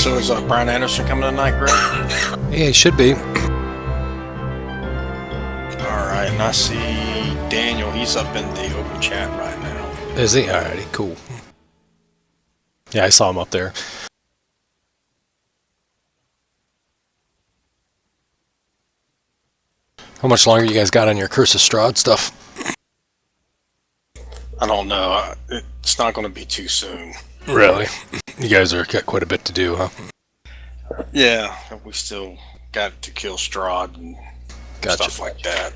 So is Brian Anderson coming tonight, Greg? Yeah, it should be. All right, and I see Daniel. He's up in the open chat right now. Is he? Alrighty, cool. Yeah, I saw him up there. How much longer you guys got on your Curse of Strahd stuff? I don't know. It's not going to be too soon. Really? You guys are got quite a bit to do, huh? Yeah, we still got to kill Strahd and stuff like that.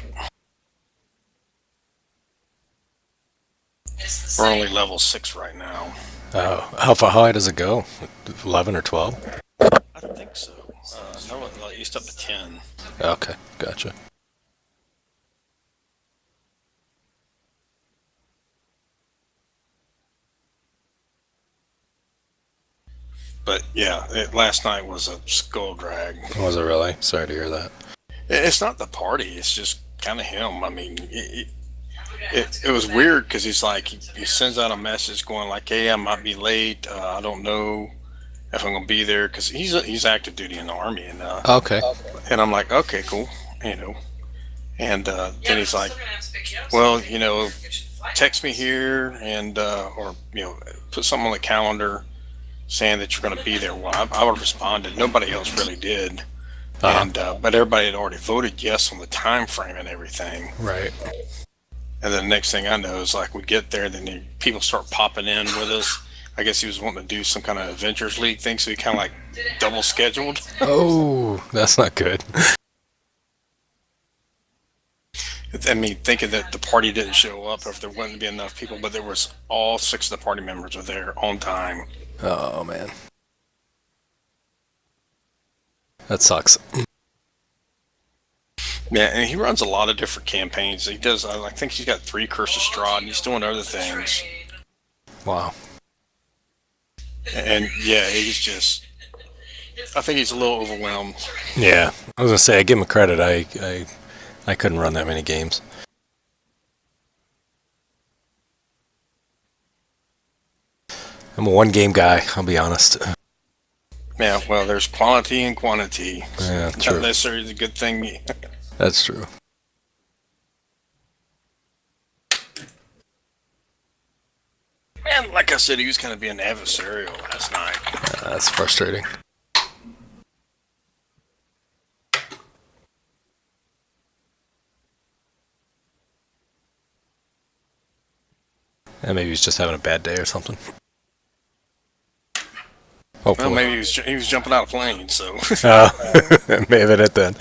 We're only level 6 right now. How high does it go? 11 or 12? I think so. No, at least up to 10. Okay, gotcha. But yeah, last night was a skull drag. Was it really? Sorry to hear that. It's not the party, it's just kind of him. I mean, it was weird because he's like, he sends out a message going like, hey, I might be late. I don't know if I'm going to be there, because he's active duty in the Army. And Okay. And I'm like, okay, cool. And then he's like, well, text me here and, or, put something on the calendar saying that you're going to be there. Well, I would have responded. Nobody else really did. And but everybody had already voted yes on the time frame and everything. Right. And then the next thing I know is like we get there, then people start popping in with us. I guess he was wanting to do some kind of Adventures League thing, so he kind of like double scheduled. Oh, that's not good. I mean, thinking that the party didn't show up, or if there wouldn't be enough people, but there was all 6 of the party members were there on time. Oh, man. That sucks. Yeah, and he runs a lot of different campaigns. He does, I think he's got 3 Curse of Strahd, and he's doing other things. Wow. And yeah, he's just, I think he's a little overwhelmed. Yeah, I was gonna say, I give him credit. I couldn't run that many games. I'm a one-game guy, I'll be honest. Yeah, well, there's quality and quantity. Yeah, true. Not necessarily a good thing. That's true. And like I said, he was kind of being adversarial last night. That's frustrating. And maybe he's just having a bad day or something. Hopefully. Well, maybe he was jumping out of planes, so. May have been it then.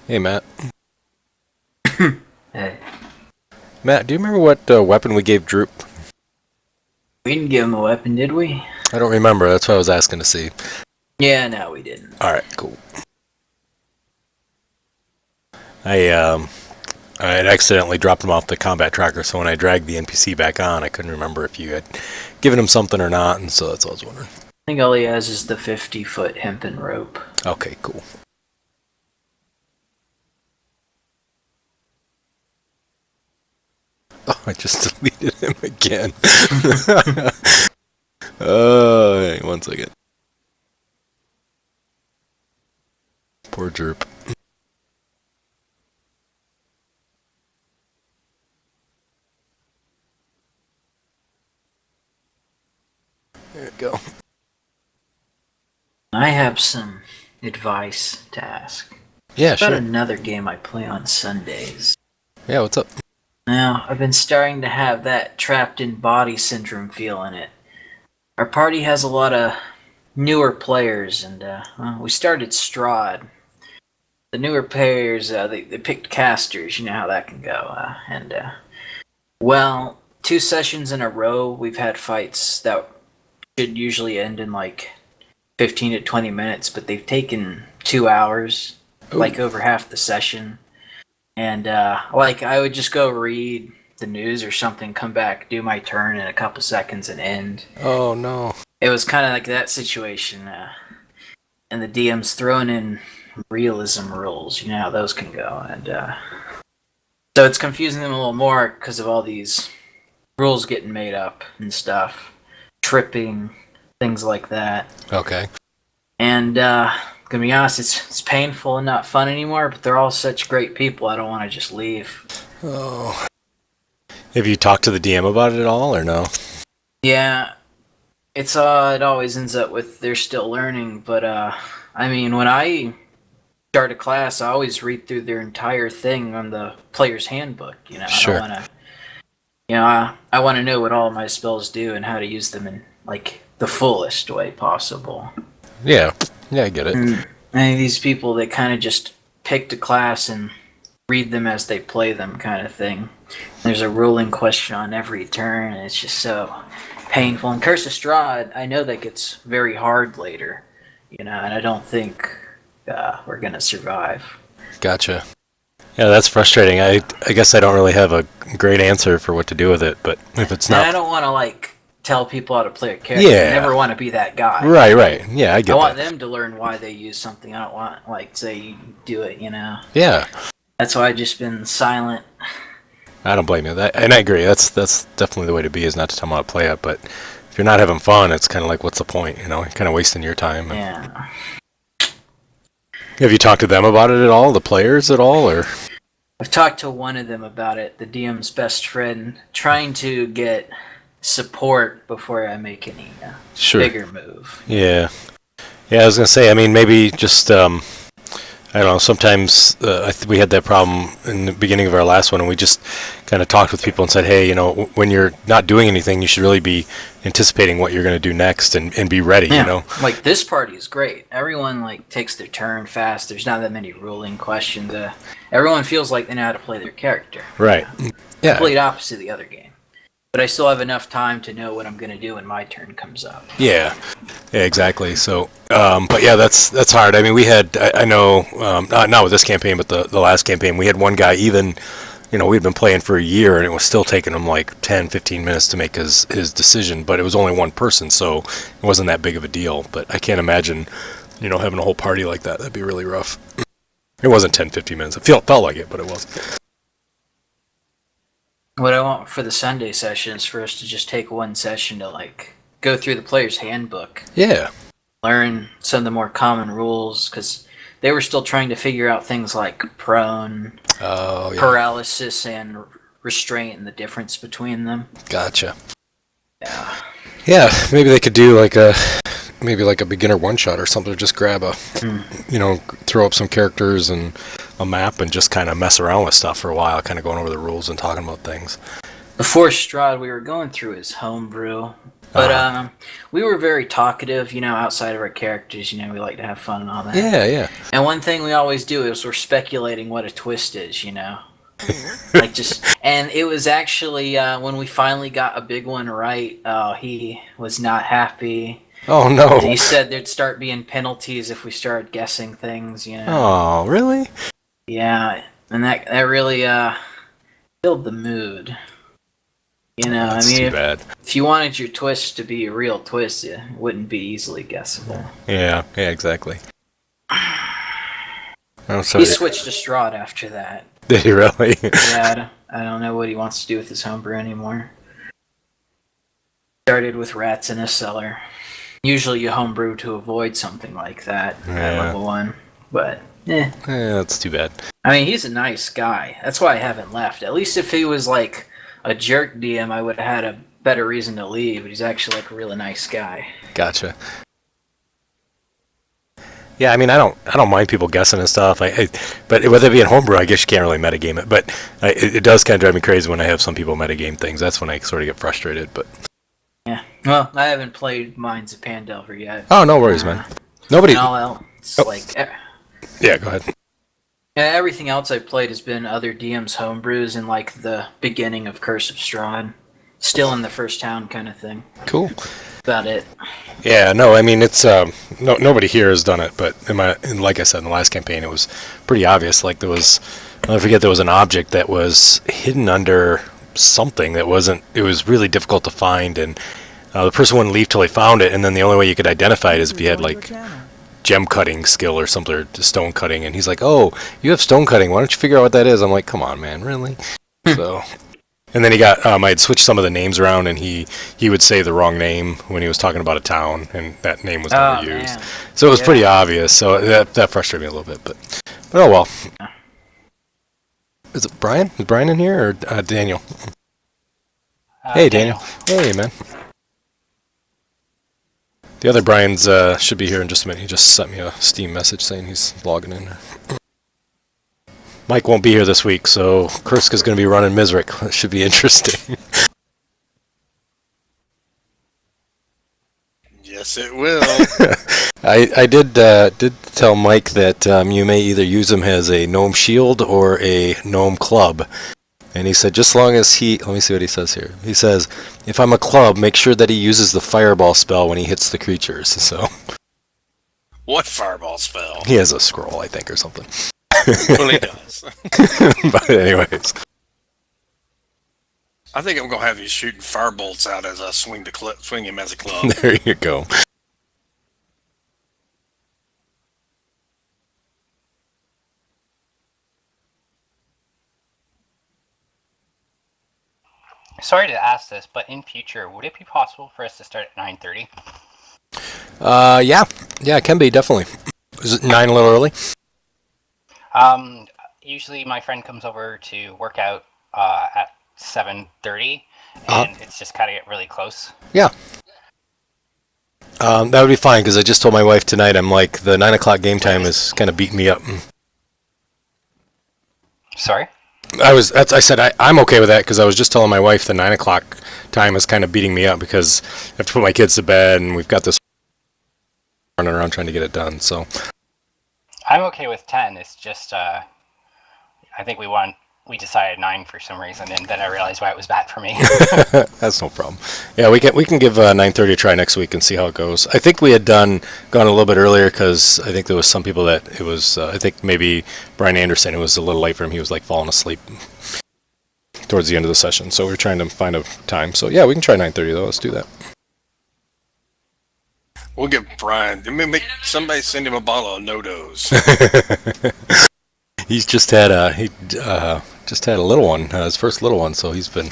Hey, Matt. Hey. Matt, do you remember what weapon we gave Droop? We didn't give him a weapon, did we? I don't remember. That's what I was asking to see. Yeah, no, we didn't. Alright, cool. I had accidentally dropped him off the combat tracker, so when I dragged the NPC back on, I couldn't remember if you had given him something or not, and so that's all I was wondering. I think all he has is the 50-foot hempen rope. Okay, cool. Oh, I just deleted him again. Hang 1 second. Poor Droop. There we go. I have some advice to ask. Yeah, About sure. another game I play on Sundays. Yeah, what's up? Now, I've been starting to have that trapped in body syndrome feel in it. Our party has a lot of newer players, and we started Strahd. The newer players, they picked casters. You know how that can go. Well, 2 sessions in a row, we've had fights that should usually end in like 15 to 20 minutes, but they've taken 2 hours, like over half the session. And I would just go read the news or something, come back, do my turn in a couple seconds, and end. Oh no. It was kind of like that situation, and the DM's throwing in realism rules. You know how those can go, and so it's confusing them a little more because of all these rules getting made up and stuff, tripping, things like that. Okay. And gonna be honest, it's painful and not fun anymore. But they're all such great people. I don't want to just leave. Oh. Have you talked to the DM about it at all, or no? Yeah, it always ends up with they're still learning. But I mean, when I start a class, I always read through their entire thing on the player's handbook. You know, Sure. I don't want to. You know, I want to know what all my spells do and how to use them in like the fullest way possible. Yeah. Yeah, I get it. And any of these people, they kind of just picked a class and read them as they play them, kind of thing. There's a ruling question on every turn, and it's just so painful. And Curse of Strahd, I know that gets very hard later, you know, and I don't think we're gonna survive. Gotcha. Yeah, that's frustrating. I guess I don't really have a great answer for what to do with it, but if it's And not... I don't want to, like, tell people how to play a character. Yeah. I never want to be that guy. Right. Yeah, I get I want that. them to learn why they use something. I don't want, like, say you do it, you know. Yeah. That's why I've just been silent. I don't blame you. And I agree. That's definitely the way to be, is not to tell them how to play it. But if you're not having fun, it's kind of like, what's the point? You know, you're kind of wasting your time. Yeah. Have you talked to them about it at all? The players at all, or? I've talked to one of them about it, the DM's best friend, trying to get support before I make any Sure. bigger move. Yeah. I was gonna say. I mean, maybe just I don't know. Sometimes we had that problem in the beginning of our last one, and we just kind of talked with people and said, "Hey, you know, when you're not doing anything, you should really be anticipating what you're going to do next and be ready." Yeah. You know. Like, this party is great. Everyone, like, takes their turn fast. There's not that many ruling questions. Everyone feels like they know how to play their character. Right. Yeah. Complete opposite of the other game. But I still have enough time to know what I'm going to do when my turn comes up. Yeah, exactly. So, but yeah, that's hard. I mean, we had, I know, not with this campaign, but the last campaign, we had one guy, even, you know, we'd been playing for a year, and it was still taking him like 10, 15 minutes to make his decision, but it was only one person, so it wasn't that big of a deal. But I can't imagine, you know, having a whole party like that. That'd be really rough. It wasn't 10, 15 minutes. It felt like it, but it wasn't. What I want for the Sunday session is for us to just take one session to, like, go through the player's handbook. Yeah. Learn some of the more common rules, because they were still trying to figure out things like prone, Oh, yeah. paralysis, and restraint, and the difference between them. Gotcha. Yeah. Yeah, maybe they could do like a beginner one shot or something. Just grab you know, throw up some characters and a map and just kind of mess around with stuff for a while, kind of going over the rules and talking about things. Before Strahd, we were going through his homebrew, but we were very talkative, you know, outside of our characters. You know, we like to have fun and all that. Yeah. And one thing we always do is we're speculating what a twist is, you know. Like, just, and it was actually when we finally got a big one right, he was not happy. Oh no. He said there'd start being penalties if we started guessing things, you know. Oh, really? Yeah, and that really filled the mood. You know, That's I mean, too bad. if you wanted your twist to be a real twist, it wouldn't be easily guessable. Yeah, exactly. I'm sorry. He switched to Strahd after that. Did he really? Yeah, I don't know what he wants to do with his homebrew anymore. Started with rats in a cellar. Usually you homebrew to avoid something like that at level 1, but That's too bad. I mean, he's a nice guy. That's why I haven't left. At least if he was like a jerk DM, I would have had a better reason to leave, but he's actually like a really nice guy. Gotcha. Yeah, I mean, I don't mind people guessing and stuff. But whether it be in homebrew, I guess you can't really metagame it. But it does kind of drive me crazy when I have some people metagame things. That's when I sort of get frustrated. But Yeah. Well, I haven't played Mines of Phandelver yet. oh, no worries, man. Nobody. And all else, like, Yeah, go ahead. everything else I played has been other DM's homebrews in like the beginning of Curse of Strahd, still in the first town kind of thing. Cool. About it. Yeah, no, I mean, it's nobody here has done it, but like I said, in the last campaign, it was pretty obvious. Like, there was, I forget, there was an object that was hidden under something that wasn't. It was really difficult to find, and the person wouldn't leave till they found it. And then the only way you could identify it is if you had like gem cutting skill or something, or stone cutting. And he's like, "Oh, you have stone cutting. Why don't you figure out what that is?" I'm like, "Come on, man, really?" So. And then he got, I had switched some of the names around, and he would say the wrong name when he was talking about a town, and that name was never used. Man. So it was pretty obvious. So that frustrated me a little bit, but oh well. Is it Brian? Is Brian in here, or Daniel? Hey, Daniel. Hey, man. The other Brian's should be here in just a minute. He just sent me a Steam message saying he's logging in. Mike won't be here this week, so Kurska's going to be running Mizrik. It should be interesting. Yes, it will. I did tell Mike that you may either use him as a gnome shield or a gnome club. And he said, just long as let me see what he says here. He says, if I'm a club, make sure that he uses the fireball spell when he hits the creatures. So What fireball spell? he has a scroll, I think, or something. Well, he does. But anyways. I think I'm going to have you shooting firebolts out as I swing him as a club. There you go. Sorry to ask this, but in future, would it be possible for us to start at 9:30? Yeah, it can be, definitely. Is it 9 a little early? Usually my friend comes over to work out at 7:30, and it's just kind of get really close. Yeah. That would be fine, because I just told my wife tonight, I'm like, the 9 o'clock game time is kind of beating me up. Sorry? I said I'm okay with that, because I was just telling my wife the 9 o'clock time is kind of beating me up, because I have to put my kids to bed, and we've got this running around trying to get it done, so. I'm okay with 10. It's just, I think we decided 9 for some reason, and then I realized why it was bad for me. That's no problem. Yeah, we can give 9:30 a try next week and see how it goes. I think we had gone a little bit earlier, because I think there was some people that it was. I think maybe Brian Anderson. It was a little late for him. He was like falling asleep towards the end of the session, so we were trying to find a time. So yeah, we can try 9:30 though. Let's do that. We'll get Brian. Somebody send him a bottle of No-Dos. He's just had a little one, his first little one, so he's been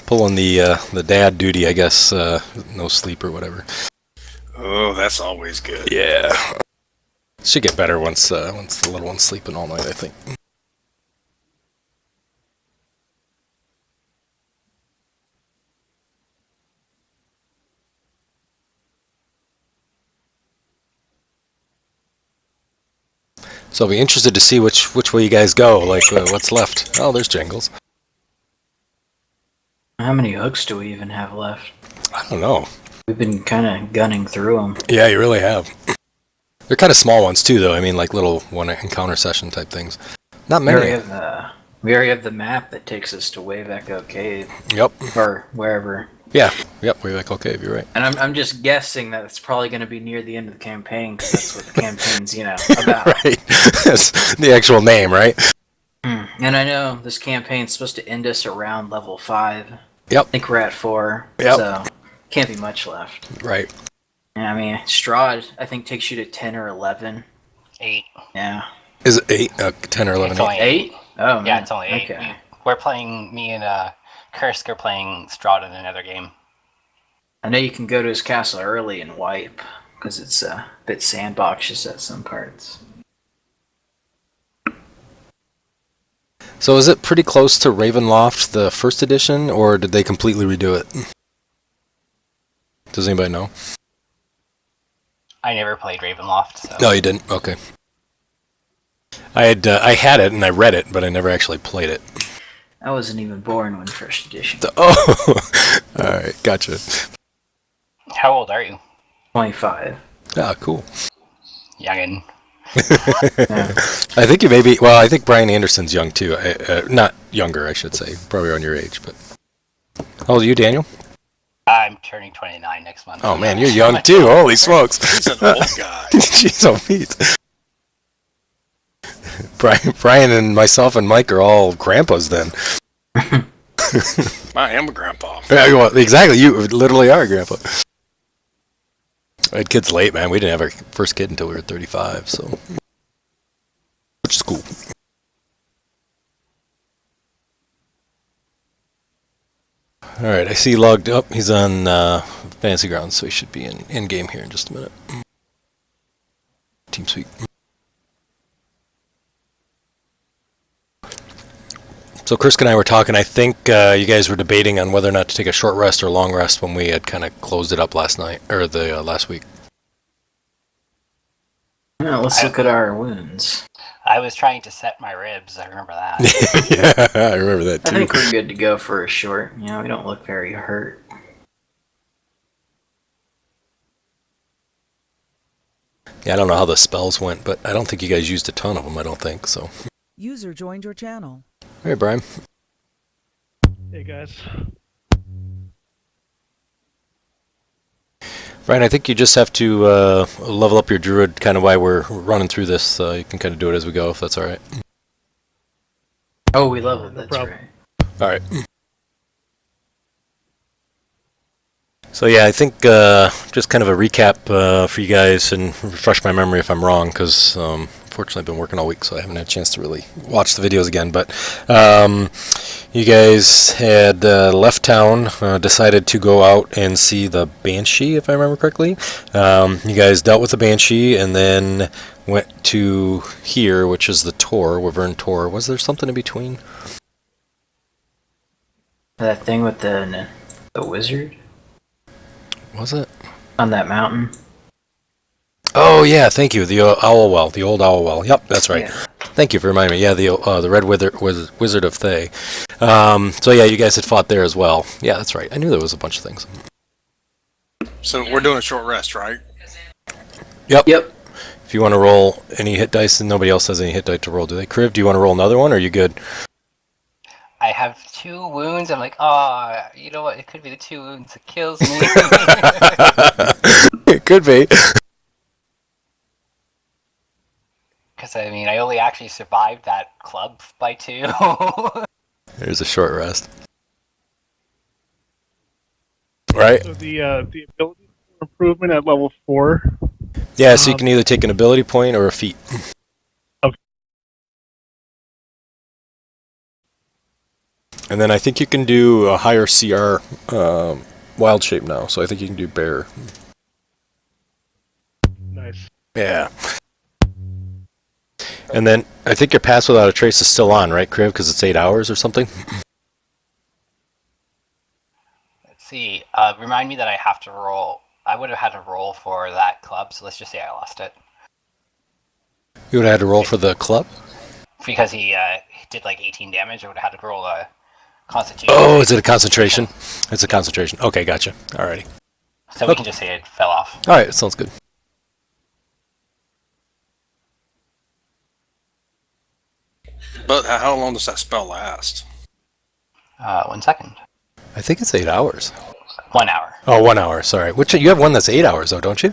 pulling the dad duty, I guess, no sleep or whatever. Oh, that's always good. Yeah, should get better once the little one's sleeping all night, I think. So I'll be interested to see which way you guys go, like what's left. Oh, there's Jangles. How many hooks do we even have left? I don't know. We've been kind of gunning through them. Yeah, you really have. They're kind of small ones too, though. I mean, like little one encounter session type things. Not many. We already have the map that takes us to Wave Echo Cave. Yep. Or wherever. Yeah. Yep. Wave Echo Cave. You're right. And I'm just guessing that it's probably going to be near the end of the campaign, because that's what the campaign's, about. Right. That's the actual name, right? And I know this campaign's supposed to end us around level 5. Yep. I think we're at 4. Yep. So can't be much left. Right. Yeah, I mean, Strahd, I think, takes you to 10 or 11. 8. Yeah. Is it 8? 10 or 11? It's only 8? Oh, man. Yeah, it's only 8. Okay. We're playing, me and Kursk are playing Strahd in another game. I know you can go to his castle early and wipe, because it's a bit sandboxish at some parts. So is it pretty close to Ravenloft, the first edition, or did they completely redo it? Does anybody know? I never played Ravenloft, so... No, you didn't? Okay. I had it and I read it, but I never actually played it. I wasn't even born when first edition. Oh! Alright, gotcha. How old are you? 25. Ah, cool. Youngin. Yeah. I think you may be... Well, I think Brian Anderson's young, too. Not younger, I should say. Probably around your age, but... How old are you, Daniel? I'm turning 29 next month. Oh, man, you're young, too. Holy smokes. He's an old guy. Jeez, oh, Pete. Brian and myself and Mike are all grandpas, then. I am a grandpa. Yeah, well, exactly. You literally are, Grandpa. I had kids late, man. We didn't have our first kid until we were 35, so which is cool. All right, I see he logged up. He's on Fantasy Grounds, so he should be in game here in just a minute. Team Sweep. So Chris and I were talking. I think you guys were debating on whether or not to take a short rest or long rest when we had kind of closed it up last night or the last week. Well, let's look at our wounds. I was trying to set my ribs. I remember that. Yeah, I remember that too. I think we're good to go for a short. You know, we don't look very hurt. Yeah, I don't know how the spells went, but I don't think you guys used a ton of them. I don't think so. User joined your channel. Hey, Brian. Hey guys. Brian, I think you just have to level up your druid kind of while we're running through this. You can kind of do it as we go, if that's all right. Oh, we leveled. No That's problem. right. All right. So yeah, I think just kind of a recap for you guys and refresh my memory if I'm wrong, because unfortunately I've been working all week, so I haven't had a chance to really watch the videos again. But you guys had left town, decided to go out and see the Banshee, if I remember correctly. You guys dealt with the Banshee and then went to here, which is the Tor, Wyvern Tor. Was there something in between? That thing with the wizard Was it? on that mountain. Oh yeah, thank you. The owl well, the old owl well. Yep, that's right. Yeah. Thank you for reminding me. Yeah, the Red Wizard of Thay. So yeah, you guys had fought there as well. Yeah, that's right. I knew there was a bunch of things. So we're doing a short rest, right? Yep. Yep. If you want to roll any hit dice, and nobody else has any hit dice to roll, do they? Kriv, do you want to roll another one, or are you good? I have 2 wounds. I'm like, oh, you know what? It could be the 2 wounds that kills me. It could be. Because, I mean, I only actually survived that club by 2. There's a short rest. Right? So the ability improvement at level 4. Yeah, so you can either take an ability point or a feat. Okay. And then I think you can do a higher CR wild shape now, so I think you can do bear. Nice. Yeah. And then I think your pass without a trace is still on, right, Kriv? Because it's 8 hours or something? Let's see. Remind me that I have to roll. I would have had to roll for that club, so let's just say I lost it. You would have had to roll for the club? Because he did like 18 damage, I would have had to roll a constitution. Oh, is it a concentration? It's a concentration. Okay, gotcha. Alrighty. So we can just say it fell off. Alright, sounds good. But how long does that spell last? 1 second. I think it's 8 hours. 1 hour. Oh, 1 hour, sorry. Which you have one that's 8 hours though, don't you?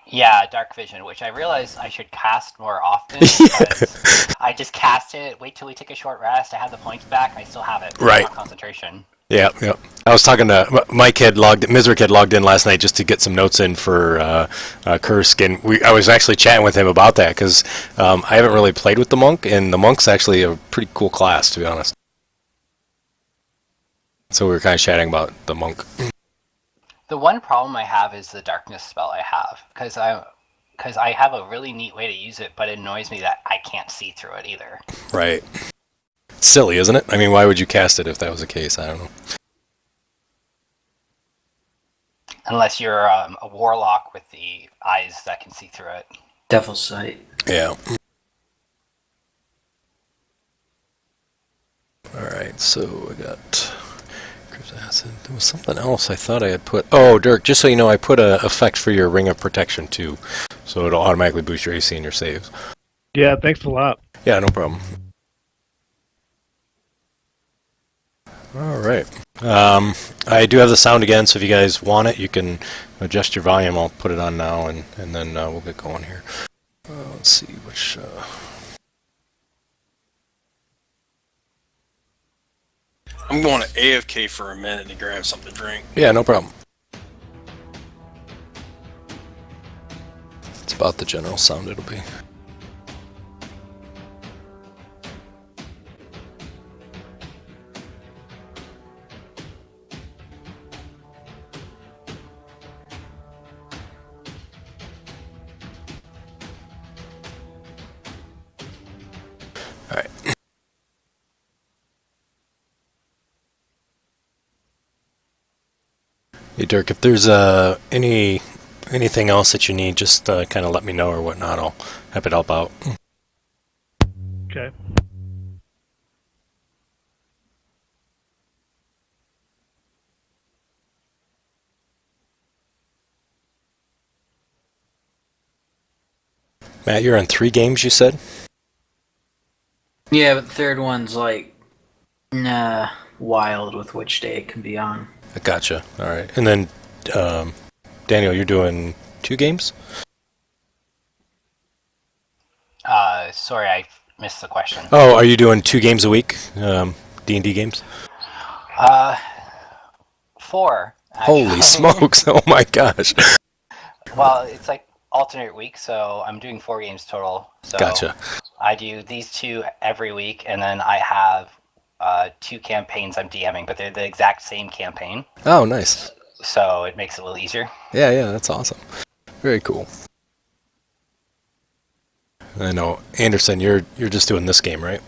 Yeah, Dark Vision, which I realize I should cast more often. Because I just cast it, wait till we take a short rest, I have the points back, and I still have it. Right. Concentration. Yeah, yeah. I was talking to Mizrick had logged in last night just to get some notes in for Kursk, and I was actually chatting with him about that because I haven't really played with the monk, and the monk's actually a pretty cool class, to be honest. So we were kind of chatting about the monk. The one problem I have is the darkness spell I have, because I have a really neat way to use it, but it annoys me that I can't see through it either. Right. It's silly, isn't it? I mean, why would you cast it if that was the case? I don't know. Unless you're a warlock with the eyes that can see through it. Devil's Sight. Yeah. Alright, so I got acid. There was something else I thought I had put. Oh, Dirk, just so you know, I put a effect for your Ring of Protection too. So it'll automatically boost your AC and your saves. Yeah, thanks a lot. Yeah, no problem. Alright. I do have the sound again, so if you guys want it, you can adjust your volume. I'll put it on now, and then we'll get going here. Let's see which... I'm going to AFK for a minute to grab something to drink. Yeah, no problem. It's about the general sound it'll be. All right. Hey Dirk, if there's anything else that you need, just kind of let me know or whatnot. I'll happy to help out. Okay. Matt, you're on 3 games, you said? Yeah, but the third one's like, wild with which day it can be on. I gotcha. All right. And then, Daniel, you're doing 2 games? Sorry, I missed the question. Oh, are you doing 2 games a week? D&D games? 4. Actually. Holy smokes! Oh my gosh! Well, it's like alternate week, so I'm doing 4 games total. So Gotcha. I do these 2 every week, and then I have 2 campaigns I'm DMing, but they're the exact same campaign. Oh, nice. So it makes it a little easier. Yeah, that's awesome. Very cool. I know, Anderson, you're just doing this game, right?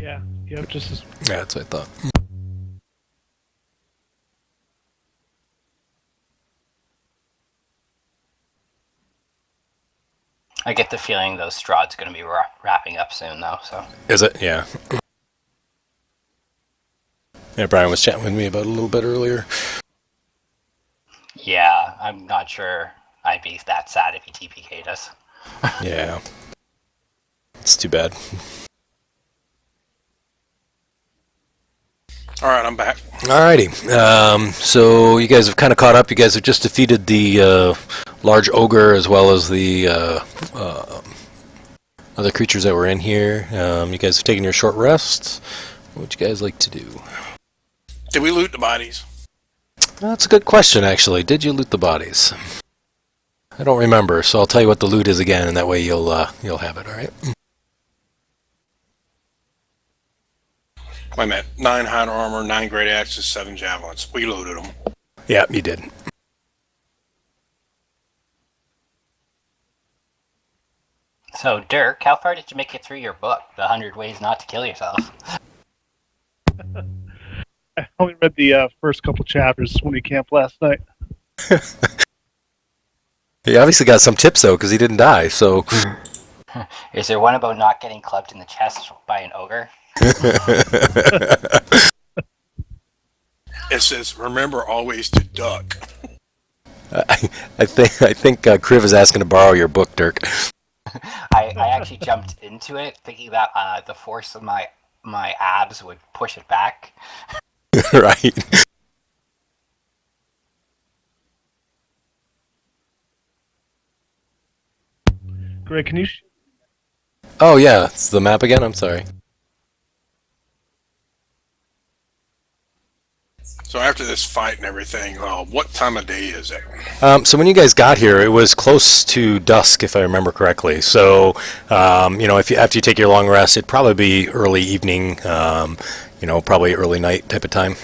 Yeah. Yep. Just as Yeah, that's what I thought. I get the feeling those Strahd's going to be wrapping up soon, though. So Is it? Yeah. Yeah, Brian was chatting with me about it a little bit earlier. yeah, I'm not sure I'd be that sad if he TPK'd us. Yeah. It's too bad. All right, I'm back. Alrighty. So you guys have kind of caught up. You guys have just defeated the large ogre as well as the other creatures that were in here. You guys have taken your short rest. What would you guys like to do? Did we loot the bodies? That's a good question, actually. Did you loot the bodies? I don't remember, so I'll tell you what the loot is again, and that way you'll have it. All right. Wait a minute. 9 hide armor, 9 great axes, 7 javelins. We looted them. Yeah, you did. So, Dirk, how far did you make it through your book, The 100 Ways Not to Kill Yourself? I only read the first couple chapters when we camped last night. He obviously got some tips though, because he didn't die. So. Is there one about not getting clubbed in the chest by an ogre? It says, remember always to duck. I think Kriv is asking to borrow your book, Dirk. I actually jumped into it thinking that the force of my abs would push it back. Right. Greg, can you? Oh yeah, it's the map again. I'm sorry. So after this fight and everything, what time of day is it? So when you guys got here, it was close to dusk, if I remember correctly. So, if after you take your long rest, it'd probably be early evening, probably early night type of time.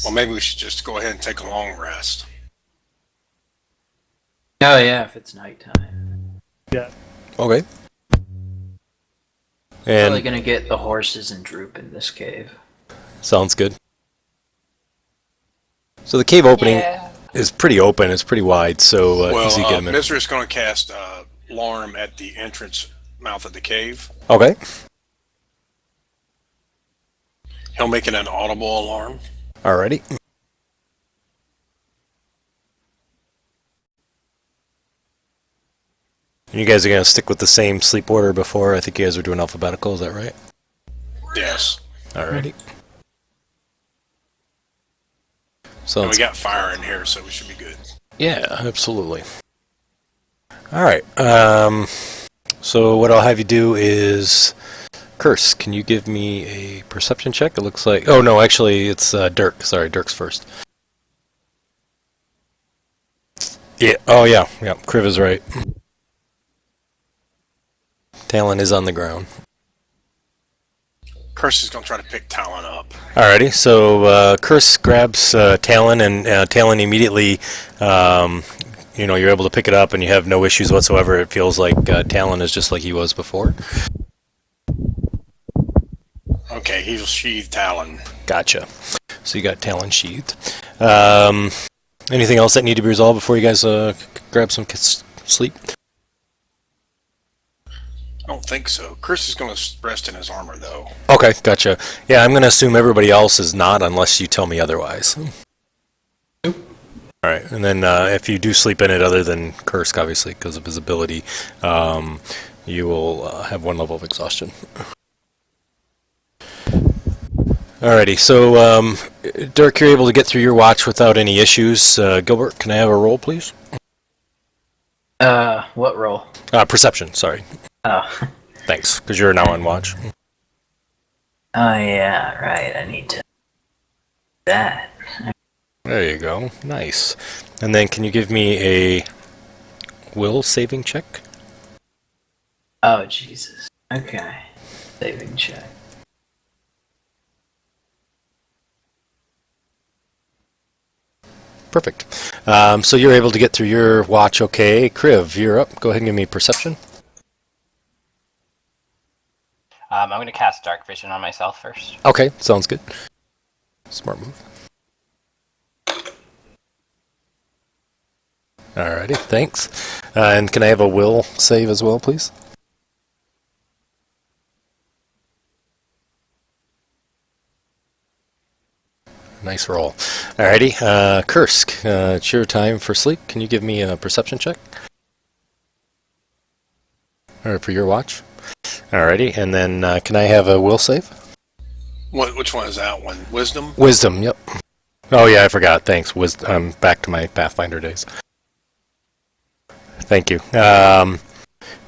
Well, maybe we should just go ahead and take a long rest. Oh yeah, if it's nighttime. Yeah. Okay. Probably And gonna get the horses and Droop in this cave. sounds good. So the cave opening Yeah. is pretty open. It's pretty wide, so easy to get them in. Mizra's going to cast alarm at the entrance mouth of the cave. Okay. He'll make it an audible alarm. Alrighty. You guys are going to stick with the same sleep order before? I think you guys were doing alphabetical, is that right? Yes. Alrighty. And we So got fire in here, so we should be good. yeah, absolutely. Alright. So what I'll have you do is Curse, can you give me a perception check? It looks like... Oh, no, actually, it's Dirk. Sorry, Dirk's first. Yeah. Oh, yeah. Yeah, Kriv is right. Talon is on the ground. Curse is going to try to pick Talon up. Alrighty, so Curse grabs Talon, and Talon immediately, you're able to pick it up, and you have no issues whatsoever. It feels like Talon is just like he was before. Okay, he'll sheathe Talon. Gotcha. So you got Talon sheathed. Anything else that need to be resolved before you guys grab some sleep? I don't think so. Curse is going to rest in his armor, though. Okay, gotcha. Yeah, I'm going to assume everybody else is not, unless you tell me otherwise. All right, and then if you do sleep in it, other than Kursk, obviously, because of his ability, you will have 1 level of exhaustion. Alrighty, so Dirk, you're able to get through your watch without any issues. Gilbert, can I have a roll, please? What roll? Perception, sorry. Oh. Thanks, because you're now on watch. Oh, yeah, right. I need to... that. There you go. Nice. And then can you give me a will saving check? Oh, Jesus. Okay. Saving check. Perfect. So you're able to get through your watch okay. Kriv, you're up. Go ahead and give me perception. I'm going to cast Dark Vision on myself first. Okay, sounds good. Smart move. Alrighty, thanks. And can I have a will save as well, please? Nice roll. Alrighty, Kursk, it's your time for sleep. Can you give me a perception check? Or for your watch? Alrighty, and then can I have a will save? Which one is that one? Wisdom? Wisdom, yep. Oh yeah, I forgot. Thanks. I'm back to my Pathfinder days. Thank you. And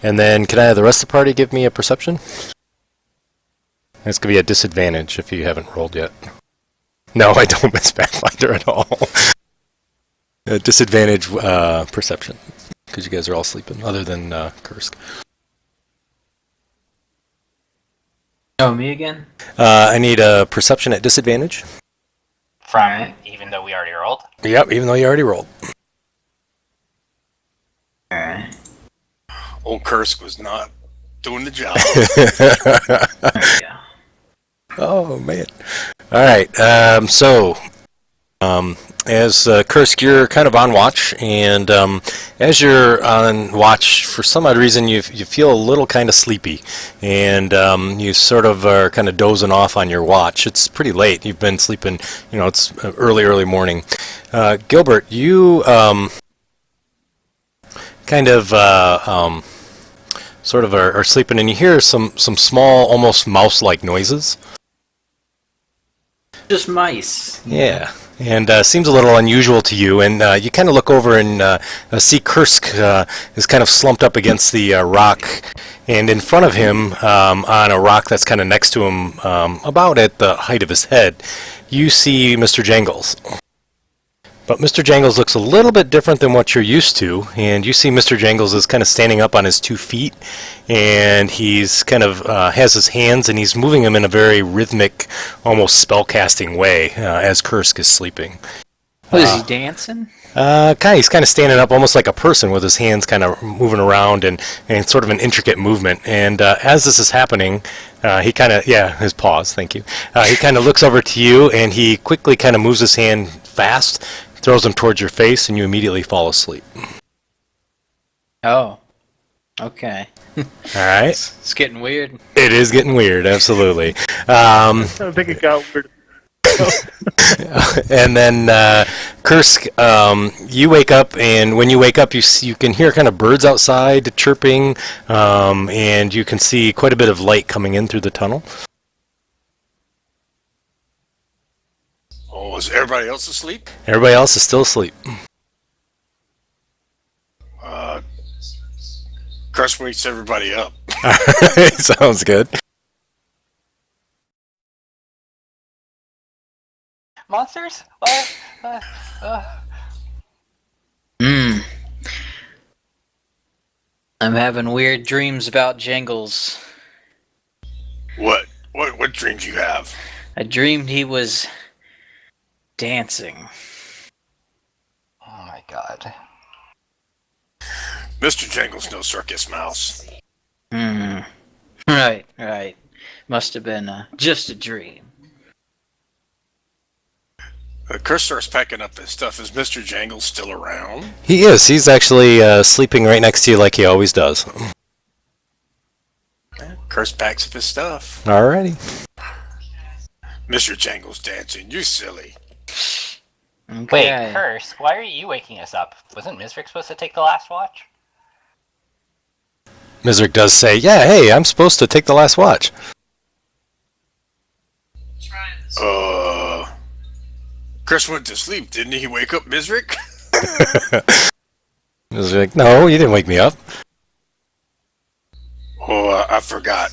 then can I have the rest of the party give me a perception? It's going to be a disadvantage if you haven't rolled yet. No, I don't miss Pathfinder at all. A disadvantage perception, because you guys are all sleeping, other than Kursk. Oh, me again? I need a perception at disadvantage. From, Alright. even though we already rolled? Yep, even though you already rolled. Alright. Old Kursk was not doing the job. There we go. Oh, man. All right. As Kursk, you're kind of on watch, and as you're on watch, for some odd reason, you feel a little kind of sleepy, and you sort of are kind of dozing off on your watch. It's pretty late. You've been sleeping, it's early morning. Gilbert, you kind of sort of are sleeping, and you hear some small, almost mouse-like noises. Just mice. Yeah, and seems a little unusual to you, and you kind of look over and see Kursk is kind of slumped up against the rock, and in front of him, on a rock that's kind of next to him, about at the height of his head, you see Mr. Jangles. But Mr. Jangles looks a little bit different than what you're used to, and you see Mr. Jangles is kind of standing up on his 2 feet, and he's kind of has his hands, and he's moving them in a very rhythmic, almost spellcasting way as Kursk is sleeping. What, is he dancing? He's kind of standing up almost like a person with his hands kind of moving around and sort of an intricate movement. And as this is happening, he kind of, his paws, thank you. He kind of looks over to you, and he quickly kind of moves his hand fast, throws them towards your face, and you immediately fall asleep. Oh. Okay. All right. It's getting weird. It is getting weird, absolutely. I think it got weird. And then Kursk, you wake up, and when you wake up, you can hear kind of birds outside chirping, and you can see quite a bit of light coming in through the tunnel. Oh, is everybody else asleep? Everybody else is still asleep. Kursk wakes everybody up. Sounds good. Monsters? What? I'm having weird dreams about Jingles. What? What dreams you have? I dreamed he was dancing. Oh my god. Mr. Jangle's no circus mouse. Right. Must have been just a dream. Chris starts packing up his stuff. Is Mr. Jangle still around? He is. He's actually sleeping right next to you like he always does. Chris packs up his stuff. Alrighty. Mr. Jangle's dancing. You silly. Okay. Wait, Curse, why are you waking us up? Wasn't Mizric supposed to take the last watch? Mizric does say, yeah, hey, I'm supposed to take the last watch. Chris went to sleep. Didn't he wake up Mizric? Mizric, no, you didn't wake me up. Oh, I forgot.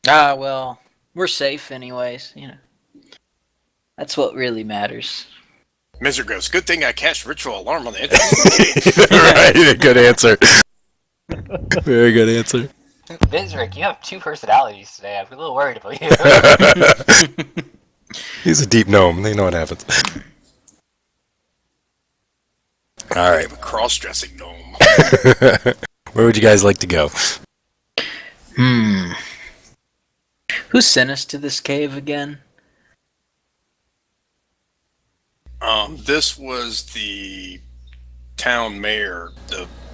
Well, we're safe anyways, That's what really matters. Mizric goes, good thing I cast ritual alarm on the entrance. Right, good answer. Very good answer. Mizric, you have two personalities today. I'm a little worried about you. He's a deep gnome. They know what happens. All right. A cross-dressing gnome. Where would you guys like to go? Who sent us to this cave again? This was the town mayor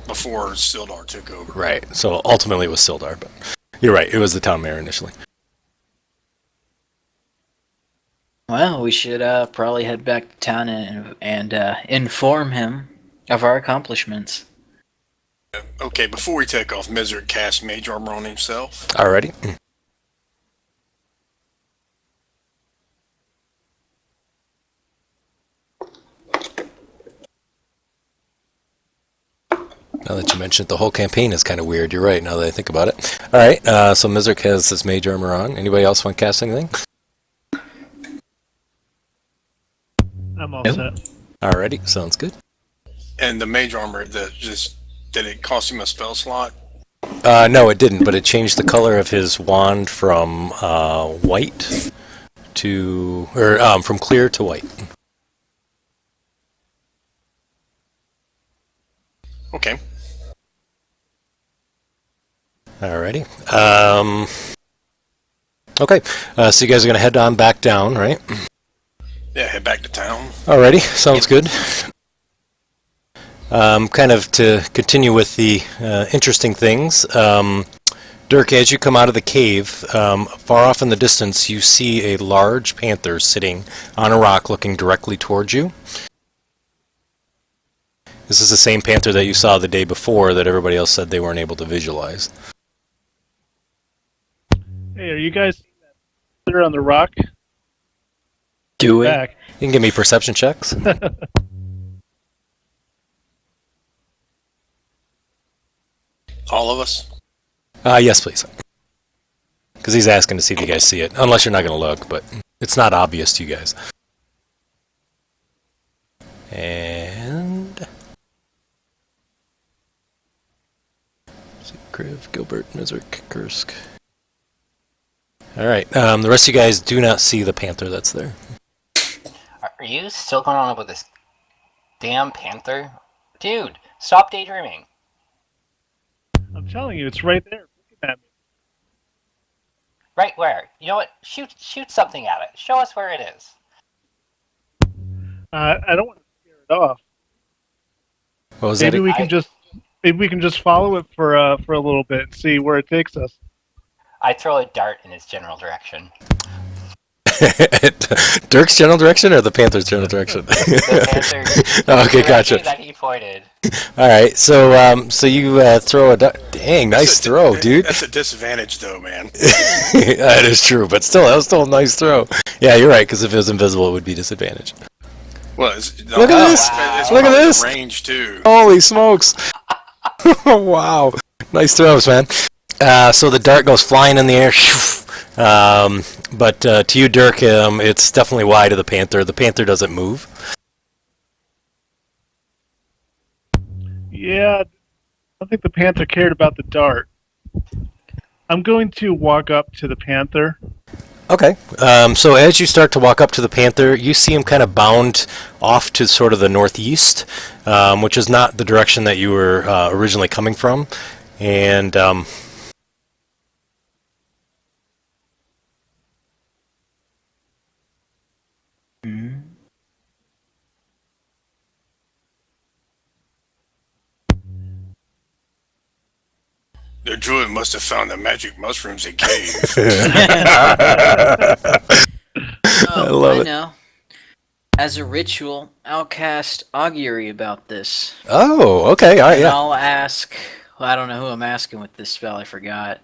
before Sildar took over. Right. So ultimately it was Sildar, but you're right. It was the town mayor initially. Well, we should probably head back to town and inform him of our accomplishments. Okay, before we take off, Mizric cast Mage Armor on himself. Alrighty. Now that you mentioned it, the whole campaign is kind of weird. You're right, now that I think about it. Alright, so Mizric has his mage armor on. Anybody else want to cast anything? I'm all Nope. set. Alrighty, sounds good. And the Mage Armor, did it cost him a spell slot? No, it didn't, but it changed the color of his wand from white to... from clear to white. Okay. Alrighty. Okay, so you guys are going to head on back down, right? Yeah, head back to town. Alrighty, sounds good. Kind of to continue with the interesting things, Dirk, as you come out of the cave, far off in the distance, you see a large panther sitting on a rock looking directly towards you. This is the same panther that you saw the day before that everybody else said they weren't able to visualize. Hey, are you guys there on the rock? Do it. Back. You can give me perception checks. All of us? Yes, please. Because he's asking to see if you guys see it. Unless you're not going to look, but it's not obvious to you guys. And... Kriv, Gilbert, Mizric, Kursk. Alright, the rest of you guys do not see the panther that's there. Are you still going on about this damn panther? Dude, stop daydreaming. I'm telling you, it's right there. Looking at me. Right where? You know what? Shoot something at it. Show us where it is. I don't want to scare it off. What was Maybe that? we can just follow it for a little bit and see where it takes us. I throw a dart in its general direction. Dirk's general direction or the panther's general direction? The panther. Okay, gotcha. That he pointed. All right, so you throw a dang nice throw, dude. That's a disadvantage, though, man. That is true, but still, that was still a nice throw. Yeah, you're right, because if it was invisible, it would be disadvantage. Well, Look at this! It's Look at probably this! range too. Holy smokes! Wow, nice throws, man. So the dart goes flying in the air, But to you, Dirk, it's definitely Y to the panther. The panther doesn't move. Yeah, I don't think the panther cared about the dart. I'm going to walk up to the panther. Okay. So as you start to walk up to the panther, you see him kind of bound off to sort of the northeast, which is not the direction that you were originally coming from. And The druid must have found the magic mushrooms in cave. I love it. know. As a ritual, I'll cast augury about this. Oh, okay. All right, And yeah. I'll ask. Well, I don't know who I'm asking with this spell. I forgot.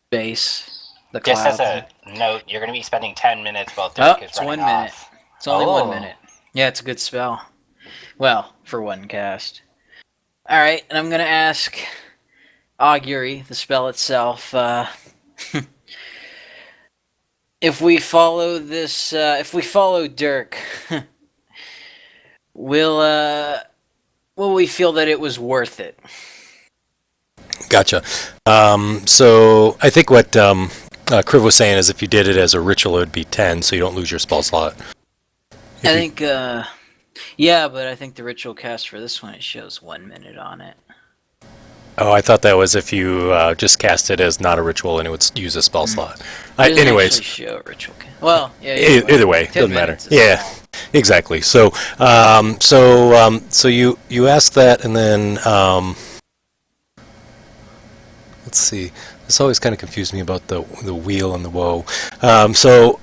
Base. The Just cloud. as a note, you're going to be spending 10 minutes while Oh, Dirk is it's running 1 minute. off. It's only 1 Oh. minute. Yeah, it's a good spell. Well, for one cast. Alright, and I'm gonna ask augury, the spell itself, if we follow this, if we follow Dirk, will we feel that it was worth it? Gotcha. So I think what Kriv was saying is if you did it as a ritual, it would be 10, so you don't lose your spell slot. I think, yeah, but I think the ritual cast for this one, it shows 1 minute on it. Oh, I thought that was if you just cast it as not a ritual and it would use a spell slot. It doesn't Anyways, actually show a ritual well, yeah, either way, 10 doesn't matter. minutes is Yeah, small. exactly. So, so you ask that, and then let's see. This always kind of confused me about the wheel and the woe. So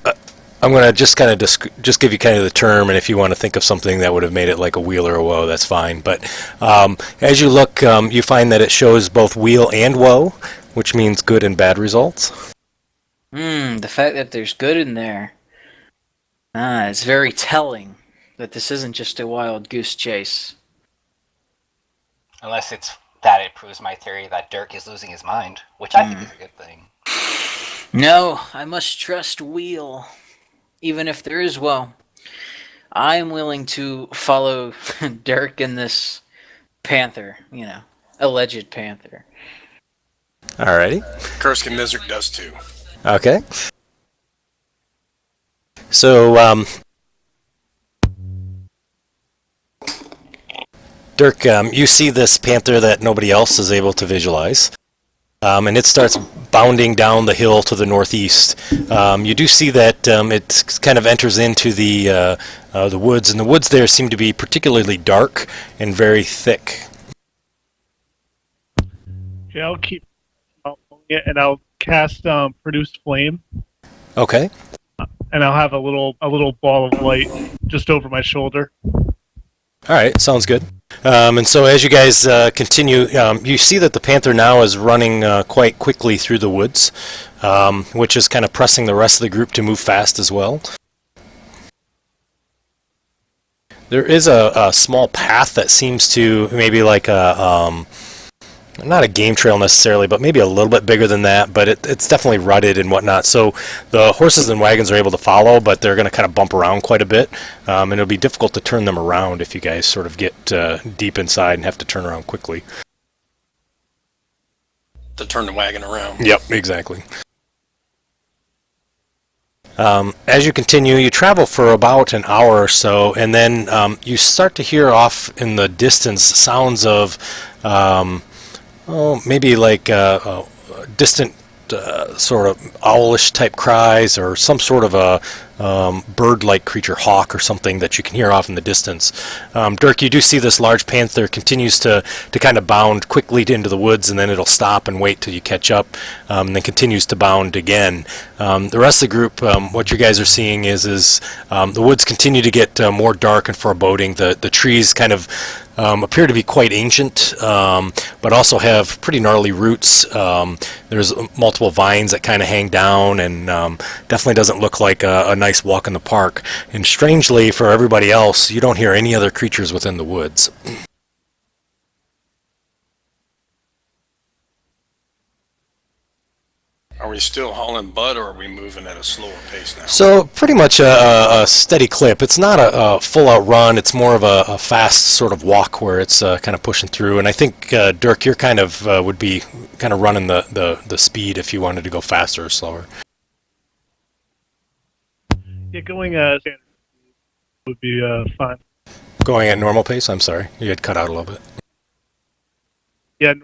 I'm going to just kind of just give you kind of the term, and if you want to think of something that would have made it like a wheel or a woe, that's fine. But as you look, you find that it shows both wheel and woe, which means good and bad results. The fact that there's good in there, it's very telling that this isn't just a wild goose chase. Unless it's that it proves my theory that Dirk is losing his mind, which I think is a good thing. No, I must trust wheel, even if there is woe. I am willing to follow Dirk and this panther, alleged panther. Alrighty. Kursk and Nizark does too. Okay. So, Dirk, you see this panther that nobody else is able to visualize, and it starts bounding down the hill to the northeast. You do see that it kind of enters into the woods, and the woods there seem to be particularly dark and very thick. Yeah, I'll keep it, and I'll cast produce flame, Okay. and I'll have a little ball of light just over my shoulder. All right, sounds good. And so as you guys continue, you see that the panther now is running quite quickly through the woods, which is kind of pressing the rest of the group to move fast as well. There is a small path that seems to maybe like a not a game trail necessarily, but maybe a little bit bigger than that, but it's definitely rutted and whatnot. So the horses and wagons are able to follow, but they're going to kind of bump around quite a bit, and it'll be difficult to turn them around if you guys sort of get deep inside and have to turn around quickly. To turn the wagon around. Yep, exactly. As you continue, you travel for about an hour or so, and then you start to hear off in the distance sounds of maybe like distant sort of owlish type cries or some sort of a bird-like creature, hawk or something that you can hear off in the distance. Dirk, you do see this large panther continues to kind of bound quickly into the woods, and then it'll stop and wait till you catch up, and then continues to bound again. The rest of the group, what you guys are seeing is the woods continue to get more dark and foreboding. The trees kind of appear to be quite ancient, but also have pretty gnarly roots. There's multiple vines that kind of hang down, and definitely doesn't look like a nice walk in the park. And strangely, for everybody else, you don't hear any other creatures within the woods. Are we still hauling butt, or are we moving at a slower pace now? So pretty much a steady clip. It's not a full-out run. It's more of a fast sort of walk where it's kind of pushing through. And I think, Dirk, you're kind of would be kind of running the speed if you wanted to go faster or slower. Yeah, going would be fun. Going at normal pace? I'm sorry. You had cut out a little bit. Yeah,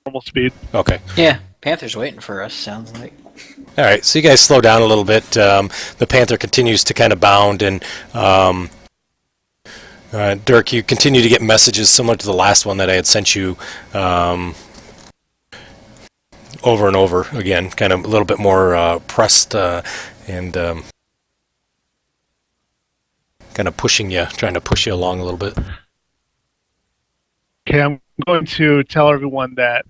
normal speed. Okay. Yeah, Panther's waiting for us, sounds like. All right, so you guys slow down a little bit. The Panther continues to kind of bound, and Dirk, you continue to get messages similar to the last one that I had sent you over and over again, kind of a little bit more pressed and kind of pushing you, trying to push you along a little bit. Okay, I'm going to tell everyone that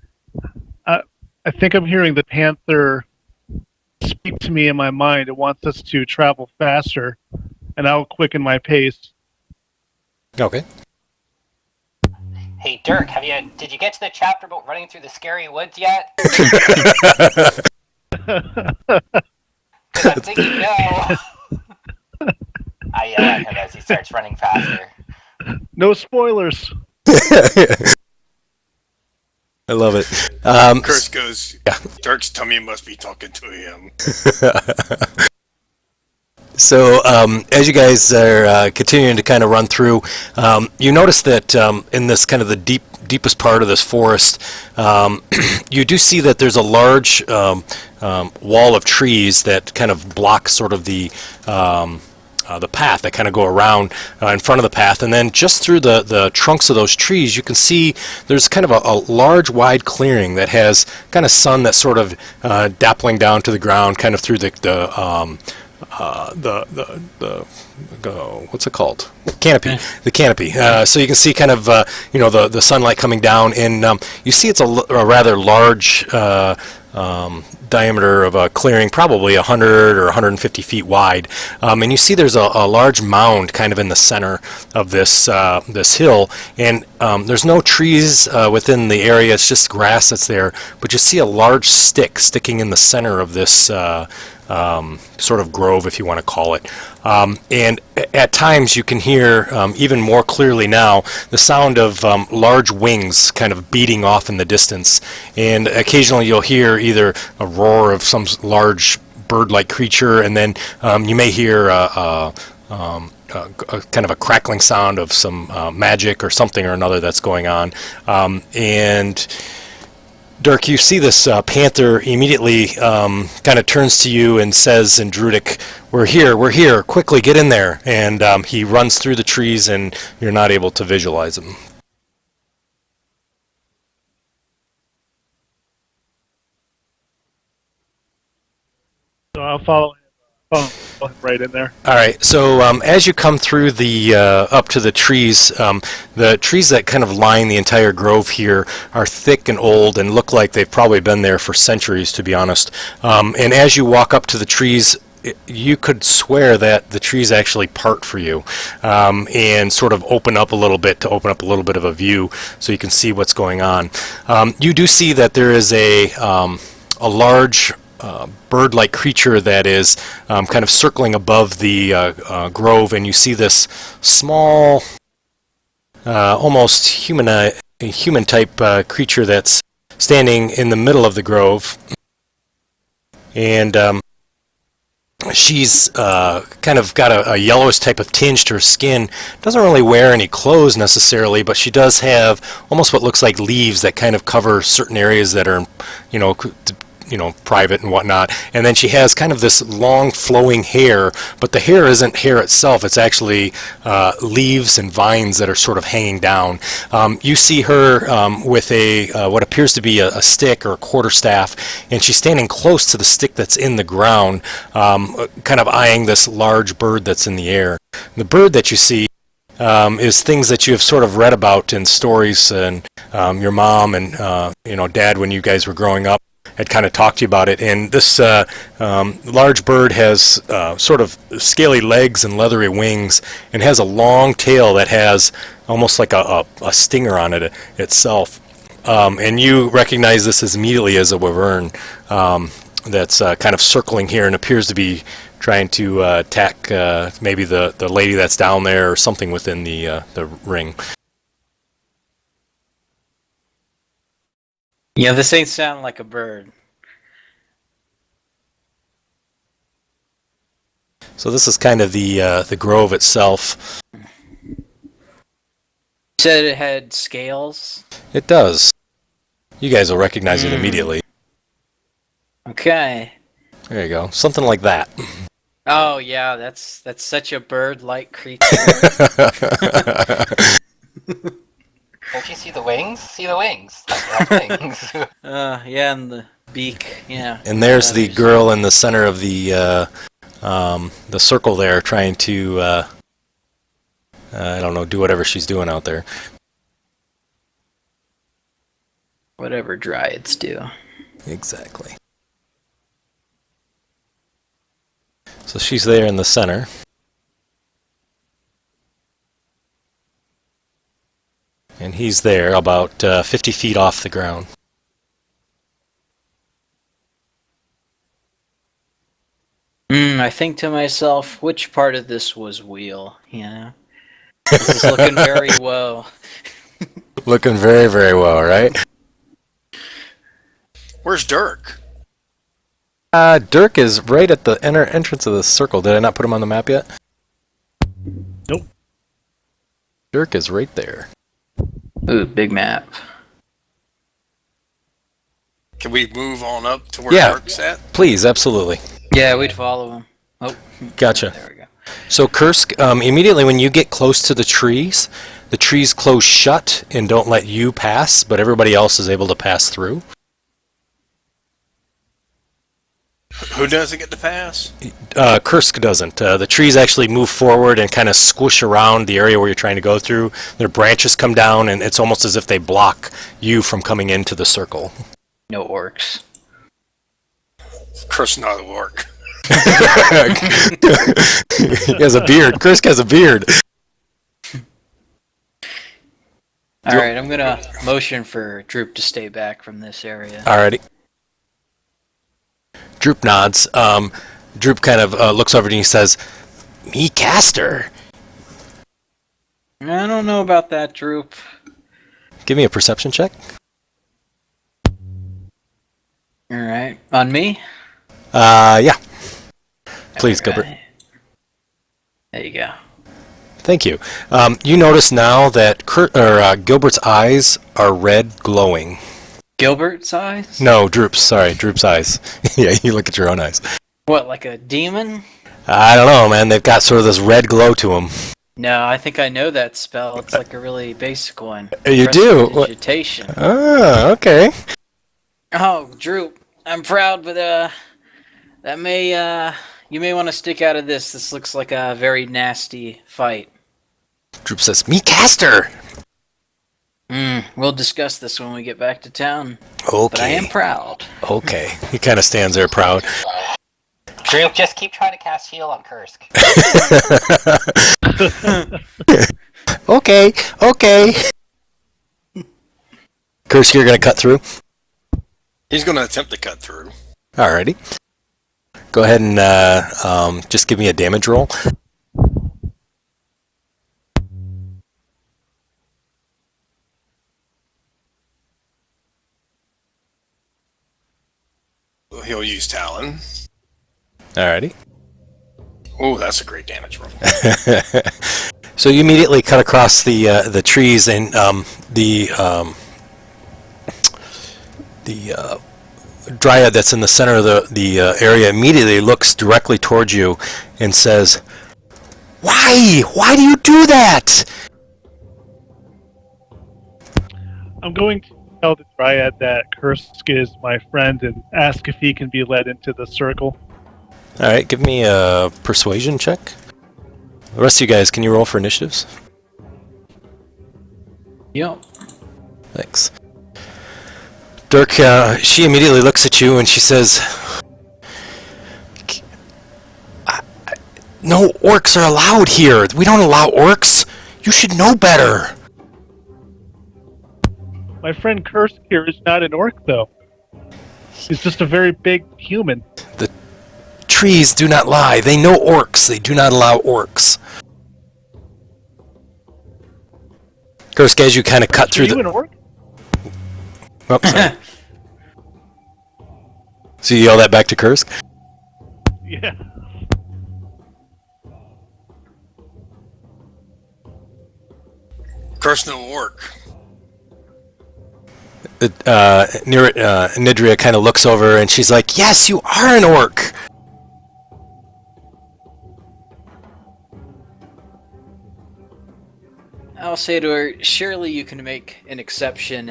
I think I'm hearing the Panther speak to me in my mind. It wants us to travel faster, and I'll quicken my pace. Okay. Hey Dirk, did you get to the chapter about running through the scary woods yet? 'Cause I'm thinking no. I yell at him as he starts running faster. No spoilers. I love it. Chris goes, yeah. Dirk's tummy must be talking to him. So as you guys are continuing to kind of run through, you notice that in this kind of the deepest part of this forest, you do see that there's a large wall of trees that kind of block sort of the path that kind of go around in front of the path, and then just through the trunks of those trees you can see there's kind of a large wide clearing that has kind of sun that's sort of dappling down to the ground kind of through the what's it called? Canopy. The canopy. So you can see kind of the sunlight coming down, and you see it's a rather large diameter of a clearing, probably 100 or 150 feet wide, and you see there's a large mound kind of in the center of this hill, and there's no trees within the area. It's just grass that's there, but you see a large stick sticking in the center of this sort of grove, if you want to call it. And at times you can hear, even more clearly now, the sound of large wings kind of beating off in the distance. And occasionally you'll hear either a roar of some large bird-like creature, and then you may hear kind of a crackling sound of some magic or something or another that's going on. And Dirk, you see this panther immediately kind of turns to you and says in Druidic, we're here, quickly get in there. And he runs through the trees and you're not able to visualize him. So I'll follow him right in there. All right, so as you come through the up to the trees that kind of line the entire grove here are thick and old and look like they've probably been there for centuries, to be honest. And as you walk up to the trees, you could swear that the trees actually part for you and sort of open up a little bit to open up a little bit of a view so you can see what's going on. You do see that there is a large bird-like creature that is kind of circling above the grove, and you see this small, almost human-type creature that's standing in the middle of the grove, and she's kind of got a yellowish type of tinge to her skin. Doesn't really wear any clothes necessarily, but she does have almost what looks like leaves that kind of cover certain areas that are, private and whatnot. And then she has kind of this long flowing hair, but the hair isn't hair itself. It's actually leaves and vines that are sort of hanging down. You see her with what appears to be a stick or a quarterstaff, and she's standing close to the stick that's in the ground, kind of eyeing this large bird that's in the air. The bird that you see is things that you have sort of read about in stories, and your mom and dad, when you guys were growing up, had kind of talked to you about it. And this large bird has sort of scaly legs and leathery wings, and has a long tail that has almost like a stinger on it itself. And you recognize this immediately as a wyvern. that's kind of circling here and appears to be trying to attack maybe the lady that's down there or something within the ring. Yeah, this ain't sounding like a bird. So this is kind of the grove itself. You said it had scales? It does. You guys will recognize it immediately. Okay. There you go. Something like that. Oh yeah, that's such a bird-like creature. Don't you see the wings? See the wings. That's wings. Yeah, and the beak. Yeah. And there's the girl in the center of the circle there, trying to I don't know, do whatever she's doing out there. Whatever dryads do. Exactly. So she's there in the center. And he's there about 50 feet off the ground. I think to myself, which part of this was wheel? You know, this is looking very well. Looking very, very well, right? Where's Dirk? Dirk is right at the entrance of the circle. Did I not put him on the map yet? Nope. Dirk is right there. Ooh, big map. Can we move on up to where Yeah. Dirk's at? Please, absolutely. Yeah, we'd follow him. Oh, Gotcha. there we go. So Kursk, immediately when you get close to the trees close shut and don't let you pass, but everybody else is able to pass through. Who doesn't get to pass? Kursk doesn't. The trees actually move forward and kind of squish around the area where you're trying to go through. Their branches come down, and it's almost as if they block you from coming into the circle. No orcs. Kursk's not a orc. He has a beard. Kursk has a beard. All right, I'm gonna motion for Droop to stay back from this area. Alrighty. Droop nods. Droop kind of looks over and he says, "Me caster." I don't know about that, Droop. Give me a perception check. All right, on me. Yeah. Please, All Gilbert. right. There you go. Thank you. You notice now that Gilbert's eyes are red glowing. Gilbert's eyes? No, Droop's. Sorry, Droop's eyes. Yeah, you look at your own eyes. What, like a demon? I don't know, man. They've got sort of this red glow to them. No, I think I know that spell. It's like a really basic one. You do? What? Prestidigitation. Oh, okay. Oh, Droop, I'm proud, but that may you may want to stick out of this. This looks like a very nasty fight. Droop says, "Me caster." We'll discuss this when we get back to town. Okay. But I am proud. Okay. He kind of stands there proud. Drew, just keep trying to cast heal on Kursk. Okay. Kursk, you're going to cut through? He's going to attempt to cut through. Alrighty. Go ahead and just give me a damage roll. He'll use Talon. Alrighty. Oh, that's a great damage roll. So you immediately cut across the trees, and the dryad that's in the center of the area immediately looks directly towards you and says, "Why? Why do you do that?" I'm going to tell the Dryad that Kursk is my friend and ask if he can be led into the circle. All right, give me a persuasion check. The rest of you guys, can you roll for initiatives? Yep. Thanks. Dirk, she immediately looks at you and she says, "No orcs are allowed here. We don't allow orcs. You should know better." My friend Kursk here is not an orc, though. He's just a very big human. The trees do not lie. They know orcs. They do not allow orcs. Kursk, as you kind of cut Are through you the... an orc? Oh, sorry. So you yell that back to Kursk? Yeah. Curse no orc. Nidria kind of looks over and she's like, "Yes, you are an orc." I'll say to her, surely you can make an exception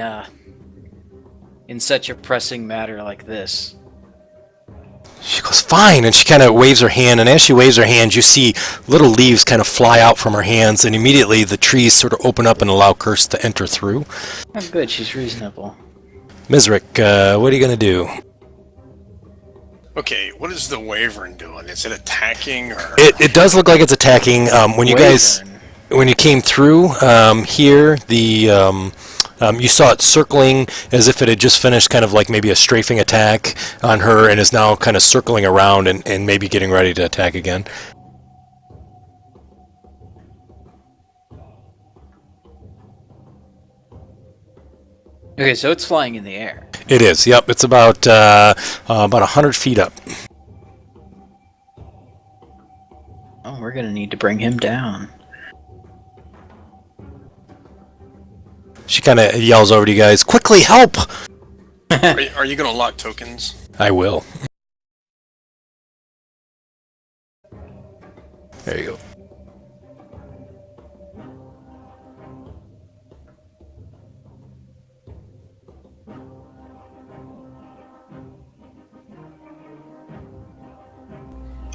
in such a pressing matter like this. She goes, "Fine," and she kind of waves her hand, and as she waves her hand, you see little leaves kind of fly out from her hands, and immediately the trees sort of open up and allow Kursk to enter through. Oh, good, she's reasonable. Mizrik, what are you going to do? Okay, what is the Wyvern doing? Is it attacking or? It does look like it's attacking. When you guys... Wyvern. When you came through here, you saw it circling as if it had just finished kind of like maybe a strafing attack on her and is now kind of circling around and maybe getting ready to attack again. Okay, so it's flying in the air. It is, yep. It's about 100 feet up. Oh, we're gonna need to bring him down. She kind of yells over to you guys, "Quickly, help!" Are you going to lock tokens? I will. There you go.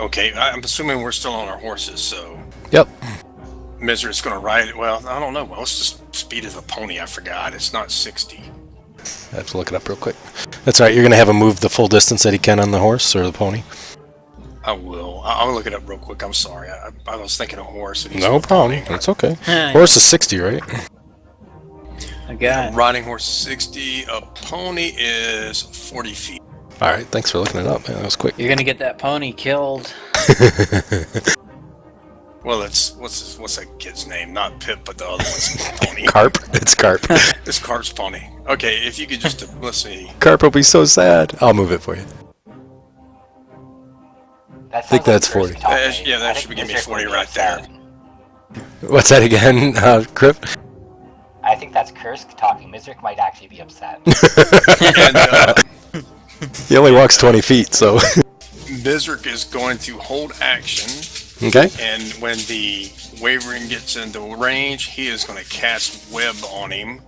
Okay, I'm assuming we're still on our horses, so Yep. Mizra's going to ride it. Well, I don't know. Well, it's the speed of a pony. I forgot. It's not 60. I have to look it up real quick. That's all right. You're going to have him move the full distance that he can on the horse or the pony? I will. I'll look it up real quick. I'm sorry. I was thinking a horse. And he's No a problem. pony. That's okay. Horse is 60, right? I got it. Riding horse is 60. A pony is 40 feet. All right. Thanks for looking it up, man. That was quick. You're gonna get that pony killed. Well, what's that kid's name? Not Pip, but the other one's pony. Carp. It's Carp. It's Carp's pony. Okay, if you could just let's see. Carp will be so sad. I'll move it for you. That think sounds that's like 40. Kursk talking. Yeah, that I should think give me Mizrik 40 would be right there. upset. What's that again, Crip? I think that's Kursk talking. Mizrik might actually be upset. And He only walks 20 feet, so. Mizrik is going to hold action, Okay. and when the Wyvern gets into range, he is going to cast web on him.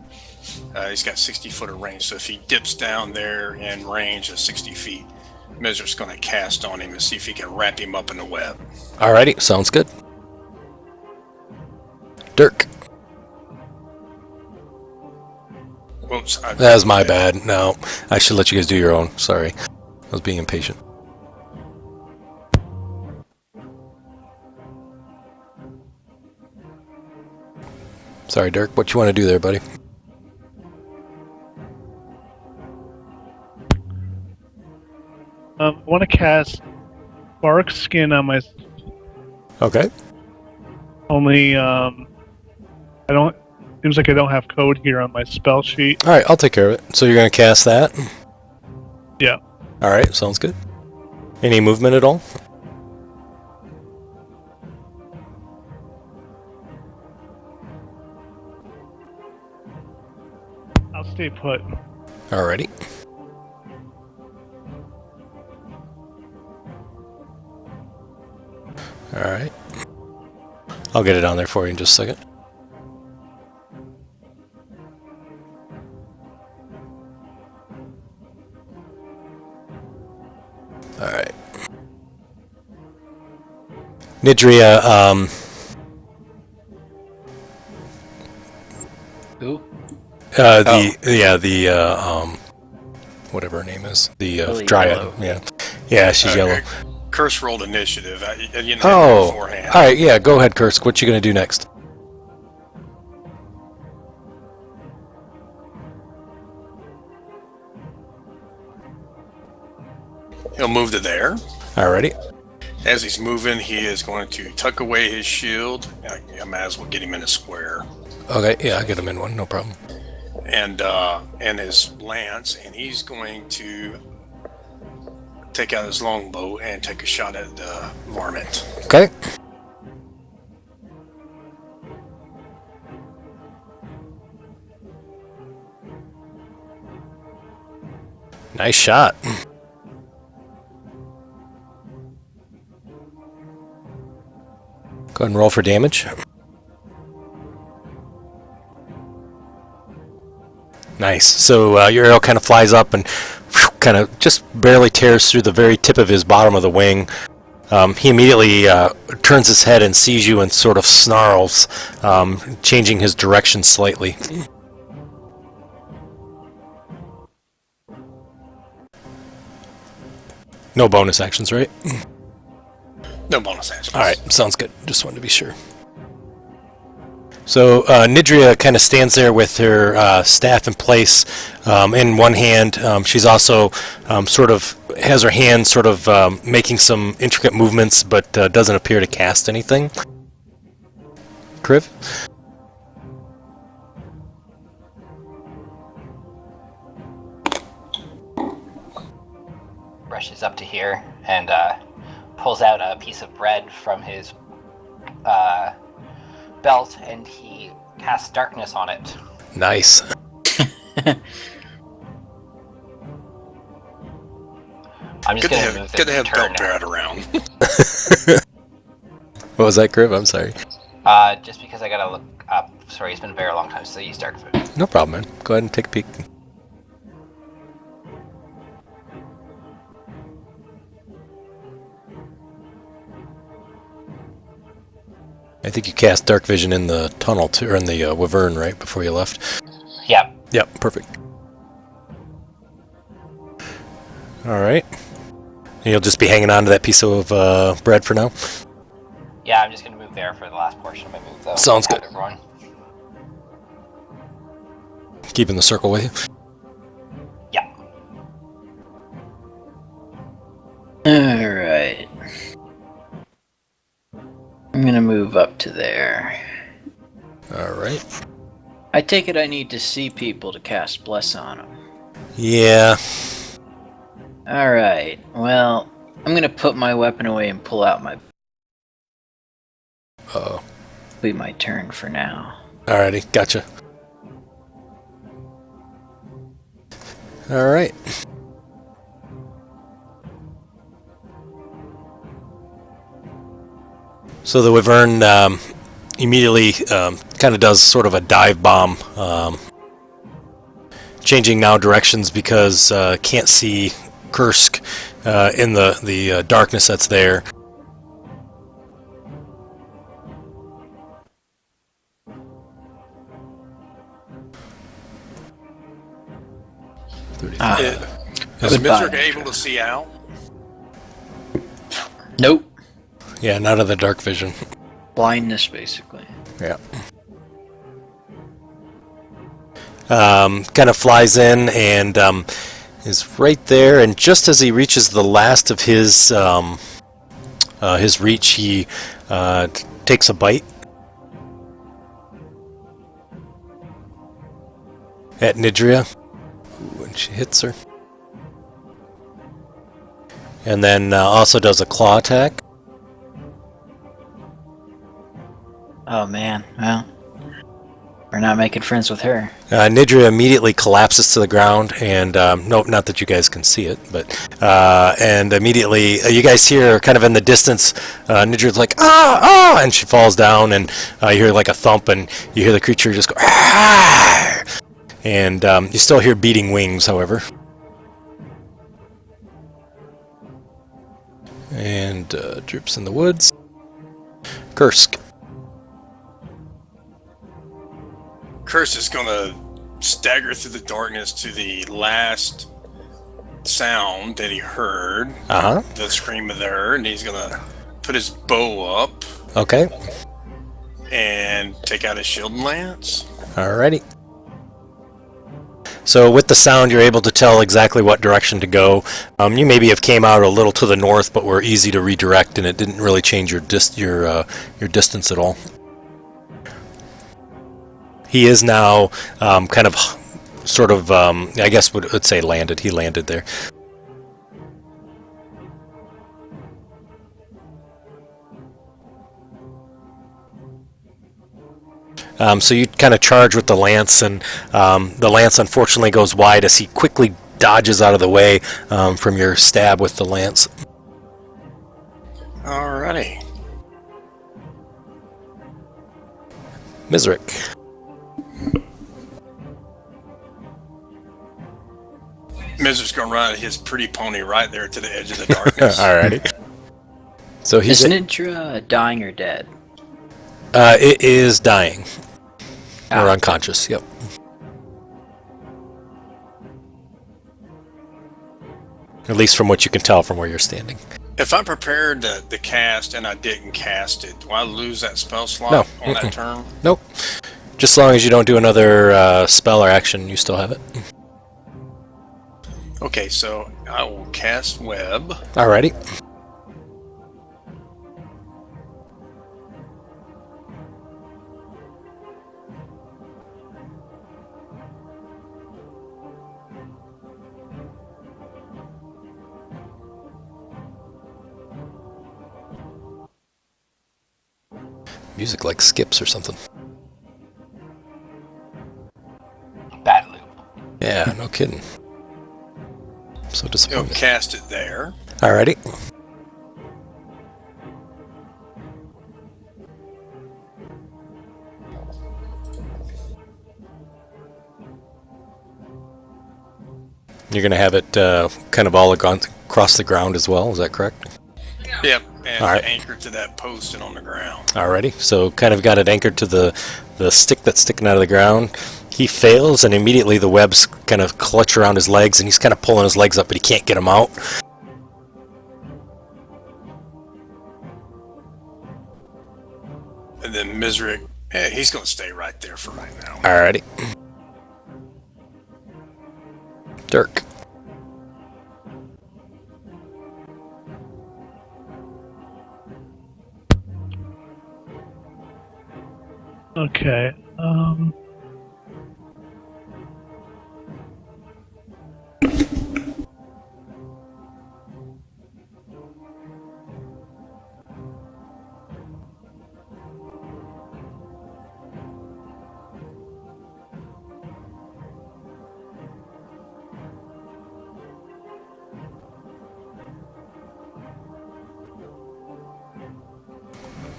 He's got 60 foot of range, so if he dips down there in range of 60 feet, Mizrik's going to cast on him and see if he can wrap him up in the web. Alrighty. Sounds good. Dirk. Whoops. That was my bad. No. I should let you guys do your own. Sorry. I was being impatient. Sorry, Dirk. What you want to do there, buddy? I want to cast Bark Skin on my. Okay. Only, I don't. Seems like I don't have code here on my spell sheet. Alright, I'll take care of it. So you're going to cast that? Yeah. Alright, sounds good. Any movement at all? I'll stay put. Alrighty. Alright. I'll get it on there for you in just a second. Alright. Nidria, Who? whatever her name is, the Really Dryad. yellow. Yeah, she's yellow. Curse rolled initiative. You didn't have it Oh, beforehand. all right, yeah. Go ahead, Kursk. What you gonna do next? He'll move to there. Alrighty. As he's moving, he is going to tuck away his shield. I might as well get him in a square. Okay, yeah, I get him in one, no problem. And his lance, and he's going to take out his longbow and take a shot at the varmint. Okay. Nice shot. Go ahead and roll for damage. Nice. So your arrow kind of flies up and kind of just barely tears through the very tip of his bottom of the wing. He immediately turns his head and sees you and sort of snarls, changing his direction slightly. No bonus actions, right? No bonus actions. All right, sounds good. Just wanted to be sure. So Nidria kind of stands there with her staff in place in one hand. She's also sort of has her hand sort of making some intricate movements, but doesn't appear to cast anything. Kriv? Rushes up to here and pulls out a piece of bread from his belt, and he casts darkness on it. Nice. I'm just Good to going to move have, the turn belt now. barrett around. What was that, Kriv? I'm sorry. Just because I gotta look up. Sorry, it's been a very long time since I used dark food. No problem, man. Go ahead and take a peek. I think you cast Dark Vision in the tunnel, too, or in the Wyvern, right, before you left? Yep. Yep, perfect. Alright. You'll just be hanging on to that piece of bread for now? Yeah, I'm just gonna move there for the last portion of my move, though. Sounds Have good. Everyone. Keeping the circle with you? Yeah. Alright. I'm gonna move up to there. Alright. I take it I need to see people to cast Bless on them. Yeah. Alright, well, I'm gonna put my weapon away and pull out my... Uh-oh. Be my turn for now. Alrighty, gotcha. Alright. So the Wyvern immediately kind of does sort of a dive bomb, changing now directions because can't see Kursk in the darkness that's there. Is Goodbye. Mithric able to see out? Nope. Yeah, not of the dark vision. Blindness, basically. Yeah. Kind of flies in and is right there, and just as he reaches the last of his reach, he takes a bite at Nidria when she hits her, and then also does a claw attack. Oh man, well, we're not making friends with her. Nidria immediately collapses to the ground, and nope, not that you guys can see it, but and immediately you guys hear kind of in the distance, Nidria's like ah, and she falls down, and you hear like a thump, and you hear the creature just go ah, and you still hear beating wings, however. And droops in the woods. Kursk. Curse is going to stagger through the darkness to the last sound that he heard. Uh-huh. The scream of her, and he's going to put his bow up Okay. and take out his shield and lance. Alrighty. So with the sound, you're able to tell exactly what direction to go. You maybe have came out a little to the north, but were easy to redirect, and it didn't really change your distance at all. He is now kind of, sort of, I guess would say landed. He landed there. So you kind of charge with the lance, and the lance unfortunately goes wide as he quickly dodges out of the way from your stab with the lance. Alrighty. Mizrik. Mizer's gonna ride his pretty pony right there to the edge of the darkness. Alrighty. So he's Is Ninja dying or dead? it is dying. Or Ah. unconscious, yep. At least from what you can tell from where you're standing. If I prepared the cast and I didn't cast it, do I lose that spell slot No. on that turn? Nope. Just as long as you don't do another spell or action, you still have it. Okay, so I will cast Web. Alrighty. Music like skips or something. Bad loop. Yeah, no kidding. So You'll disappointed. cast it there. Alrighty. You're going to have it kind of all across the ground as well, is that correct? Yep, and All right. anchored to that post and on the ground. Alrighty, so kind of got it anchored to the stick that's sticking out of the ground. He fails, and immediately the webs kind of clutch around his legs, and he's kind of pulling his legs up, but he can't get them out. And then Mizrik, he's going to stay right there for right now. Alrighty. Dirk. Okay.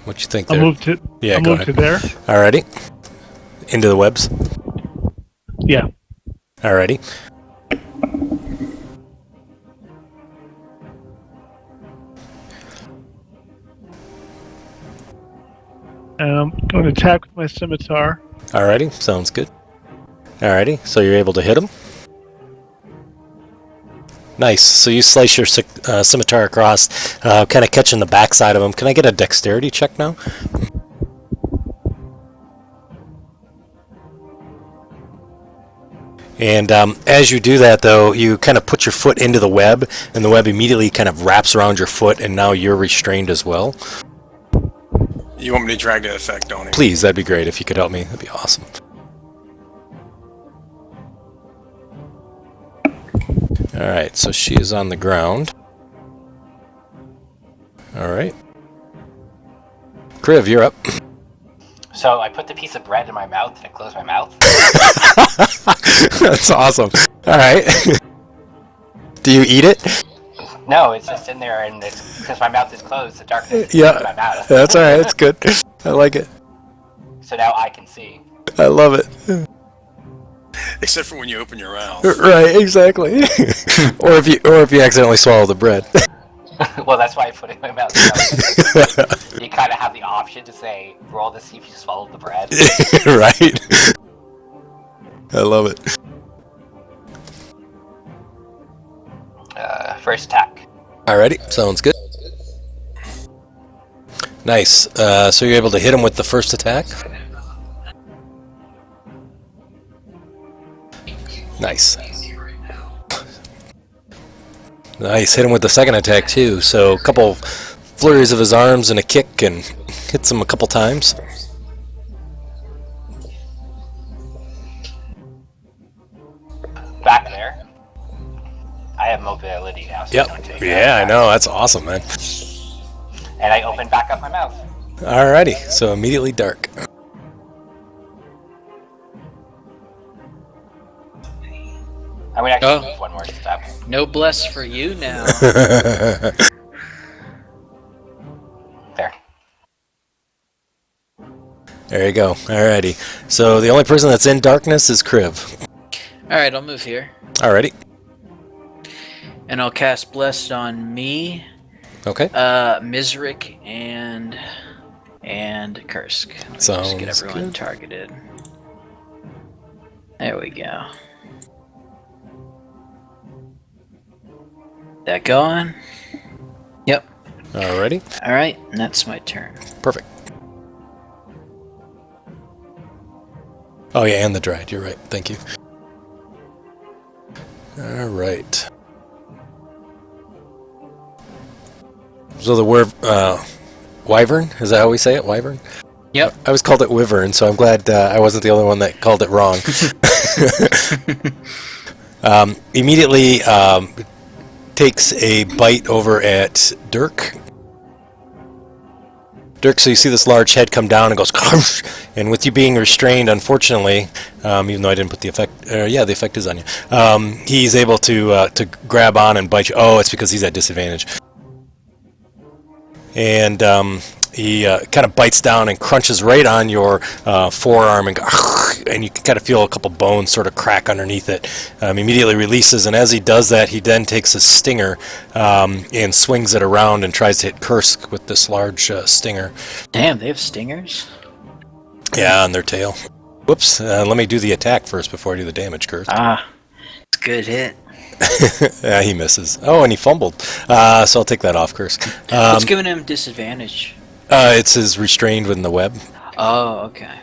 What you think I'll there? move to. Yeah, I'll go move ahead. to there. Alrighty. Into the webs. Yeah. Alrighty. And I'm going to attack with my scimitar. Alrighty, sounds good. Alrighty, so you're able to hit him. Nice. So you slice your scimitar across, kind of catching the backside of him. Can I get a dexterity check now? And as you do that, though, you kind of put your foot into the web, and the web immediately kind of wraps around your foot, and now you're restrained as well. You want me to drag that effect on him? Please, that'd be great if you could help me. That'd be awesome. Alright, so she is on the ground. Alright. Kriv, you're up. So I put the piece of bread in my mouth and I close my mouth. That's awesome. Alright. Do you eat it? No, it's just in there, and it's because my mouth is closed. The darkness is Yeah. in my mouth. That's alright, that's good. I like it. So now I can see. I love it. Except for when you open your mouth. Right, exactly. or if you accidentally swallow the bread. Well, that's why I put it in my mouth. You kind of have the option to say, roll to see if you swallowed the bread. Right. I love it. First attack. Alrighty, sounds good. Nice. So you're able to hit him with the first attack. Nice. Nice. Hit him with the second attack too. So a couple flurries of his arms and a kick, and hits him a couple times. Back there. I have mobility now, so Yep. don't take Yeah, I know. That's awesome, man. And I open back up my mouth. Alrighty. So immediately dark. I'm gonna actually Oh. move one more step. Noblesse for you now. There. There you go. Alrighty. So the only person that's in darkness is Kriv. Alright, I'll move here. Alrighty. And I'll cast Blessed on me, Okay. Mizrik, and Kursk. Let me just Sounds get everyone good. targeted. There we go. That going? Yep. Alrighty. Alright, and that's my turn. Perfect. Oh yeah, and the Dryad. You're right. Thank you. Alright. So the word wyvern, is that how we say it? Wyvern? Yep. I always called it wyvern, so I'm glad I wasn't the only one that called it wrong. Immediately takes a bite over at Dirk. Dirk, so you see this large head come down and goes, and with you being restrained, unfortunately, even though I didn't put the effect, yeah, the effect is on you. He's able to grab on and bite you. Oh, it's because he's at disadvantage. And he kind of bites down and crunches right on your forearm, and you can kind of feel a couple bones sort of crack underneath it. Immediately releases, and as he does that, he then takes a stinger and swings it around and tries to hit Kursk with this large stinger. Damn, they have stingers? Yeah, on their tail. Whoops, let me do the attack first before I do the damage, Kursk. Ah, it's a good hit. Yeah, he misses. Oh, and he fumbled. So I'll take that off, Kursk. What's giving him disadvantage? It's his restrained within the web. Oh, okay.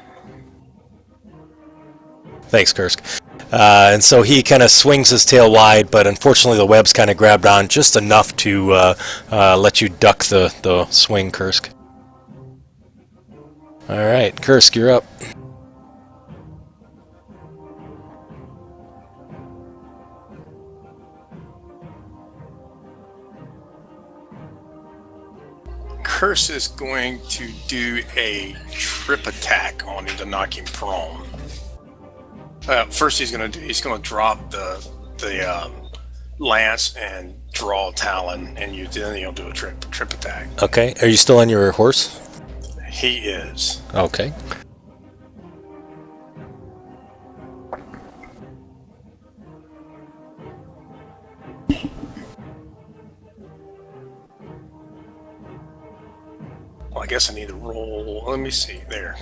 Thanks, Kursk. And so he kind of swings his tail wide, but unfortunately the web's kind of grabbed on just enough to let you duck the swing, Kursk. Alright, Kursk, you're up. Curse is going to do a trip attack on him to knock him prone. First, he's going to drop the lance and draw a talon, and then he'll do a trip attack. Okay, are you still on your horse? He is. Okay. Well, I guess I need to roll. Let me see there.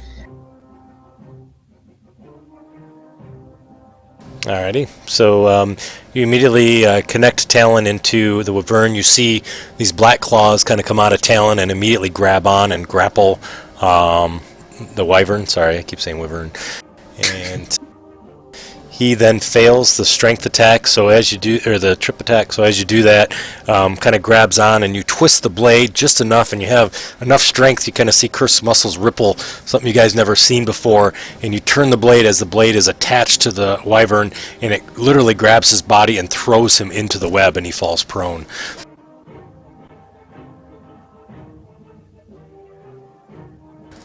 Alrighty, so you immediately connect Talon into the Wyvern. You see these black claws kind of come out of Talon and immediately grab on and grapple the Wyvern. Sorry, I keep saying Wyvern. And he then fails the strength attack, so as you do, or the trip attack, so as you do that, kind of grabs on and you twist the blade just enough, and you have enough strength, you kind of see Kursk's muscles ripple, something you guys never seen before, and you turn the blade as the blade is attached to the Wyvern, and it literally grabs his body and throws him into the web, and he falls prone.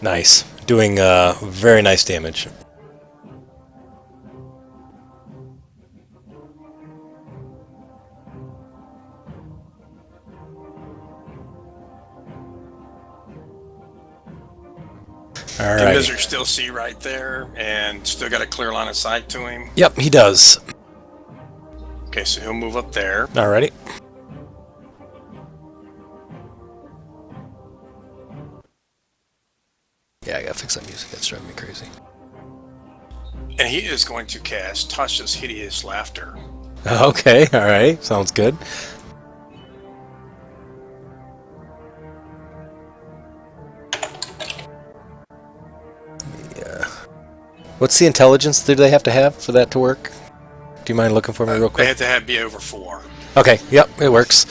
Nice. Doing very nice damage. All Can right. Miser still see right there and still got a clear line of sight to him? Yep, he does. Okay, so he'll move up there. Alrighty. Yeah, I gotta fix that music. That's driving me crazy. And he is going to cast Tasha's Hideous Laughter. Okay, alright. Sounds good. Yeah. What's the intelligence do they have to have for that to work? Do you mind looking for me real They quick? have to be over 4. Okay, yep, it works.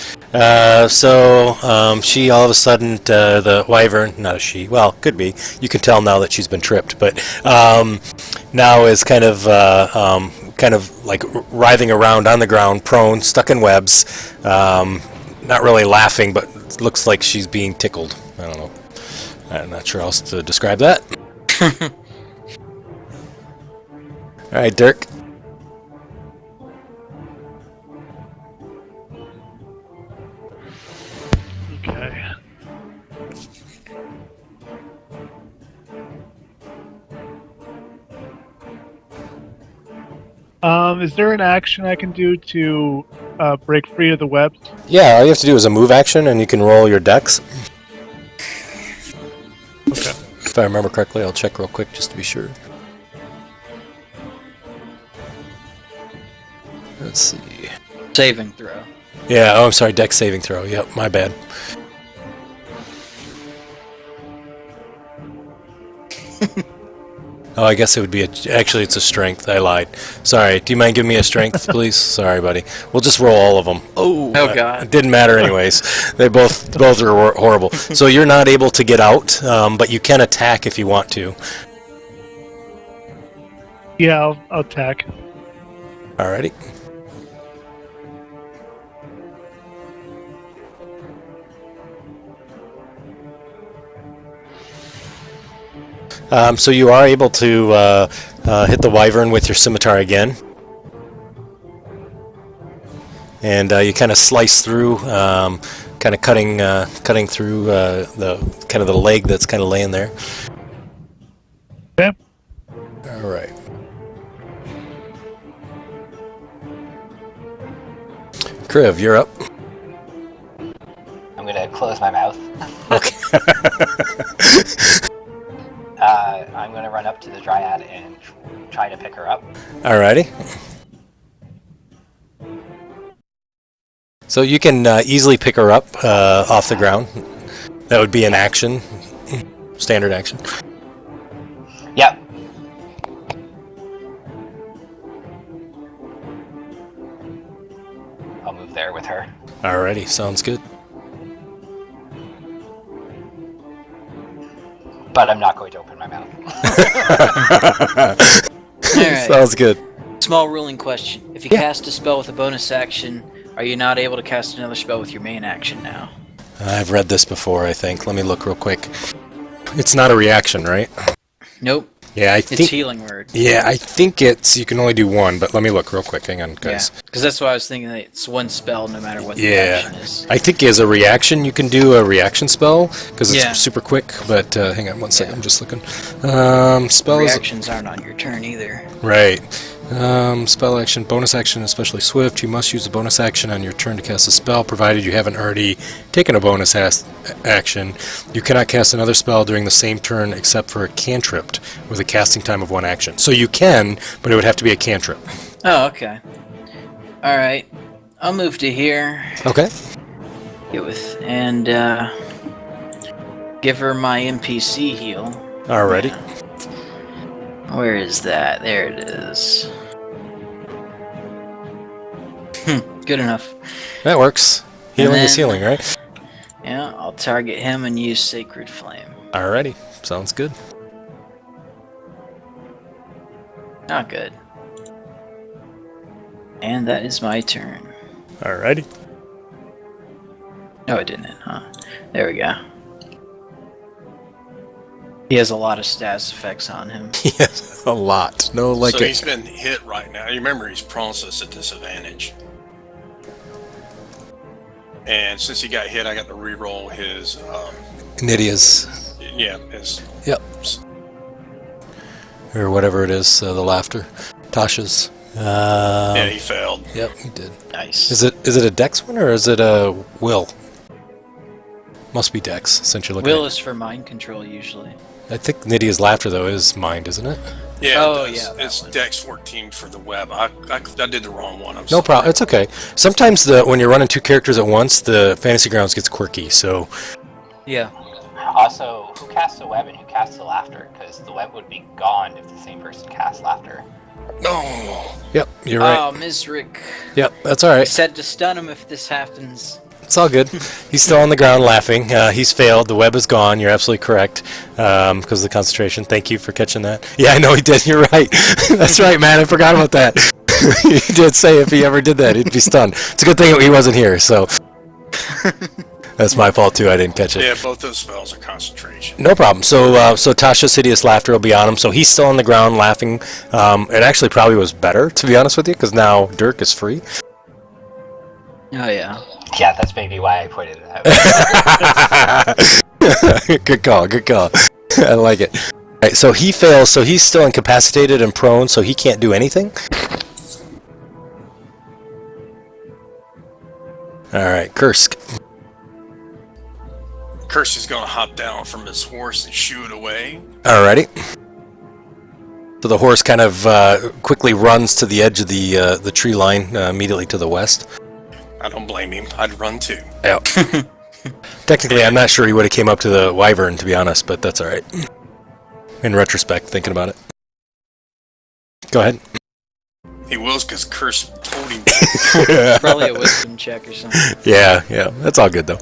So she all of a sudden, the wyvern, not a she, well, could be. You can tell now that she's been tripped, but now is kind of like writhing around on the ground, prone, stuck in webs. Not really laughing, but it looks like she's being tickled. I don't know. I'm not sure how else to describe that. All right, Dirk. Okay. Is there an action I can do to break free of the webs? Yeah, all you have to do is a move action, and you can roll your dex. Okay. If I remember correctly, I'll check real quick just to be sure. Let's see. Saving throw. Yeah, oh, I'm sorry, dex saving throw. Yep, my bad. Oh, I guess it would be actually, it's a strength. I lied. Sorry. Do you mind giving me a strength, please? Sorry, buddy. We'll just roll all of them. Oh God. It didn't matter anyways. They both are horrible. So you're not able to get out, but you can attack if you want to. Yeah, I'll attack. Alrighty. So you are able to hit the wyvern with your scimitar again, and you kind of slice through, kind of cutting through the leg that's kind of laying there. Okay. All right. Kriv, you're up. I'm gonna close my mouth. Okay. I'm gonna run up to the dryad and try to pick her up. Alrighty. So you can easily pick her up off the ground. That would be an action, standard action. Yep. I'll move there with her. Alrighty, sounds good. But I'm not going to open my mouth. Alright. Sounds good. Small ruling question. If you cast a spell with a bonus action, are you not able to cast another spell with your main action now? I've read this before, I think. Let me look real quick. It's not a reaction, right? Nope. Yeah, It's healing word. Yeah, I think it's. You can only do one, but let me look real quick. Hang on, guys. Yeah, because that's why I was thinking that it's one spell no matter what the Yeah. action is. I think as a reaction, you can do a reaction spell because it's Yeah. super quick. But hang on one second, Yeah. I'm just looking. Spells. Reactions aren't on your turn either. Right. Spell action, bonus action, especially swift. You must use a bonus action on your turn to cast a spell, provided you haven't already taken a bonus action. You cannot cast another spell during the same turn except for a cantrip with a casting time of one action. So you can, but it would have to be a cantrip. Oh, okay. Alright. I'll move to here. Okay. Get with and give her my NPC heal. Alrighty. Where is that? There it is. Good enough. That works. Healing is then- healing, right? Yeah, I'll target him and use Sacred Flame. Alrighty. Sounds good. Not good. And that is my turn. Alrighty. No, it didn't, huh? There we go. He has a lot of status effects on him. Yes, a lot. No, like so it. he's been hit right now. You remember he's prone, so it's a disadvantage. And since he got hit, I got to re-roll his, Nydia's, his. Yep. Or whatever it is, the laughter. Tasha's. Yeah, he failed. Yep, he did. Nice. Is it a Dex one or is it a Will? Must be Dex since you're looking. Will at is for mind control usually. I think Nydia's laughter though is mind, isn't it? Yeah, Oh, it does. yeah, that It's one. Dex 14 for the web. I did the wrong one. I'm No sorry. problem. It's okay. Sometimes when you're running two characters at once, the Fantasy Grounds gets quirky. So Yeah. Also, who casts the web and who casts the laughter? Because the web would be gone if the same person casts laughter. No. Yep, you're right. Oh, Mizrik. Yep, that's all I right. said to stun him if this happens. It's all good. He's still on the ground laughing. He's failed. The web is gone. You're absolutely correct because of the concentration. Thank you for catching that. Yeah, I know he did. You're right. That's right, man. I forgot about that. He did say if he ever did that, he'd be stunned. It's a good thing he wasn't here, so... That's my fault, too. I didn't catch it. Yeah, both those spells are concentration. No problem. So Tasha's Hideous Laughter will be on him. So he's still on the ground laughing. It actually probably was better, to be honest with you, because now Dirk is free. Oh, yeah. Yeah, that's maybe why I pointed it out. Good call. Good call. I like it. All right, so he fails. So he's still incapacitated and prone, so he can't do anything. All right, Kursk. Curse is going to hop down from his horse and shoo it away. Alrighty. So the horse kind of quickly runs to the edge of the tree line immediately to the west. I don't blame him. I'd run too. Yeah. Technically, I'm not sure he would have came up to the wyvern, to be honest, but that's all right. In retrospect, thinking about it. Go ahead. He wills because Curse told him. Probably a wisdom check or something. Yeah, that's all good though.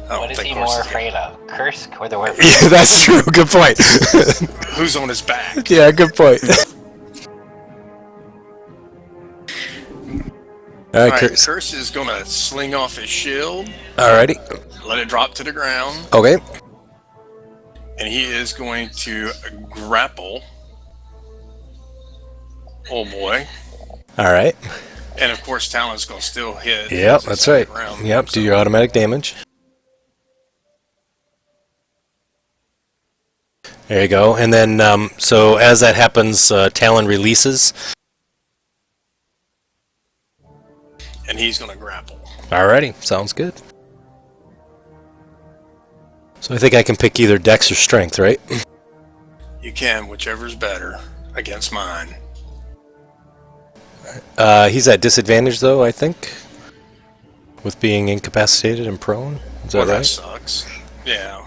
What is he more afraid of? Kursk or the wyvern? Yeah, that's true. Good point. Who's on his back? Yeah, good point. All right, Kursk. Curse is going to sling off his shield. Alrighty. Let it drop to the ground. Okay. And he is going to grapple. Oh boy. All right. And of course, Talon's going to still hit. Yep, that's right. Yep, do your automatic damage. There you go. And then, so as that happens, Talon releases. And he's going to grapple. Alrighty, sounds good. So I think I can pick either Dex or Strength, right? You can, whichever's better against mine. He's at disadvantage, though, I think. With being incapacitated and prone. Is that Well, that right? sucks. Yeah.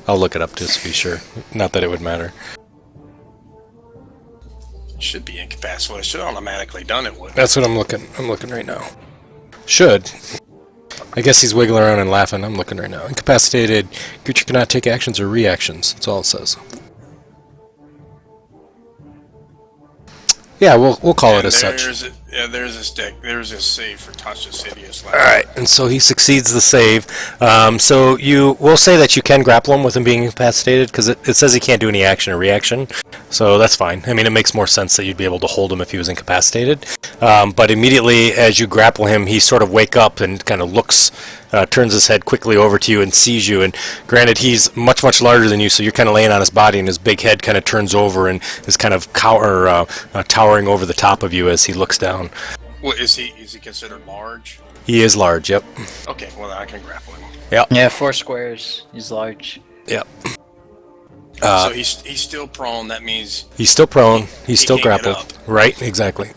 I'll look it up just to be sure. Not that it would matter. Should be incapacitated. It should have automatically done it, wouldn't it? That's what I'm looking right now. Should. I guess he's wiggling around and laughing. I'm looking right now. Incapacitated. Creature cannot take actions or reactions. That's all it says. Yeah, we'll call it as such. There's this deck. There's this save for Tasha's Hideous All right, and so he succeeds the save. So you will say that you can grapple him with him being incapacitated because it says he can't do any action or reaction. So that's fine. I mean, it makes more sense that you'd be able to hold him if he was incapacitated. But immediately as you grapple him, he sort of wake up and kind of looks, turns his head quickly over to you and sees you. And granted, he's much, much larger than you, so you're kind of laying on his body, and his big head kind of turns over and is kind of towering over the top of you as he looks down. Well, is he considered large? He is large, yep. Okay, well I can grapple him. Yep. Yeah, 4 squares. He's large. Yep. So he's still prone. That means He's still prone. He's he still can't get grappled. up. Right, exactly.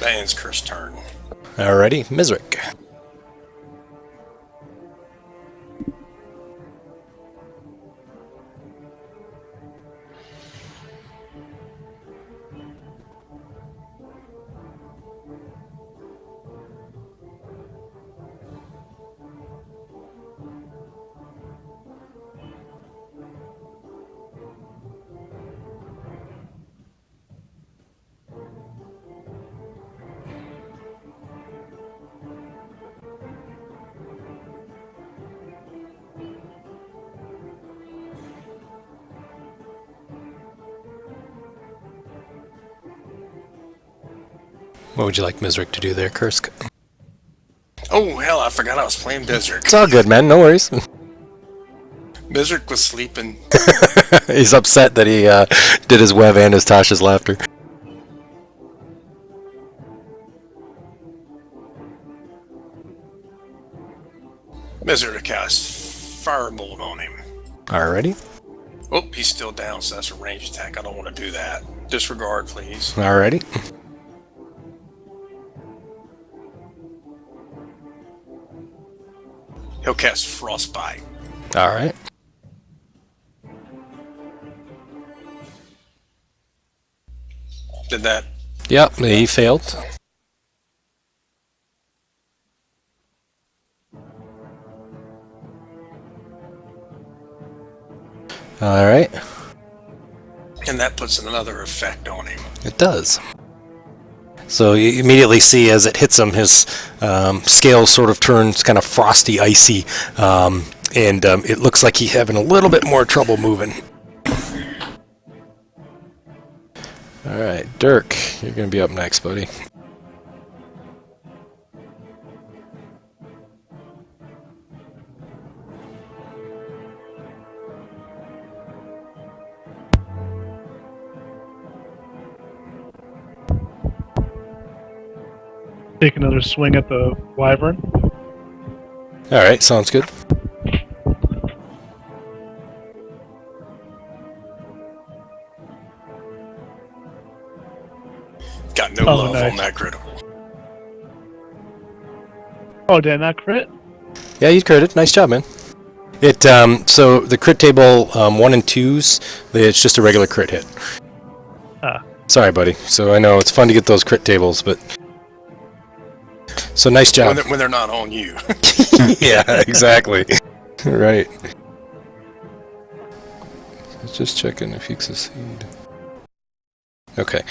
that ends Curse's turn. Alrighty, Mizrik. What would you like Mizrik to do there, Kursk? Oh hell! I forgot I was playing Bizark. It's all good, man. No worries. Bizark was sleeping. He's upset that he did his web and his Tasha's laughter. Bizark cast Firebolt on him. Alrighty. Oh, he's still down, so that's a ranged attack. I don't want to do that. Disregard, please. Alrighty. He'll cast Frostbite. All right. Did that? Yep, he failed. All right. And that puts another effect on him. It does. So you immediately see as it hits him, his scale sort of turns kind of frosty, icy, and it looks like he's having a little bit more trouble moving. All right, Dirk, you're going to be up next, buddy. Take another swing at the wyvern. All right, sounds good. Got no Oh, love nice. on that critical. Oh, did I not crit? Yeah, you critted. Nice job, man. It so the crit table 1 and 2s, it's just a regular crit hit. Ah. Sorry, buddy. So I know it's fun to get those crit tables, but so nice job. When they're not on you. Yeah, exactly. Right. Let's just checking if you succeed. Okay.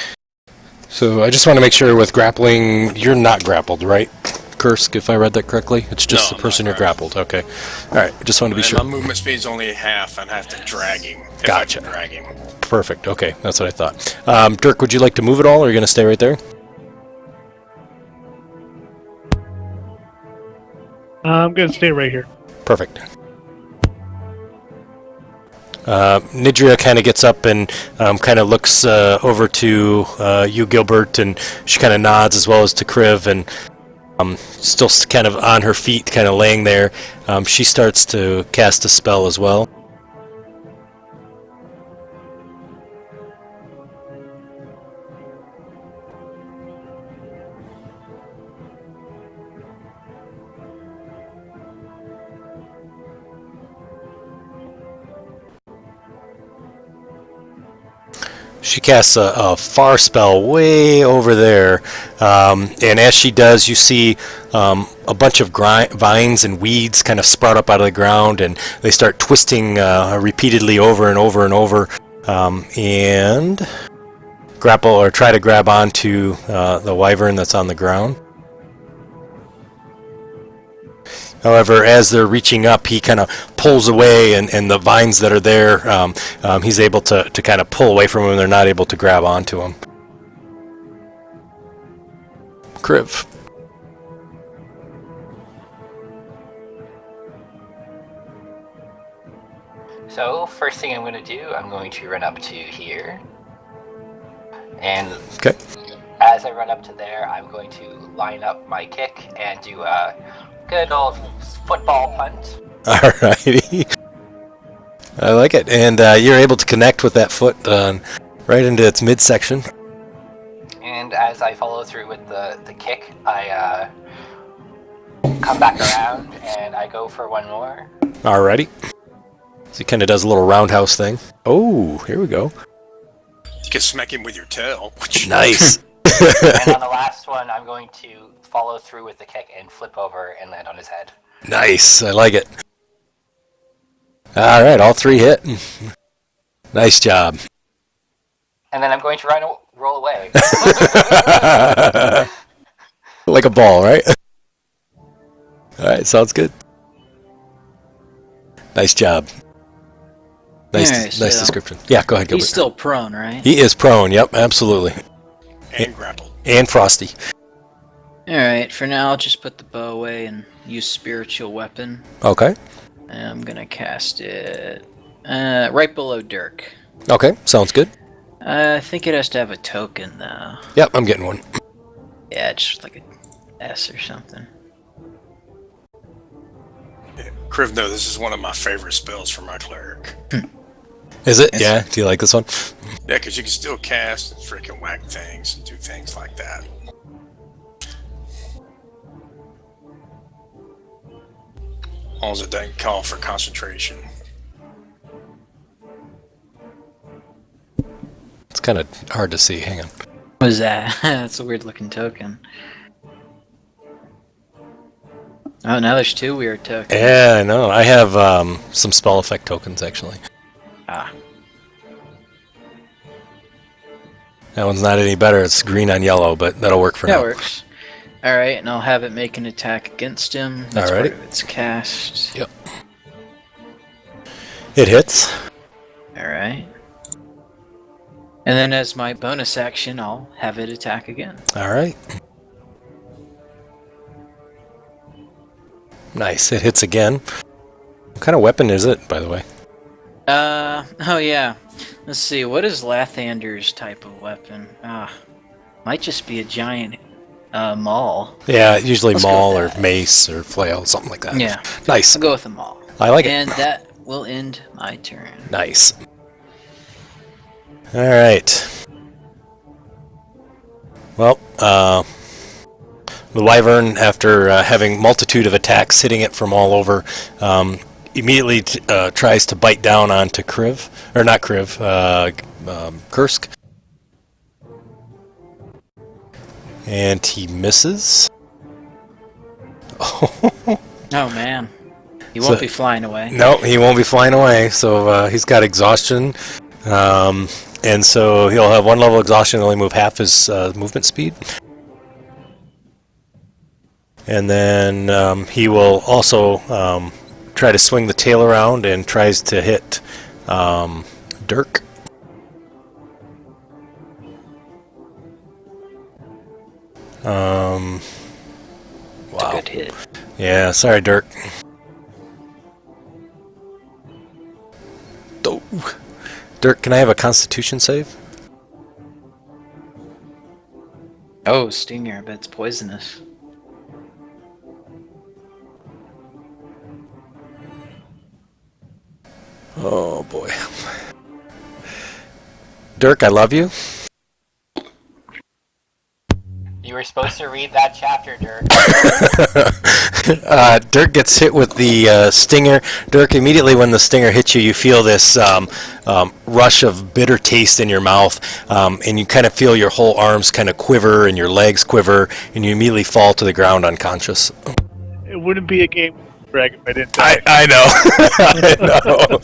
So I just want to make sure with grappling, you're not grappled, right? Kursk, if I read that correctly? It's just No, the person not you're grappled. Okay. All right. Just wanted to be And sure. my movement speed's only half, and I have to drag him. If Gotcha. I can drag him. Perfect. Okay. That's what I thought. Dirk, would you like to move at all, or are you going to stay right there? I'm gonna stay right here. Perfect. Nidria kind of gets up and kind of looks over to you, Gilbert, and she kind of nods as well as to Kriv, and still kind of on her feet, kind of laying there. She starts to cast a spell as well. She casts a far spell way over there, and as she does, you see a bunch of vines and weeds kind of sprout up out of the ground, and they start twisting repeatedly over and over and over, and grapple or try to grab onto the wyvern that's on the ground. However, as they're reaching up, he kind of pulls away, and the vines that are there, he's able to kind of pull away from them, and they're not able to grab onto him. Kriv. So, first thing I'm going to do, I'm going to run up to here. And Okay. as I run up to there, I'm going to line up my kick and do a good old football punt. Alrighty. I like it. And you're able to connect with that foot right into its midsection. And as I follow through with the kick, I come back around and I go for one more. Alrighty. So he kind of does a little roundhouse thing. Oh, here we go. You can smack him with your tail. Nice. And on the last one, I'm going to follow through with the kick and flip over and land on his head. Nice. I like it. Alright, all three hit. Nice job. And then I'm going to roll away. Like a ball, right? Alright, sounds good. Nice job. Nice, Alright, nice so description. Yeah, go ahead, Gilbert. He's still prone, right? He is prone, yep, absolutely. And grapple. And frosty. Alright, for now I'll just put the bow away and use spiritual weapon. Okay. And I'm gonna cast it right below Dirk. Okay, sounds good. I think it has to have a token though. Yep, I'm getting one. Yeah, just like a S or something. Yeah. Kriv, no, this is one of my favorite spells for my cleric. Is it? Yeah, do you like this one? Yeah, because you can still cast and freaking whack things and do things like that. long as it doesn't call for concentration. It's kind of hard to see. Hang on. What is that? That's a weird looking token. Oh, now there's 2 weird tokens. Yeah, I know. I have some spell effect tokens, actually. Ah. That one's not any better. It's green on yellow, but that'll work for That now. works. Alright, and I'll have it make an attack against him. That's Alrighty. part of its cast. Yep. It hits. Alright. And then as my bonus action, I'll have it attack again. All right. Nice. It hits again. What kind of weapon is it, by the way? Oh yeah. Let's see, what is Lathander's type of weapon? Might just be a giant, maul. Yeah, usually Let's go maul with or that. mace or flail, something like that. Yeah. Nice. I'll go with a maul. I like it. And that will end my turn. Nice. All right. Well, the wyvern, after having multitude of attacks hitting it from all over, immediately tries to bite down onto Kriv, or not Kriv, Kursk. And he misses. Oh man. He won't be flying away. No, he won't be flying away. So he's got exhaustion, and so he'll have 1 level exhaustion. Only move half his movement speed, and then he will also try to swing the tail around and tries to hit Dirk. Wow. It's a good hit. Yeah, sorry, Dirk. Oh. Dirk, can I have a Constitution save? Oh, Stinger, but it's poisonous. Oh boy. Dirk, I love you. You were supposed to read that chapter, Dirk. Dirk gets hit with the stinger. Dirk, immediately when the stinger hits you, you feel this rush of bitter taste in your mouth, and you kind of feel your whole arms kind of quiver and your legs quiver, and you immediately fall to the ground unconscious. It wouldn't be a game, Greg, if I didn't die. I know.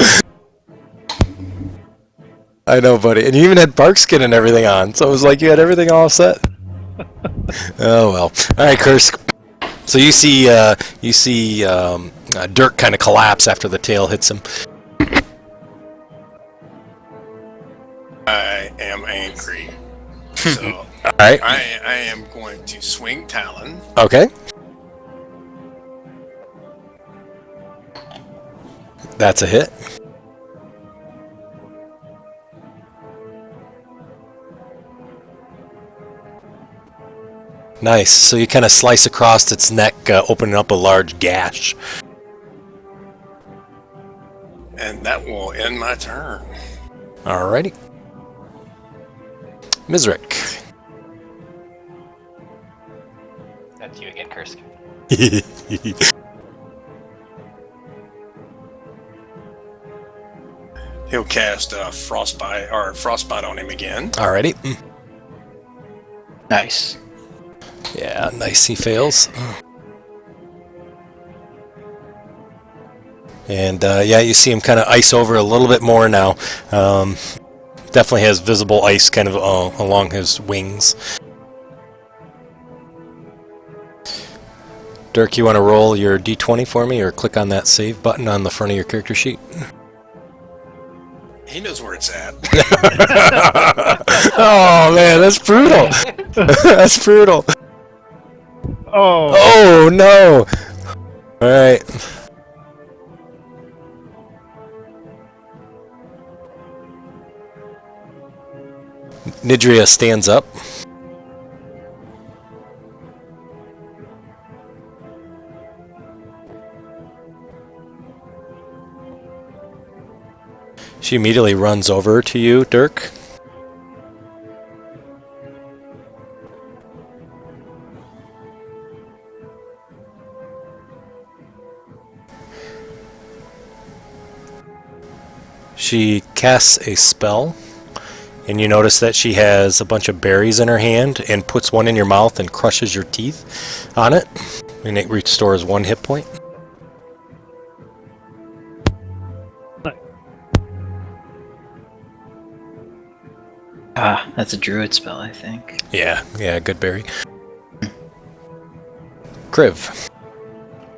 I know, buddy. And you even had bark skin and everything on, so it was like you had everything all set. Oh well. All right, Kursk. So you see Dirk kind of collapse after the tail hits him. I am angry. So All right. I am going to swing Talon. Okay. That's a hit. Nice. So you kind of slice across its neck, opening up a large gash. And that will end my turn. Alrighty. Mizrik. That's you again, Kursk. He'll cast frostbite on him again. Alrighty. Nice. Yeah, nice. He fails. And yeah, you see him kind of ice over a little bit more now. Definitely has visible ice kind of along his wings. Dirk, you want to roll your d20 for me, or click on that save button on the front of your character sheet? He knows where it's at. Oh man, that's brutal. That's brutal. Oh, Oh no! All right. Nidria stands up. She immediately runs over to you, Dirk. she casts a spell, and you notice that she has a bunch of berries in her hand and puts one in your mouth and crushes your teeth on it, and it restores 1 hit point. Ah, that's a druid spell, I think. Yeah, good berry. Kriv.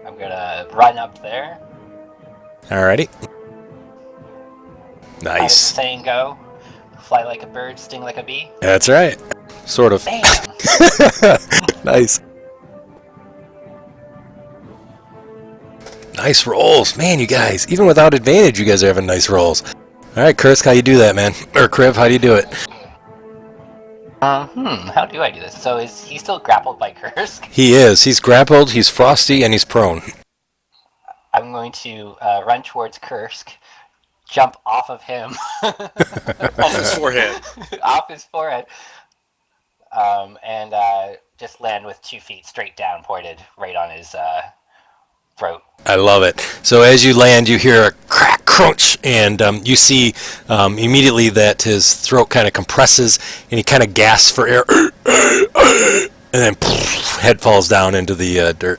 I'm gonna run up there. Alrighty. How does the Nice. saying go? Fly like a bird, sting like a bee. That's right. Sort of. Bam! Nice. Nice rolls. Man, you guys, even without advantage, you guys are having nice rolls. Alright, Kursk, how you do that, man? Or Kriv, how do you do it? How do I do this? So is he still grappled by Kursk? He is. He's grappled, he's frosty, and he's prone. I'm going to run towards Kursk, jump off of him. Off his forehead. Off his forehead. And just land with 2 feet straight down, pointed right on his throat. I love it. So as you land, you hear a crack, crunch, and you see immediately that his throat kind of compresses, and he kind of gasps for air, and then head falls down into the dirt.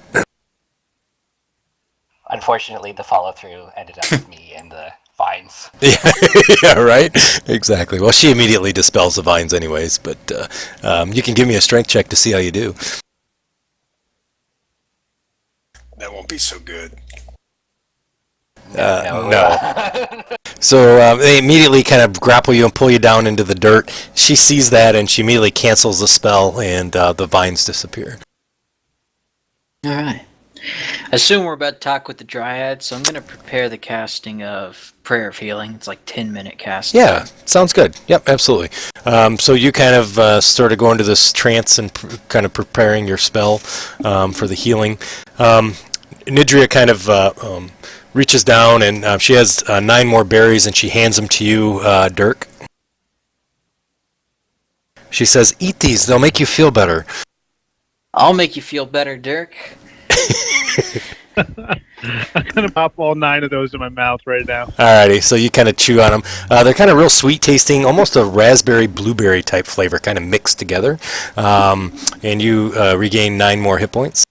Unfortunately, the follow-through ended up with me in the vines. Yeah, right? Exactly. Well, she immediately dispels the vines anyways, but you can give me a strength check to see how you do. That won't be so good. No. So they immediately kind of grapple you and pull you down into the dirt. She sees that and she immediately cancels the spell, and the vines disappear. All right. I assume we're about to talk with the Dryad, so I'm going to prepare the casting of Prayer of Healing. It's like 10-minute casting. Yeah, sounds good. Yep, absolutely. So you kind of sort of go into this trance and kind of preparing your spell for the healing. Nidria kind of reaches down, and she has 9 more berries, and she hands them to you, Dirk. She says, "Eat these. They'll make you feel better." I'll make you feel better, Dirk. I'm gonna pop all 9 of those in my mouth right now. Alrighty, so you kind of chew on them. They're kind of real sweet tasting, almost a raspberry blueberry type flavor, kind of mixed together. And you regain 9 more hit points.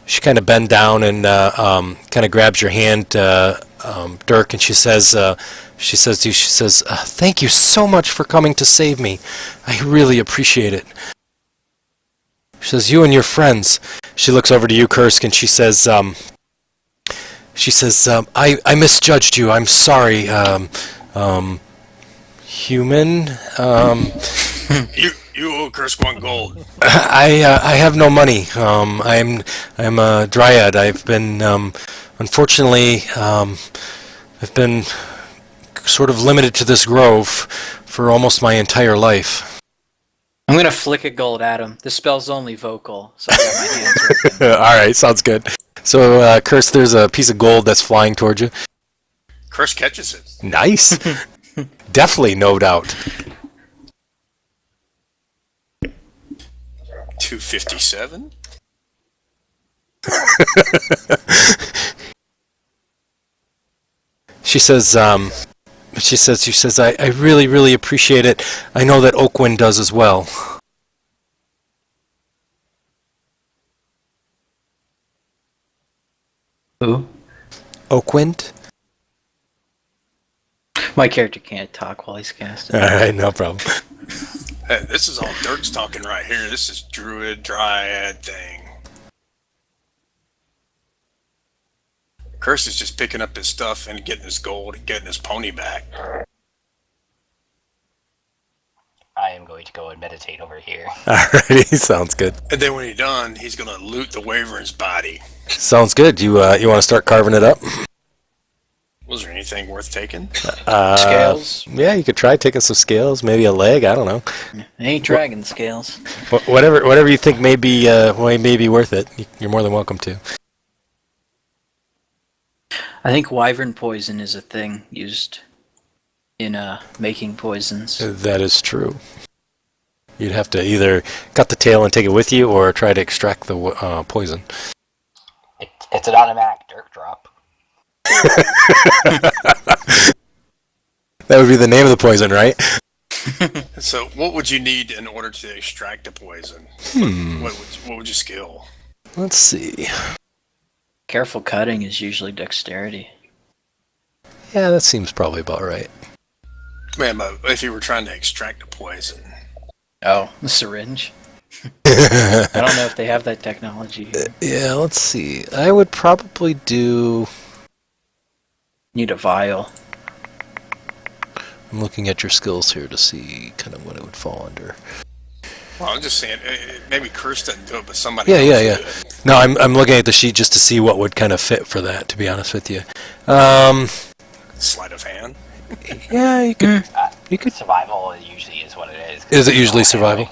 She kind of bends down and kind of grabs your hand, Dirk, and she says to you, "Thank you so much for coming to save me. I really appreciate it." She says, "You and your friends." She looks over to you, Kursk, and she says, I misjudged you. I'm sorry. Human? You owe Kursk 1 gold. I have no money. I'm a dryad. I've been, unfortunately, I've been sort of limited to this grove for almost my entire life. I'm going to flick a gold at him. The spell's only vocal, so I got my hands working. Alright, sounds good. So, Kursk, there's a piece of gold that's flying towards you. Kursk catches it. Nice. Definitely, no doubt. 257. She says, I really, really appreciate it. I know that Oakwind does as well. Who? Oakwind? My character can't talk while he's casting. Alright, no problem. This is all Dirk's talking right here. This is Druid, Dryad thing. Curse is just picking up his stuff and getting his gold and getting his pony back. I am going to go and meditate over here. Alrighty, sounds good. And then when he's done, he's going to loot the Wyvern's body. Sounds good. You want to start carving it up? Was there anything worth taking? Scales? Yeah, you could try taking some scales, maybe a leg. I don't know. Ain't dragon scales. Whatever you think may be worth it. You're more than welcome to. I think wyvern poison is a thing used in making poisons. That is true. You'd have to either cut the tail and take it with you, or try to extract the poison. It's an automatic Dirk drop. That would be the name of the poison, right? So, what would you need in order to extract the poison? What would you skill? Let's see. Careful cutting is usually dexterity. Yeah, that seems probably about right. Man, but if you were trying to extract the poison. Oh, the syringe. I don't know if they have that technology here. Yeah, let's see. I would probably do... Need a vial. I'm looking at your skills here to see kind of what it would fall under. Well, I'm just saying, maybe Curse doesn't do it, but somebody Yeah. else could. No, I'm looking at the sheet just to see what would kind of fit for that, to be honest with you. Sleight of hand. Yeah, you could... Survival usually is what it is. Is it usually survival?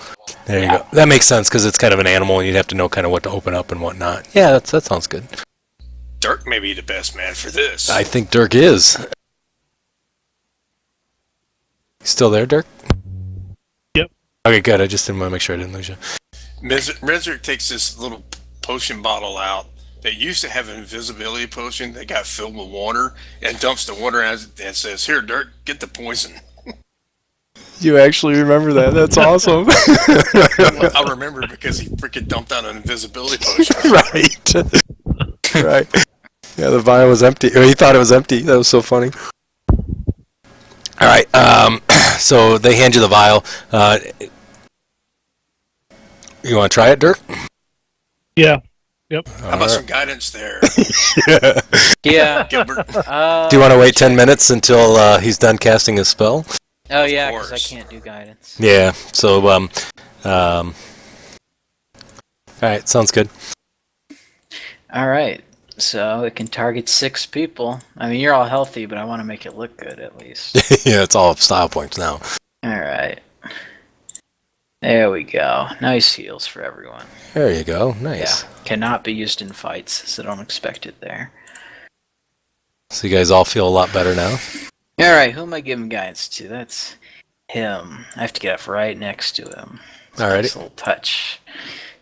There you go. That makes sense, because it's kind of an animal, and you'd have to know kind of what to open up and whatnot. Yeah, that sounds good. Dirk may be the best man for this. I think Dirk is. Still there, Dirk? Yep. Okay, good. I just didn't want to make sure I didn't lose you. Mizrick takes this little potion bottle out that used to have an invisibility potion that got filled with water and dumps the water and says, "Here, Dirk, get the poison." You actually remember that? That's awesome. I remember because he freaking dumped out an invisibility potion. Right. Right. Yeah, the vial was empty. Or he thought it was empty. That was so funny. All right. So they hand you the vial. You want to try it, Dirk? Yeah. Yep. How about some guidance there, Yeah. Gilbert? Do you want to wait 10 minutes until he's done casting his spell? Oh, yeah, because I course. can't do guidance. Yeah. So, all right. Sounds good. All right. So it can target 6 people. I mean, you're all healthy, but I want to make it look good at least. Yeah, it's all style points now. All right. There we go. Nice heals for everyone. There you go. Nice. Yeah. Cannot be used in fights, so don't expect it there. So you guys all feel a lot better now? All right, who am I giving guidance to? That's him. I have to get up right next to him. Alrighty. Nice little touch.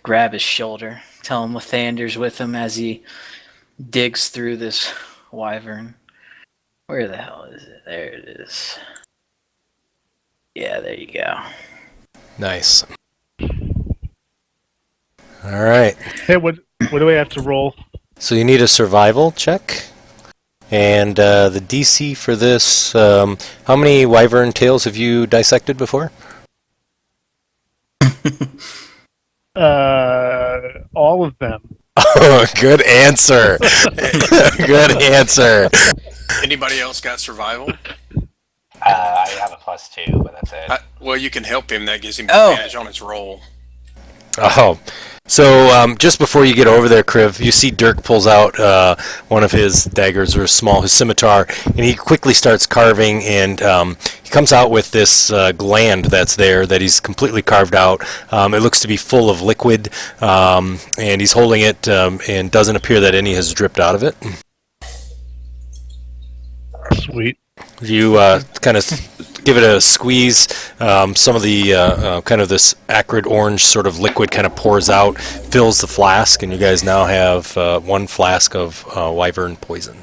Grab his shoulder. Tell him Lathander's with him as he digs through this wyvern. Where the hell is it? There it is. Yeah, there you go. Nice. All right. Hey, what do I have to roll? So you need a survival check. And the DC for this, how many wyvern tails have you dissected before? All of them. Oh, good answer. Good answer. Anybody else got survival? I have a +2, but that's it. Well, you can help him. That gives him Oh. advantage on his roll. Oh. So just before you get over there, Kriv, you see Dirk pulls out one of his daggers or his scimitar, and he quickly starts carving, and he comes out with this gland that's there that he's completely carved out. It looks to be full of liquid, and he's holding it, and doesn't appear that any has dripped out of it. Sweet. You kind of give it a squeeze. Some of the kind of this acrid orange sort of liquid kind of pours out, fills the flask, and you guys now have 1 flask of wyvern poison.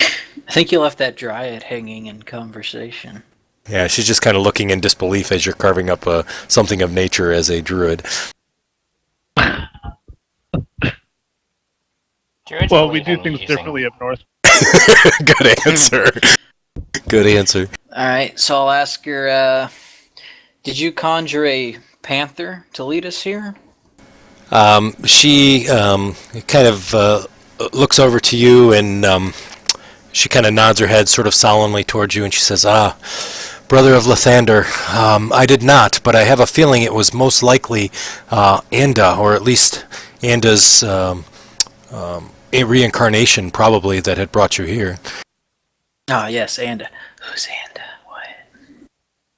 I think you left that dryad hanging in conversation. Yeah, she's just kind of looking in disbelief as you're carving up something of nature as a druid. Druids Well, believe we do in things using- differently up north. Good answer. Good answer. All right, so I'll ask her, did you conjure a panther to lead us here? She kind of looks over to you, and she kind of nods her head sort of solemnly towards you, and she says, Brother of Lathander, I did not, but I have a feeling it was most likely Anda, or at least Anda's a reincarnation, probably, that had brought you here. Ah, yes, Anda. Who's Anda?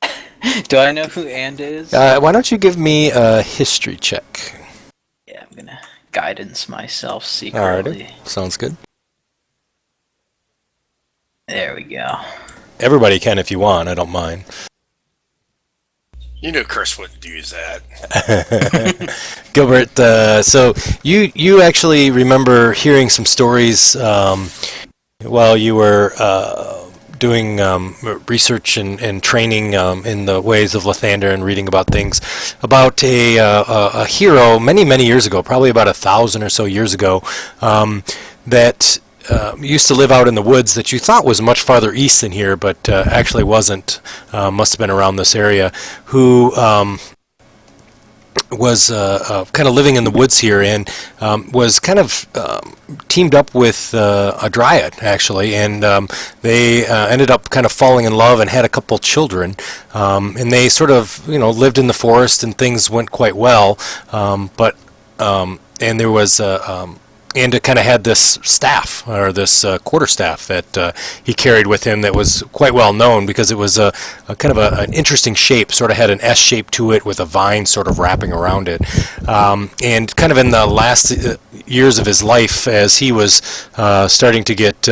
What? Do I know who Anda is? Why don't you give me a history check? Yeah, I'm gonna guidance myself secretly. Alrighty, sounds good. There we go. Everybody can if you want, I don't mind. You knew Curse wouldn't use that. Gilbert, so you actually remember hearing some stories While you were doing research and training in the ways of Lathander and reading about things, about a hero many years ago, probably about 1,000 or so years ago, that used to live out in the woods that you thought was much farther east than here, but actually wasn't. Must have been around this area. Who was kind of living in the woods here and was kind of teamed up with a dryad, actually, and they ended up kind of falling in love and had a couple children, and they sort of lived in the forest and things went quite well, but and there was and it kind of had this staff, or this quarterstaff that he carried with him that was quite well known because it was a kind of an interesting shape, sort of had an S shape to it with a vine sort of wrapping around it. And kind of in the last years of his life, as he was starting to get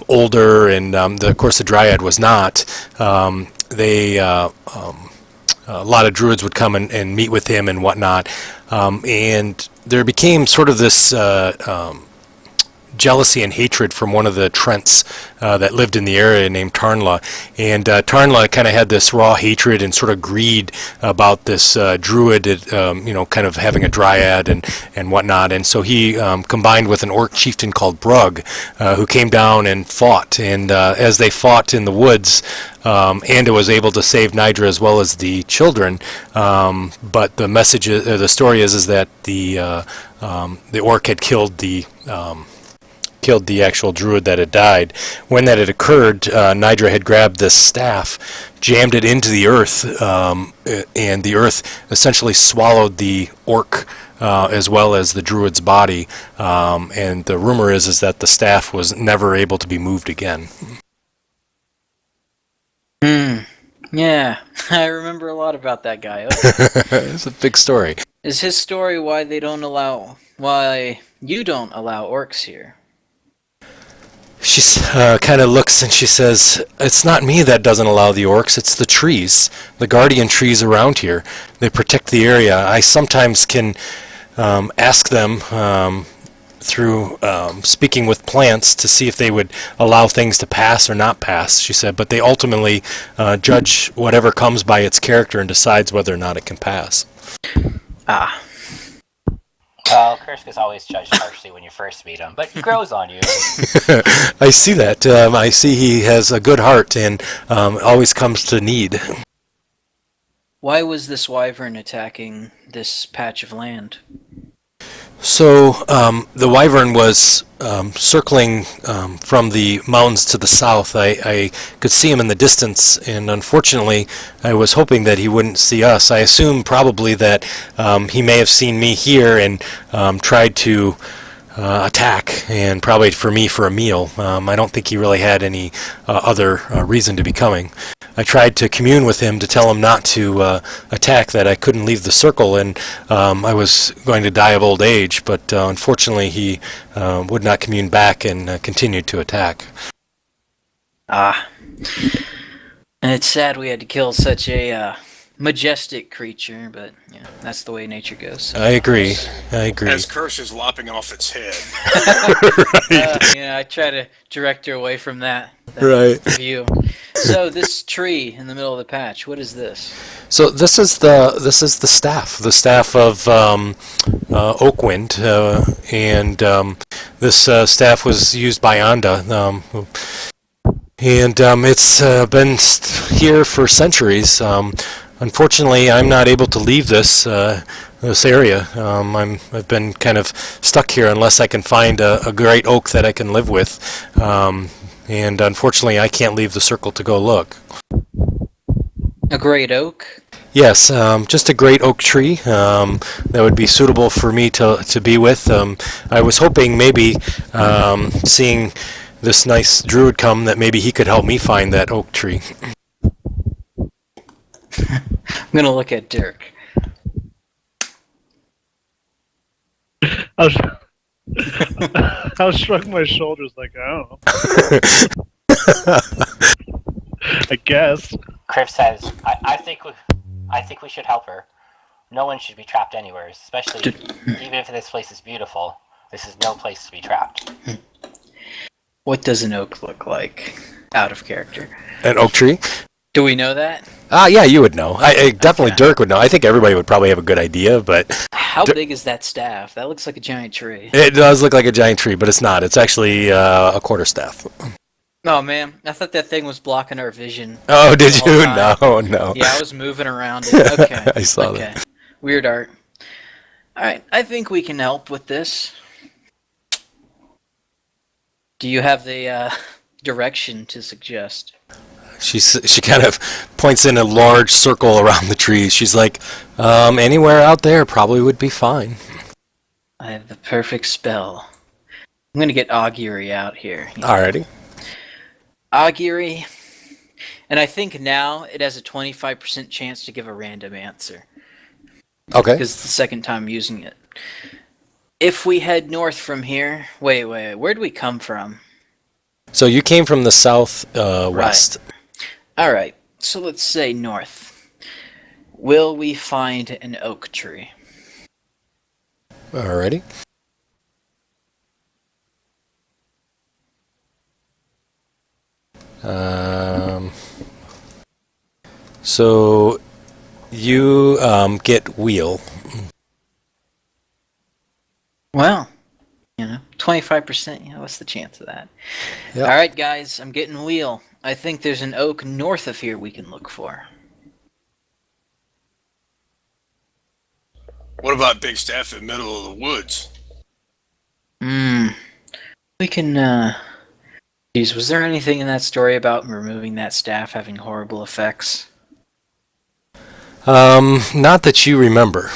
older, and of course the dryad was not, they a lot of druids would come and meet with him and whatnot, and there became sort of this jealousy and hatred from one of the Trents that lived in the area named Tarnla. And Tarnla kind of had this raw hatred and sort of greed about this druid, kind of having a dryad and whatnot. And so he combined with an orc chieftain called Brug, who came down and fought. And as they fought in the woods, Anda was able to save Nidra as well as the children. But the message, the story is that the orc had killed the actual druid that had died. When that had occurred, Nidra had grabbed this staff, jammed it into the earth, and the earth essentially swallowed the orc as well as the druid's body. And the rumor is that the staff was never able to be moved again. Yeah, I remember a lot about that guy. It's a big story. Is his story why you don't allow orcs here? She kind of looks and she says, "It's not me that doesn't allow the orcs, it's the trees, the guardian trees around here. They protect the area. I sometimes can ask them through speaking with plants to see if they would allow things to pass or not pass," she said, "but they ultimately judge whatever comes by its character and decides whether or not it can pass." Ah. Well, Kursk is always judged harshly when you first meet him, but he grows on you. I see that. I see he has a good heart and always comes to need. Why was this wyvern attacking this patch of land? So the wyvern was circling from the mountains to the south. I could see him in the distance, and unfortunately I was hoping that he wouldn't see us. I assume probably that he may have seen me here and tried to attack, and probably for me for a meal. I don't think he really had any other reason to be coming. I tried to commune with him to tell him not to attack, that I couldn't leave the circle, and I was going to die of old age, but unfortunately he would not commune back and continued to attack. Ah. And it's sad we had to kill such a majestic creature, but that's the way nature goes. I agree. As Kirsch is lopping off its head. I try to direct her away from that Right. view. So this tree in the middle of the patch, what is this? So this is the staff of Oakwind, and this staff was used by Anda, and it's been here for centuries. Unfortunately, I'm not able to leave this area. I've been kind of stuck here unless I can find a great oak that I can live with, and unfortunately, I can't leave the circle to go look. A great oak? Yes, just a great oak tree that would be suitable for me to be with. I was hoping maybe seeing this nice druid come that maybe he could help me find that oak tree. I'm gonna look at Dirk. I'll shrug my shoulders like, I don't know. I guess. Criff says, I think we should help her. No one should be trapped anywhere, especially even if this place is beautiful. This is no place to be trapped. What does an oak look like? Out of character. An oak tree? Do we know that? Yeah, you would know. I definitely Okay. Dirk would know. I think everybody would probably have a good idea, but How big is that staff? That looks like a giant tree. it does look like a giant tree, but it's not. It's actually a quarterstaff. Oh man, I thought that thing was blocking our vision. Oh, did the whole you? time. No. Yeah, I was moving around it. Okay. I saw okay. that. Weird art. Alright, I think we can help with this. Do you have the direction to suggest? She kind of points in a large circle around the trees. She's like, anywhere out there probably would be fine. I have the perfect spell. I'm gonna get augury out here. Alrighty. Augury, and I think now it has a 25% chance to give a random answer. Okay. Because it's the second time using it. If we head north from here... Wait, where'd we come from? So you came from the south west. Alright, so let's say north. Will we find an oak tree? Alrighty. So you get wheel. Well, 25%, what's the chance of that? Yep. Alright guys, I'm getting wheel. I think there's an oak north of here we can look for. What about big staff in the middle of the woods? We can, Geez, was there anything in that story about removing that staff having horrible effects? Not that you remember.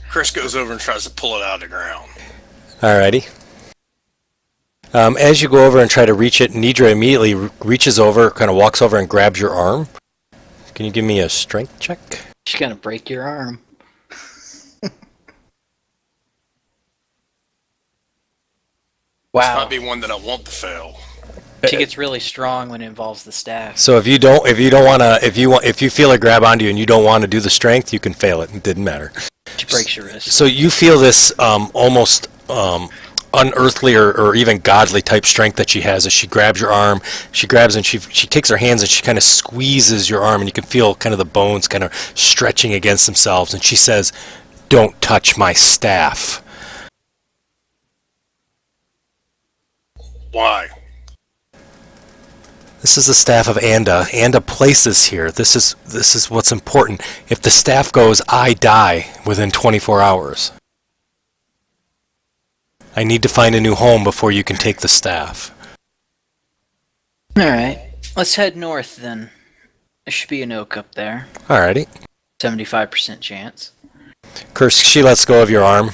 Chris goes over and tries to pull it out of the ground. Alrighty. As you go over and try to reach it, Nidra immediately reaches over, kind of walks over and grabs your arm. Can you give me a strength check? She's gonna break your arm. This Wow. might be one that I want to fail. She gets really strong when it involves the staff. So if you feel it grab onto you and you don't want to do the strength, you can fail it. It didn't matter. She breaks your wrist. So you feel this almost unearthly or even godly type strength that she has as she grabs your arm. She grabs and she takes her hands and she kind of squeezes your arm, and you can feel kind of the bones kind of stretching against themselves. And she says, "Don't touch my staff." Why? This is the staff of Anda. Anda places here. This is what's important. If the staff goes, I die within 24 hours. I need to find a new home before you can take the staff. Alright. Let's head north then. There should be an oak up there. Alrighty. 75% chance. Curse, she lets go of your arm.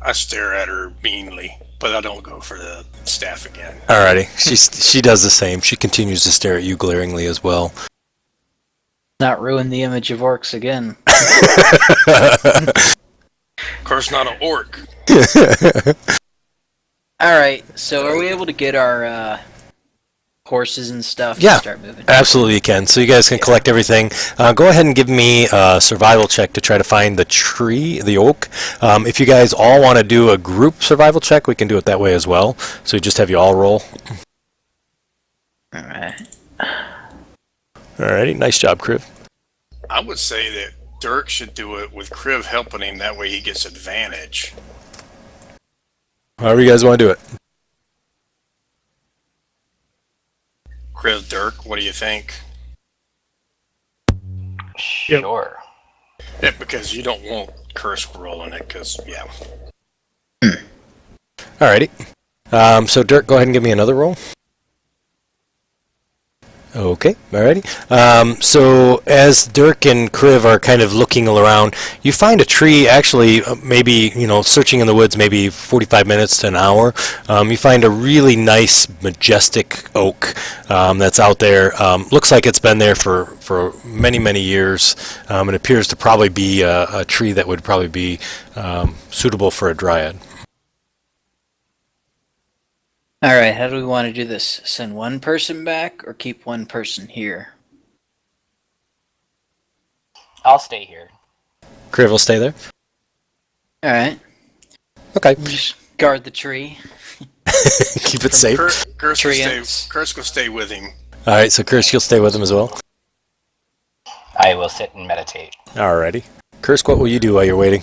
I stare at her meanly, but I don't go for the staff again. Alrighty. She does the same. She continues to stare at you glaringly as well. Not ruin the image of orcs again. Of course, not an orc. Alright, so are we able to get our horses and stuff Yeah. and start moving? Absolutely you can. So you guys can collect everything. Go ahead and give me a survival check to try to find the tree, the oak. If you guys all want to do a group survival check, we can do it that way as well. So we just have you all roll. Alright. Alrighty. Nice job, Kriv. I would say that Dirk should do it with Kriv helping him. That way he gets advantage. However you guys want to do it. Kriv, Dirk, what do you think? Sure. Yeah, because you don't want Curse rolling it, because, yeah. Alrighty. So Dirk, go ahead and give me another roll. Okay, alrighty. So as Dirk and Kriv are kind of looking around, you find a tree actually maybe, searching in the woods maybe 45 minutes to an hour. You find a really nice, majestic oak that's out there. Looks like it's been there for many, many years. It appears to probably be a tree that would probably be suitable for a dryad. Alright, how do we want to do this? Send one person back or keep one person here? I'll stay here. Kriv will stay there? Alright. Okay. Guard the tree. Keep it safe. Kursk Treants. will stay with him. All right, so Kursk, you'll stay with him as well. I will sit and meditate. Alrighty. Kursk, what will you do while you're waiting?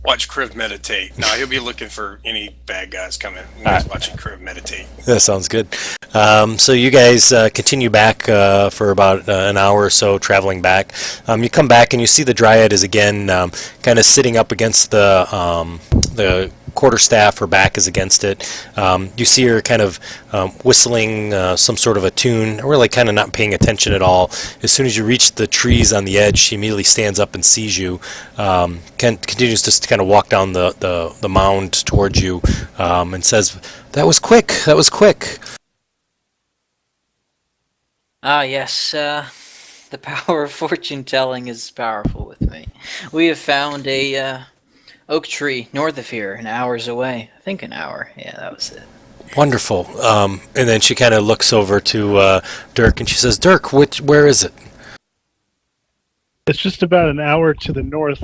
Watch Kriv meditate. No, he'll be looking for any bad guys coming. He's watching Kriv meditate. That sounds good. So you guys continue back for about an hour or so, traveling back. You come back and you see the Dryad is again kind of sitting up against the quarterstaff. Her back is against it. You see her kind of whistling some sort of a tune, really kind of not paying attention at all. As soon as you reach the trees on the edge, she immediately stands up and sees you. Continues to kind of walk down the mound towards you and says, "That was quick. That was quick." Ah, yes. The power of fortune telling is powerful with me. We have found a oak tree north of here, an hour's away. I think an hour. Yeah, that was it. Wonderful. And then she kind of looks over to Dirk and she says, "Dirk, where is it?" It's just about an hour to the north.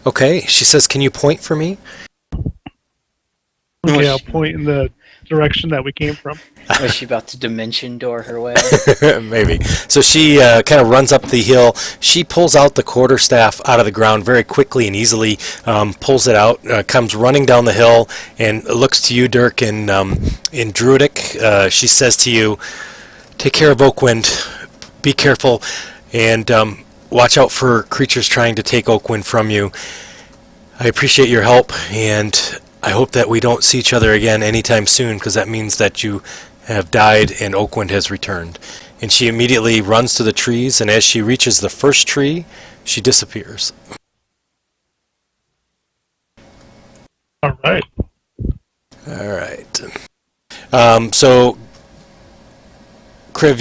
Okay. She says, "Can you point for me?" Okay, I'll point in the direction that we came from. Was she about to dimension door her way? Maybe. So she kind of runs up the hill. She pulls out the quarterstaff out of the ground very quickly and easily, pulls it out, comes running down the hill, and looks to you, Dirk, in Druidic. She says to you, "Take care of Oakwind. Be careful, and watch out for creatures trying to take Oakwind from you. I appreciate your help, and I hope that we don't see each other again anytime soon, because that means that you have died and Oakwind has returned." And she immediately runs to the trees, and as she reaches the first tree, she disappears. All right. All right. So Kriv,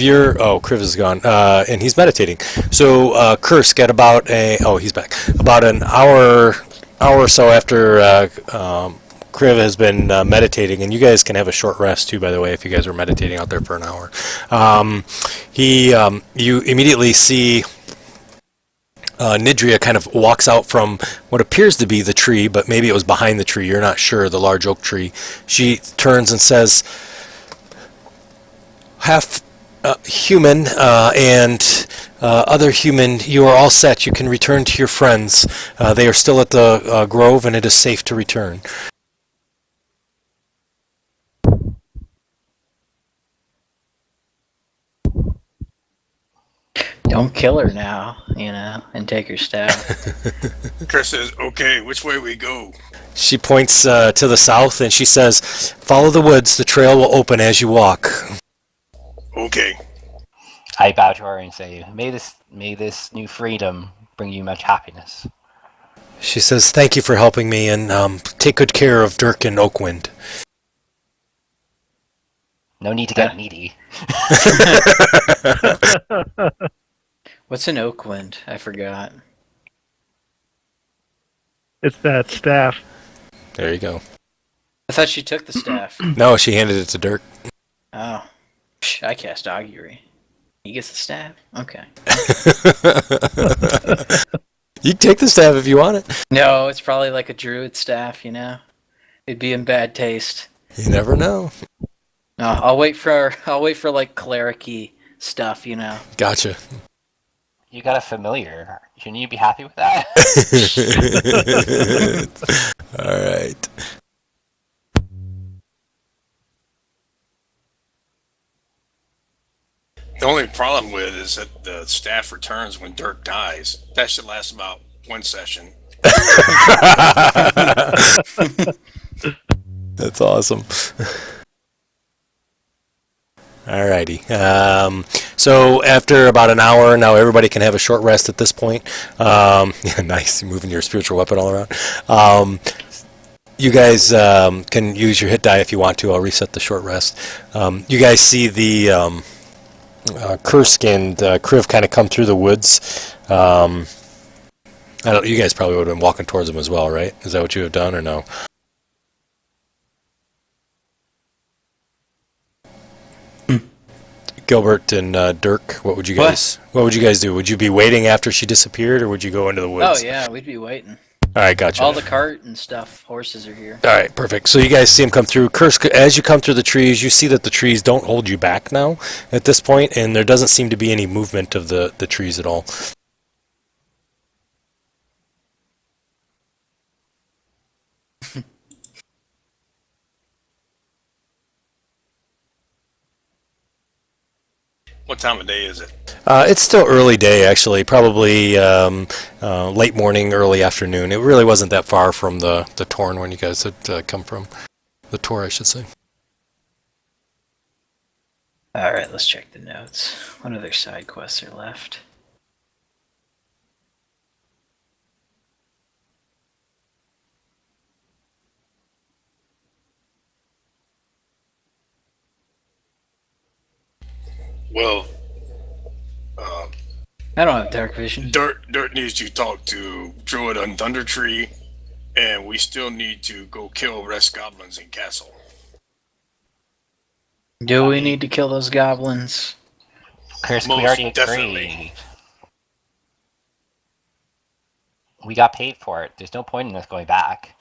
Kriv is gone, and he's meditating. So Kursk, at about he's back. About an hour or so after Kriv has been meditating, and you guys can have a short rest too, by the way, if you guys were meditating out there for an hour. You immediately see Nidria kind of walks out from what appears to be the tree, but maybe it was behind the tree. You're not sure, the large oak tree. She turns and says, "Half human and other human, you are all set. You can return to your friends. They are still at the grove, and it is safe to return." Don't kill her now, and take her staff. Chris says, "Okay, which way we go?" She points to the south, and she says, "Follow the woods. The trail will open as you walk." Okay. I bow to her and say, may this new freedom bring you much happiness." She says, "Thank you for helping me, and take good care of Dirk and Oakwind." No need to get needy. What's an Oakwind? I forgot. It's that staff. There you go. I thought she took the staff. No, she handed it to Dirk. Oh. I cast augury. He gets the staff? Okay. You can take the staff if you want it. No, it's probably like a druid staff, It'd be in bad taste. You never know. No, I'll wait for like cleric-y stuff, Gotcha. You got a familiar. Shouldn't you be happy with that? All right. The only problem with it is that the staff returns when Dirk dies. That should last about one session. That's awesome. Alrighty. So after about an hour, now everybody can have a short rest at this point. Yeah, nice. You're moving your spiritual weapon all around. You guys can use your hit die if you want to. I'll reset the short rest. You guys see the Kursk and Kriv kind of come through the woods. You guys probably would have been walking towards them as well, right? Is that what you have done, or no? Gilbert and Dirk, what would you guys do? Would you be waiting after she disappeared, or would you go into the woods? Oh yeah, we'd be waiting. All right, gotcha. All the cart and stuff, horses are here. All right, perfect. So you guys see him come through. Kursk, as you come through the trees, you see that the trees don't hold you back now at this point, and there doesn't seem to be any movement of the trees at all. What time of day is it? It's still early day, actually. Probably late morning, early afternoon. It really wasn't that far from the Torn when you guys had come from. The Tor, I should say. Alright, let's check the notes. What other side quests are left? Well, I don't have dark vision. Dirt needs to talk to Druid on Thunder Tree, and we still need to go kill rest goblins in castle. Do we need to kill those goblins? Kursk, we Most already definitely. agreed. We got paid for it. There's no point in us going back.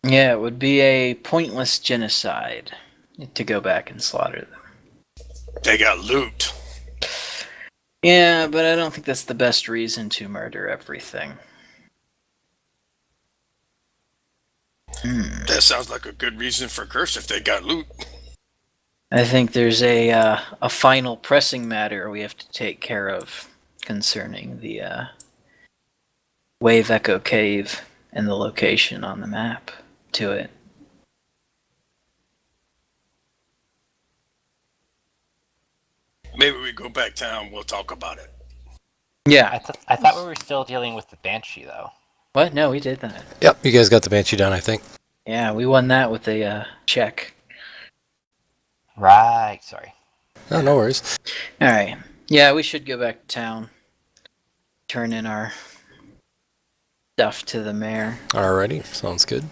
Yeah, it would be a pointless genocide to go back and slaughter them. They got loot. Yeah, but I don't think that's the best reason to murder everything. That sounds like a good reason for curse if they got loot. I think there's a final pressing matter we have to take care of concerning the Wave Echo Cave and the location on the map to it. Maybe we go back town. We'll talk about it. Yeah. I thought we were still dealing with the Banshee, though. What? No, we did that. Yep, you guys got the Banshee done, I think. Yeah, we won that with a check. Right, sorry. Oh, no worries. Alright. Yeah, we should go back to town. Turn in our stuff to the mayor. Alrighty, sounds good.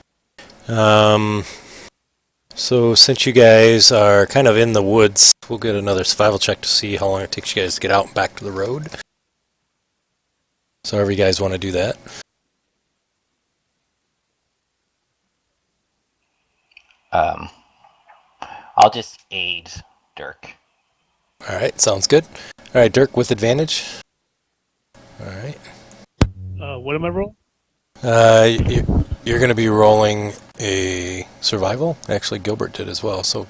So since you guys are kind of in the woods, we'll get another survival check to see how long it takes you guys to get out and back to the road. So however you guys want to do that. I'll just aid Dirk. Alright, sounds good. Alright, Dirk with advantage. Alright. What am I rolling? You're going to be rolling a survival. Actually, Gilbert did as well, so...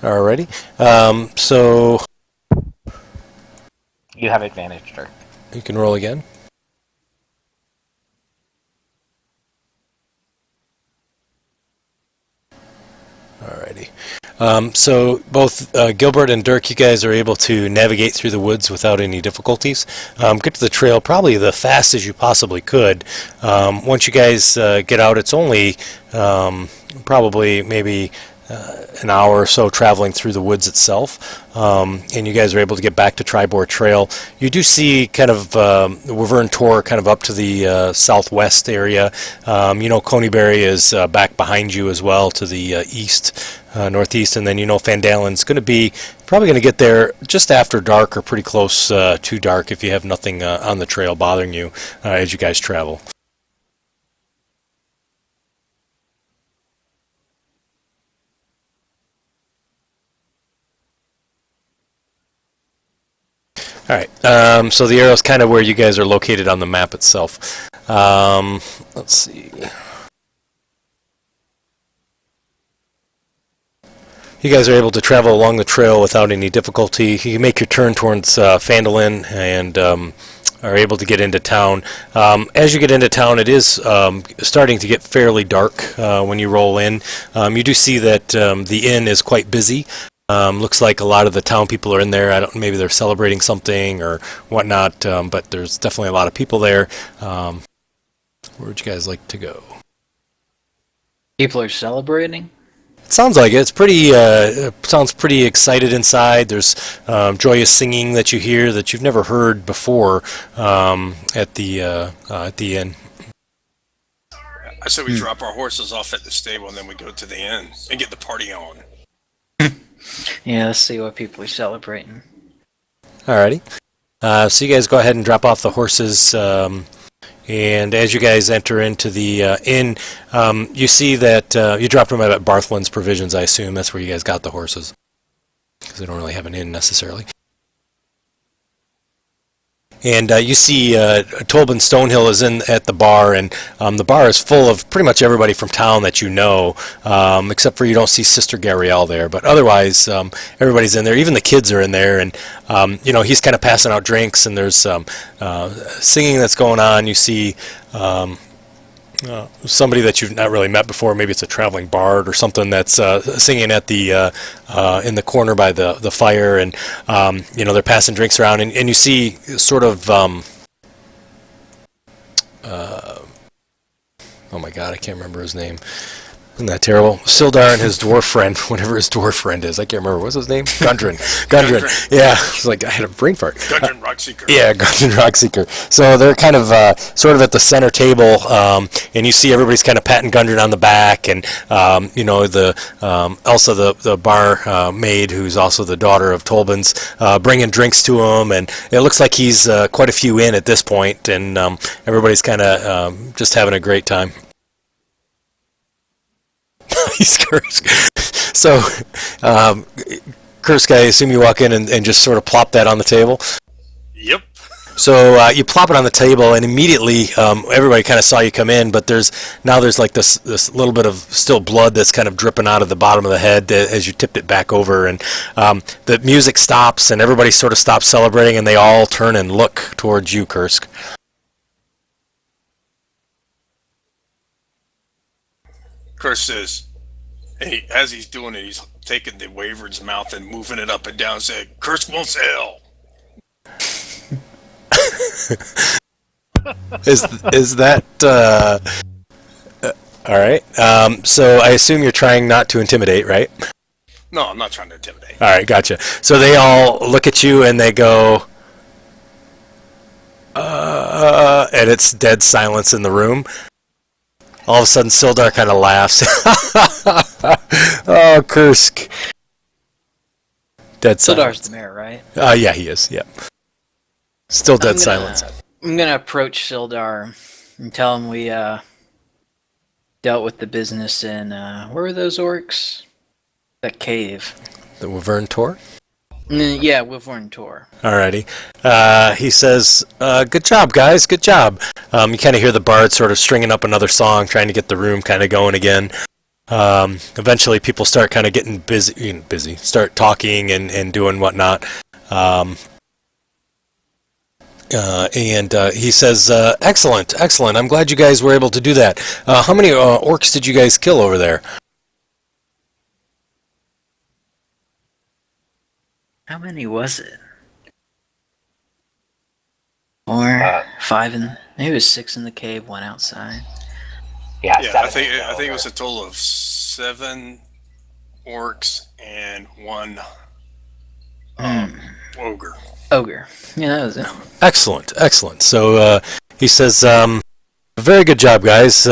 Alrighty. So You have advantage, Dirk. you can roll again. Alrighty. So both Gilbert and Dirk, you guys are able to navigate through the woods without any difficulties. Get to the trail probably the fastest you possibly could. Once you guys get out, it's only probably maybe an hour or so traveling through the woods itself, and you guys are able to get back to Tribord Trail. You do see kind of the Wyvern Tor kind of up to the southwest area. Coneyberry is back behind you as well to the east, northeast, and then Phandelver's going to be probably going to get there just after dark or pretty close to dark if you have nothing on the trail bothering you as you guys travel. All right, so the arrow's kind of where you guys are located on the map itself. Let's see. You guys are able to travel along the trail without any difficulty. You can make your turn towards Phandelver and are able to get into town. As you get into town, it is starting to get fairly dark when you roll in. You do see that the inn is quite busy. Looks like a lot of the town people are in there. Maybe they're celebrating something or whatnot, but there's definitely a lot of people there. Where would you guys like to go? People are celebrating? It sounds like it. It's pretty. Sounds pretty excited inside. There's joyous singing that you hear that you've never heard before at the inn. I said we drop our horses off at the stable and then we go to the inn and get the party on. Yeah, let's see what people are celebrating. Alrighty. So you guys go ahead and drop off the horses. And as you guys enter into the inn, you see that you dropped them at Barthlin's Provisions, I assume. That's where you guys got the horses. Because they don't really have an inn necessarily. And you see Tobin Stonehill is in at the bar, and the bar is full of pretty much everybody from town that you know, except for you don't see Sister Gabrielle there. But otherwise, everybody's in there. Even the kids are in there, and he's kind of passing out drinks, and there's singing that's going on. You see somebody that you've not really met before. Maybe it's a traveling bard or something that's singing at the in the corner by the fire, and they're passing drinks around, and you see sort of oh my god, I can't remember his name. Isn't that terrible? Sildar and his dwarf friend, whatever his dwarf friend is. I can't remember. What's his name? Gundren. Gundren. Yeah. It's like I had a brain fart. Gundren Rockseeker. Yeah, Gundren Rockseeker. So they're kind of sort of at the center table, and you see everybody's kind of patting Gundren on the back, and the Elsa, the bar maid, who's also the daughter of Tolbin's, bringing drinks to him, and it looks like he's quite a few in at this point, and everybody's kind of just having a great time. He's Kursk. So, Kursk, I assume you walk in and just sort of plop that on the table? Yep. So you plop it on the table, and immediately everybody kind of saw you come in, but there's like this little bit of still blood that's kind of dripping out of the bottom of the head as you tipped it back over, and the music stops, and everybody sort of stops celebrating, and they all turn and look towards you, Kursk. Kursk says, hey, as he's doing it, he's taking the waver in his mouth and moving it up and down, saying, Kursk won't sell. Is that all right? So I assume you're trying not to intimidate, right? No, I'm not trying to intimidate. All right, gotcha. So they all look at you and they go, and it's dead silence in the room. All of a sudden, Sildar kind of laughs. Oh, Kursk. Dead silence. Sildar's the mayor, right? Yeah, he is. Yeah. Still dead silence. I'm gonna approach Sildar and tell him we dealt with the business in where were those orcs? That cave. The Wyvern Tor? Yeah, Wyvern Tor. Alrighty. He says, good job, guys, good job. You kind of hear the bard sort of stringing up another song, trying to get the room kind of going again. Eventually people start kind of getting busy, start talking and doing whatnot. And he says, excellent, I'm glad you guys were able to do that. How many orcs did you guys kill over there? How many was it? 4, 5, and maybe it was 6 in the cave, 1 outside. Yeah, I think it was a total of 7 orcs and 1 ogre. Ogre. Yeah, that was it. Excellent. So he says, very good job, guys.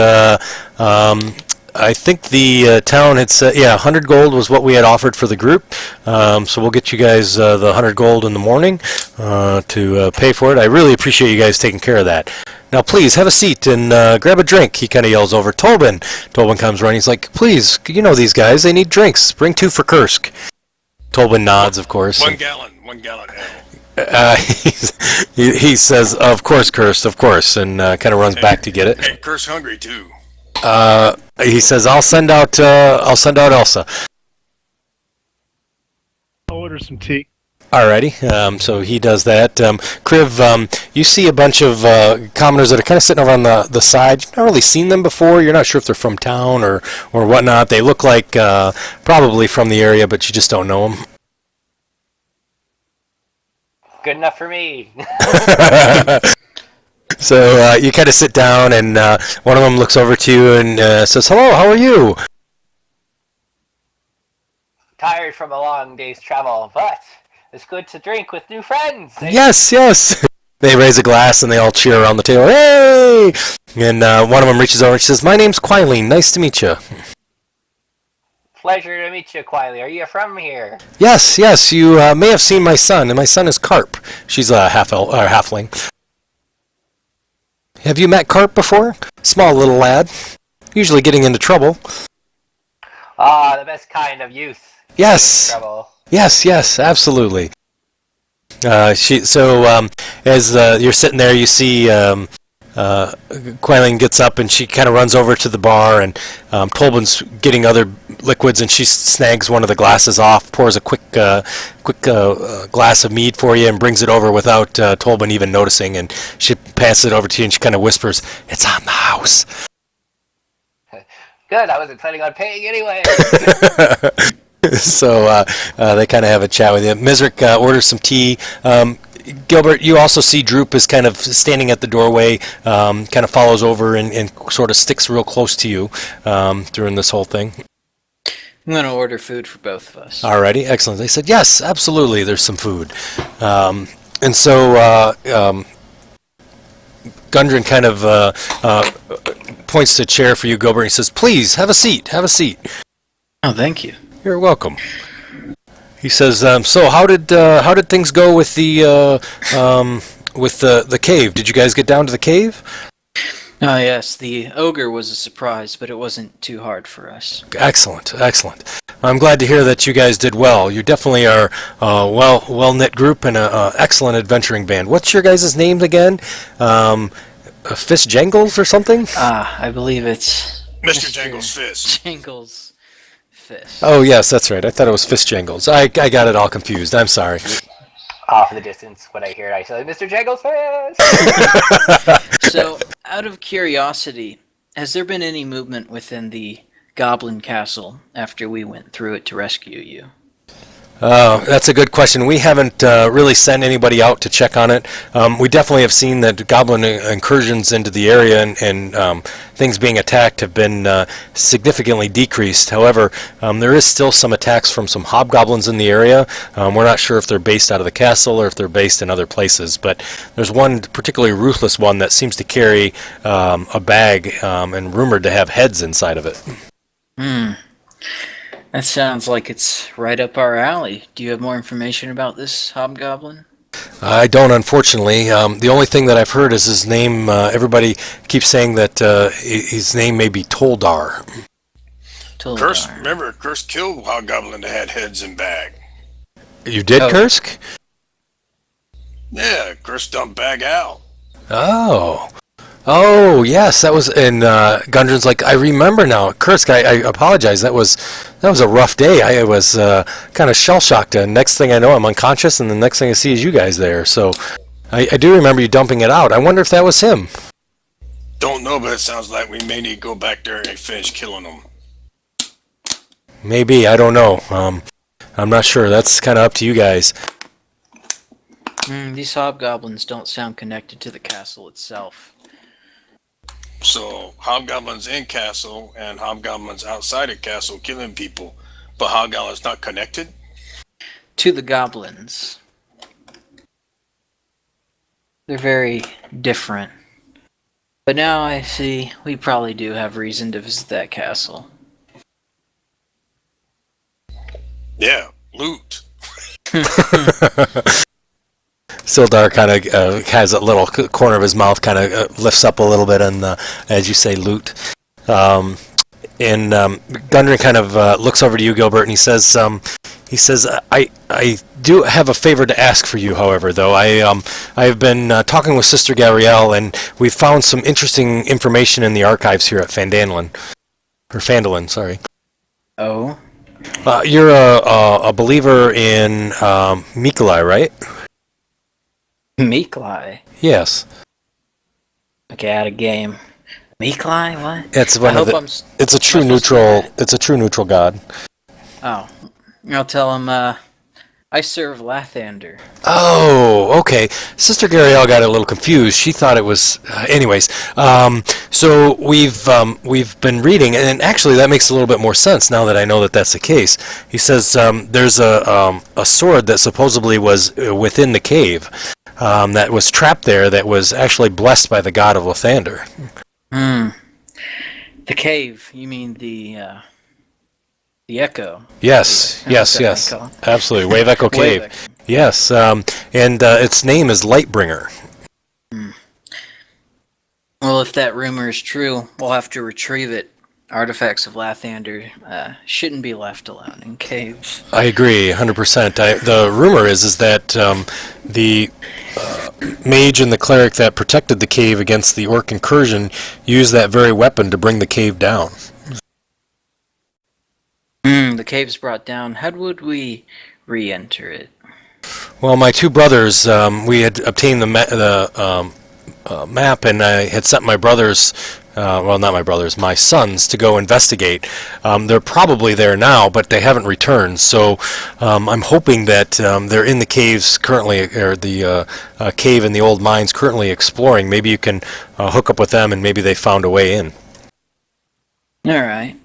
I think the town had said, 100 gold was what we had offered for the group. So we'll get you guys the 100 gold in the morning to pay for it. I really appreciate you guys taking care of that. Now, please, have a seat and grab a drink. He kind of yells over, Tobin. Tobin comes running. He's like, please, you know these guys. They need drinks. Bring 2 for Kursk. Tobin nods, of course. 1 gallon. He says, of course, Kursk, of course, and kind of runs back to get it. Hey, Kursk hungry, too. He says, I'll send out Elsa. I'll order some tea. Alrighty, so he does that. Kriv, you see a bunch of commoners that are kind of sitting over on the side. You've not really seen them before. You're not sure if they're from town or whatnot. They look like probably from the area, but you just don't know them. Good enough for me. So you kind of sit down, and one of them looks over to you and says, hello, how are you? Tired from a long day's travel, but it's good to drink with new friends. Yes. They raise a glass, and they all cheer around the table. Hey! And one of them reaches over and she says, my name's Quilene. Nice to meet you. pleasure to meet you, quietly. Are you from here? Yes, yes. You may have seen my son, and my son is Carp. She's a halfling. Have you met Carp before? Small little lad, usually getting into trouble. Ah, the best kind of youth. Yes. Trouble. Yes, yes, absolutely. As you're sitting there, you see Quailing gets up and she kind of runs over to the bar, and Tolban's getting other liquids, and she snags one of the glasses off, pours a quick glass of mead for you, and brings it over without Tolban even noticing, and she passes it over to you, and she kind of whispers, "It's on the house." Good, I wasn't planning on paying anyway. So they kind of have a chat with you. Misrick orders some tea. Gilbert, you also see Droop is kind of standing at the doorway, kind of follows over and sort of sticks real close to you during this whole thing. I'm going to order food for both of us. Alrighty, excellent. They said, yes, absolutely, there's some food. And so Gundren kind of points to a chair for you, Gilbert, and he says, please, have a seat, have a seat. Oh, thank you. You're welcome. He says, so how did things go with the cave? Did you guys get down to the cave? Oh, yes, the ogre was a surprise, but it wasn't too hard for us. Excellent, excellent. I'm glad to hear that you guys did well. You definitely are a well-knit group and an excellent adventuring band. What's your guys' names again? Fist Jangles or something? I believe it's... Mr. Jangles Fist. Jangles Fist. Oh, yes, that's right. I thought it was Fist Jangles. I got it all confused. I'm sorry. Off in the distance, when I hear it, I say, Mr. Jangles Fist! So, out of curiosity, has there been any movement within the Goblin Castle after we went through it to rescue you? That's a good question. We haven't really sent anybody out to check on it. We definitely have seen that goblin incursions into the area and things being attacked have been significantly decreased. However, there is still some attacks from some hobgoblins in the area. We're not sure if they're based out of the castle or if they're based in other places, but there's one particularly ruthless one that seems to carry a bag and rumored to have heads inside of it. That sounds like it's right up our alley. Do you have more information about this hobgoblin? I don't, unfortunately. The only thing that I've heard is his name. Everybody keeps saying that his name may be Toldar. Kursk killed hobgoblin that had heads and bag. You did, Kursk? Yeah, Kursk dumped bag out. Oh, yes, that was, and Gundren's like, I remember now. Kursk, I apologize. That was a rough day. I was kind of shell-shocked. And next thing I know, I'm unconscious, and the next thing I see is you guys there. So I do remember you dumping it out. I wonder if that was him. Don't know, but it sounds like we may need to go back there and finish killing them. Maybe, I don't know. I'm not sure. That's kind of up to you guys. These hobgoblins don't sound connected to the castle itself. So, hobgoblins in castle and hobgoblins outside of castle killing people, but hobgoblins not connected? To the goblins. They're very different. But now I see we probably do have reason to visit that castle. Yeah, loot. Sildar kind of has a little corner of his mouth kind of lifts up a little bit, and as you say, loot. And Gundren kind of looks over to you, Gilbert, and he says, I do have a favor to ask for you, however, though. I have been talking with Sister Gabrielle, and we've found some interesting information in the archives here at Phandelver, sorry. Oh? You're a believer in Mikolai, right? Mikolai? Yes. Okay, out of game. Mikolai? What? It's one of the. It's a true neutral. It's a true neutral god. Oh, I'll tell him. I serve Lathander. Oh, okay. Sister Gabrielle got a little confused. She thought it was. Anyways, so we've been reading, and actually that makes a little bit more sense now that I know that that's the case. He says there's a sword that supposedly was within the cave. That was trapped there, that was actually blessed by the god of Lathander. The cave, you mean the The Echo. Yes, What's yes, that thing called? absolutely. Wave Echo Cave. Wave Echo. Yes, and its name is Lightbringer. Well, if that rumor is true, we'll have to retrieve it. Artifacts of Lathander shouldn't be left alone in caves. I agree, 100%. The rumor is that the mage and the cleric that protected the cave against the orc incursion used that very weapon to bring the cave down. The cave's brought down. How would we re-enter it? Well, my two brothers, we had obtained the map, and I had sent my brothers, well, not my brothers, my sons, to go investigate. They're probably there now, but they haven't returned. So I'm hoping that they're in the caves currently, or the cave in the old mines currently exploring. Maybe you can hook up with them, and maybe they found a way in. All right.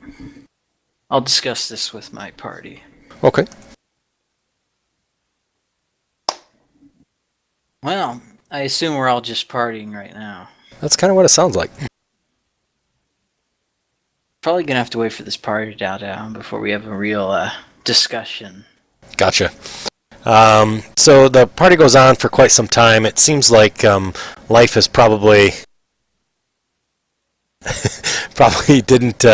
I'll discuss this with my party. Okay. Well, I assume we're all just partying right now. That's kind of what it sounds like. Probably gonna have to wait for this party to die down before we have a real discussion. Gotcha. So the party goes on for quite some time. It seems like life is probably didn't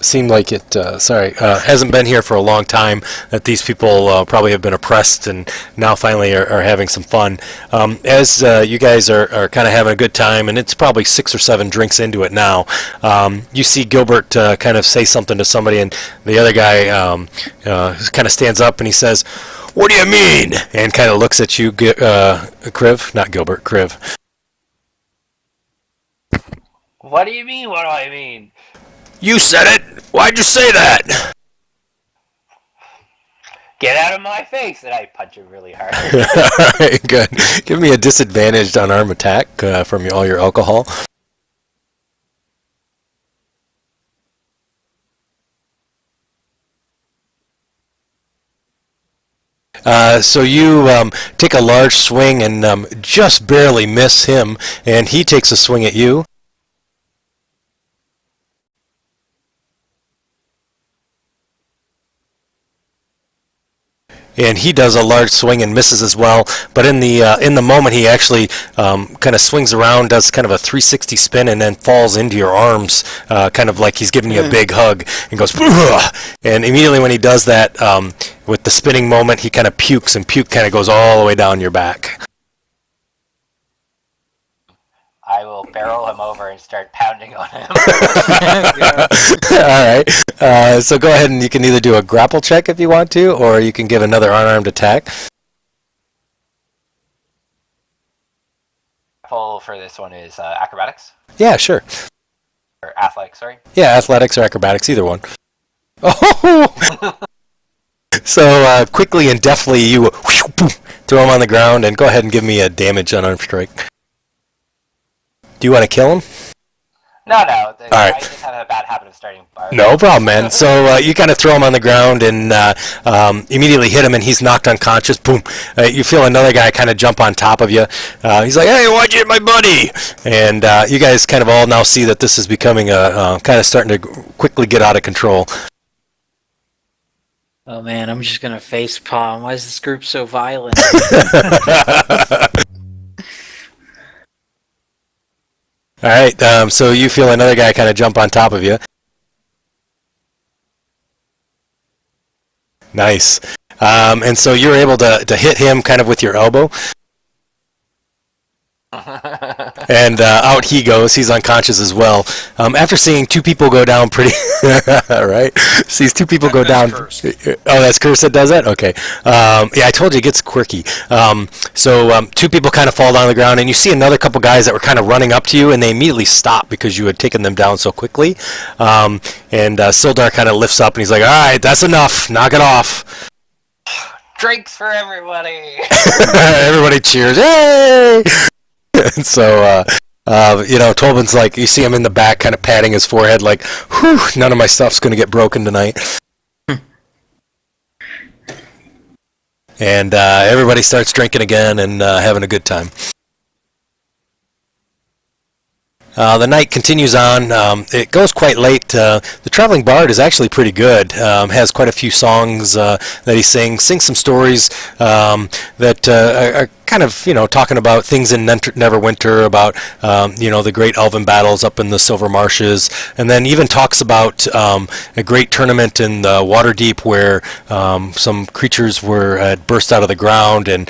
seem like it hasn't been here for a long time, that these people probably have been oppressed and now finally are having some fun. As you guys are kind of having a good time, and it's probably 6 or 7 drinks into it now, you see Gilbert kind of say something to somebody, and the other guy kind of stands up and he says, "What do you mean?" and kind of looks at you, Kriv, not Gilbert, Kriv. What do you mean? What do I mean? You said it! Why'd you say that? Get out of my face! And I punch him really hard. Alright, good. Give me a disadvantaged unarmed attack from all your alcohol. So you take a large swing and just barely miss him, and he takes a swing at you. And he does a large swing and misses as well. But in the moment, he actually kind of swings around, does kind of a 360 spin, and then falls into your arms, kind of like he's giving you a big hug, and goes, "Ugh!" And immediately when he does that, with the spinning moment, he kind of pukes, and puke kind of goes all the way down your back. I will barrel him over and start pounding on him. All right. So go ahead and you can either do a grapple check if you want to, or you can give another unarmed attack. Grapple for this one is acrobatics? Yeah, sure. Or athletics, sorry. Yeah, athletics or acrobatics, either one. Oh! So quickly and deftly you throw him on the ground, and go ahead and give me a damage unarmed strike. Do you want to kill him? No. All right. I just have a bad habit of starting bars. No problem, man. So you kind of throw him on the ground and immediately hit him, and he's knocked unconscious. Boom. You feel another guy kind of jump on top of you. He's like, "Hey, why'd you hit my buddy?" And you guys kind of all now see that this is becoming kind of starting to quickly get out of control. Oh man, I'm just gonna face palm. Why is this group so violent? All right, so you feel another guy kind of jump on top of you. Nice. And so you're able to hit him kind of with your elbow. And out he goes. He's unconscious as well. After seeing 2 people go down pretty... right? Sees 2 people go down... Cursed. Oh, that's Curse that does that? Okay. Yeah, I told you it gets quirky. So 2 people kind of fall down the ground, and you see another couple guys that were kind of running up to you, and they immediately stop because you had taken them down so quickly. And Sildar kind of lifts up, and he's like, "All right, that's enough. Knock it off." Drinks for everybody! Everybody cheers. Hey! And so, Tolbin's like, you see him in the back kind of patting his forehead like, "Whew, none of my stuff's going to get broken tonight." And everybody starts drinking again and having a good time. The night continues on. It goes quite late. The traveling bard is actually pretty good. Has quite a few songs that he sings some stories that are kind of, talking about things in Neverwinter, about, the great elven battles up in the Silver Marshes, and then even talks about a great tournament in the Waterdeep where some creatures had burst out of the ground, and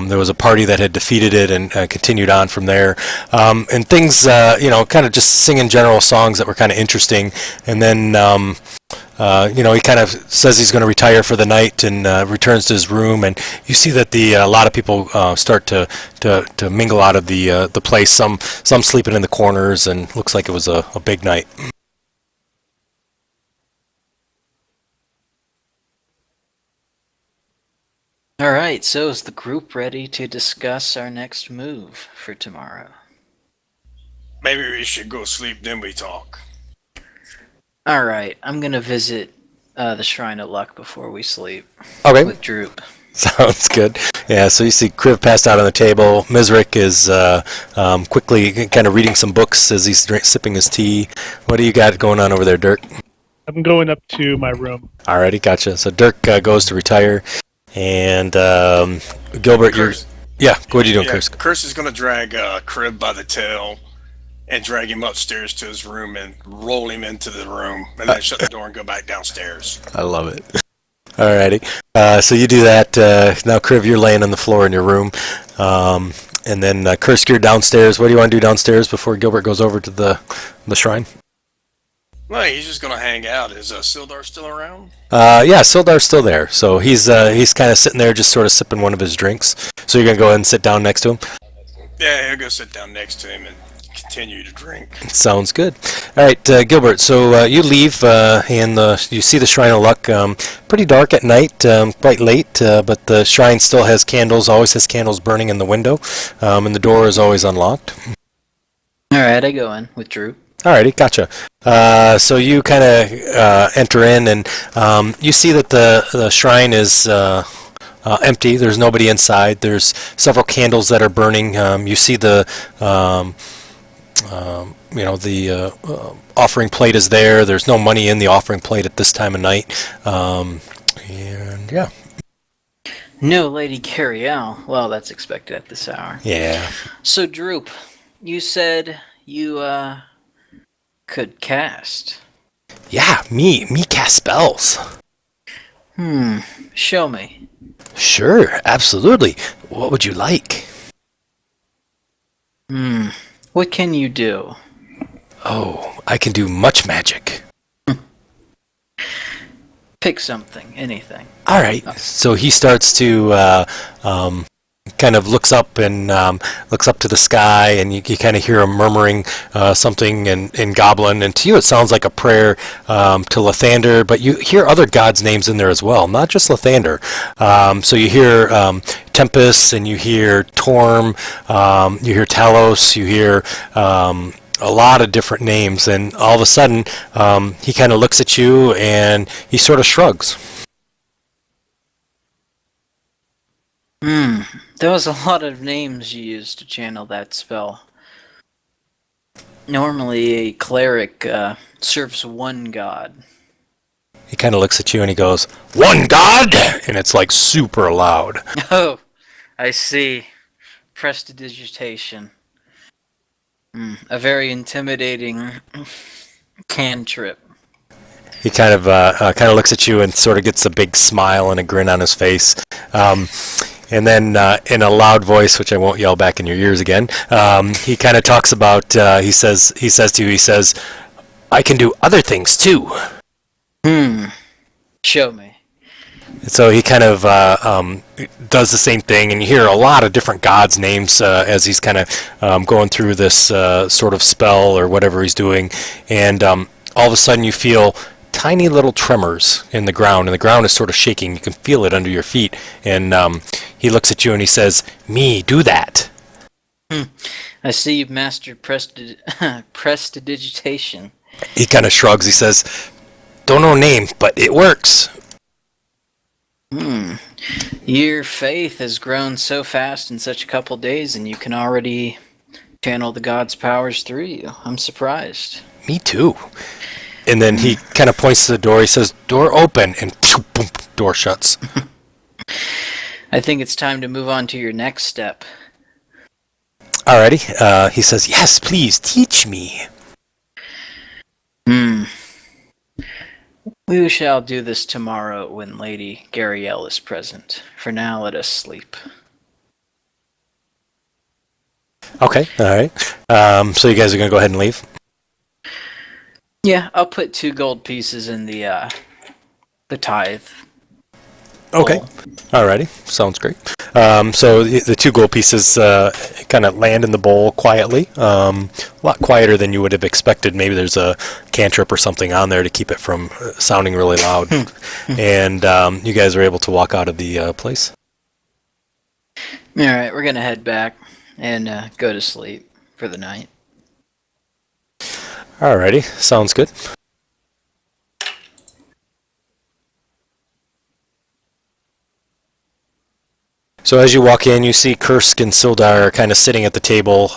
there was a party that had defeated it and continued on from there. And things, kind of just singing general songs that were kind of interesting. And then, he kind of says he's going to retire for the night and returns to his room. And you see that a lot of people start to mingle out of the place. Some sleeping in the corners, and looks like it was a big night. All right, so is the group ready to discuss our next move for tomorrow? Maybe we should go sleep, then we talk. All right, I'm going to visit the Shrine of Luck before we sleep. Okay. With Droop. Sounds good. Yeah, so you see Kriv passed out on the table. Mizrik is quickly kind of reading some books as he's sipping his tea. What do you got going on over there, Dirk? I'm going up to my room. Alrighty, gotcha. So Dirk goes to retire. And Gilbert, what are you doing, Curse? Curse is going to drag Crib by the tail and drag him upstairs to his room and roll him into the room, and then shut the door and go back downstairs. I love it. Alrighty. So you do that. Now, Crib, you're laying on the floor in your room. And then Curse, you're downstairs. What do you want to do downstairs before Gilbert goes over to the shrine? Well, he's just going to hang out. Is Sildar still around? Yeah, Sildar's still there. So he's kind of sitting there just sort of sipping one of his drinks. So you're going to go ahead and sit down next to him? Yeah, he'll go sit down next to him and continue to drink. Sounds good. All right, Gilbert, so you leave and you see the Shrine of Luck. Pretty dark at night, quite late, but the shrine still has candles, always has candles burning in the window, and the door is always unlocked. All right, I go in with Droop. Alrighty, gotcha. So you kind of enter in, and you see that the shrine is empty. There's nobody inside. There's several candles that are burning. You see the offering plate is there. There's no money in the offering plate at this time of night. And yeah. No Lady Carriel. Well, that's expected at this hour. Yeah. So Droop, you said you could cast. Yeah, me cast spells. Show me. Sure, absolutely. What would you like? What can you do? Oh, I can do much magic. Pick something, anything. All right. So he starts to kind of looks up and looks up to the sky, and you kind of hear him murmuring something in Goblin, and to you it sounds like a prayer to Lathander, but you hear other gods' names in there as well, not just Lathander. So you hear Tempest, and you hear Torm, you hear Talos, you hear a lot of different names, and all of a sudden he kind of looks at you and he sort of shrugs. There was a lot of names you used to channel that spell. Normally a cleric serves one god. He kind of looks at you and he goes, "One god!" And it's like super loud. Oh, I see. Prestidigitation. A very intimidating cantrip. He kind of looks at you and sort of gets a big smile and a grin on his face. And then in a loud voice, which I won't yell back in your ears again, he kind of talks about, he says to you, "I can do other things too." Show me. So he kind of does the same thing, and you hear a lot of different gods' names as he's kind of going through this sort of spell or whatever he's doing, and all of a sudden you feel tiny little tremors in the ground, and the ground is sort of shaking. You can feel it under your feet, and he looks at you and he says, "Me, do that." I see you've mastered prestidigitation. He kind of shrugs. He says, "Don't know name, but it works." Your faith has grown so fast in such a couple days, and you can already channel the gods' powers through you. I'm surprised. Me too. And then he kind of points to the door. He says, "Door open," and boom, door shuts. I think it's time to move on to your next step. Alrighty. He says, "Yes, please teach me." We shall do this tomorrow when Lady Gariel is present. For now, let us sleep. Okay. All right. So you guys are gonna go ahead and leave. Yeah, I'll put 2 gold pieces in the tithe. Okay. bowl. Alrighty. Sounds great. So the 2 gold pieces kind of land in the bowl quietly. A lot quieter than you would have expected. Maybe there's a cantrip or something on there to keep it from sounding really loud. And you guys are able to walk out of the place. Alright, we're gonna head back and go to sleep for the night. Alrighty. Sounds good. So as you walk in, you see Kursk and Sildar kind of sitting at the table,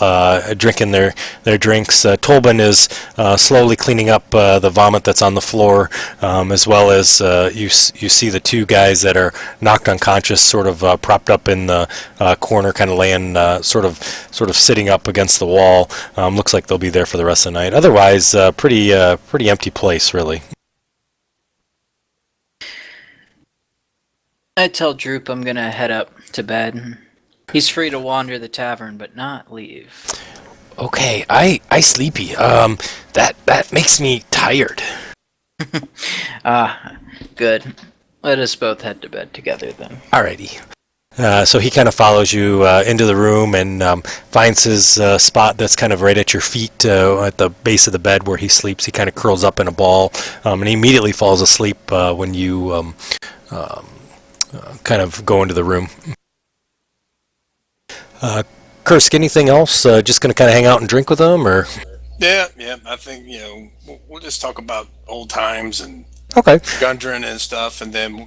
drinking their drinks. Tolbin is slowly cleaning up the vomit that's on the floor, as well as you see the 2 guys that are knocked unconscious, sort of propped up in the corner, kind of laying, sort of sitting up against the wall. Looks like they'll be there for the rest of the night. Otherwise, pretty empty place, really. I tell Droop I'm gonna head up to bed. He's free to wander the tavern, but not leave. Okay, I sleepy. That makes me tired. Good. Let us both head to bed together then. Alrighty. So he kind of follows you into the room and finds his spot that's kind of right at your feet at the base of the bed where he sleeps. He kind of curls up in a ball, and he immediately falls asleep when you kind of go into the room. Kursk, anything else? Just going to kind of hang out and drink with him, or? Yeah. I think we'll just talk about old times and Okay. Gundren and stuff, and then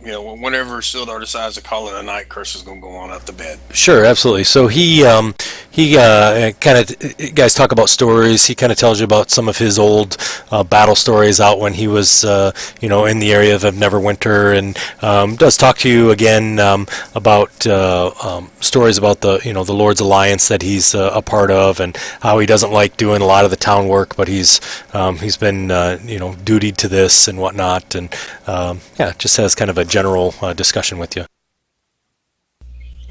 whenever Sildar decides to call it a night, Curse is gonna go on up to bed. Sure, absolutely. So he kind of, guys talk about stories. He kind of tells you about some of his old battle stories out when he was in the area of Neverwinter, and does talk to you again about stories about the Lord's Alliance that he's a part of, and how he doesn't like doing a lot of the town work, but he's been dutied to this and whatnot. And just has kind of a general discussion with you.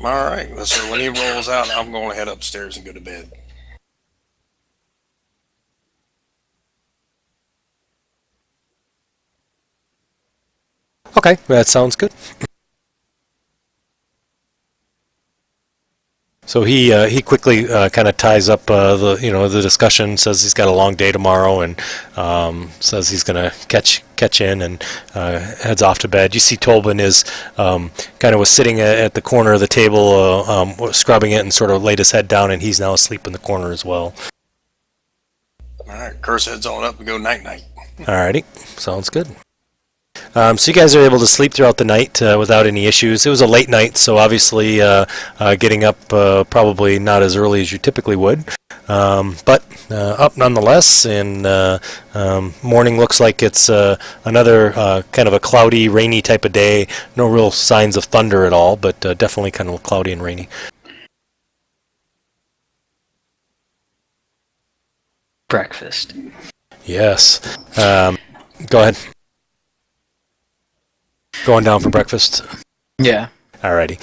All right. So when he rolls out, I'm going to head upstairs and go to bed. Okay, that sounds good. So he quickly kind of ties up the discussion. Says he's got a long day tomorrow, and says he's gonna catch in, and heads off to bed. You see Tolbin is kind of was sitting at the corner of the table, scrubbing it, and sort of laid his head down, and he's now asleep in the corner as well. All right. Curse heads on up and go night night. Alrighty, sounds good. So you guys are able to sleep throughout the night without any issues. It was a late night, so obviously getting up probably not as early as you typically would, but up nonetheless. And morning looks like it's another kind of a cloudy, rainy type of day. No real signs of thunder at all, but definitely kind of cloudy and rainy. Breakfast. Yes. Go ahead. Going down for breakfast? Yeah. Alrighty.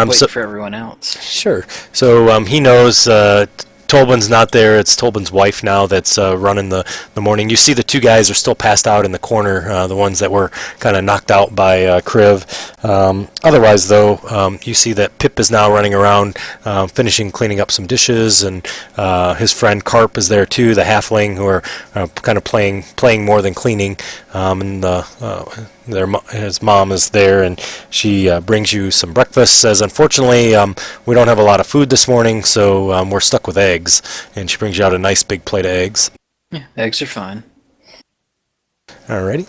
Wait for everyone else. Sure. So he knows Tolbin's not there. It's Tolbin's wife now that's running the morning. You see the 2 guys are still passed out in the corner, the ones that were kind of knocked out by Kriv. Otherwise, though, you see that Pip is now running around, finishing cleaning up some dishes, and his friend Carp is there too, the halfling, who are kind of playing more than cleaning. And his mom is there, and she brings you some breakfast. Says, unfortunately, we don't have a lot of food this morning, so we're stuck with eggs. And she brings you out a nice big plate of eggs. Yeah, eggs are fine. Alrighty.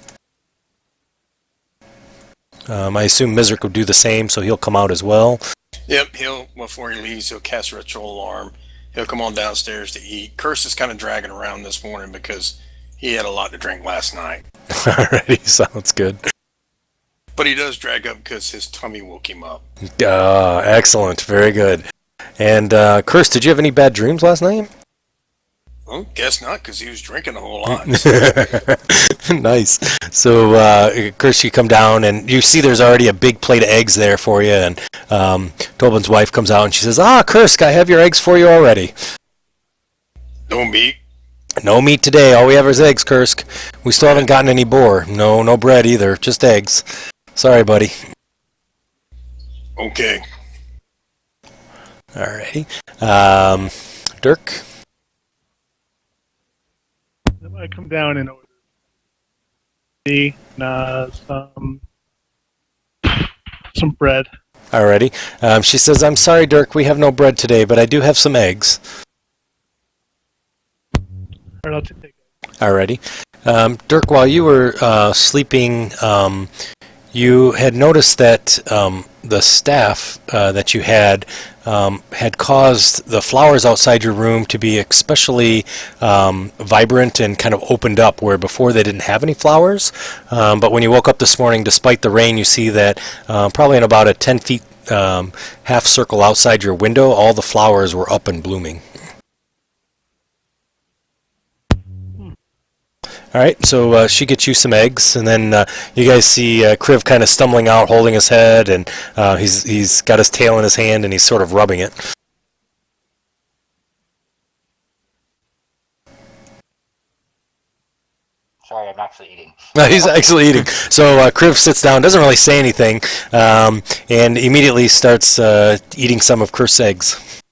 I assume Mizrik will do the same, so he'll come out as well. Yep. Before he leaves, he'll cast ritual alarm. he'll come on downstairs to eat. Curse is kind of dragging around this morning because he had a lot to drink last night. Alrighty, sounds good. But he does drag up because his tummy woke him up. Excellent, very good. And Curse, did you have any bad dreams last night? Well, guess not, because he was drinking a whole lot. Nice. So, Curse, you come down, and you see there's already a big plate of eggs there for you, and Tobin's wife comes out, and she says, Kursk, I have your eggs for you already. No meat. No meat today. All we have is eggs, Kursk. We still haven't gotten any boar. No bread either. Just eggs. Sorry, buddy. Okay. Alrighty. Dirk? I come down and order tea, some bread. Alrighty. She says, I'm sorry, Dirk, we have no bread today, but I do have some eggs. All right, I'll take it. Alrighty. Dirk, while you were sleeping, you had noticed that the staff that you had caused the flowers outside your room to be especially vibrant and kind of opened up, where before they didn't have any flowers. But when you woke up this morning, despite the rain, you see that probably in about a 10 feet half circle outside your window, all the flowers were up and blooming. All right, so she gets you some eggs, and then you guys see Kriv kind of stumbling out, holding his head, and he's got his tail in his hand, and he's sort of rubbing it. Sorry, I'm actually eating. He's actually eating. So Kriv sits down, doesn't really say anything, and immediately starts eating some of Kursk's eggs.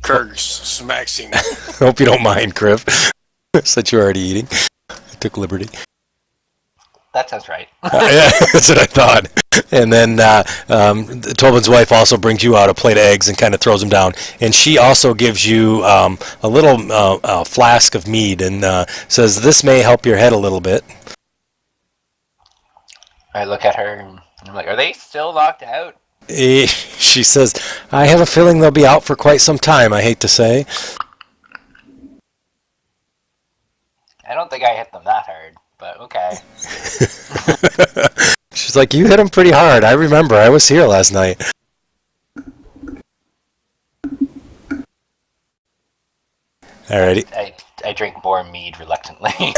Kursk smacks him. Hope you don't mind, Kriv. Since you're already eating. I took liberty. That sounds right. Yeah, that's what I thought. And then Tobin's wife also brings you out a plate of eggs and kind of throws them down. And she also gives you a little flask of mead and says, this may help your head a little bit. I look at her and I'm like, are they still locked out? She says, I have a feeling they'll be out for quite some time, I hate to say. I don't think I hit them that hard, but okay. She's like, you hit them pretty hard. I remember. I was here last night. Alrighty. I drink more mead reluctantly.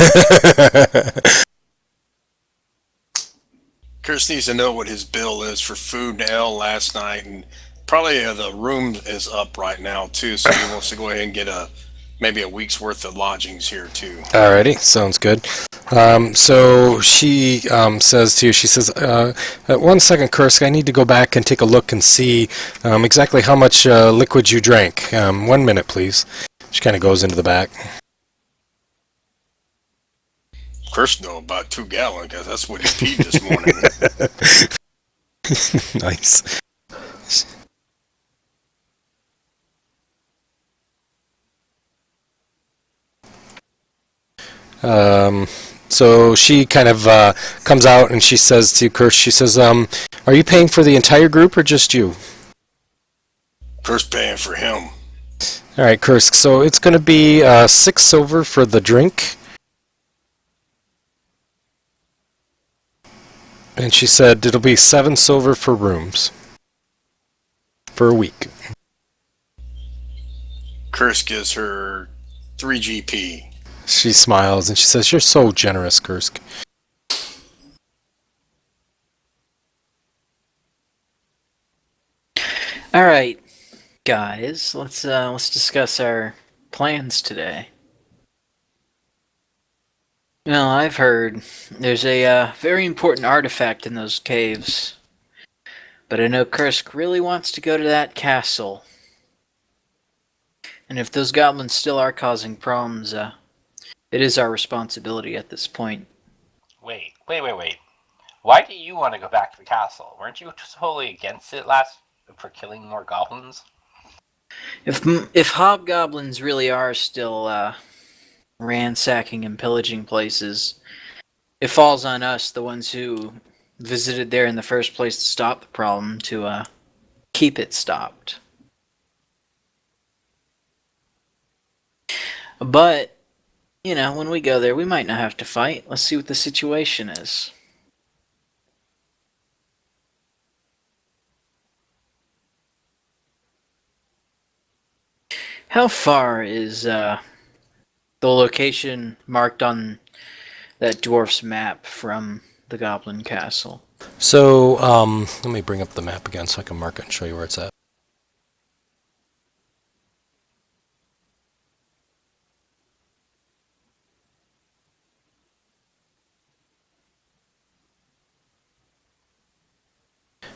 Kursk needs to know what his bill is for food and ale last night, and probably the room is up right now too, so he wants to go ahead and get maybe a week's worth of lodgings here too. Alrighty, sounds good. So she says to you, she says, 1 second, Kursk, I need to go back and take a look and see exactly how much liquid you drank. 1 minute, please. She kind of goes into the back. Kursk know about 2 gallons, because that's what he peed this morning. Nice. So she kind of comes out and she says to Kursk, she says, are you paying for the entire group or just you? Kursk paying for him. All right, Kursk, so it's going to be 6 silver for the drink. And she said it'll be 7 silver for rooms. For a week. Kursk gives her 3 GP. She smiles and she says, you're so generous, Kursk. All right, guys, let's discuss our plans today. Well, I've heard there's a very important artifact in those caves, but I know Kursk really wants to go to that castle. And if those goblins still are causing problems, it is our responsibility at this point. Wait. Why do you want to go back to the castle? Weren't you totally against it for killing more goblins? If hobgoblins really are still ransacking and pillaging places, it falls on us, the ones who visited there in the first place to stop the problem, to keep it stopped. But, when we go there, we might not have to fight. Let's see what the situation is. How far is the location marked on that dwarf's map from the Goblin Castle? So, let me bring up the map again so I can mark it and show you where it's at.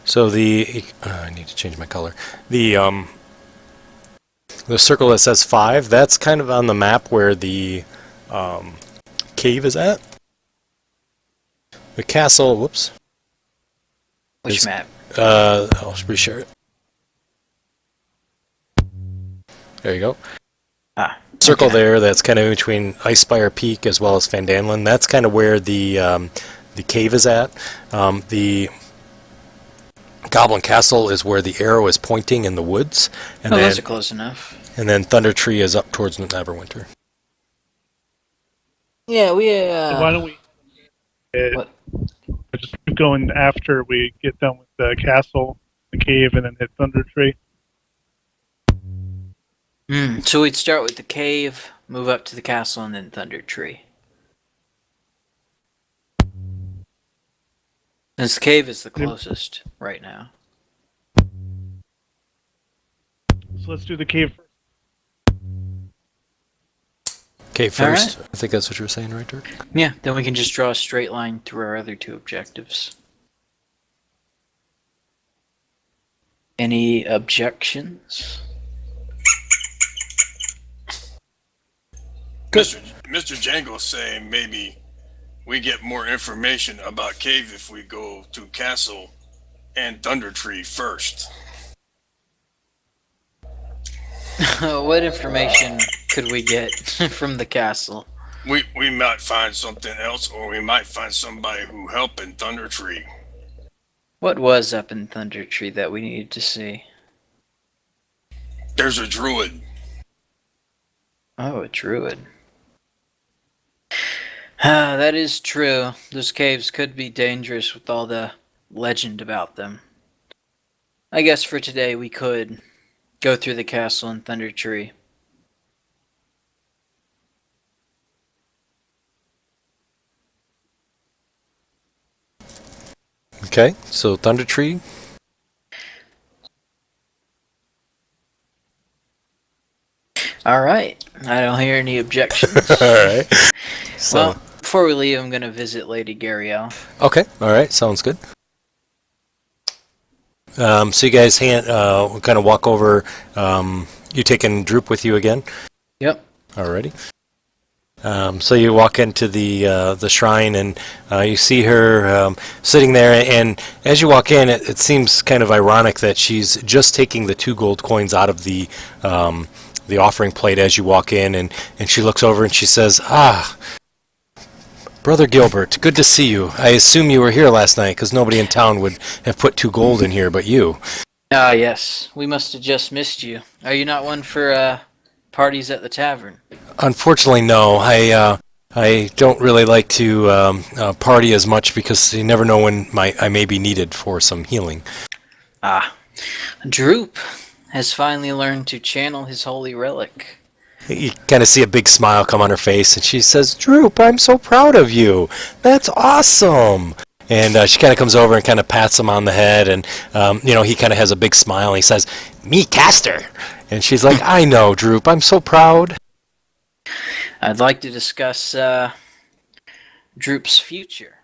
So I need to change my color. The circle that says 5, that's kind of on the map where the cave is at. The castle, whoops. Which map? I'll reshare it. There you go. Circle okay. there, that's kind of in between Icespire Peak as well as Phandelver. That's kind of where the cave is at. The Goblin Castle is where the arrow is pointing in the woods. And those are close enough. And then Thunder Tree is up towards Neverwinter. Yeah, So why don't we What? just keep going after we get done with the castle, the cave, and then hit Thunder Tree? So we'd start with the cave, move up to the castle, and then Thunder Tree. Since the cave is the closest right now. So let's do the cave first. Okay, first. Alright. I think that's what you were saying, right, Dirk? Yeah, then we can just draw a straight line through our other two objectives. Any objections? Mr. Django's saying maybe we get more information about cave if we go to castle and Thunder Tree first. What information could we get from the castle? We might find something else, or we might find somebody who helped in Thunder Tree. What was up in Thunder Tree that we needed to see? There's a druid. Oh, a druid. That is true. Those caves could be dangerous with all the legend about them. I guess for today we could go through the castle in Thunder Tree. Okay, so Thunder Tree. Alright, I don't hear any objections. Alright. So, Well, before we leave, I'm going to visit Lady Gariel. okay, alright, sounds good. So you guys kind of walk over. You taking Droop with you again? Yep. Alrighty. So you walk into the shrine and you see her sitting there, and as you walk in, it seems kind of ironic that she's just taking the 2 gold coins out of the offering plate as you walk in, and she looks over and she says, Brother Gilbert, good to see you. I assume you were here last night because nobody in town would have put 2 gold in here but you. Ah, yes. We must have just missed you. Are you not one for parties at the tavern? Unfortunately, no. I don't really like to party as much because you never know when I may be needed for some healing. Droop has finally learned to channel his holy relic. You kind of see a big smile come on her face, and she says, Droop, I'm so proud of you. That's awesome. And she kind of comes over and kind of pats him on the head, and he kind of has a big smile, and he says, me, Caster. And she's like, I know, Droop, I'm so proud. I'd like to discuss Droop's future.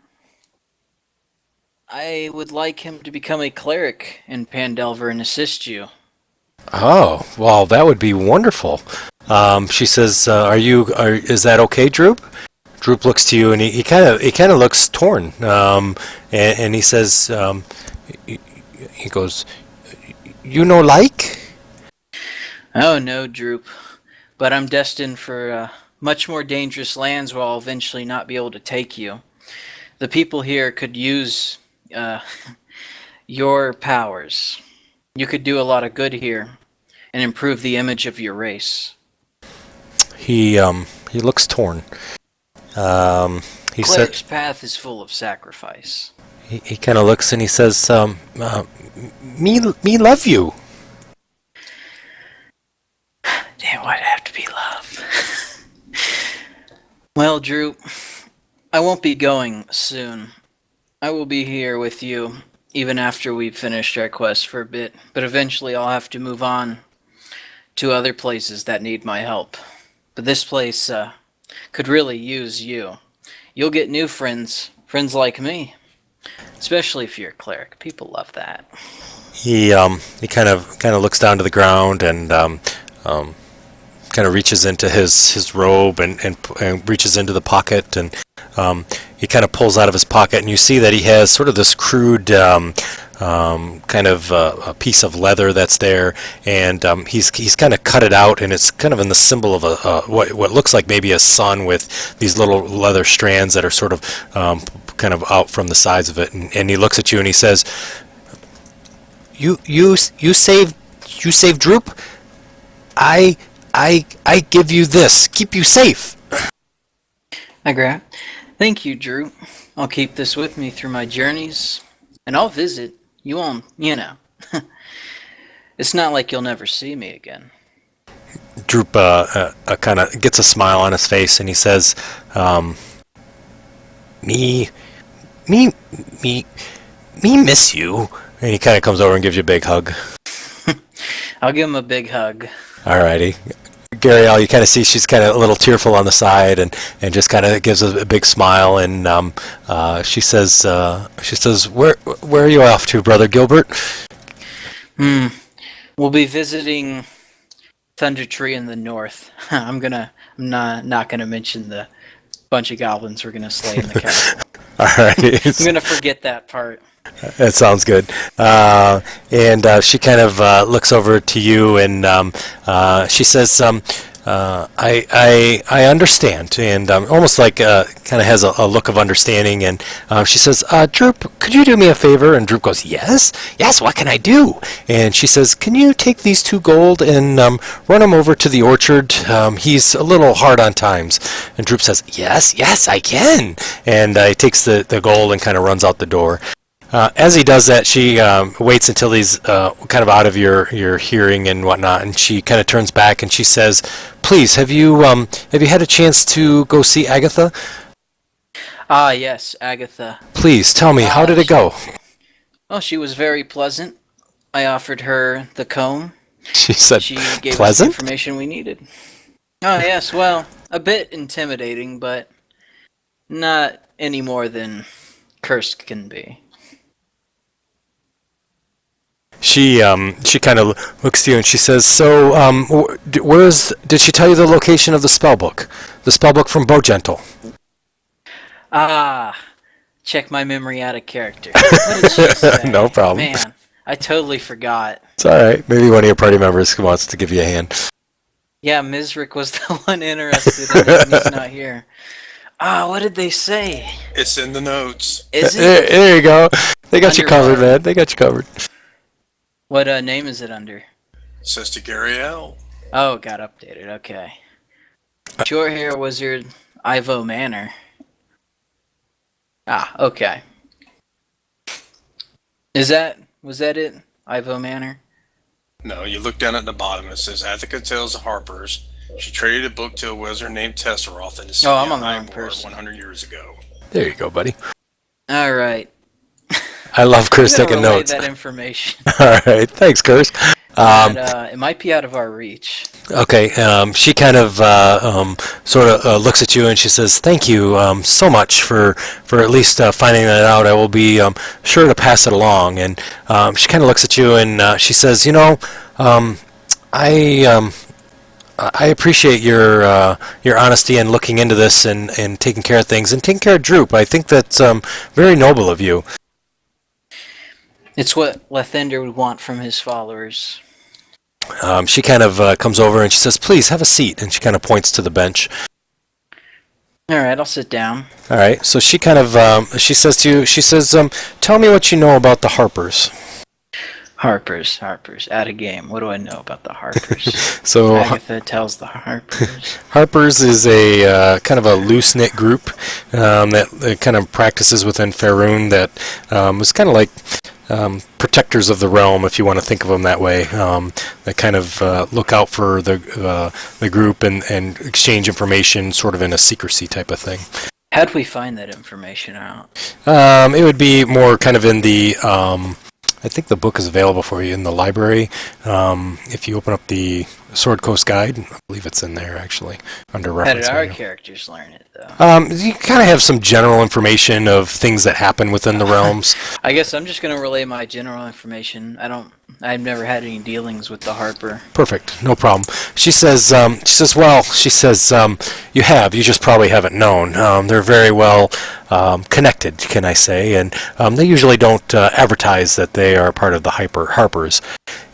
I would like him to become a cleric in Phandelver and assist you. Oh, well, that would be wonderful. She says, is that okay, Droop? Droop looks to you, and he kind of looks torn. And he says, he goes, you know, like? Oh no, Droop. But I'm destined for much more dangerous lands where I'll eventually not be able to take you. The people here could use your powers. You could do a lot of good here and improve the image of your race. He looks torn. He Cleric's said path is full of sacrifice. he kind of looks and he says, "Me love you." Damn, why'd it have to be love? Well, Drew, I won't be going soon. I will be here with you even after we've finished our quest for a bit, but eventually I'll have to move on to other places that need my help. But this place could really use you. You'll get new friends like me, especially if you're a cleric. People love that. He kind of looks down to the ground and kind of reaches into his robe and reaches into the pocket, and he kind of pulls out of his pocket, and you see that he has sort of this crude kind of a piece of leather that's there, and he's kind of cut it out, and it's kind of in the symbol of what looks like maybe a sun with these little leather strands that are sort of kind of out from the sides of it, and he looks at you and he says, "You saved Droop. I give you this. Keep you safe." I grab. Thank you, Drew. I'll keep this with me through my journeys, and I'll visit. You won't, It's not like you'll never see me again. Droop kind of gets a smile on his face, and he says, "Me miss you." And he kind of comes over and gives you a big hug. I'll give him a big hug. Alrighty. Gariel, you kind of see she's kind of a little tearful on the side, and just kind of gives a big smile, and she says, where are you off to, Brother Gilbert? We'll be visiting Thunder Tree in the north. I'm not gonna mention the bunch of goblins we're gonna slay in the castle. Alrighty. I'm gonna forget that part. That sounds good. And she kind of looks over to you, and she says, I understand, and almost like kind of has a look of understanding, and she says, Droop, could you do me a favor? And Droop goes, yes, what can I do? And she says, can you take these 2 gold and run them over to the orchard? He's a little hard on times. And Droop says, yes, I can. And he takes the gold and kind of runs out the door. As he does that, she waits until he's kind of out of your hearing and whatnot, and she kind of turns back and she says, "Please, have you had a chance to go see Agatha?" Ah, yes, Agatha. Please tell me, how did it go? Oh, she was very pleasant. I offered her the comb. She said, She gave us the pleasant? information we needed. Oh, yes, well, a bit intimidating, but not any more than cursed can be. She kind of looks to you and she says, "So, did she tell you the location of the spellbook? The spellbook from Bogentle?" Ah, check my memory out of character. What did she say? No problem. Man, I totally forgot. It's all right. Maybe one of your party members wants to give you a hand. Yeah, Mizrik was the one interested in it, and he's not here. Ah, what did they say? It's in the notes. Is it? There you go. They got you Under covered, what? man. They got you covered. What name is it under? Says to Gariel. Oh, got updated. Okay. Short hair wizard, Ivo Manor. Ah, okay. Was that it? Ivo Manor? No, you look down at the bottom. It says Attica Tales of Harper's. She traded a book to a wizard named Tesseroth in the city I'm of on the wrong Ivor person. 100 years ago. There you go, buddy. All right. I love Curse I'm gonna taking relay notes. that information. All right. Thanks, Curse. But, it might be out of our reach. Okay, she kind of sort of looks at you and she says, "Thank you so much for at least finding that out. I will be sure to pass it along." And she kind of looks at you and she says, I appreciate your honesty and looking into this and taking care of things and taking care of Droop. I think that's very noble of you." It's what Lathander would want from his followers. She kind of comes over and she says, "Please have a seat," and she kind of points to the bench. All right, I'll sit down. All right. So she kind of she says to you, she says, "Tell me what you know about the Harpers." Harpers. Out of game. What do I know about the Harpers? So Agatha tells the Harpers. Harpers is a kind of a loose-knit group that kind of practices within Faerun that is kind of like protectors of the realm, if you want to think of them that way. That kind of look out for the group and exchange information sort of in a secrecy type of thing. How'd we find that information out? It would be more kind of in the... I think the book is available for you in the library. If you open up the Sword Coast Guide, I believe it's in there actually under How reference. did our manual. characters learn it, though? You kind of have some general information of things that happen within the realms. I guess I'm just going to relay my general information. I've never had any dealings with the Harper. Perfect, no problem. She says, you have, you just probably haven't known. They're very well connected, can I say, and they usually don't advertise that they are part of the Harpers.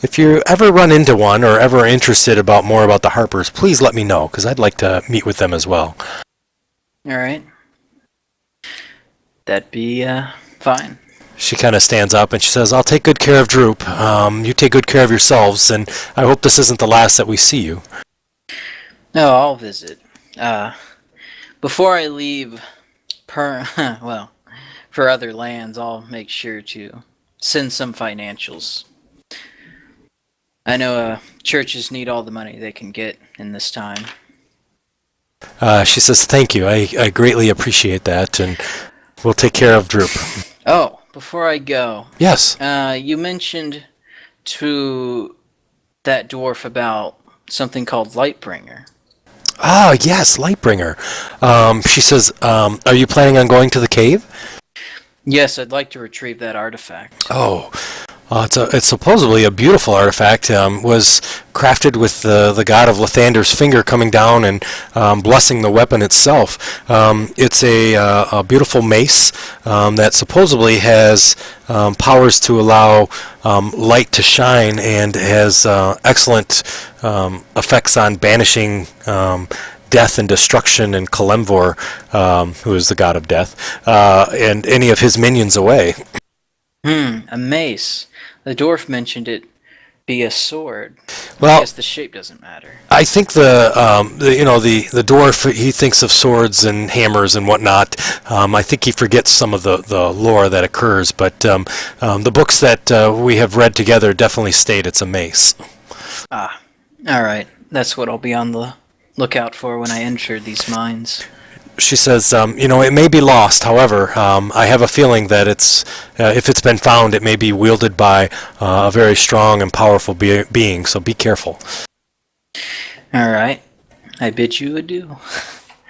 If you ever run into one or ever interested more about the Harpers, please let me know, because I'd like to meet with them as well. All right. That'd be fine. She kind of stands up and she says, I'll take good care of Droop. You take good care of yourselves, and I hope this isn't the last that we see you. No, I'll visit. Before I leave, for other lands, I'll make sure to send some financials. I know churches need all the money they can get in this time. She says, thank you. I greatly appreciate that, and we'll take care of Droop. Oh, before I go, Yes. you mentioned to that dwarf about something called Lightbringer. Ah, yes, Lightbringer. She says, are you planning on going to the cave? Yes, I'd like to retrieve that artifact. Oh, it's supposedly a beautiful artifact. Was crafted with the god of Lathander's finger coming down and blessing the weapon itself. It's a beautiful mace that supposedly has powers to allow light to shine and has excellent effects on banishing death and destruction and Kalemvor, who is the god of death, and any of his minions away. A mace. The dwarf mentioned it be a sword. Well, I guess the shape doesn't matter. I think the dwarf, he thinks of swords and hammers and whatnot. I think he forgets some of the lore that occurs, but the books that we have read together definitely state it's a mace. Ah, all right. That's what I'll be on the lookout for when I enter these mines. She says, it may be lost. However, I have a feeling that if it's been found, it may be wielded by a very strong and powerful being. So be careful. All right. I bid you adieu.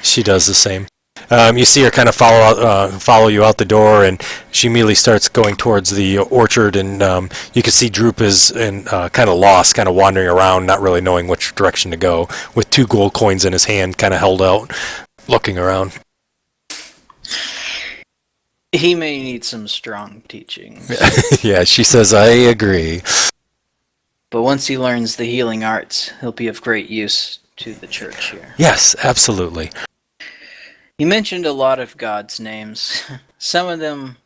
She does the same. You see her kind of follow you out the door, and she immediately starts going towards the orchard, and you can see Droop is kind of lost, kind of wandering around, not really knowing which direction to go, with 2 gold coins in his hand, kind of held out, looking around. He may need some strong teaching. Yeah, she says, I agree. But once he learns the healing arts, he'll be of great use to the church here. Yes, absolutely. You mentioned a lot of gods' names. Some of them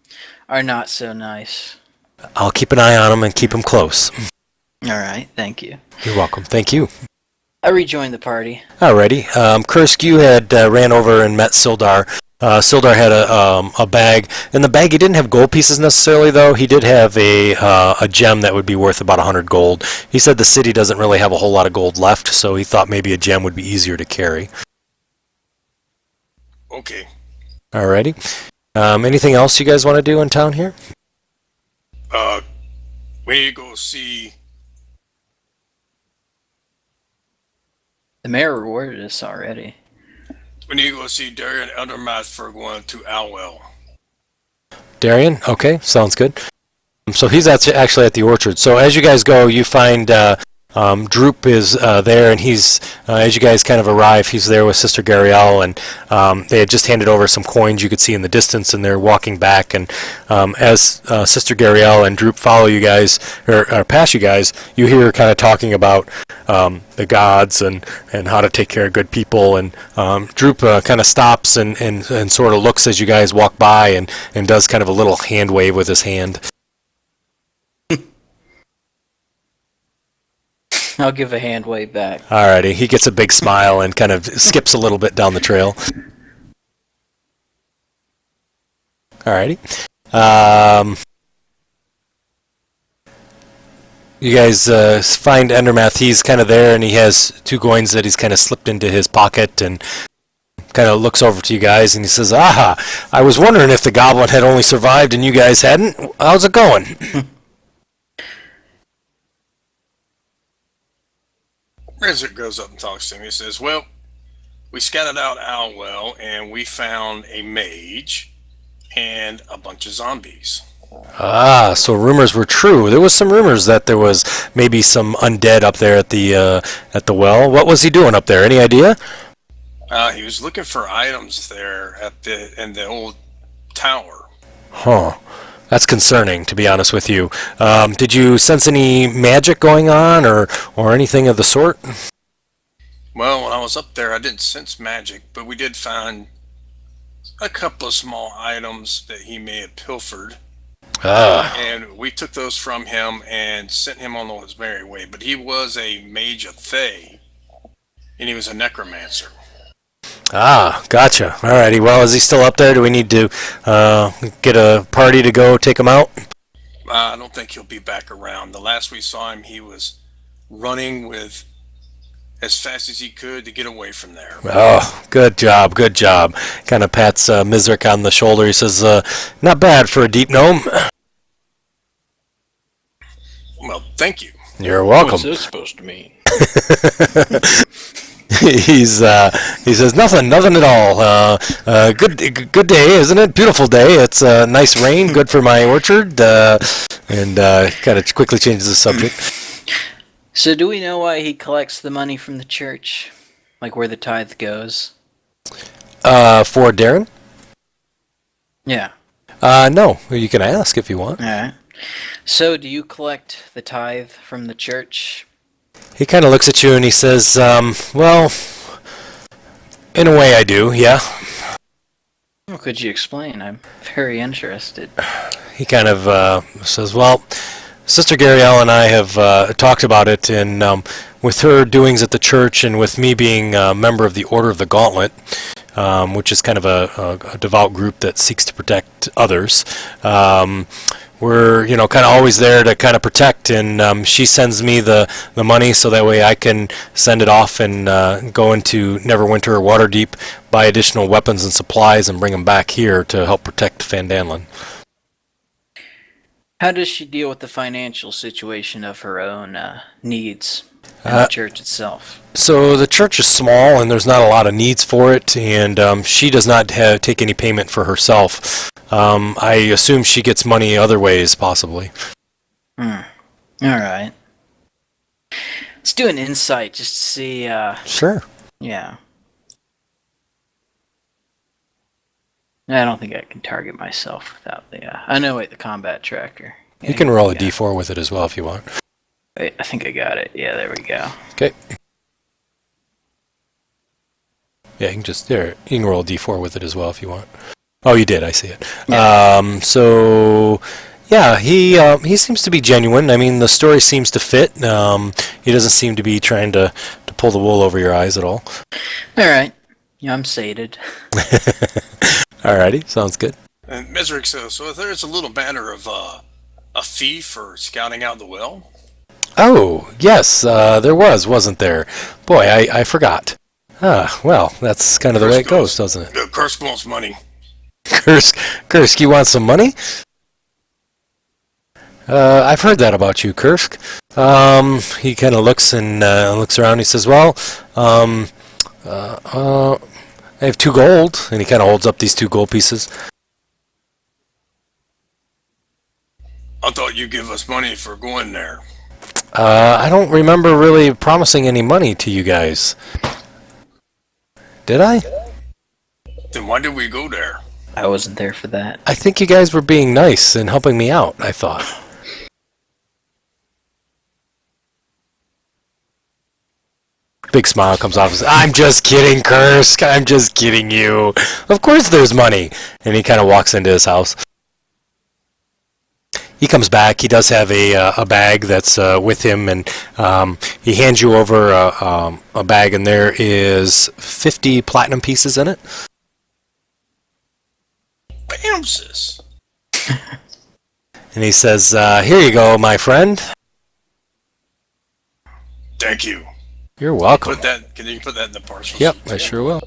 are not so nice. I'll keep an eye on him and keep him close. All right, thank you. You're welcome. Thank you. I rejoined the party. Alrighty. Kursk, you had ran over and met Sildar. Sildar had a bag. In the bag, he didn't have gold pieces necessarily, though. He did have a gem that would be worth about 100 gold. He said the city doesn't really have a whole lot of gold left, so he thought maybe a gem would be easier to carry. Okay. Alrighty. Anything else you guys want to do in town here? We need to go see. The mayor rewarded us already. We need to go see Darian Eldermath for going to Alwell. Darian? Okay, sounds good. So he's actually at the orchard. So as you guys go, you find Droop is there, and he's as you guys kind of arrive, he's there with Sister Gariel, and they had just handed over some coins you could see in the distance, and they're walking back. And as Sister Gariel and Droop follow you guys, or pass you guys, you hear her kind of talking about the gods and how to take care of good people. And Droop kind of stops and sort of looks as you guys walk by, and does kind of a little hand wave with his hand. I'll give a hand wave back. Alrighty, he gets a big smile and kind of skips a little bit down the trail. Alrighty. You guys find Endermath. He's kind of there, and he has 2 coins that he's kind of slipped into his pocket, and kind of looks over to you guys, and he says, "Aha! I was wondering if the goblin had only survived and you guys hadn't. How's it going?" Rizard goes up and talks to him. He says, well, we scouted out Owlwell, and we found a mage and a bunch of zombies. Ah, so rumors were true. There was some rumors that there was maybe some undead up there at the well. What was he doing up there? Any idea? He was looking for items there in the old tower. Huh. That's concerning, to be honest with you. Did you sense any magic going on, or anything of the sort? Well, when I was up there, I didn't sense magic, but we did find a couple of small items that he may have pilfered. And we took those from him and sent him on his merry way. But he was a mage of Thay, and he was a necromancer. Ah, gotcha. Alrighty. Well, is he still up there? Do we need to get a party to go take him out? I don't think he'll be back around. The last we saw him, he was running with as fast as he could to get away from there. Oh, good job, good job. Kind of pats Mizrik on the shoulder. He says, not bad for a deep gnome. Well, thank you. You're welcome. What's this supposed to mean? He says nothing at all. Good day, isn't it? Beautiful day. It's nice rain, good for my orchard. And kind of quickly changes the subject. So do we know why he collects the money from the church? Like where the tithe goes? For Darren? Yeah. No, you can ask if you want. Alright. So do you collect the tithe from the church? He kind of looks at you and he says, well, in a way I do, yeah. Well, could you explain? I'm very interested. He kind of says, well, Sister Gariel and I have talked about it, and with her doings at the church and with me being a member of the Order of the Gauntlet, which is kind of a devout group that seeks to protect others, we're kind of always there to kind of protect, and she sends me the money so that way I can send it off and go into Neverwinter or Waterdeep, buy additional weapons and supplies, and bring them back here to help protect Phandelver. How does she deal with the financial situation of her own needs and the church itself? So the church is small and there's not a lot of needs for it, and she does not take any payment for herself. I assume she gets money other ways, possibly. Alright. Let's do an insight just to see, Sure. yeah. I don't think I can target myself without the, I know, wait, the combat tracker. Yeah, You can roll a d4 with it as well if you want. Wait, I think I got it. Yeah, there we go. Okay. Yeah, you can roll a d4 with it as well if you want. Oh, you did. I see it. Yeah. So, yeah, he seems to be genuine. I mean, the story seems to fit. He doesn't seem to be trying to pull the wool over your eyes at all. All right. Yeah, I'm sated. Alrighty, sounds good. And Mizrik says, so there's a little matter of a fee for scouting out the well? Oh, yes, there wasn't there? Boy, I forgot. Well, that's kind of the way it goes, doesn't it? Kursk wants money. Kursk, you want some money? I've heard that about you, Kursk. He kind of looks and looks around. He says, well, I have 2 gold, and he kind of holds up these 2 gold pieces. I thought you'd give us money for going there. I don't remember really promising any money to you guys. Did I? Then why did we go there? I wasn't there for that. I think you guys were being nice and helping me out, I thought. Big smile comes off. I'm just kidding, Kursk. I'm just kidding you. Of course there's money. And he kind of walks into his house. he comes back. He does have a bag that's with him, and he hands you over a bag, and there is 50 platinum pieces in it. Bam, sis. And he says, "Here you go, my friend." Thank you. You're welcome. Can you put that in the parcel? Yep, sheet? I sure will.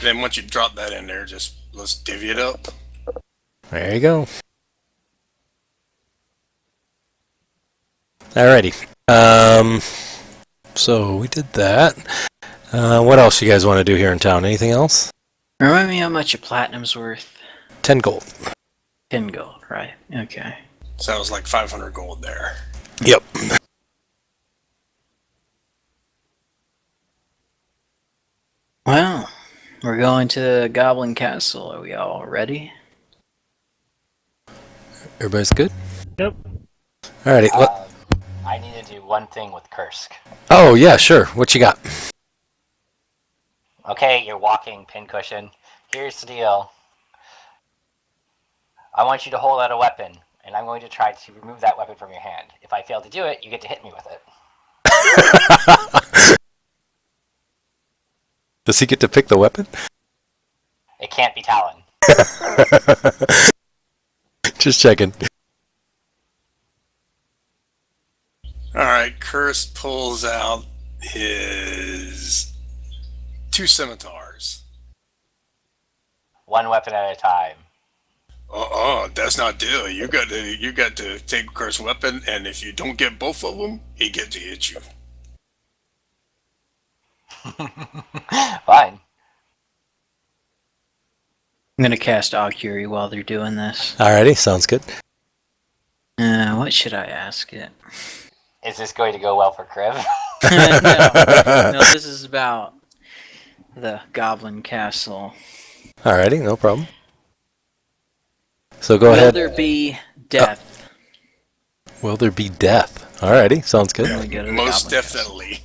Then once you drop that in there, just let's divvy it up. There you go. Alrighty. So we did that. What else you guys want to do here in town? Anything else? Remind me how much a platinum's worth. 10 gold. 10 gold, right? Okay. So that was like 500 gold there. Yep. Well, we're going to the Goblin Castle. Are we all ready? Everybody's good? Yep. Alrighty. I need to do one thing with Kursk. Oh, yeah, sure. What you got? Okay, you're walking, pincushion. Here's the deal. I want you to hold out a weapon, and I'm going to try to remove that weapon from your hand. If I fail to do it, you get to hit me with it. Does he get to pick the weapon? It can't be Talon. Just checking. Alright, Curse pulls out his 2 scimitars. One weapon at a time. That's not deal. You got to take Curse weapon, and if you don't get both of them, he gets to hit you. Fine. I'm going to cast Augury while they're doing this. Alrighty, sounds good. What should I ask it? Is this going to go well for Kriv? No, this is about the Goblin Castle. Alrighty, no problem. So go Will ahead. there be death? Will there be death? Alrighty, sounds good. When we go to the Most Goblin Castle? definitely.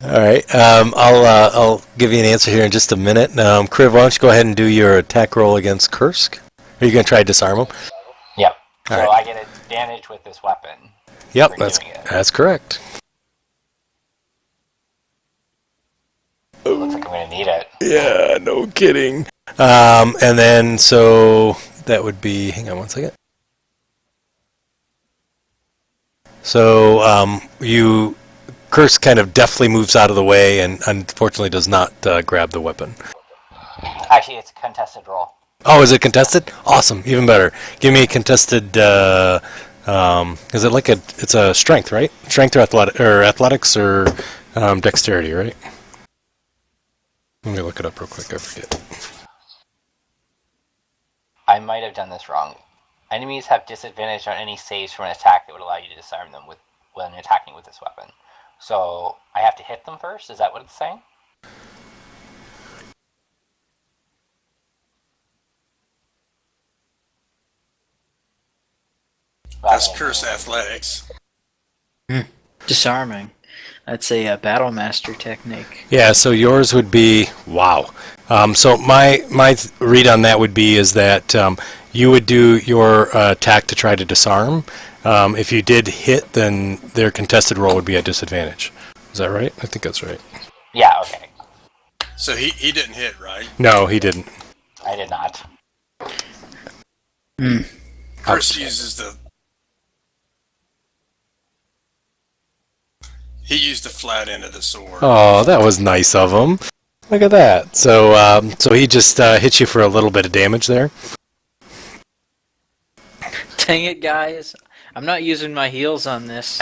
Alright, I'll give you an answer here in just a minute. Kriv, why don't you go ahead and do your attack roll against Kursk? Are you going to try to disarm him? Yep. So Alright. I get advantage with this weapon. Yep, for that's doing it. correct. Looks like I'm going to need it. Yeah, no kidding. And then, so that would be, hang on one second. So, Kursk kind of deftly moves out of the way and unfortunately does not grab the weapon. Actually, it's a contested roll. Oh, is it contested? Awesome, even better. Give me a contested, is it like it's a strength, right? Strength or athletics or dexterity, right? Let me look it up real quick, I forget. I might have done this wrong. Enemies have disadvantage on any saves from an attack that would allow you to disarm them when attacking with this weapon. So I have to hit them first? Is that what it's saying? That's Curse athletics. Disarming. That's a battle master technique. Yeah, so yours would be, wow. So my read on that would be is that you would do your attack to try to disarm. If you did hit, then their contested roll would be at disadvantage. Is that right? I think that's right. Yeah, okay. So he didn't hit, right? No, he didn't. I did not. Curse uses the... He used the flat end of the sword. Oh, that was nice of him. Look at that. So so he just hit you for a little bit of damage there. Dang it, guys. I'm not using my heals on this.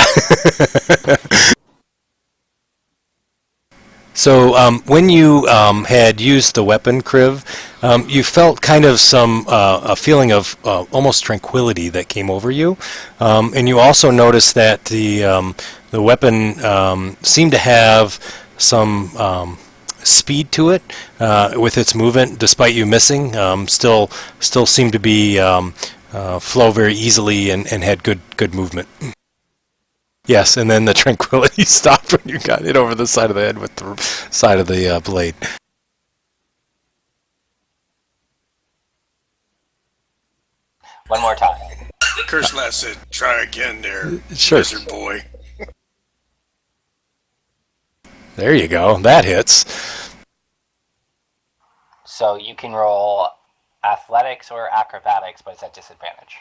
So when you had used the weapon, Kriv, you felt kind of a feeling of almost tranquility that came over you, and you also noticed that the weapon seemed to have some speed to it with its movement, despite you missing. Still seemed to be flow very easily and had good movement. Yes, and then the tranquility stopped when you got hit over the side of the head with the side of the blade. One more time. Curse Last said, try again there, Sure. wizard boy. There you go. That hits. So you can roll athletics or acrobatics, but it's at disadvantage.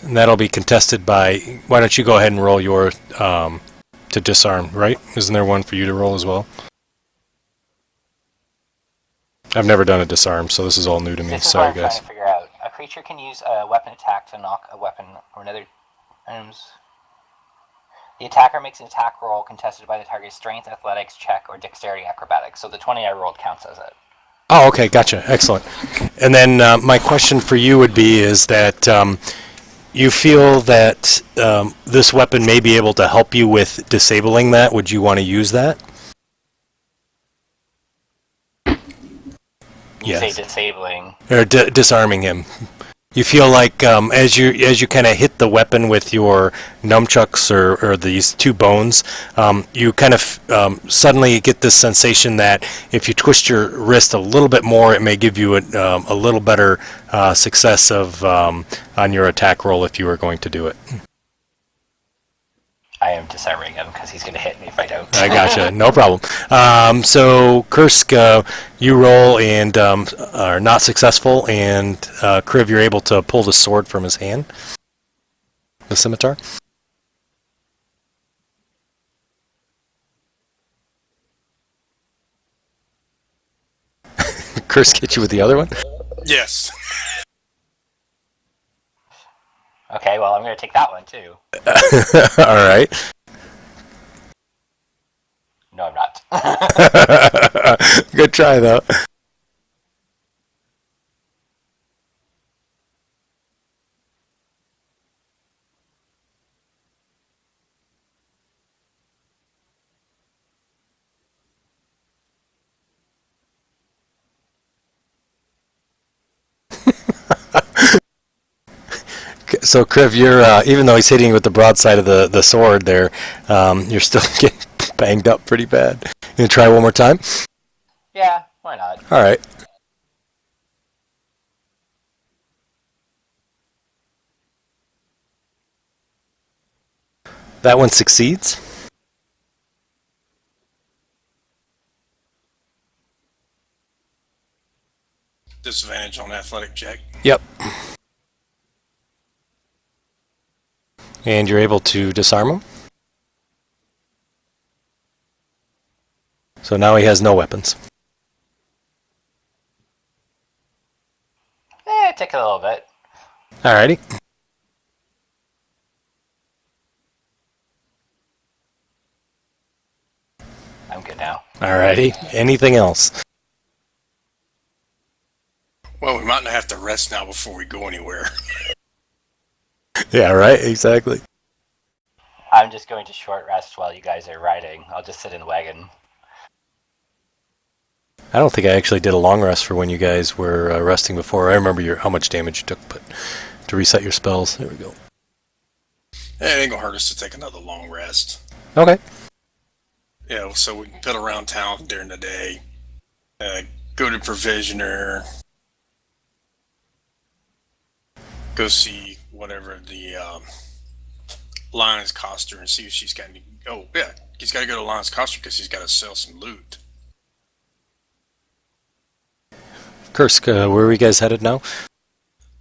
And that'll be contested by. Why don't you go ahead and roll your to disarm? Right? Isn't there one for you to roll as well? I've never done a disarm, so this is all new to me. This is Sorry, what I'm guys. trying to figure out. A creature can use a weapon attack to knock a weapon or another items. The attacker makes an attack roll contested by the target's strength, athletics, check, or dexterity acrobatics. So the 20 I rolled counts as it. Oh, okay, gotcha. Excellent. And then my question for you would be is that you feel that this weapon may be able to help you with disabling that. Would you want to use that? You say disabling. Or disarming him. You feel like as you kind of hit the weapon with your nunchucks or these two bones, you kind of suddenly get this sensation that if you twist your wrist a little bit more, it may give you a little better success of on your attack roll if you were going to do it. I am disarming him because he's going to hit me if I don't. I gotcha. No problem. So, Kursk, you roll and are not successful, and Kriv, you're able to pull the sword from his hand. The scimitar. Kursk hit you with the other one? Yes. Okay, well, I'm going to take that one too. All right. No, I'm not. Good try, though. So, Kriv, you're even though he's hitting you with the broadside of the sword there, you're still getting banged up pretty bad. You gonna try one more time? Yeah, why not? All right. That one succeeds. Disadvantage on athletic check. Yep. And you're able to disarm him. So now he has no weapons. Take a little bit. Alrighty. I'm good now. Alrighty. Anything else? Well, we might not have to rest now before we go anywhere. Yeah, right? Exactly. I'm just going to short rest while you guys are riding. I'll just sit in the wagon. I don't think I actually did a long rest for when you guys were resting before. I remember how much damage you took, but to reset your spells. There we go. It ain't gonna hurt us to take another long rest. Okay. Yeah, so we can piddle around town during the day. Go to Provisioner. Go see whatever the Lions cost her and see if she's got any. Oh, yeah. He's got to go to Lions cost her because he's got to sell some loot. Kursk, where are you guys headed now?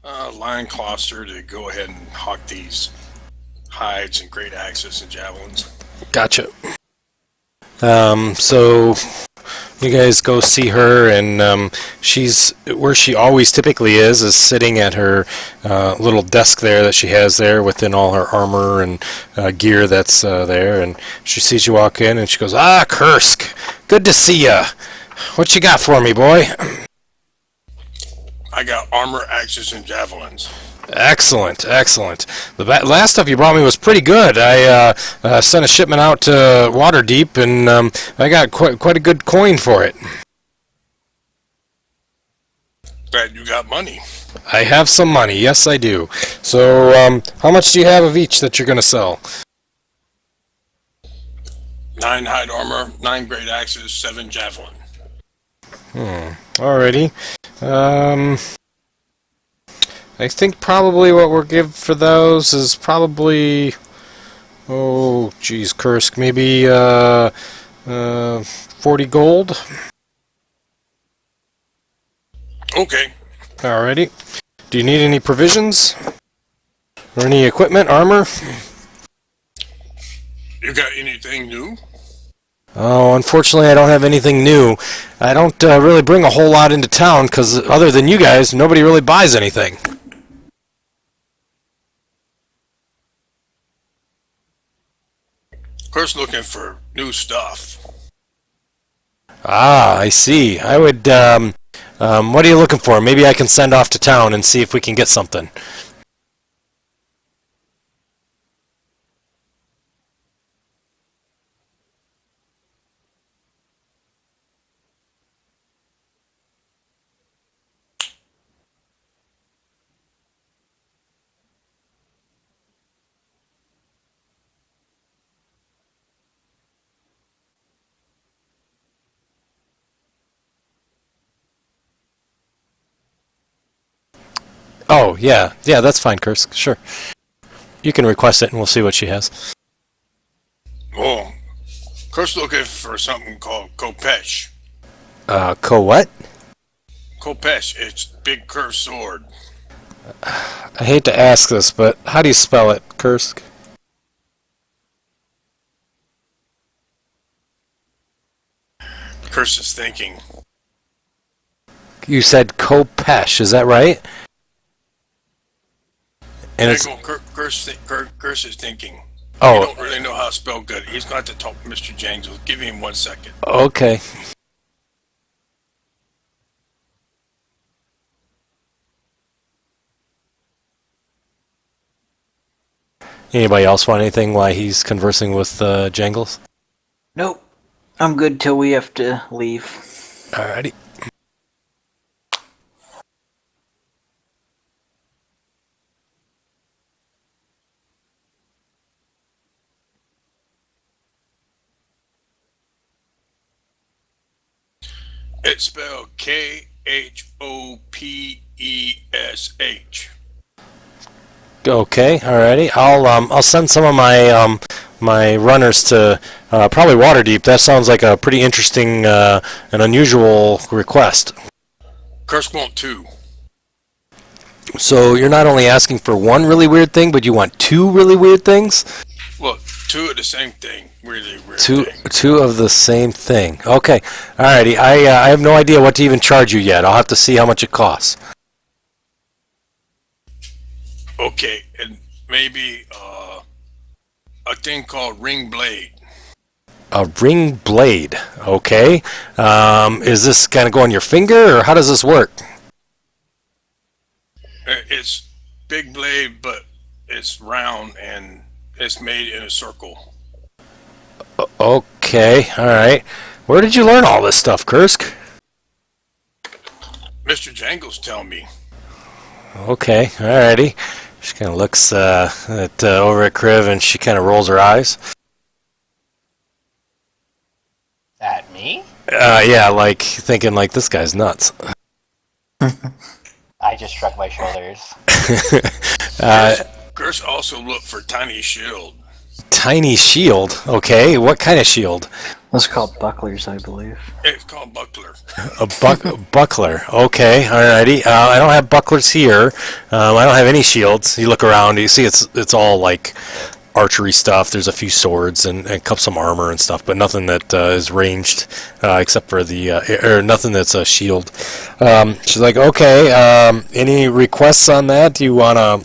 Lion Cluster to go ahead and hawk these hides and great axes and javelins. Gotcha. So you guys go see her, and she's where she always typically is sitting at her little desk there that she has there within all her armor and gear that's there. And she sees you walk in, and she goes, "Ah, Kursk, good to see ya. What you got for me, boy?" I got armor, axes, and javelins. Excellent, excellent. The last stuff you brought me was pretty good. I sent a shipment out to Waterdeep, and I got quite a good coin for it. Glad you got money. I have some money, yes I do. So, how much do you have of each that you're going to sell? 9 hide armor, 9 great axes, 7 javelin. Alrighty. I think probably what we'll give for those is probably, oh, geez, Kursk, maybe 40 gold. Okay. Alrighty. Do you need any provisions? Or any equipment, armor? You got anything new? Oh, unfortunately, I don't have anything new. I don't really bring a whole lot into town because, other than you guys, nobody really buys anything. Of course, looking for new stuff. Ah, I see. I would. What are you looking for? Maybe I can send off to town and see if we can get something. Oh, yeah. Yeah, that's fine, Kursk. Sure. You can request it and we'll see what she has. Oh, of course, looking for something called Kopesh. What? Kopesh, it's big curved sword. I hate to ask this, but how do you spell it, Kursk? Curse is thinking. You said Kopesh, is that right? And it's Curse is thinking. oh, You don't really know how to spell good. He's going to talk to Mr. Jangles. Give him 1 second. okay. Anybody else want anything while he's conversing with Jangles? Nope. I'm good till we have to leave. Alrighty. It's spelled Khopesh. Okay, alrighty. I'll send some of my my runners to probably Waterdeep. That sounds like a pretty interesting and unusual request. Curse want 2. So you're not only asking for one really weird thing, but you want 2 really weird things? Well, 2 of the same thing. Really weird Two thing. two of the same thing. Okay, alrighty. I have no idea what to even charge you yet. I'll have to see how much it costs. Okay, and maybe a thing called ring blade. A ring blade. Okay. Is this kind of go on your finger, or how does this work? It's big blade, but it's round and it's made in a circle. Okay, alright. Where did you learn all this stuff, Kursk? Mr. Jangles tell me. Okay, alrighty. She kind of looks over at Kriv and she kind of rolls her eyes. At me? Yeah, like thinking like this guy's nuts. I just shrugged my shoulders. Curse also look for tiny shield. Tiny shield. Okay, what kind of shield? Those are called bucklers, I believe. It's called buckler. A buckler. Okay, alrighty. I don't have bucklers here. I don't have any shields. You look around, you see it's all like archery stuff. There's a few swords and some armor and stuff, but nothing that is ranged except for nothing that's a shield. She's like, okay. Any requests on that? Do you want a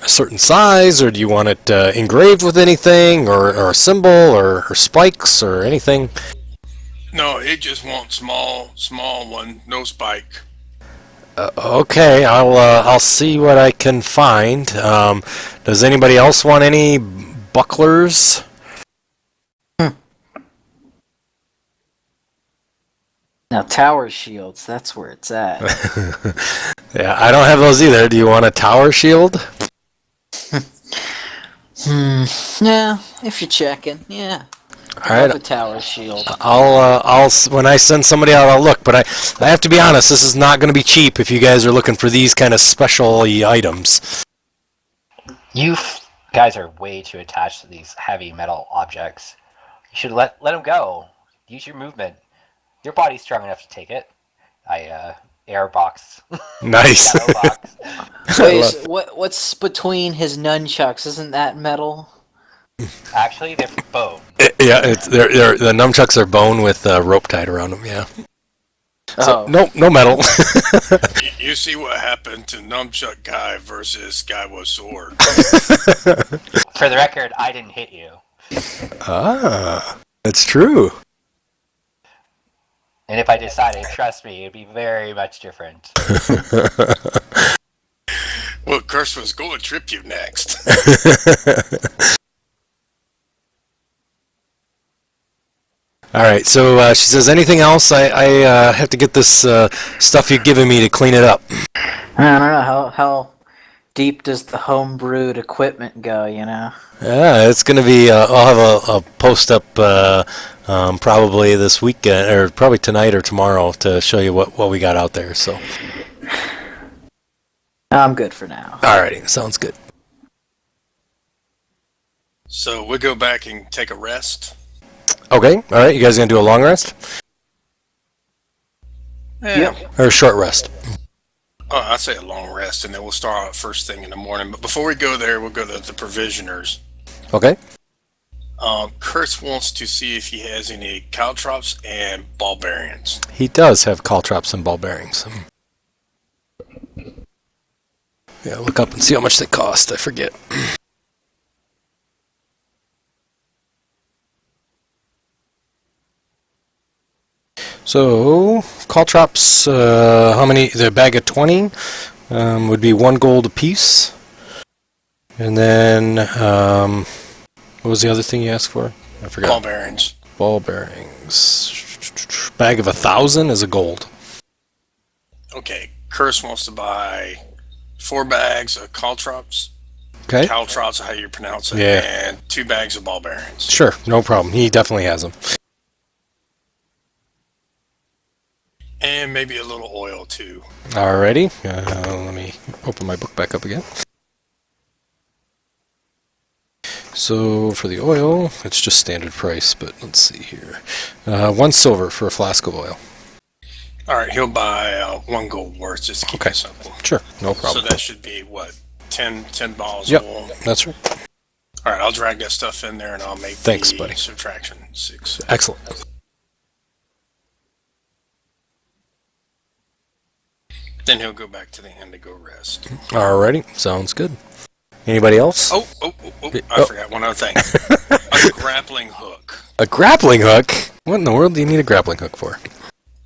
certain size, or do you want it engraved with anything, or a symbol, or spikes, or anything? No, it just wants small one, no spike. Okay, I'll see what I can find. Does anybody else want any bucklers? Now, tower shields, that's where it's at. Yeah, I don't have those either. Do you want a tower shield? Yeah, if you're checking, yeah. All I have right. a tower shield. When I send somebody out, I'll look. But I have to be honest. This is not going to be cheap if you guys are looking for these kind of special items. You guys are way too attached to these heavy metal objects. You should let them go. Use your movement. Your body's strong enough to take it. Airbox. Nice. Shadow box. Wait, what's between his nunchucks? Isn't that metal? Actually, they're bone. Yeah, the nunchucks are bone with rope tied around them. Yeah. So, no metal. You see what happened to Nunchuck Guy versus Guy with Sword. For the record, I didn't hit you. That's true. And if I decided, trust me, it'd be very much different. Well, Curse was going to trip you next. All right, so she says, anything else? I have to get this stuff you've given me to clean it up. I don't know how deep does the homebrewed equipment go. Yeah, it's going to be, I'll have a post up probably this weekend, or probably tonight or tomorrow to show you what we got out there. So. I'm good for now. All righty, sounds good. So we'll go back and take a rest. Okay, all right, you guys going to do a long rest? Yeah. Or a short rest? I'd say a long rest, and then we'll start out first thing in the morning. But before we go there, we'll go to the provisioners. Okay. Curse wants to see if he has any caltrops and ball bearings. He does have caltrops and ball bearings. Yeah, look up and see how much they cost. I forget. So, caltrops, how many? The bag of 20 would be 1 gold apiece. And then, what was the other thing you asked for? I forgot. Ball bearings. Ball bearings. Bag of 1,000 is a gold. Okay, Curse wants to buy 4 bags of caltrops. Okay. Caltrops, how you pronounce it. Yeah. And 2 bags of ball bearings. Sure, no problem. He definitely has them. And maybe a little oil, too. Alrighty. Let me open my book back up again. So, for the oil, it's just standard price, but let's see here. 1 silver for a flask of oil. All right, he'll buy 1 gold worth just to keep it simple. Sure, no problem. So that should be, what, 10 balls Yep, of oil? that's right. All right, I'll drag that stuff in there, and I'll make Thanks, the buddy. subtraction 6. Excellent. Then he'll go back to the inn to go rest. Alrighty, sounds good. Anybody else? Oh, I forgot one other thing. A grappling hook. A grappling hook? What in the world do you need a grappling hook for?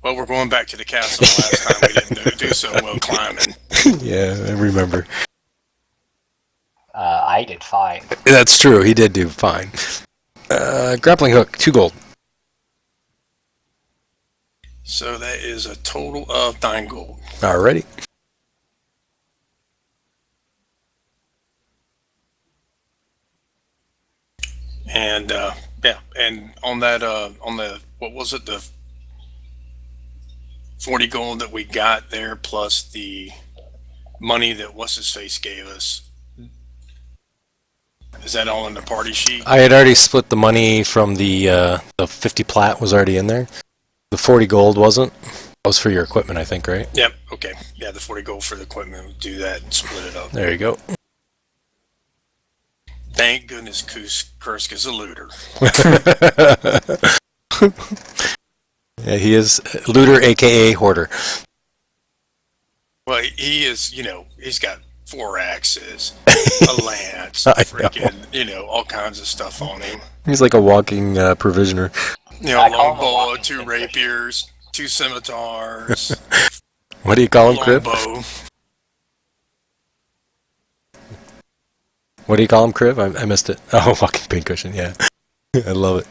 Well, we're going back to the castle last time. We didn't do so well climbing. Yeah, I remember. I did fine. That's true, he did do fine. Grappling hook, 2 gold. So that is a total of 9 gold. Alrighty. And yeah, and on that on the what was it, the 40 gold that we got there plus the money that what's his face gave us. Is that all in the party sheet? I had already split the money from the 50 plat was already in there. The 40 gold wasn't. That was for your equipment, I think, right? Yep. Okay. Yeah, the 40 gold for the equipment. We'll do that and split it up. There you go. Thank goodness Kursk is a looter. Yeah, he is looter, aka hoarder. Well, he is, he's got 4 axes, a lance, I freaking, all kinds of stuff on him. He's like a walking provisioner. I call him a Longbow, walking 2 pinfish. rapiers, 2 scimitars, What do you call him, Crib? longbow. What do you call him, Crib? I missed it. Oh, walking pincushion, yeah. I love it.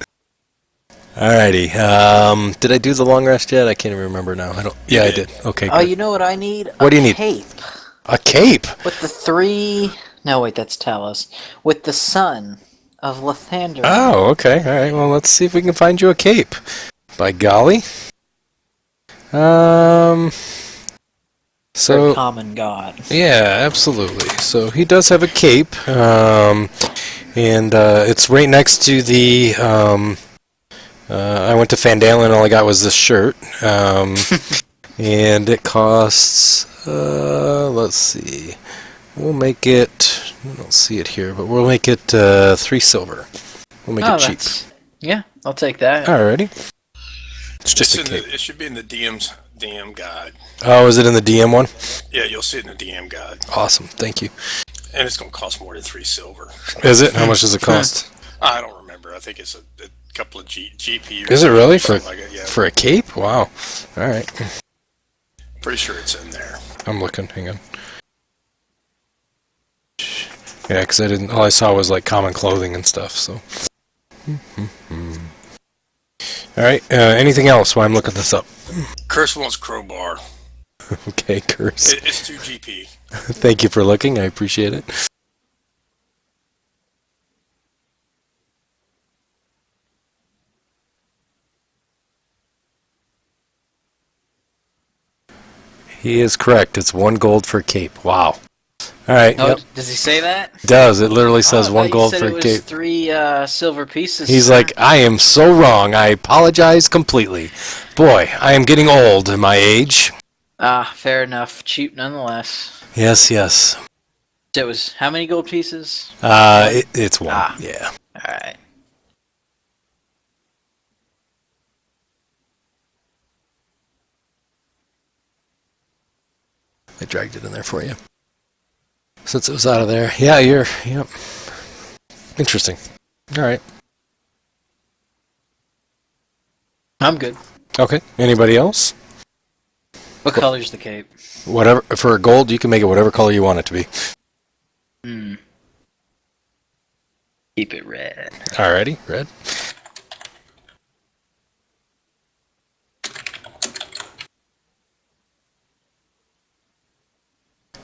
Alrighty. Did I do the long rest yet? I can't even remember now. Yeah, I did. Okay, Oh, good. you know what I need? What do you need? Cape. A cape? With the 3... No, wait, that's Talos. With the sun. of Lathander. Oh, okay. All right. Well, let's see if we can find you a cape. By golly. For So a common god. yeah, absolutely. So he does have a cape, and it's right next to the. I went to Phandelver and all I got was this shirt, and it costs. Let's see. We'll make it. I don't see it here, but we'll make it 3 silver. We'll make it cheap. Yeah, I'll take that. Alrighty. It's just a It's cape. it should be in the DM's DM guide. Oh, is it in the DM one? Yeah, you'll see it in the DM guide. Awesome. Thank you. And it's going to cost more than 3 silver. Is it? How much does it cost? I don't remember. I think it's a couple of GP. Or Is it really for something like it. Yeah, for a cape? Wow. All right. pretty sure it's in there. I'm looking. Hang on. Yeah, because I didn't. All I saw was like common clothing and stuff. So. All right. Anything else while I'm looking this up? Curse wants crowbar. Okay, curse. It's 2 GP. Thank you for looking. I appreciate it. He is correct. It's 1 gold for cape. Wow. All right. Oh, Yep. does he say that? It does. It literally says I 1 thought gold you said for it a was cape. 3 silver pieces. He's sir. like, I am so wrong. I apologize completely. Boy, I am getting old in my age. Fair enough. Cheap nonetheless. Yes, yes. So it was how many gold pieces? It's 1. Ah. Yeah. Alright. I dragged it in there for you. Since it was out of there. Yeah, yep. Interesting. All right. I'm good. Okay. Anybody else? What color's the cape? Whatever. For a gold, you can make it whatever color you want it to be. Keep it red. Alrighty. Red.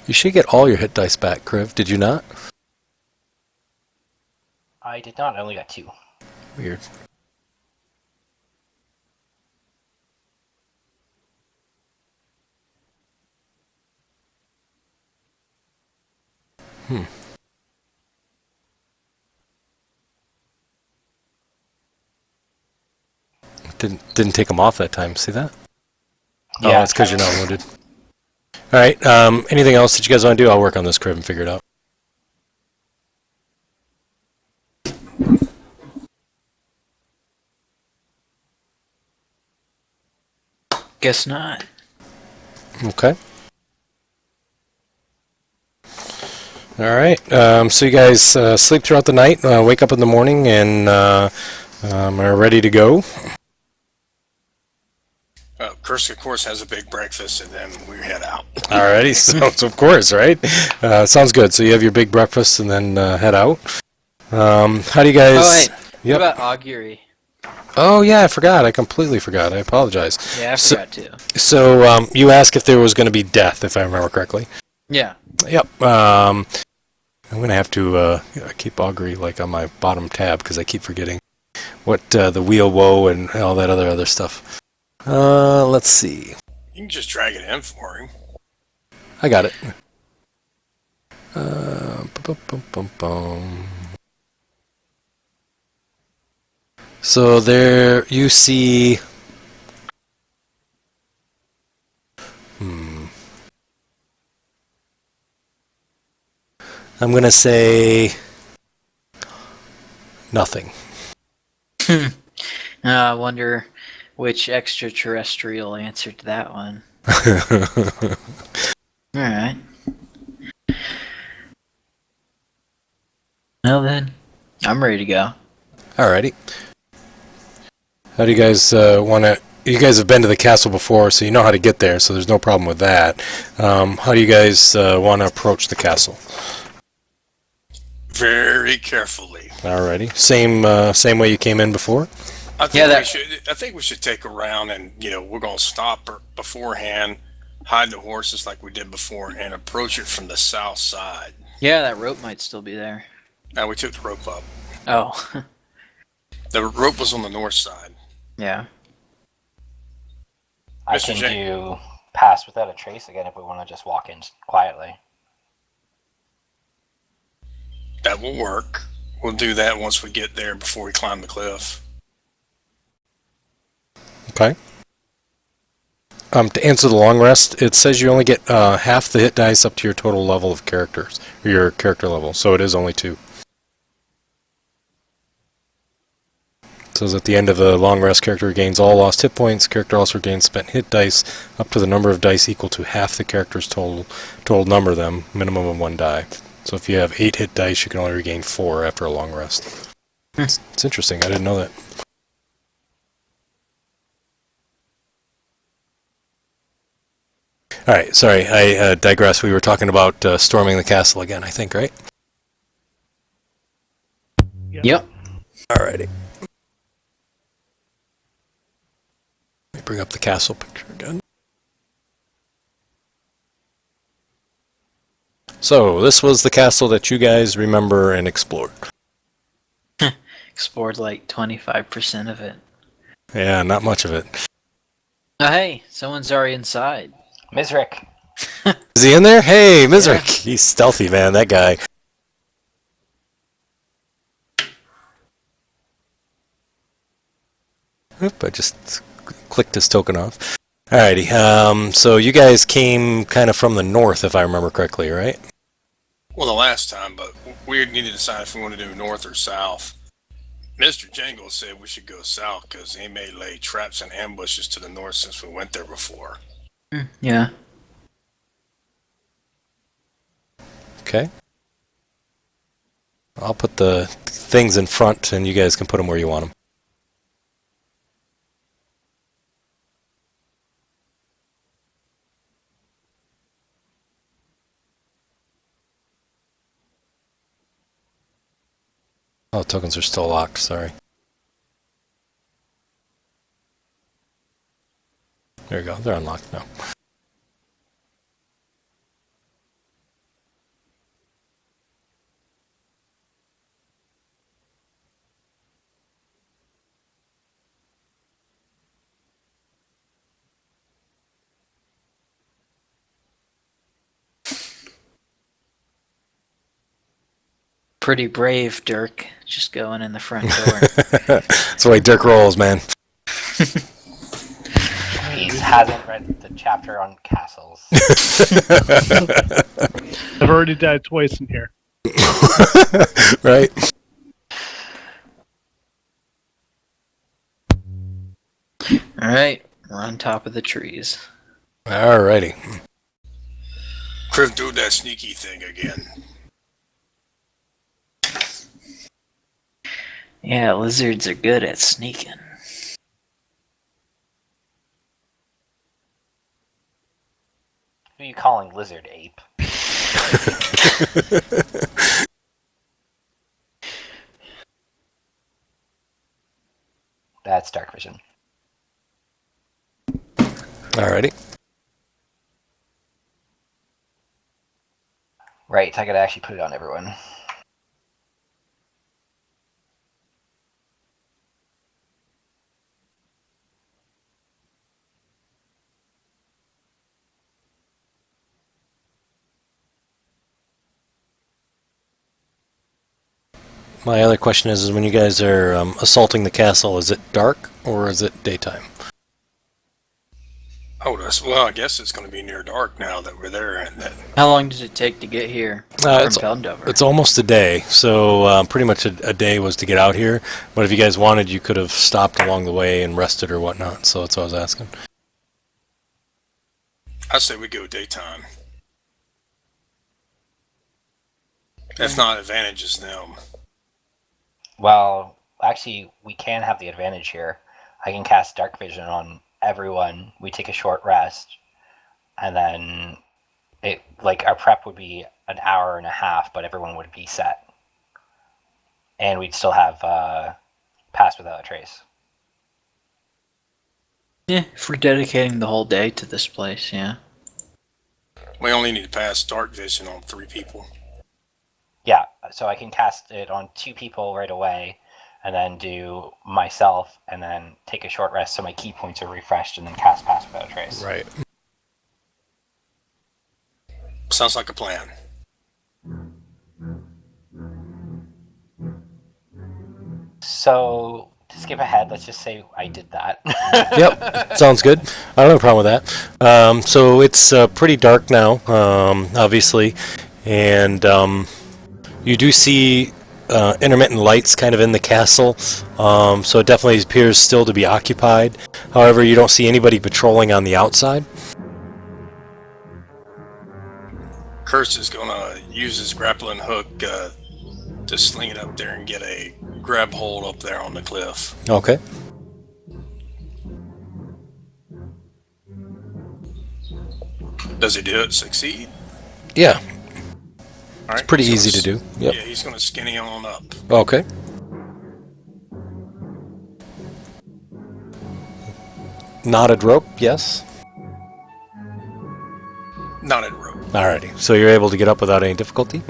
You should get all your hit dice back, Kriv. Did you not? I did not. I only got 2. Weird. Didn't take them off that time. See that? Yeah. Oh, it's because you're not wounded. All right. Anything else that you guys want to do? I'll work on this, Kriv, and figure it out. Guess not. Okay. All right. So you guys sleep throughout the night, wake up in the morning, and are ready to go. Curse, of course, has a big breakfast, and then we head out. Alrighty. So of course, right? Sounds good. So you have your big breakfast and then head out. How do you guys? Oh, wait. Yep. What about augury? Oh yeah, I forgot. I completely forgot. I apologize. Yeah, I forgot too. So you asked if there was going to be death, if I remember correctly. Yeah. Yep. I'm gonna have to keep augury like on my bottom tab because I keep forgetting what the wheel woe and all that other stuff. Let's see. You can just drag it in for him. I got it. Bum. So there you see. I'm gonna say nothing. I wonder which extraterrestrial answered that one. Alright. Well then, I'm ready to go. Alrighty. How do you guys want to? You guys have been to the castle before, so you know how to get there, so there's no problem with that. How do you guys want to approach the castle? Very carefully. Alrighty. Same way you came in before? I think we should take a round, and we're gonna stop beforehand, hide the horses like we did before, and approach it from the south side. Yeah, that rope might still be there. Now we took the rope up. Oh, The rope was on the north side. yeah. I Mr. can J. do pass without a trace again if we want to just walk in quietly. That will work. We'll do that once we get there before we climb the cliff. Okay. To answer the long rest, it says you only get half the hit dice up to your total level of characters, or your character level, so it is only 2. It says at the end of the long rest, character regains all lost hit points. Character also regains spent hit dice up to the number of dice equal to half the character's total number of them, minimum of 1 die. So if you have 8 hit dice, you can only regain 4 after a long rest. It's interesting. I didn't know that. All right, sorry, I digress. We were talking about storming the castle again, I think, right? Yep. Alrighty. Let me bring up the castle picture again. So, this was the castle that you guys remember and explored. Explored like 25% of it. Yeah, not much of it. Oh, hey, someone's already inside. Mizrik, Is he in there? Hey, Mizrik! He's stealthy, man, that guy. Oop, I just clicked his token off. Alrighty, so you guys came kind of from the north, if I remember correctly, right? Well, the last time, but we need to decide if we want to do north or south. Mr. Jangle said we should go south because he may lay traps and ambushes to the north since we went there before. Yeah. Okay. I'll put the things in front and you guys can put them where you want them. Oh, tokens are still locked, sorry. There you go, they're unlocked now. Pretty brave, Dirk. Just going in the front door. That's the way Dirk rolls, man. he hasn't read the chapter on castles. I've already died twice in here. Right? Alright, we're on top of the trees. Alrighty. Criv, do that sneaky thing again. Yeah, lizards are good at sneaking. Who are you calling lizard ape? That's dark vision. Alrighty. Right, I gotta actually put it on everyone. My other question is when you guys are assaulting the castle, is it dark or is it daytime? Oh, well, I guess it's going to be near dark now that we're there. And that, How long does it take to get here from Phandelver? It's almost a day, so pretty much a day was to get out here. But if you guys wanted, you could have stopped along the way and rested or whatnot, so that's what I was asking. I say we go daytime. If not, advantages them. Well, actually, we can have the advantage here. I can cast dark vision on everyone. We take a short rest, and then our prep would be an hour and a half, but everyone would be set, and we'd still have pass without a trace. Yeah, if we're dedicating the whole day to this place, yeah. We only need to pass dark vision on 3 people. Yeah, so I can cast it on 2 people right away, and then do myself, and then take a short rest so my key points are refreshed, and then cast Pass Without a Trace. Right. Sounds like a plan. So to skip ahead, let's just say I did that. Yep, sounds good. I don't have a problem with that. So it's pretty dark now, obviously, and you do see intermittent lights kind of in the castle, so it definitely appears still to be occupied. However, you don't see anybody patrolling on the outside. Curse is gonna use his grappling hook to sling it up there and get a grab hold up there on the cliff. Okay. Does he do it? Succeed? Yeah, All right, pretty he's easy gonna to do. Yep. Yeah, he's gonna skinny on up. Okay. Knotted rope, yes. Knotted rope. Alrighty, so you're able to get up without any difficulty?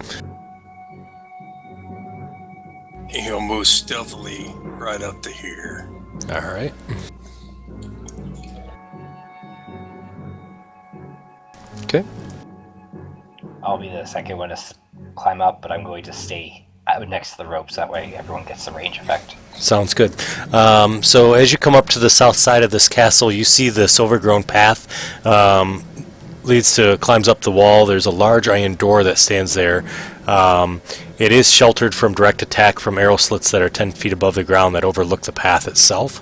He'll move stealthily right up to here. Alright. Okay. I'll be the second one to climb up, but I'm going to stay next to the ropes. That way everyone gets the range effect. Sounds good. So as you come up to the south side of this castle, you see this overgrown path climbs up the wall. There's a large iron door that stands there. It is sheltered from direct attack from arrow slits that are 10 feet above the ground that overlook the path itself.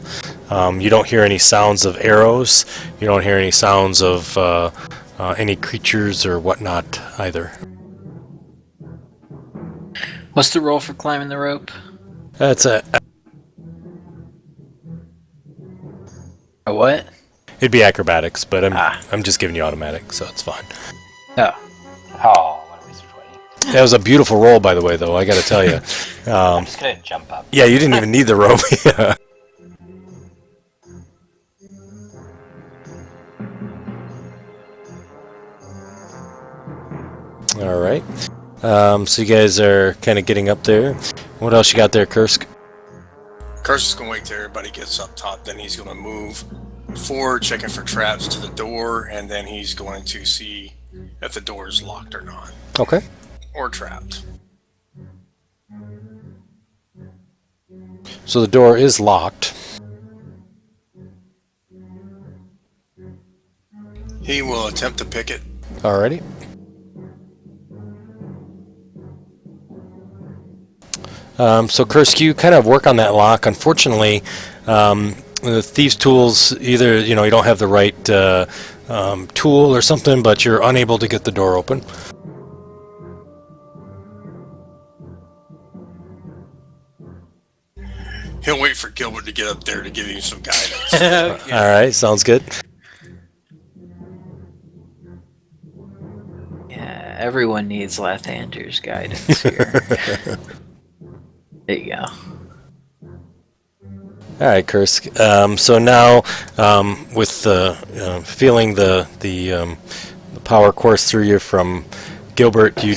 You don't hear any sounds of arrows. You don't hear any sounds of any creatures or whatnot either. What's the roll for climbing the rope? That's a. A what? It'd be acrobatics, but Ah. I'm just giving you automatic, so it's fine. Oh. Oh, what a waste of 20. That was a beautiful roll, by the way, though. I got to tell you. I'm just gonna jump up. Yeah, you didn't even need the rope. Yeah. All right. So you guys are kind of getting up there. What else you got there, Kursk? Curse is gonna wait till everybody gets up top. Then he's gonna move forward, checking for traps to the door, and then he's going to see if the door is locked or not, Okay. or trapped. So the door is locked. He will attempt to pick it. Alrighty. So Kursk, you kind of work on that lock. Unfortunately, the thieves' tools, either you don't have the right tool or something, but you're unable to get the door open. He'll wait for Gilbert to get up there to give him some guidance. All right, sounds good. Yeah, everyone needs left-handers guidance here. There you go. All right, Kursk. So now, with feeling the power course through you from Gilbert, you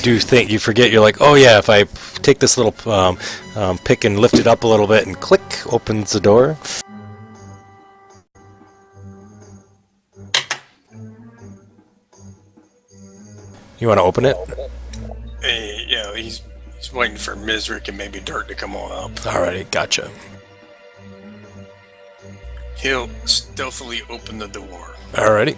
forget. You're like, oh yeah, if I take this little pick and lift it up a little bit and click, opens the door. You want to open it? He's waiting for Mizrick and maybe Dirt to come on up. Alrighty, gotcha. He'll stealthily open the door. Alrighty.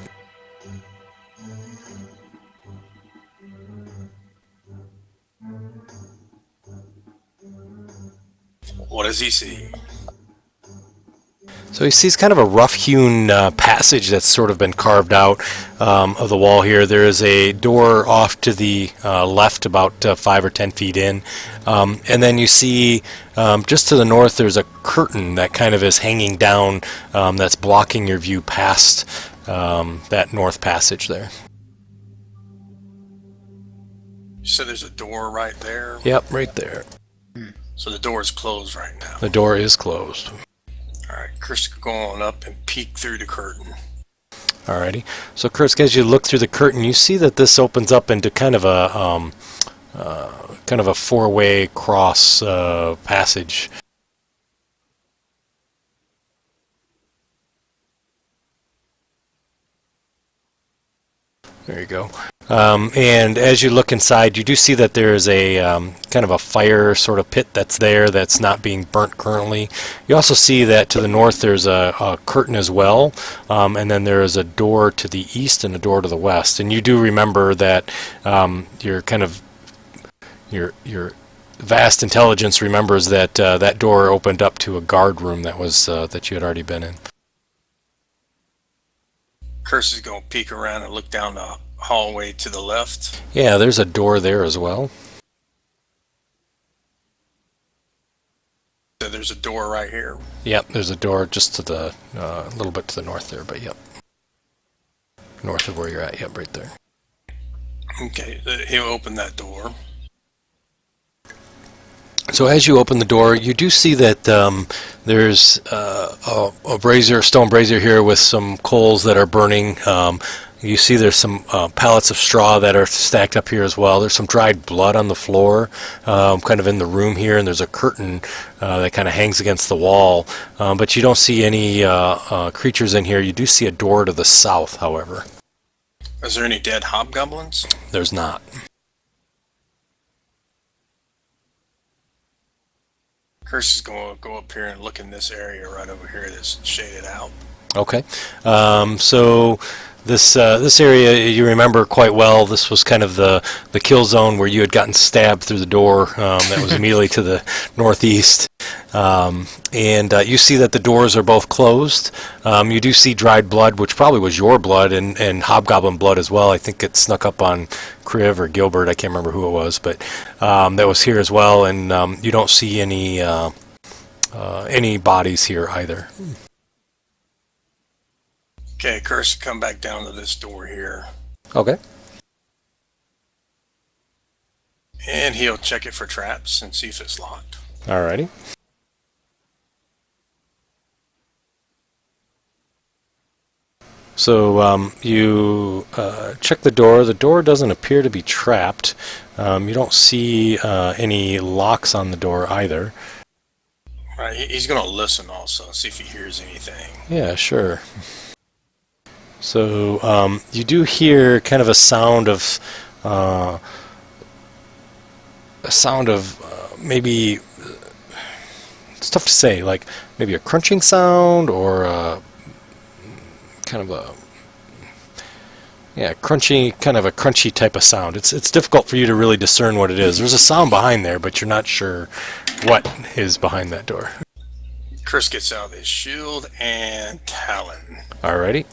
What does he see? So he sees kind of a rough-hewn passage that's sort of been carved out of the wall here. There is a door off to the left, about 5 or 10 feet in. And then you see just to the north there's a curtain that kind of is hanging down that's blocking your view past that north passage there. You said there's a door right there? Yep, right there. So the door is closed right now. The door is closed. Alright, Chris will go on up and peek through the curtain. Alrighty. So, Kursk, as you look through the curtain, you see that this opens up into kind of kind of a four-way cross passage. There you go. And as you look inside, you do see that there is a kind of a fire sort of pit that's there that's not being burnt currently. You also see that to the north there's a curtain as well, and then there is a door to the east and a door to the west. And you do remember that your vast intelligence remembers that that door opened up to a guard room that was that you had already been in. Curse is going to peek around and look down the hallway to the left. Yeah, there's a door there as well. So there's a door right here. Yep, there's a door just to the a little bit to the north there, but yep, north of where you're at. Yep, right there. Okay, he'll open that door. So as you open the door, you do see that there's a brazier, stone brazier here with some coals that are burning. You see there's some pallets of straw that are stacked up here as well. There's some dried blood on the floor, kind of in the room here, and there's a curtain that kind of hangs against the wall. But you don't see any creatures in here. You do see a door to the south, however. Is there any dead hobgoblins? There's not. Curse is going to go up here and look in this area right over here that's shaded out. Okay. So this area you remember quite well. This was kind of the kill zone where you had gotten stabbed through the door. That was immediately to the northeast. And you see that the doors are both closed. You do see dried blood, which probably was your blood, and hobgoblin blood as well. I think it snuck up on Kriv or Gilbert. I can't remember who it was, but that was here as well. And you don't see any bodies here either. Okay, Curse, come back down to this door here. Okay. And he'll check it for traps and see if it's locked. Alrighty. So you check the door. The door doesn't appear to be trapped. You don't see any locks on the door either. Right, he's going to listen also, see if he hears anything. Yeah, sure. So you do hear kind of a sound of maybe, it's tough to say, like maybe a crunching sound or kind of a crunchy type of sound. It's difficult for you to really discern what it is. There's a sound behind there, but you're not sure what is behind that door. Chris gets out his shield and talon. Alrighty.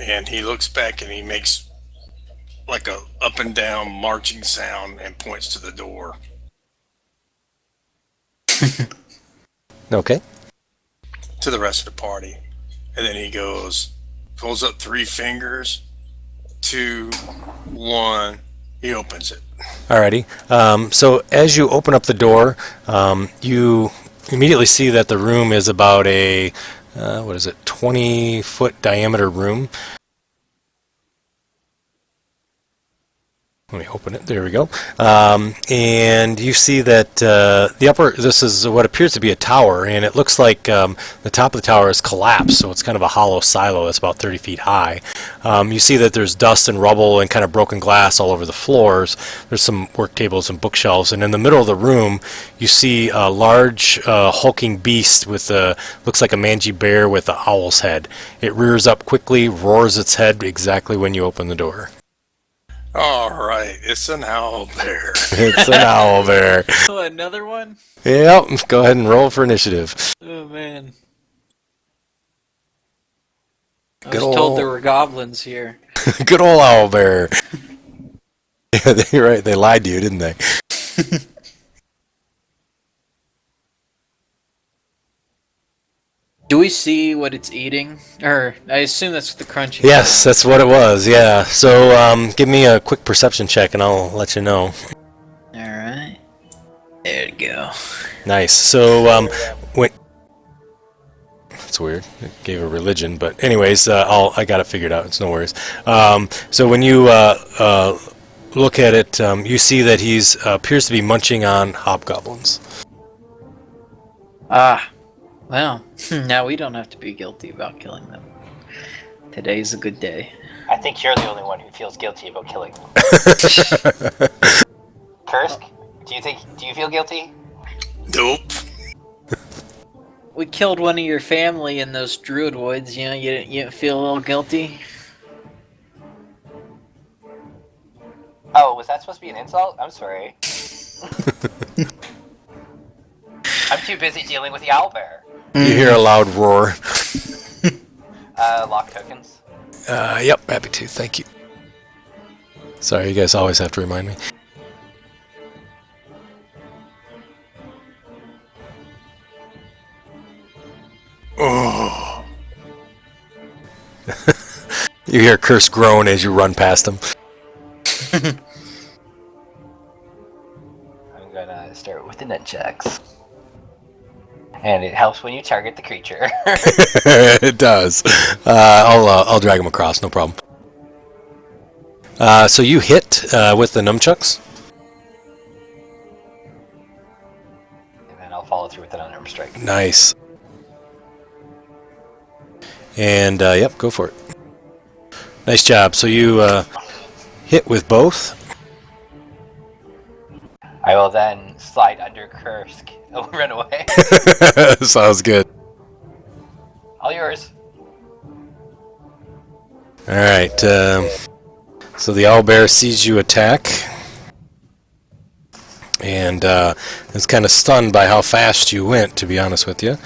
And he looks back and he makes like a up and down marching sound and points to the door. Okay. To the rest of the party. And then he goes, pulls up 3 fingers, 2, 1, he opens it. Alrighty. So as you open up the door, you immediately see that the room is about a 20-foot diameter room. Let me open it. There we go. And you see that this is what appears to be a tower, and it looks like the top of the tower is collapsed, so it's kind of a hollow silo that's about 30 feet high. You see that there's dust and rubble and kind of broken glass all over the floors. There's some work tables and bookshelves, and in the middle of the room, you see a large hulking beast with looks like a mangy bear with an owl's head. It rears up quickly, roars its head exactly when you open the door. All right, it's an owl bear. It's an owl bear. Oh, another one? Yep, go ahead and roll for initiative. Oh, man. I Good was told ol'- there were goblins here. Good old owl bear. Yeah, you're right. They lied to you, didn't they? Do we see what it's eating? Or, I assume that's the crunchy. Yes, that's what it was. Yeah. So, give me a quick perception check, and I'll let you know. Alright. There we go. Nice. So, It's weird. It gave a religion, but anyways, I got it figured out. It's no worries. So when you look at it, you see that he's appears to be munching on hobgoblins. Ah, well, now we don't have to be guilty about killing them. Today's a good day. I think you're the only one who feels guilty about killing them. Kursk, do you feel guilty? Nope. We killed one of your family in those druidoids. You know, you feel a little guilty. Oh, was that supposed to be an insult? I'm sorry. I'm too busy dealing with the owlbear. You hear a loud roar. Lock tokens. Yep, happy to. Thank you. Sorry, you guys always have to remind me. Oh. You hear Curse groan as you run past him. I'm gonna start with the nunchucks. And it helps when you target the creature. It does. I'll drag him across, no problem. So you hit with the nunchucks. And then I'll follow through with an unarmed strike. Nice. And yep, go for it. Nice job. So you hit with both. I will then slide under Kursk. Oh, run away. Sounds good. All yours. All right. So the owlbear sees you attack, and is kind of stunned by how fast you went. To be honest with you,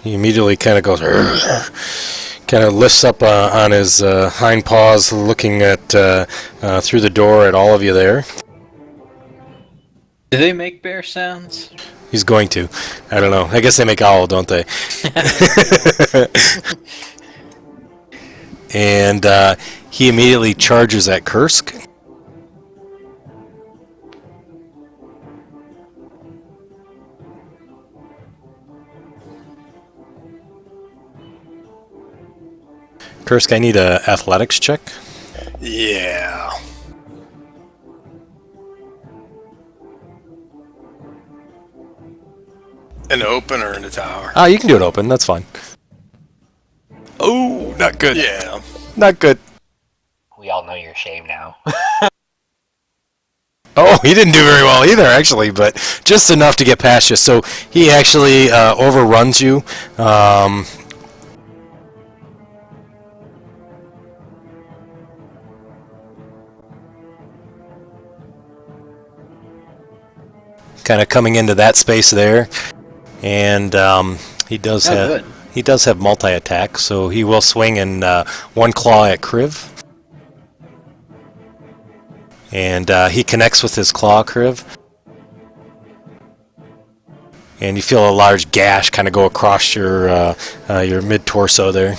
he immediately kind of goes, kind of lifts up on his hind paws, looking at through the door at all of you there. Do they make bear sounds? He's going to. I don't know. I guess they make owl, don't they? And he immediately charges at Kursk. Kursk, I need a athletics check. Yeah. In the open or in the tower? You can do it open. That's fine. Oh, not good. Yeah. Not good. We all know your shame now. Oh, he didn't do very well either, actually, but just enough to get past you. So he actually overruns you. Kind of coming into that space there, and he does have multi-attack, so he will swing in one claw at Kriv. And he connects with his claw, Kriv. And you feel a large gash kind of go across your mid-torso there.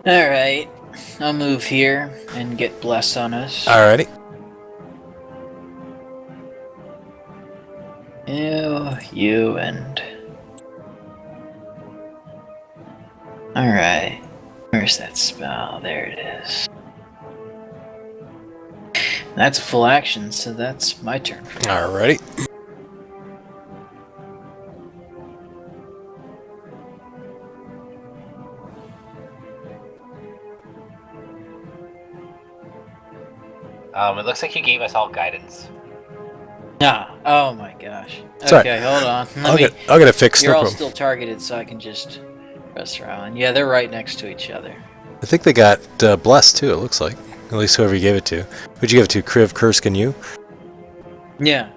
Alright. I'll move here and get bless on us. Alrighty. You, and... Alright. Where's that spell? There it is. That's a full action, so that's my turn. Alrighty. It looks like you gave us all guidance. Oh my gosh. Sorry. Okay, hold on. I'll get it fixed. You're No all problem. still targeted, so I can just press around. Yeah, they're right next to each other. I think they got blessed too. It looks like, at least whoever you gave it to. Who'd you give it to? Kriv, Kursk, and you? Yeah.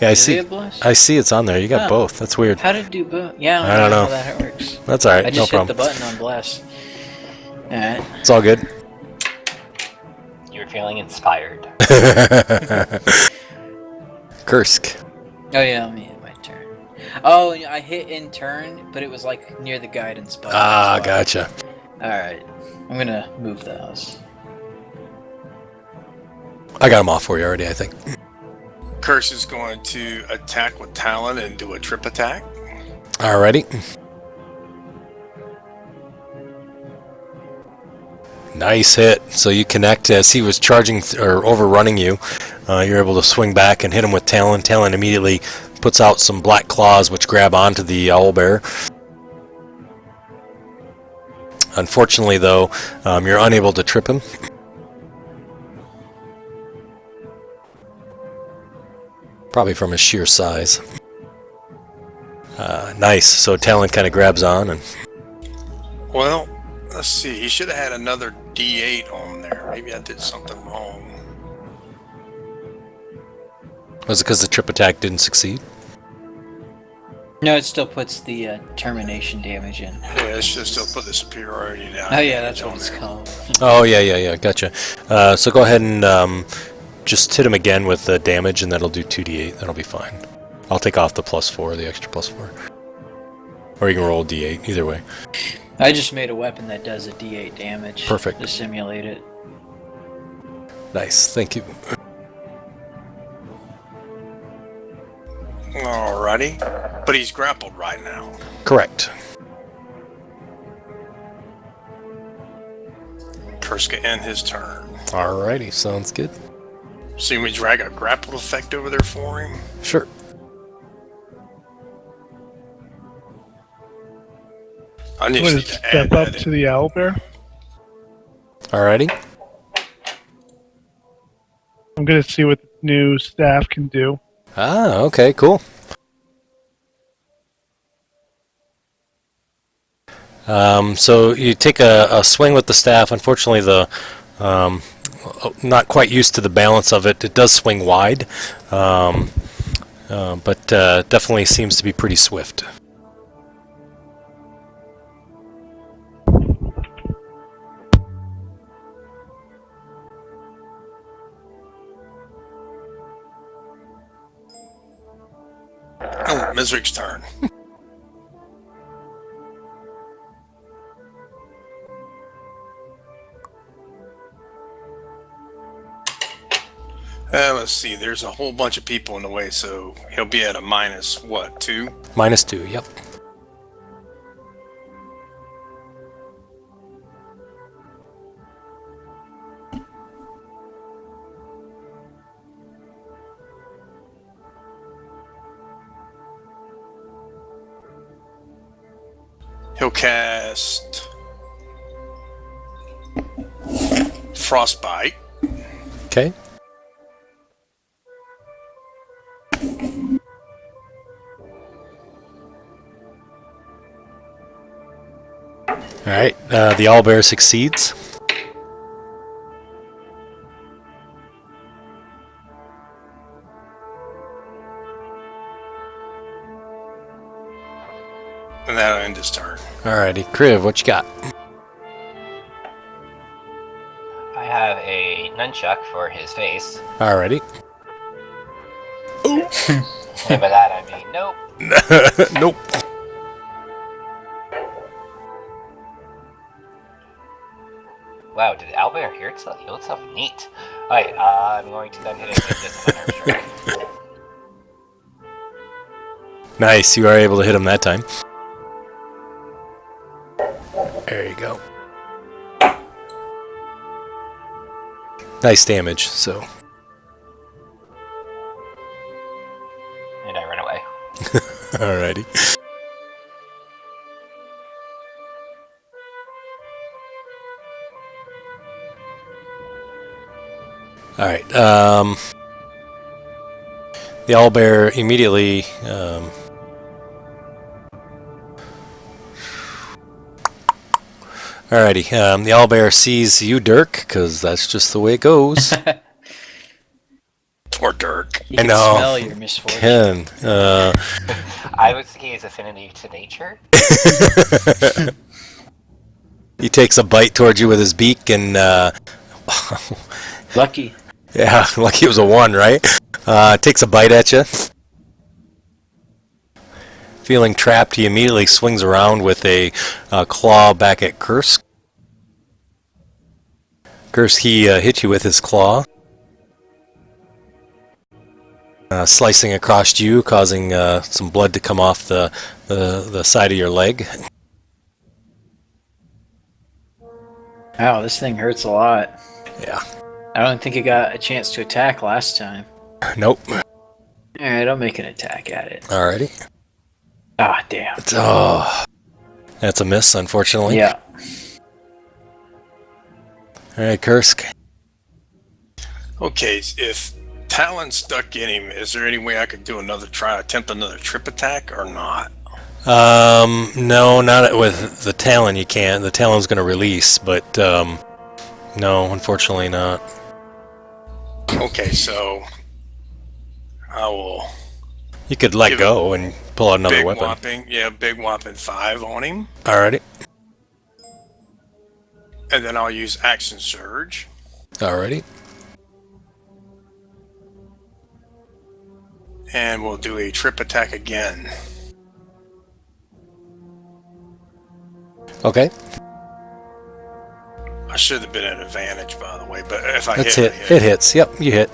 Yeah, I Do see. they have bless? I see it's on there. You got Oh. both. That's weird. How did it do both? Yeah, I don't know. how that works. That's all right. I No just hit the problem. button on bless. Alright. It's all good. You're feeling inspired. Kursk. Oh yeah, let me hit my turn. Oh, I hit in turn, but it was like near the guidance button. Ah, that's why. gotcha. Alright. I'm gonna move those. I got them off for you already, I think. Curse is going to attack with Talon and do a trip attack. Alrighty. Nice hit. So you connect as he was charging or overrunning you. You're able to swing back and hit him with Talon. Talon immediately puts out some black claws which grab onto the owlbear. Unfortunately, though, you're unable to trip him. Probably from his sheer size. Nice. So Talon kind of grabs on and... Well, let's see. He should have had another D8 on there. Maybe I did something wrong. Was it because the trip attack didn't succeed? No, it still puts the termination damage in. Yeah, it's just still put the superiority down. Oh yeah, that's on what it's there. called. Oh, yeah, gotcha. So go ahead and just hit him again with the damage, and that'll do 2d8. That'll be fine. I'll take off the +4, the extra +4. Or you can roll a d8, either way. I just made a weapon that does a D8 damage. Perfect. To simulate it. Nice, thank you. Alrighty. But he's grappled right now. Correct. Curse can end his turn. Alrighty, sounds good. See me drag a grappled effect over there for him? Sure. I I'm need going to to add step up that to the owlbear. Alrighty. I'm going to see what the new staff can do. Ah, okay, cool. So you take a swing with the staff. Unfortunately, the not quite used to the balance of it. It does swing wide, but definitely seems to be pretty swift. Oh, Miseric's turn. Let's see. There's a whole bunch of people in the way, so he'll be at a minus, what, 2? -2, yep. He'll cast Frostbite. Okay. Alright, the owlbear succeeds. And that'll end his turn. Alrighty, Kriv, what you got? I have a nunchuck for his face. Alrighty. And by that I mean nope. Nope. Wow, did Owlbear heal itself? Neat. Alright, I'm going to then hit it with this thunder strike. Nice, you are able to hit him that time. There you go. Nice damage, so. And I run away. Alrighty. Alright, the owlbear immediately, alrighty, the owlbear sees you, Dirk, because that's just the way it goes. Poor Dirk. You can know. smell your misfortune. Ken, I would say his affinity to nature. he takes a bite towards you with his beak, and, Lucky. yeah, lucky it was a 1, right? Takes a bite at you. Feeling trapped, he immediately swings around with a claw back at Kursk. Kursk, he hit you with his claw. slicing across you, causing some blood to come off the side of your leg. Wow, this thing hurts a lot. Yeah. I don't think it got a chance to attack last time. Nope. Alright, I'll make an attack at it. Alrighty. Ah, damn. Oh, that's a miss, unfortunately. Yeah. Alright, Kursk. Okay, if Talon stuck in him, is there any way I could do attempt another trip attack or not? No, not with the Talon you can't. The Talon's going to release, but no, unfortunately not. Okay, so I will You could let Give go and pull out another weapon. big whopping 5 on him. Alrighty. And then I'll use Action Surge. Alrighty. And we'll do a trip attack again. Okay. I should have been at advantage, by the way, but if I That's hit, hit. It hits. Yep, you hit.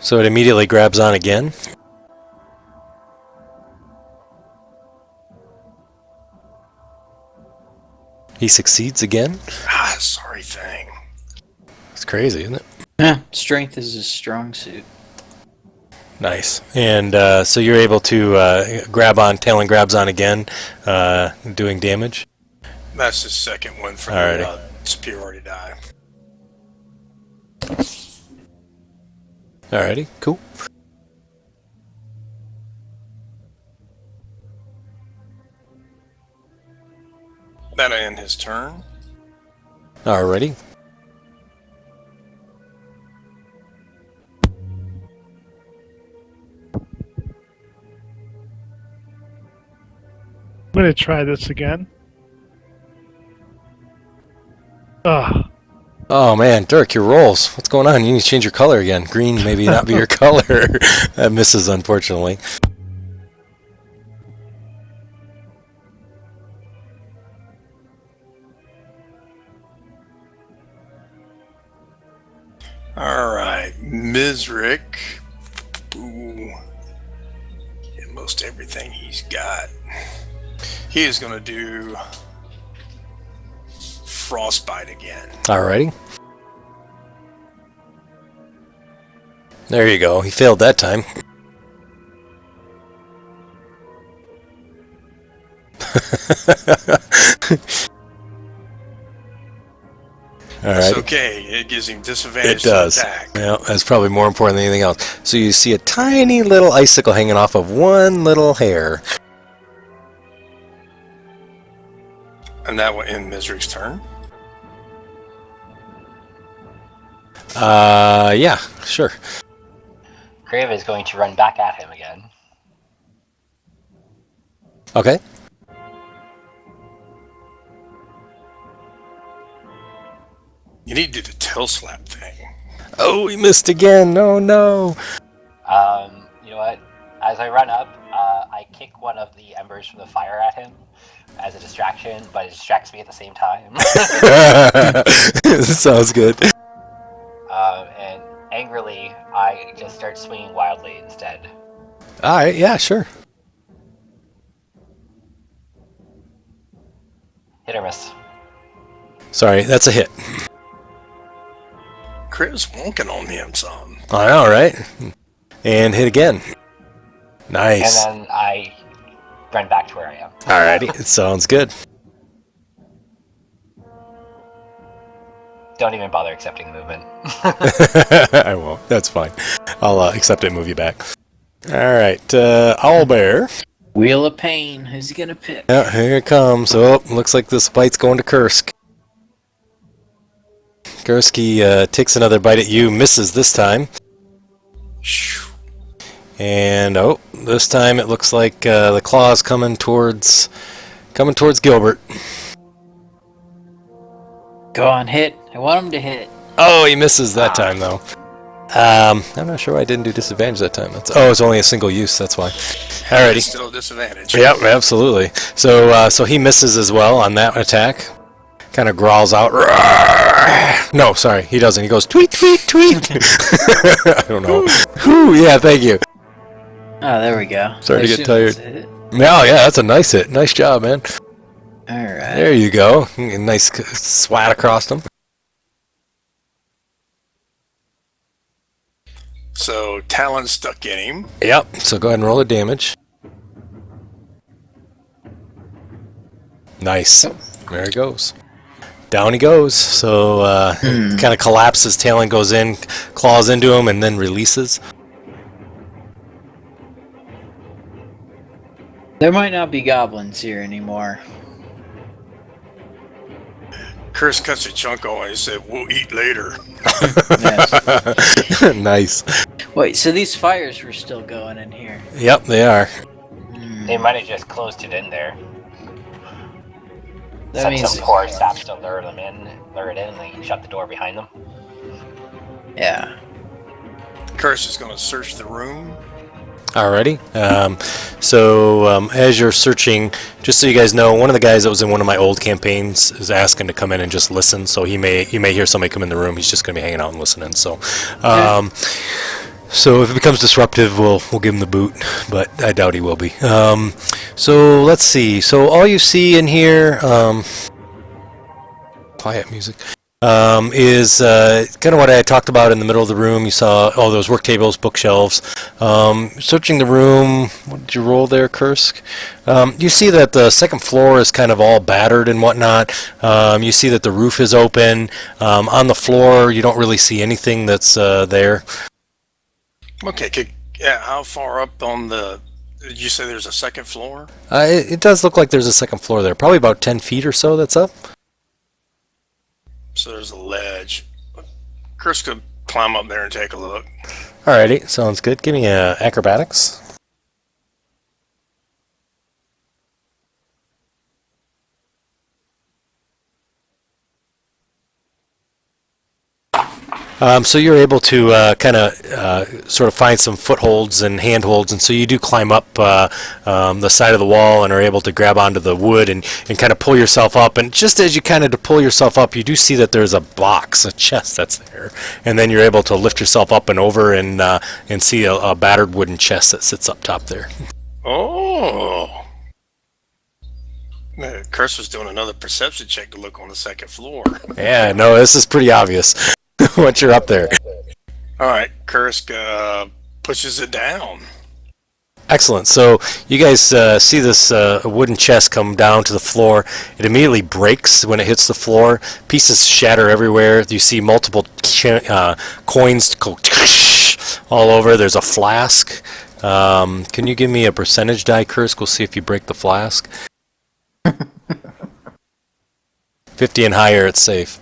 So it immediately grabs on again. He succeeds again. Ah, sorry thing. It's crazy, isn't it? Yeah, strength is his strong suit. Nice. And so you're able to grab on, Talon grabs on again, doing damage. That's the second one from Alrighty. the superiority die. Alrighty, cool. That'll end his turn. Alrighty. I'm going to try this again. Ugh. Oh man, Dirk, your rolls. What's going on? You need to change your color again. Green maybe not be your color. That misses, unfortunately. Alright, Mizrick. Ooh. Get most everything he's got. He is going to do Frostbite again. Alrighty. There you go. He failed that time. It's Alright. okay. It gives him disadvantage It does. to attack. Yeah, that's probably more important than anything else. So you see a tiny little icicle hanging off of one little hair. And that will end Mizrick's turn. Yeah, sure. Crave is going to run back at him again. Okay. You need to do the tail slap thing. Oh, he missed again. Oh no. You know what? As I run up, I kick one of the embers from the fire at him as a distraction, but it distracts me at the same time. Sounds good. And angrily, I just start swinging wildly instead. Alright, yeah, sure. Hit or miss. Sorry, that's a hit. Chris wonking on him some. I know, right? And hit again. Nice. And then I run back to where I am. Alrighty, it sounds good. Don't even bother accepting movement. I won't. That's fine. I'll accept it and move you back. Alright, Owlbear. Wheel of Pain. Who's he gonna pick? Yeah, here it comes. Oh, looks like this bite's going to Kursk. Kursk takes another bite at you, misses this time. And oh, this time it looks like the claw's coming towards Gilbert. Go on, hit. I want him to hit. Oh, he misses that time though. I'm not sure why I didn't do disadvantage that time. It's only a single use. That's why. Alrighty. It's still a disadvantage. Yep, absolutely. So he misses as well on that attack. Kind of growls out. "Roar!" No, sorry, he doesn't. He goes tweet, tweet, tweet. I don't know. Whew, yeah, thank you. Oh, there we go. Starting to I get assume that's tired. it. No, yeah, that's a nice hit. Nice job, man. All right. There you go. Nice swat across them. So Talon stuck in him. Yep. So go ahead and roll the damage. Nice. There he goes. Down he goes. So kind of collapses. Talon goes in, claws into him, and then releases. There might not be goblins here anymore. Chris cuts a chunk on it and said, "We'll eat later." Yes. Nice. Wait, so these fires were still going in here? Yep, they are. They might have just closed it in there. That Sent means, some poor saps to lure it in, and they shut the door behind them. yeah. Chris is going to search the room. Alrighty. As you're searching, just so you guys know, one of the guys that was in one of my old campaigns is asking to come in and just listen. So you may hear somebody come in the room. He's just going to be hanging out and listening. So, so if it becomes disruptive, we'll give him the boot, but I doubt he will be. So let's see. So all you see in here, quiet music. Is kind of what I talked about in the middle of the room. You saw all those work tables, bookshelves. Searching the room, what did you roll there, Kursk? You see that the second floor is kind of all battered and whatnot. You see that the roof is open. On the floor, you don't really see anything that's there. Okay, how far up on the... Did you say there's a second floor? It does look like there's a second floor there. Probably about 10 feet or so that's up. So there's a ledge. Chris could climb up there and take a look. Alrighty, sounds good. Give me acrobatics. So you're able to kind of sort of find some footholds and handholds, and so you do climb up the side of the wall and are able to grab onto the wood and kind of pull yourself up. And just as you kind of pull yourself up, you do see that there's a box, a chest that's there, and then you're able to lift yourself up and over and see a battered wooden chest that sits up top there. Oh! Chris was doing another perception check to look on the second floor. Yeah, no, this is pretty obvious once you're up there. All right, Kursk pushes it down. Excellent. So you guys see this wooden chest come down to the floor. It immediately breaks when it hits the floor. Pieces shatter everywhere. You see multiple coins go all over. There's a flask. Can you give me a percentage die, Kursk? We'll see if you break the flask. 50 and higher, it's safe.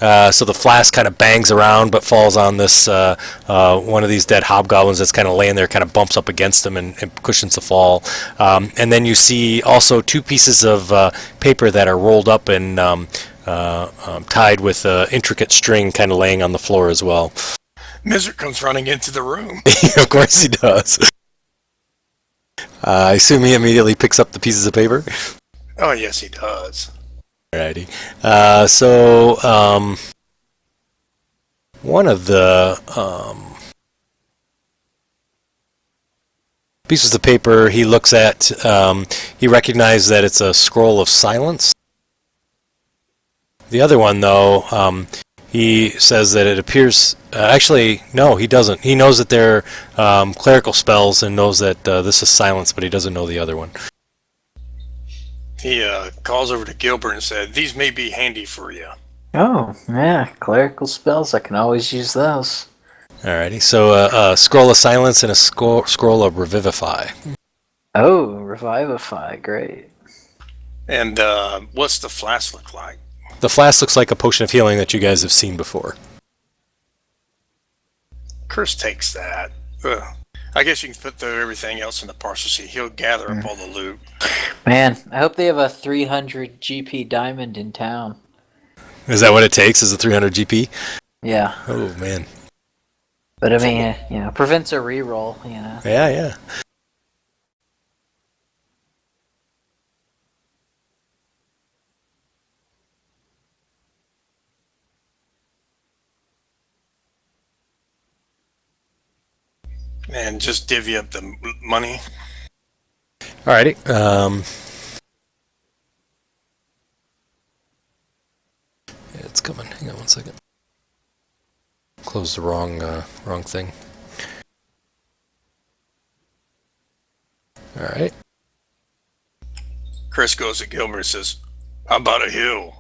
So the flask kind of bangs around but falls on this one of these dead hobgoblins that's kind of laying there, kind of bumps up against him and cushions the fall. And then you see also two pieces of paper that are rolled up and tied with intricate string kind of laying on the floor as well. Mizzard comes running into the room. Of course he does. I assume he immediately picks up the pieces of paper. Oh, yes, he does. Alrighty. One of the pieces of paper he looks at, he recognizes that it's a scroll of silence. The other one, though, he says that it appears... actually, no, he doesn't. He knows that they're clerical spells and knows that this is silence, but he doesn't know the other one. He calls over to Gilbert and said, "These may be handy for you." Oh, yeah, clerical spells. I can always use those. Alrighty, so a scroll of silence and a scroll of revivify. Oh, revivify, great. And what's the flask look like? The flask looks like a potion of healing that you guys have seen before. Chris takes that. Ugh. I guess you can put everything else in the parcel sheet. He'll gather up all the loot. Man, I hope they have a 300 GP diamond in town. Is that what it takes? Is a 300 GP? Yeah. Oh, man. But I mean, prevents a reroll, Yeah, yeah. And just divvy up the money. Alrighty. It's coming. Hang on 1 second. Close the wrong thing. Alright. Chris goes to Gilbert and says, "How about a hill?"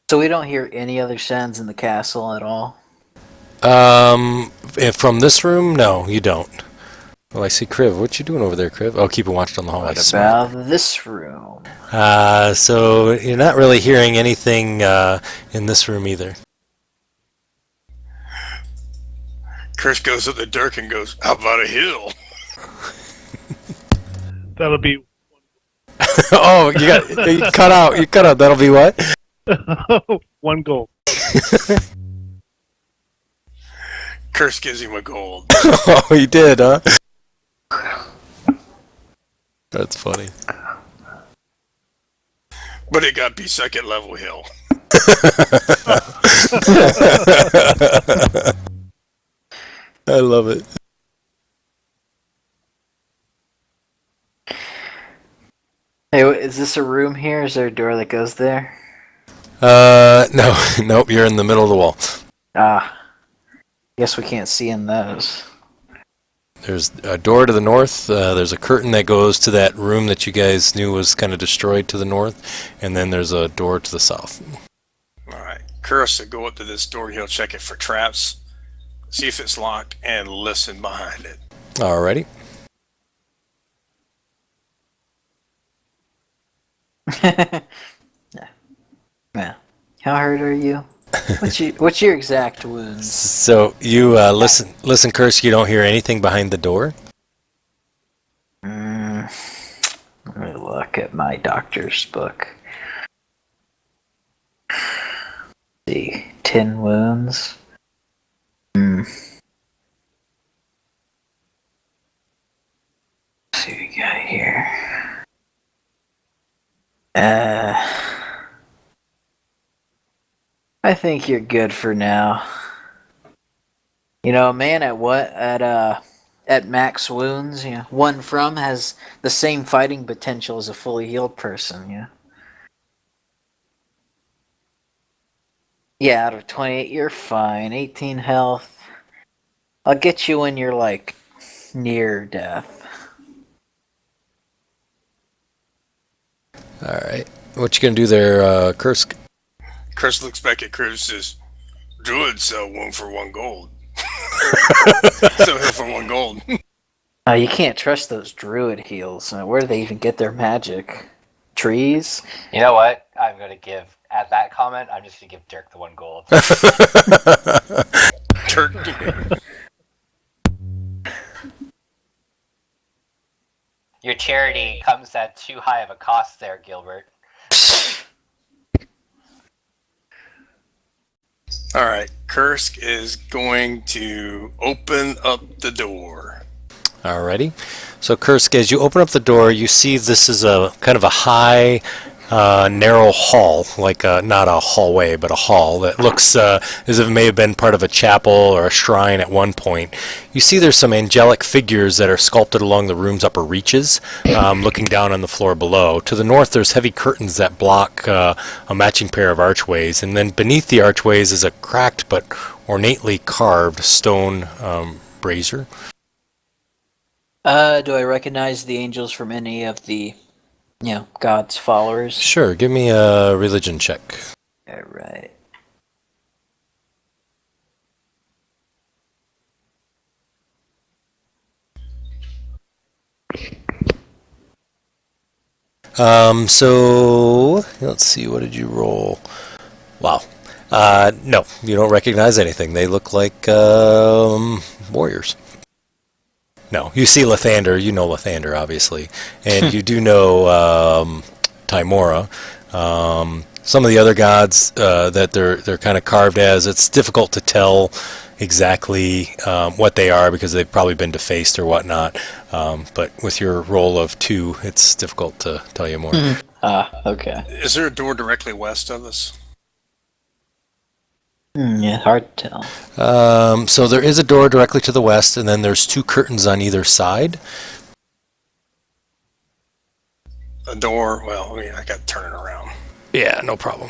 So we don't hear any other sounds in the castle at all? From this room, no, you don't. Oh, I see Kriv. What you doing over there, Kriv? Oh, keep it watched on the hallway. What about this room? So you're not really hearing anything in this room either. Chris goes to the Dirk and goes, "How about a hill?" That'll be Oh, you cut out. You cut out. That'll be what? 1 gold. Chris gives him a gold. Oh, you did, huh? That's funny. But it got to be second level hill. I love it. Hey, is this a room here? Is there a door that goes there? No, nope. You're in the middle of the wall. Ah, guess we can't see in those. There's a door to the north. There's a curtain that goes to that room that you guys knew was kind of destroyed to the north, and then there's a door to the south. All right. Chris will go up to this door. He'll check it for traps, see if it's locked, and listen behind it. Alrighty. Yeah. How hurt are you? What's your exact wounds? So you listen, Kursk. You don't hear anything behind the door. Let me look at my doctor's book. Let's see, 10 wounds. Let's see what we got here. I think you're good for now. You know, a man at max wounds, 1 from has the same fighting potential as a fully healed person, Yeah, out of 28, you're fine. 18 health. I'll get you when you're, like, near death. Alright. What you gonna do there, Kursk? Chris looks back at Chris and says, "Druids sell 1 for 1 gold." So hill for 1 gold. You can't trust those druid heals. Where do they even get their magic? Trees? You know what? I'm going to give, at that comment, I'm just going to give Dirk the 1 gold. Turkey. Your charity comes at too high of a cost there, Gilbert. All right. Kursk is going to open up the door. Alrighty. So Kursk, as you open up the door, you see this is a kind of a high, narrow hall, like not a hallway, but a hall that looks as if it may have been part of a chapel or a shrine at one point. You see there's some angelic figures that are sculpted along the room's upper reaches, looking down on the floor below. To the north, there's heavy curtains that block a matching pair of archways, and then beneath the archways is a cracked but ornately carved stone brazier. Do I recognize the angels from any of the, God's followers? Sure, give me a religion check. Alright. So let's see, what did you roll? Wow. No, you don't recognize anything. They look like warriors. No, you see Lathander. You know Lathander, obviously, and you do know Timora. Some of the other gods that they're kind of carved as, it's difficult to tell exactly what they are because they've probably been defaced or whatnot. But with your roll of 2, it's difficult to tell you more. Okay. Is there a door directly west of us? Yeah, hard to tell. So there is a door directly to the west, and then there's 2 curtains on either side. A door? Well, I mean, I got to turn it around. Yeah, no problem.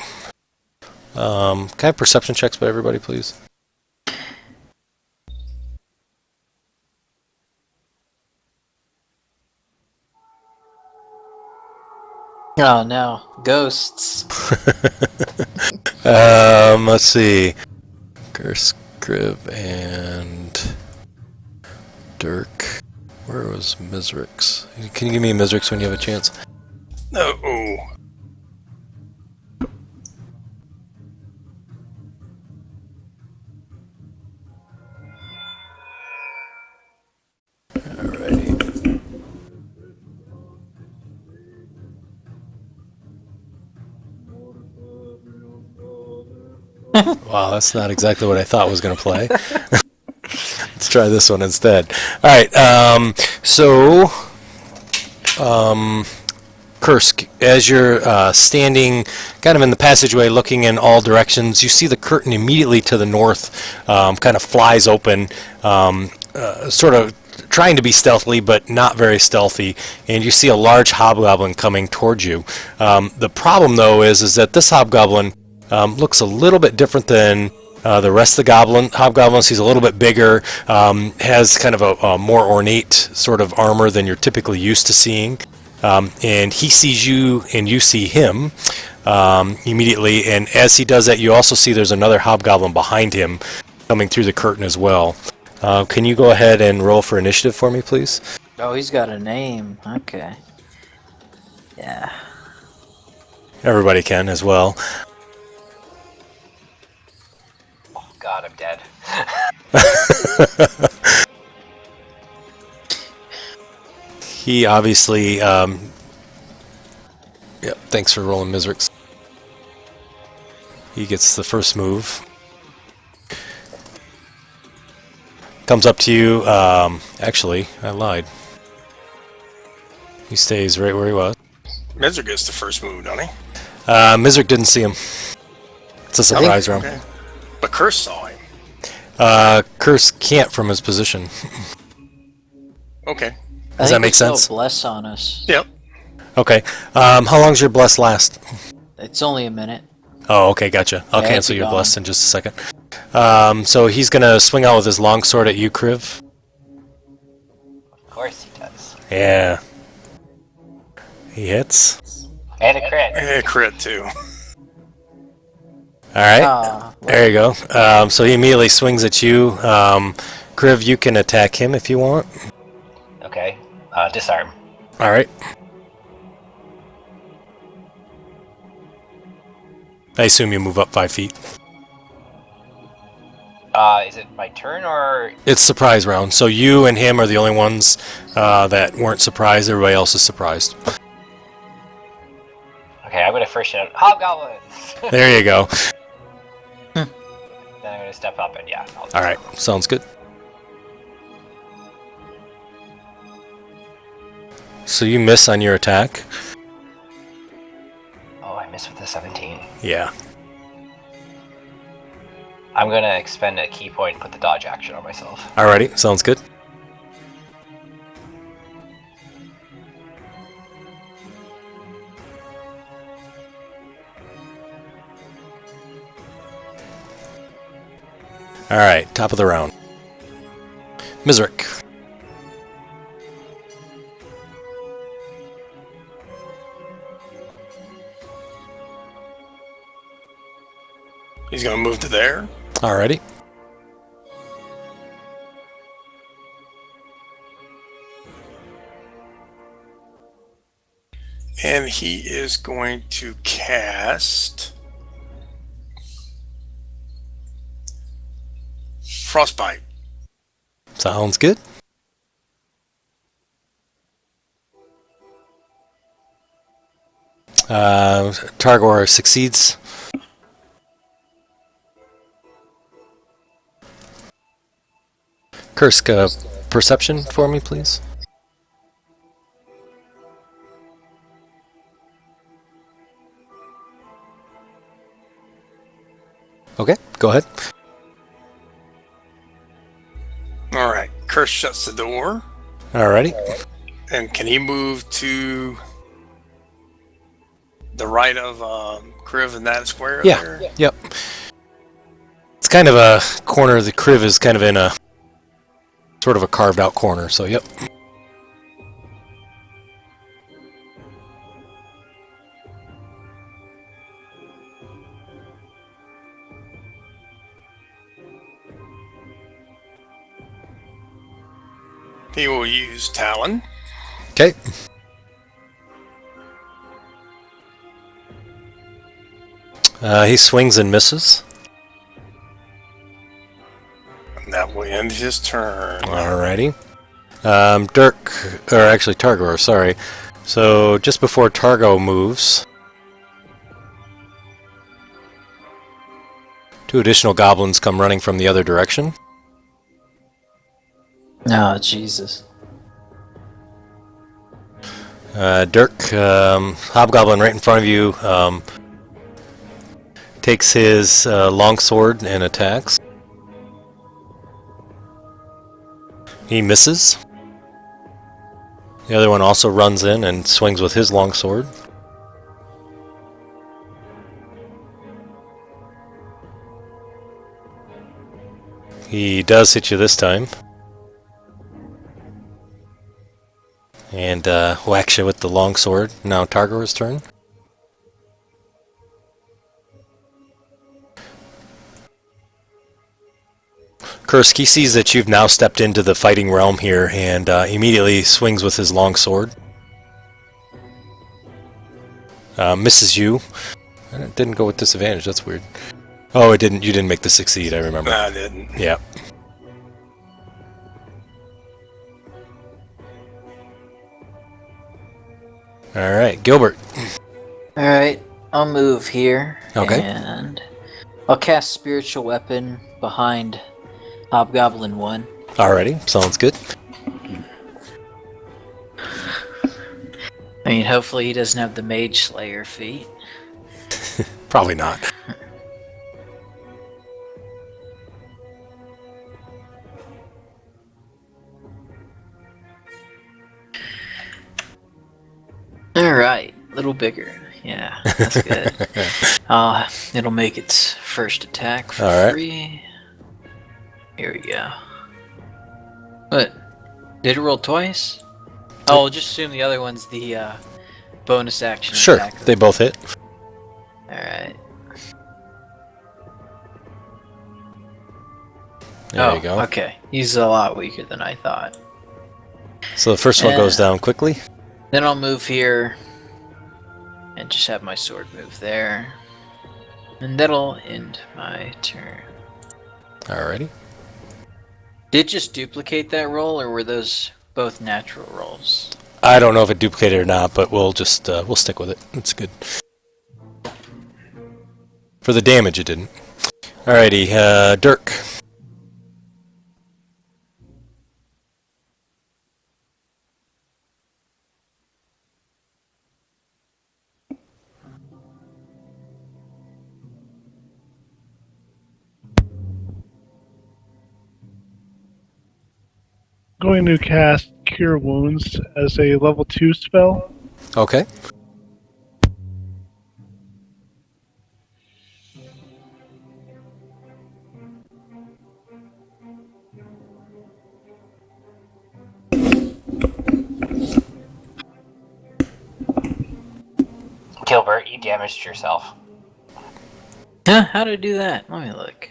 Can I have perception checks by everybody, please? Oh no, ghosts. Let's see. Curse, Griv, and Dirk. Where was Mizrix? Can you give me Mizrix when you have a chance? No. Oh. Alrighty. Wow, that's not exactly what I thought was going to play. Let's try this one instead. All right. Kursk, as you're standing kind of in the passageway looking in all directions, you see the curtain immediately to the north kind of flies open, sort of trying to be stealthily, but not very stealthy, and you see a large hobgoblin coming towards you. The problem, though, is that this hobgoblin looks a little bit different than the rest of the hobgoblins. He's a little bit bigger, has kind of a more ornate sort of armor than you're typically used to seeing. And he sees you and you see him immediately, and as he does that, you also see there's another hobgoblin behind him coming through the curtain as well. Can you go ahead and roll for initiative for me, please? Oh, he's got a name. Okay. Yeah. Everybody can as well. Oh god, I'm dead. He obviously... Yep, thanks for rolling, Mizrix. He gets the first move. Comes up to you. Actually, I lied. He stays right where he was. Mezzer gets the first move, don't he? Mizrix didn't see him. It's a surprise round. Okay. But Curse saw him. Curse can't from his position. Okay. Does that make sense? Bless on us. Yep. Okay. How long's your bless last? It's only a minute. Oh, okay, gotcha. I'll Yeah, cancel be your gone. bless in just a second. So he's gonna swing out with his longsword at you, Kriv. Of course he does. Yeah. He hits. And a crit. Crit, too. Alright. Ah, There you go. So he immediately swings at you. Kriv, you can attack him if you want. Okay. Disarm. Alright. I assume you move up 5 feet. Is it my turn or... It's surprise round, so you and him are the only ones that weren't surprised. Everybody else is surprised. Okay, I'm gonna first shout, Hobgoblins! There you go. Then I'm gonna step up and yeah. I'll Alright, sounds good. So you miss on your attack. Oh, I missed with the 17. Yeah. I'm gonna expend a key point and put the dodge action on myself. Alrighty, sounds good. Alright, top of the round. Mizrix. He's going to move to there. Alrighty. And he is going to cast Frostbite. Sounds good. Targor succeeds. Kursk, perception for me, please. Okay, go ahead. All right. Kursk shuts the door. Alrighty. And can he move to the right of Kriv in that square Yeah. there? Yep. It's kind of a corner. The Kriv is kind of in a sort of a carved out corner, so yep. He will use Talon. Okay. He swings and misses. And that will end his turn. Alrighty. Dirk, or actually Targor, sorry. So just before Targo moves, 2 additional goblins come running from the other direction. Oh, Jesus. Dirk, Hobgoblin right in front of you, takes his longsword and attacks. He misses. The other one also runs in and swings with his longsword. He does hit you this time. And whacks you with the longsword. Now Targor's turn. Kursk, he sees that you've now stepped into the fighting realm here and immediately swings with his longsword. Misses you. And it didn't go with disadvantage, that's weird. Oh, it didn't. You didn't make the succeed, I remember. I didn't. Yeah. Alright, Gilbert. Alright, I'll move here. Okay. And I'll cast Spiritual Weapon behind Hobgoblin 1. Alrighty, sounds good. I mean, hopefully he doesn't have the Mage Slayer feat. Probably not. Alright, a little bigger. Yeah, that's good. It'll make its first attack for All right. free. Here we go. What? Did it roll twice? Oh, I'll just assume the other one's the bonus action Sure, attack. they both hit. Alright. There you go. Okay. He's a lot weaker than I thought. So the first one goes down quickly. Then I'll move here and just have my sword move there. And that'll end my turn. Alrighty. Did it just duplicate that roll, or were those both natural rolls? I don't know if it duplicated or not, but we'll just we'll stick with it. It's good. For the damage, it didn't. Alrighty, Dirk. Going to cast Cure Wounds as a level 2 spell. Okay. Gilbert, you damaged yourself. Huh? How did I do that? Let me look.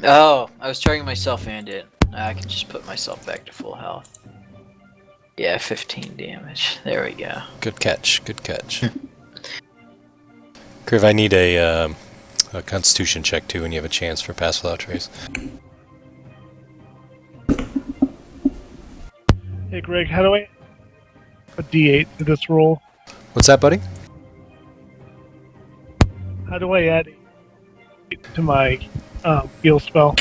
Oh, I was charging myself and it. I can just put myself back to full health. Yeah, 15 damage. There we go. Good catch. Good catch. Kriv, I need a Constitution check too, when you have a chance for Pass Without Trace. Hey Greg, how do I a D8 to this roll? What's that, buddy? How do I add 8 to my heal spell?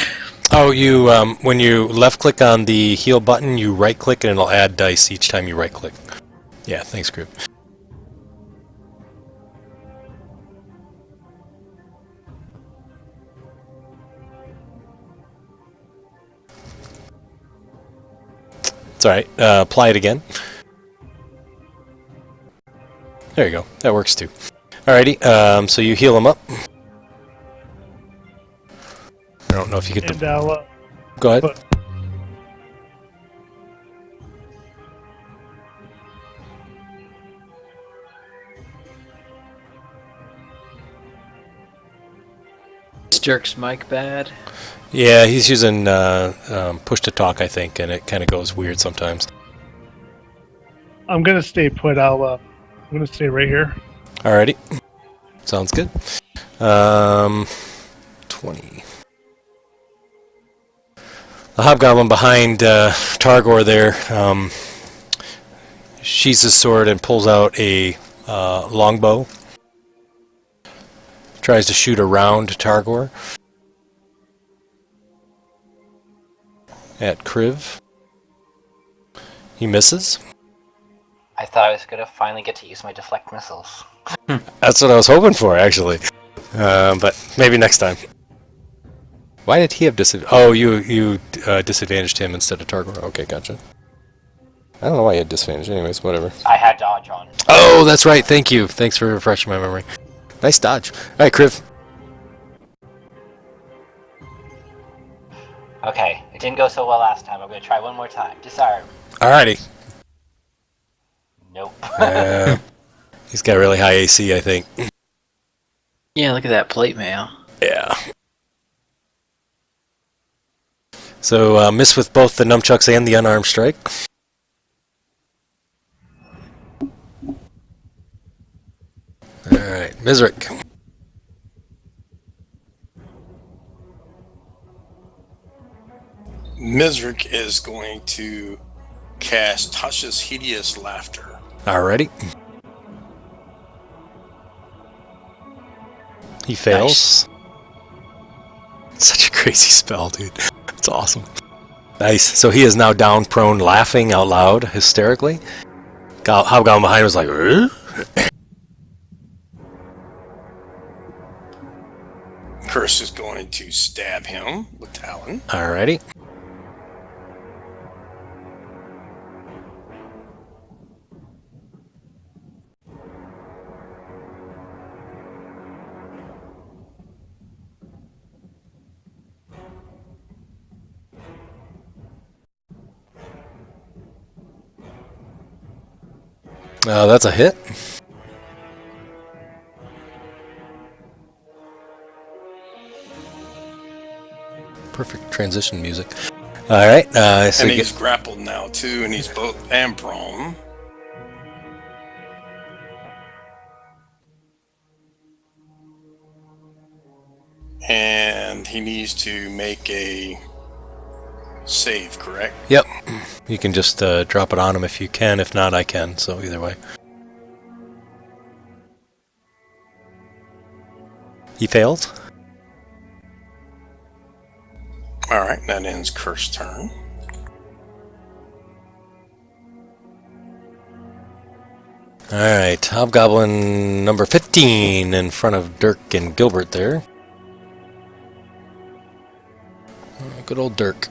Oh, you when you left click on the heal button, you right click and it'll add dice each time you right click. Yeah, thanks, Group. It's alright. Apply it again. There you go. That works too. Alrighty, so you heal him up. I don't know if you get And the... I'll, Go ahead. but- Is Jerk's mic bad? Yeah, he's using push to talk, I think, and it kind of goes weird sometimes. I'm gonna stay put. I'm gonna stay right here. Alrighty. Sounds good. 20. The hobgoblin behind Targor there sheathes his sword and pulls out a longbow. Tries to shoot around Targor. At Kriv. He misses. I thought I was gonna finally get to use my deflect missiles. That's what I was hoping for, actually. But maybe next time. Why did he have disadvantage? Oh, you disadvantaged him instead of Targor. Okay, gotcha. I don't know why he had disadvantage. Anyways, whatever. I had dodge on. Oh, that's right. Thank you. Thanks for refreshing my memory. Nice dodge. All right, Kriv. Okay, it didn't go so well last time. I'm gonna try one more time. Disarm. Alrighty. Nope. He's got really high AC, I think. Yeah, look at that plate mail. Yeah. So, miss with both the nunchucks and the unarmed strike. Alright, Mizrik. Mizrik is going to cast Tasha's Hideous Laughter. Alrighty. He fails. Nice. Such a crazy spell, dude. It's awesome. Nice. So he is now down prone, laughing out loud, hysterically. Hobgoblin behind was like, Curse is going to stab him with Talon. Alrighty. That's a hit. Perfect transition music. All right. So and he's grappled now too, and he's both and prone. And he needs to make a save, correct? Yep. You can just drop it on him if you can. If not, I can. So either way. He failed. Alright, that ends Curse turn. Alright, Hobgoblin number 15 in front of Dirk and Gilbert there. Good old Dirk.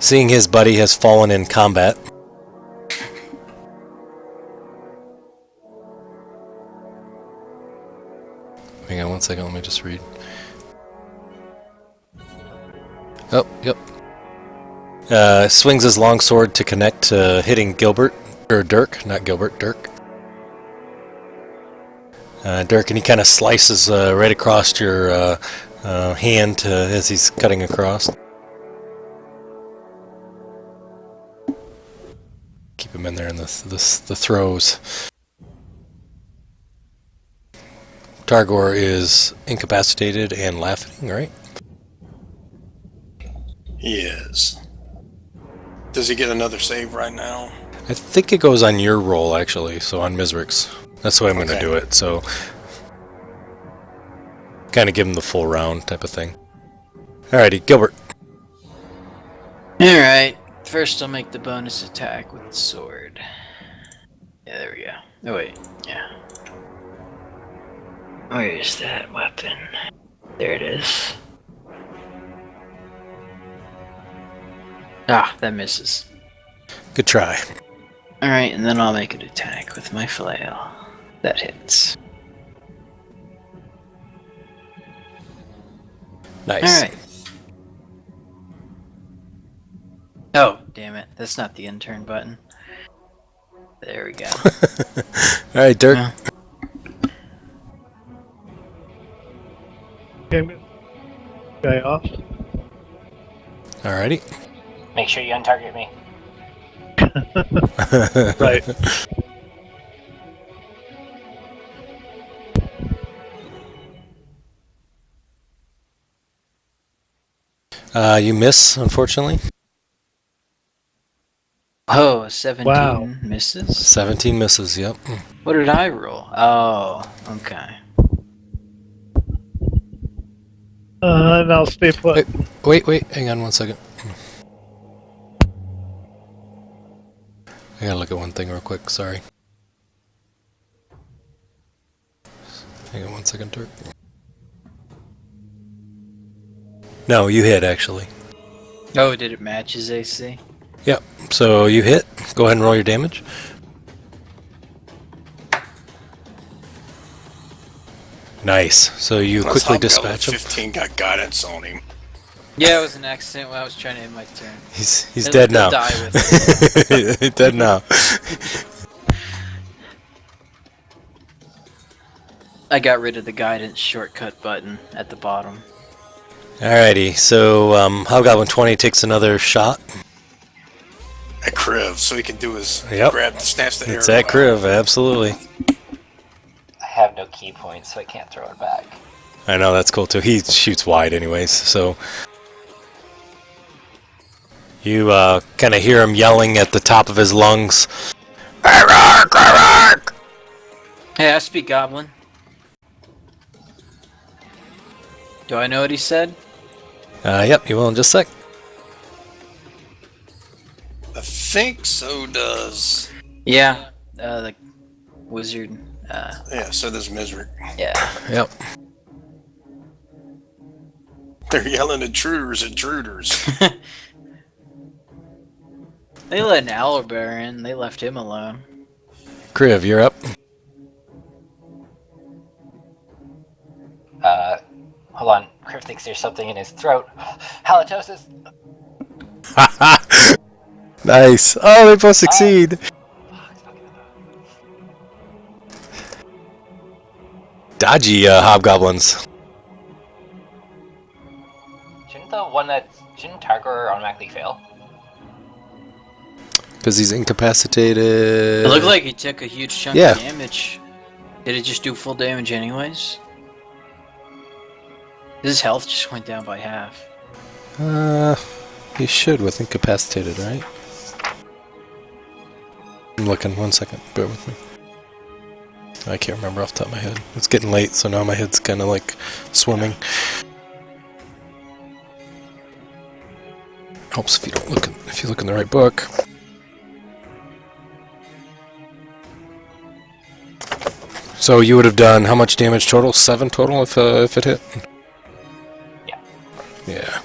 Seeing his buddy has fallen in combat. Hang on one second, let me just read. Oh, yep. Swings his longsword to connect, hitting Gilbert, or Dirk, not Gilbert, Dirk. Dirk, and he kind of slices right across your hand as he's cutting across. Keep him in there in the throws. Targor is incapacitated and laughing, right? He is. Does he get another save right now? I think it goes on your roll, actually, so on Mizrik's. That's the way I'm going to do it, so... Kind of give him the full round type of thing. Alrighty, Gilbert. Alright, first I'll make the bonus attack with the sword. Yeah, there we go. Oh wait, yeah. Where is that weapon? There it is. Ah, that misses. Good try. Alright, and then I'll make an attack with my flail. That hits. Nice. Alright. Oh, damn it. That's not the intern button. There we go. Alright, Dirk. Yeah. Okay, I'm gonna guy off. Alrighty. Make sure you untarget me. Right. You miss, unfortunately. Oh, 17 Wow. misses? 17 misses, yep. What did I roll? Oh, okay. And I'll stay put. Wait, hang on one second. I gotta look at one thing real quick, sorry. Hang on one second, Dirk. No, you hit, actually. Oh, did it match his AC? Yep, so you hit. Go ahead and roll your damage. Nice. So you Plus quickly Hobgoblin dispatch him. 15 got guidance on him. Yeah, it was an accident when I was trying to end my turn. He's He'll- dead he'll now. die with it. He's dead now. I got rid of the guidance shortcut button at the bottom. Alrighty, so Hobgoblin 20 takes another shot. At Kriv, so he can do his Yep. grab, snatch the arrow. It's at out. Kriv, absolutely. I have no key points, so I can't throw it back. I know, that's cool too. He shoots wide anyways, so... You kind of hear him yelling at the top of his lungs. "Arark, arark!" Hey, I speak Goblin. Do I know what he said? Yep, you will in just a sec. I think so does. Yeah, the wizard. Yeah, so does Mizric. Yeah. Yep. They're yelling intruders, intruders. They let an owlbear in. They left him alone. Kriv, you're up. Hold on. Criff thinks there's something in his throat. Halitosis! Nice. Oh, they both succeed. Dodgy hobgoblins. Shouldn't Targor automatically fail? Because he's incapacitated. It looked like he took a huge chunk Yeah. of damage. Did it just do full damage anyways? His health just went down by half. He should with incapacitated, right? I'm looking. 1 second. Bear with me. I can't remember off the top of my head. It's getting late, so now my head's kind of like swimming. Helps if you don't look. If you look in the right book. So you would have done how much damage total? 7 total if it hit. Yeah. Yeah.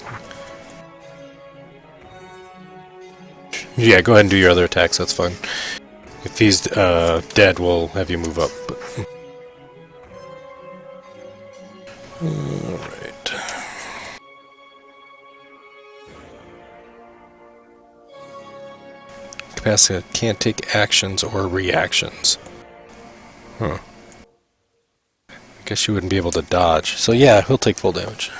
Yeah, go ahead and do your other attacks, that's fine. If he's dead, we'll have you move up. But... Alright. Capacity can't take actions or reactions. Huh. I guess you wouldn't be able to dodge. So yeah, he'll take full damage.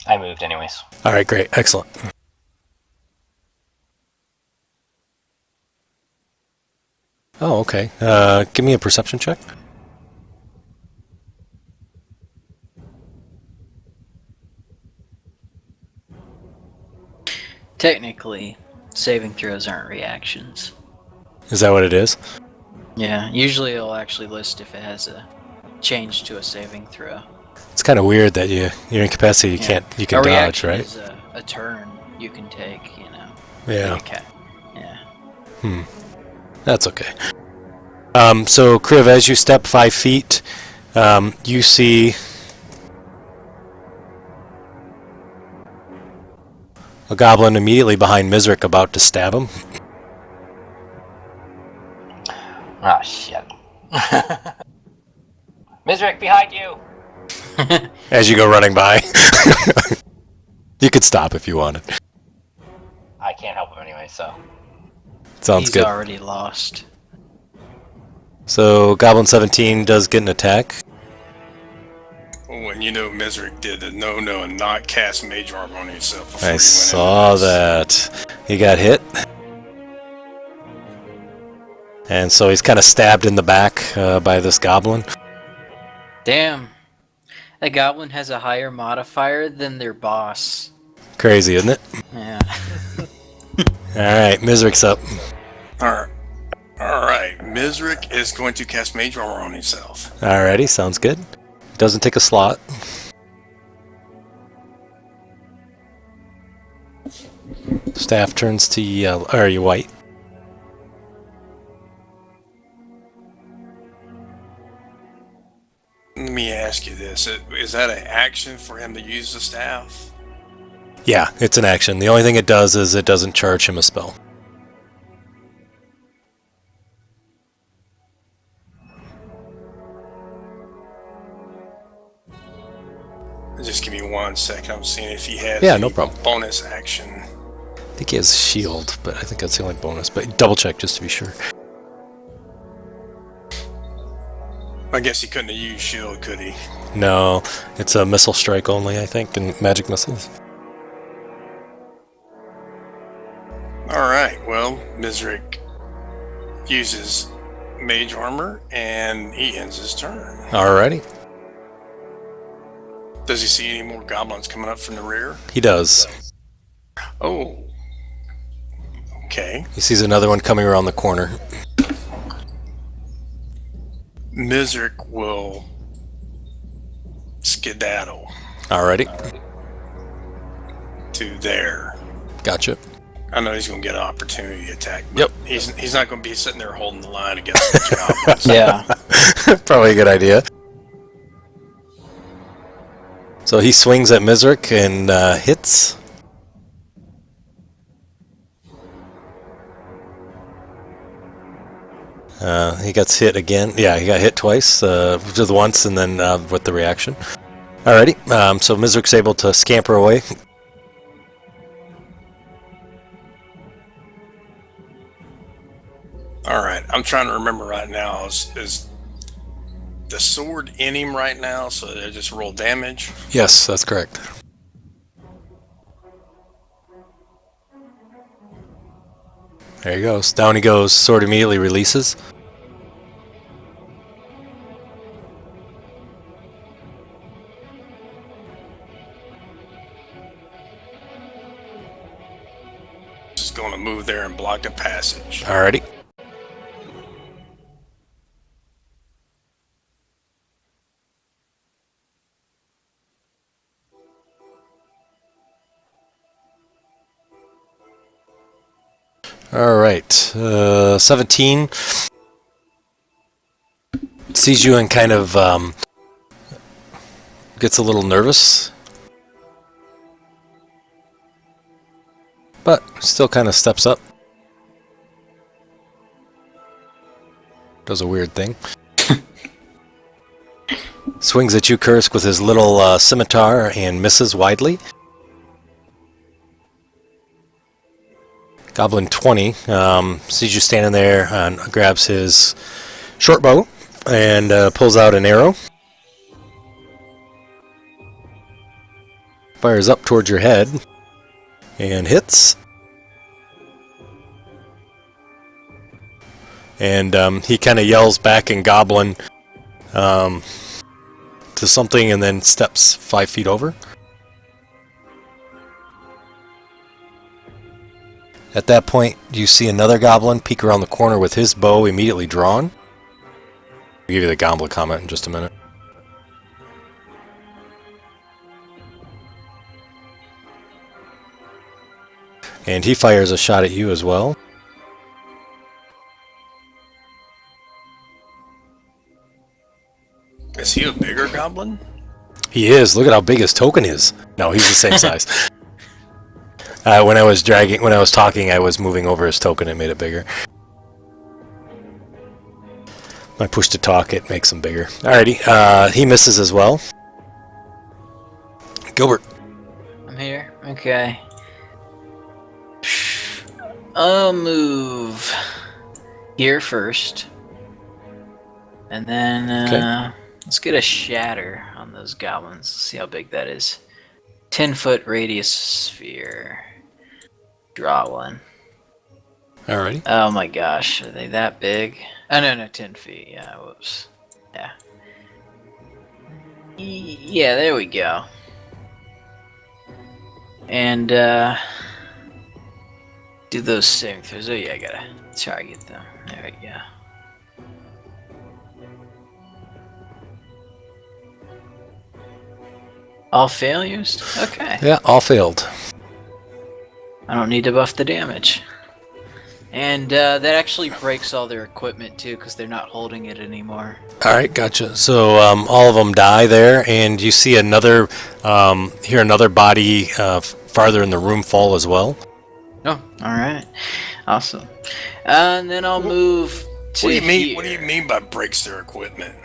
I moved anyways. Alright, great. Excellent. Oh, okay. Give me a perception check. Technically, Saving throws aren't reactions. Is that what it is? Yeah, usually it'll actually list if it has a change to a saving throw. It's kind of weird that you're incapacitated. You Yeah. can't. You can a dodge, reaction right? is a turn you can take. You know. Yeah. Okay. Yeah. That's okay. So, Kriv, as you step 5 feet, you see a goblin immediately behind Mizrik about to stab him. Oh, shit. Mizrik, behind you! As you go running by. You could stop if you wanted. I can't help him anyway, so. Sounds He's good. already lost. So, Goblin 17 does get an attack. When you know Mizrik did the no and not cast Mage Armor on himself before I he went saw into this. that. He got hit. And so he's kind of stabbed in the back by this goblin. Damn. That goblin has a higher modifier than their boss. Crazy, isn't it? Yeah. Alright, Mizrik's up. Alright. Mizrik is going to cast Mage Armor on himself. Alrighty, sounds good. Doesn't take a slot. Staff turns to yellow. Or are you white? Let me ask you this. Is that an action for him to use the staff? Yeah, it's an action. The only thing it does is it doesn't charge him a spell. Just give me 1 second. I'm seeing if he has Yeah, no problem. bonus action. I think he has shield, but I think that's the only bonus. But double check just to be sure. I guess he couldn't have used shield, could he? No, it's a missile strike only, I think, and magic missiles. Alright, well, Mizrik uses Mage Armor, and he ends his turn. Alrighty. Does he see any more goblins coming up from the rear? He does. Oh. Okay. He sees another one coming around the corner. Mizrik will skedaddle Alrighty. to there. Gotcha. I know he's going to get an opportunity attack, but Yep. he's not going to be sitting there holding the line against the goblins. Yeah. Probably a good idea. So he swings at Mizrik and hits. He gets hit again. Yeah, he got hit twice. Just once and then with the reaction. Alrighty. So Mizrik's able to scamper away. Alright, I'm trying to remember right now. Is the sword in him right now, so they just roll damage? Yes, that's correct. There he goes. Down he goes. Sword immediately releases. Just going to move there and block the passage. Alrighty. Alright. 17. Sees you and kind of gets a little nervous. But still kind of steps up. Does a weird thing. Swings at you, Kursk, with his little scimitar and misses widely. Goblin 20 sees you standing there and grabs his short bow and pulls out an arrow. Fires up towards your head and hits. And he kind of yells back in Goblin to something and then steps 5 feet over. At that point, you see another goblin peek around the corner with his bow immediately drawn. I'll give you the goblin comment in just a minute. And he fires a shot at you as well. Is he a bigger goblin? He is. Look at how big his token is. No, he's the same size. When I was talking, I was moving over his token and made it bigger. When I push to talk, it makes him bigger. Alrighty, he misses as well. Gilbert. I'm here. Okay. I'll move here first. And then, let's get a shatter on those goblins. Let's see how big that is. 10-foot radius sphere. Draw one. Alrighty. Oh my gosh, are they that big? Oh no, 10 feet. Yeah, whoops. Yeah. Yeah, there we go. And, do those saving throws. Oh yeah, I gotta target them. There we go. All failures? Okay. Yeah, all failed. I don't need to buff the damage. And that actually breaks all their equipment too, because they're not holding it anymore. Alright, gotcha. So all of them die there, and you see another, hear another body farther in the room fall as well. Oh, alright. Awesome. And then I'll move to What do you mean? here. What do you mean by breaks their equipment?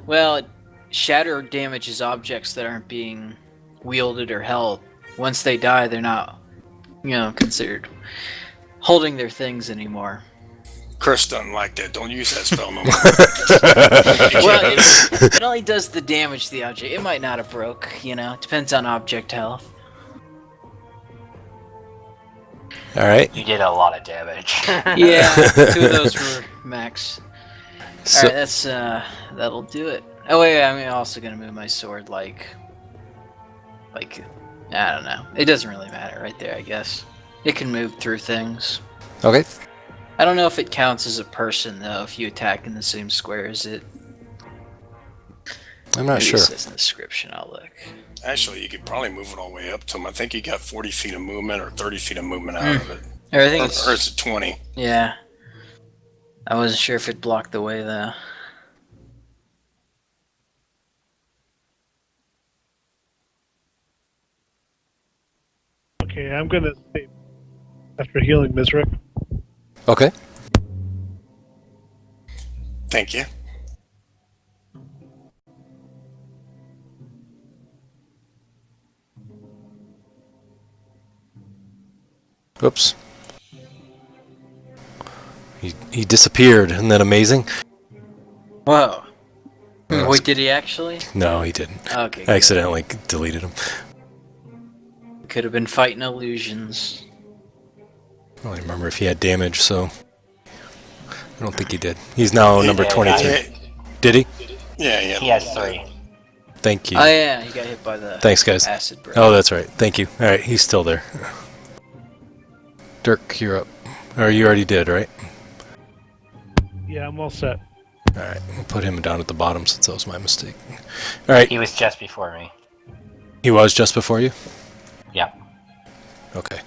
Well, shatter damages objects that aren't being wielded or held. Once they die, they're not, considered holding their things anymore. Chris doesn't like that. Don't use that spell no more. Well, it only does the damage to the object. It might not have broke, Depends on object health. Alright. You did a lot of damage. Yeah, 2 of those were max. So, Alright, that'll do it. Oh wait, I'm also gonna move my sword like, I don't know. It doesn't really matter right there, I guess. It can move through things. okay. I don't know if it counts as a person though, if you attack in the same square as it. I'm not Maybe sure. It says in the description, I'll look. Actually, you could probably move it all the way up to him. I think you got 40 feet of movement or 30 feet of movement out of it. Or I think it's... Or is it 20? Yeah. I wasn't sure if it blocked the way though. Okay, I'm gonna save after healing Mizrik. Okay. Thank you. Oops. He disappeared. Isn't that amazing? Whoa. Oh, Wait, did he actually? No, he didn't. Okay. I accidentally deleted him. Could have been fighting illusions. I don't remember if he had damage, so I don't think he did. He's now number did. 23. Yeah, Did he? yeah. He has 3. Thank you. Oh yeah, he got hit by the Thanks, guys. acid breath. Oh, that's right. Thank you. All right, he's still there. Dirk, you're up. Or you already did, right? Yeah, I'm all set. All right, we'll put him down at the bottom since that was my mistake. All right, He was just before me. he was just before you? Yeah. Okay.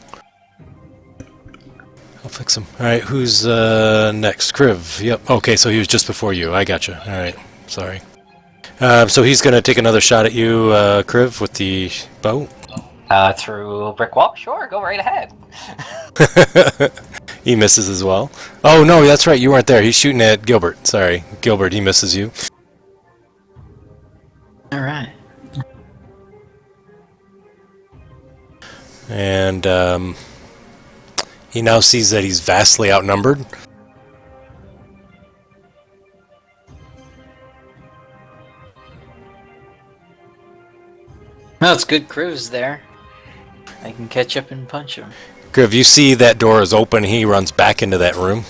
I'll fix him. All right, who's next? Kriv. Yep. Okay, so he was just before you. I gotcha. All right. Sorry. So he's going to take another shot at you, Kriv, with the bow. Through a brick wall? Sure, go right ahead. He misses as well. Oh, no, that's right. You weren't there. He's shooting at Gilbert. Sorry. Gilbert, he misses you. Alright. And he now sees that he's vastly outnumbered. Well, it's good Crew's there. I can catch up and punch him. Kriv, you see that door is open. He runs back into that room.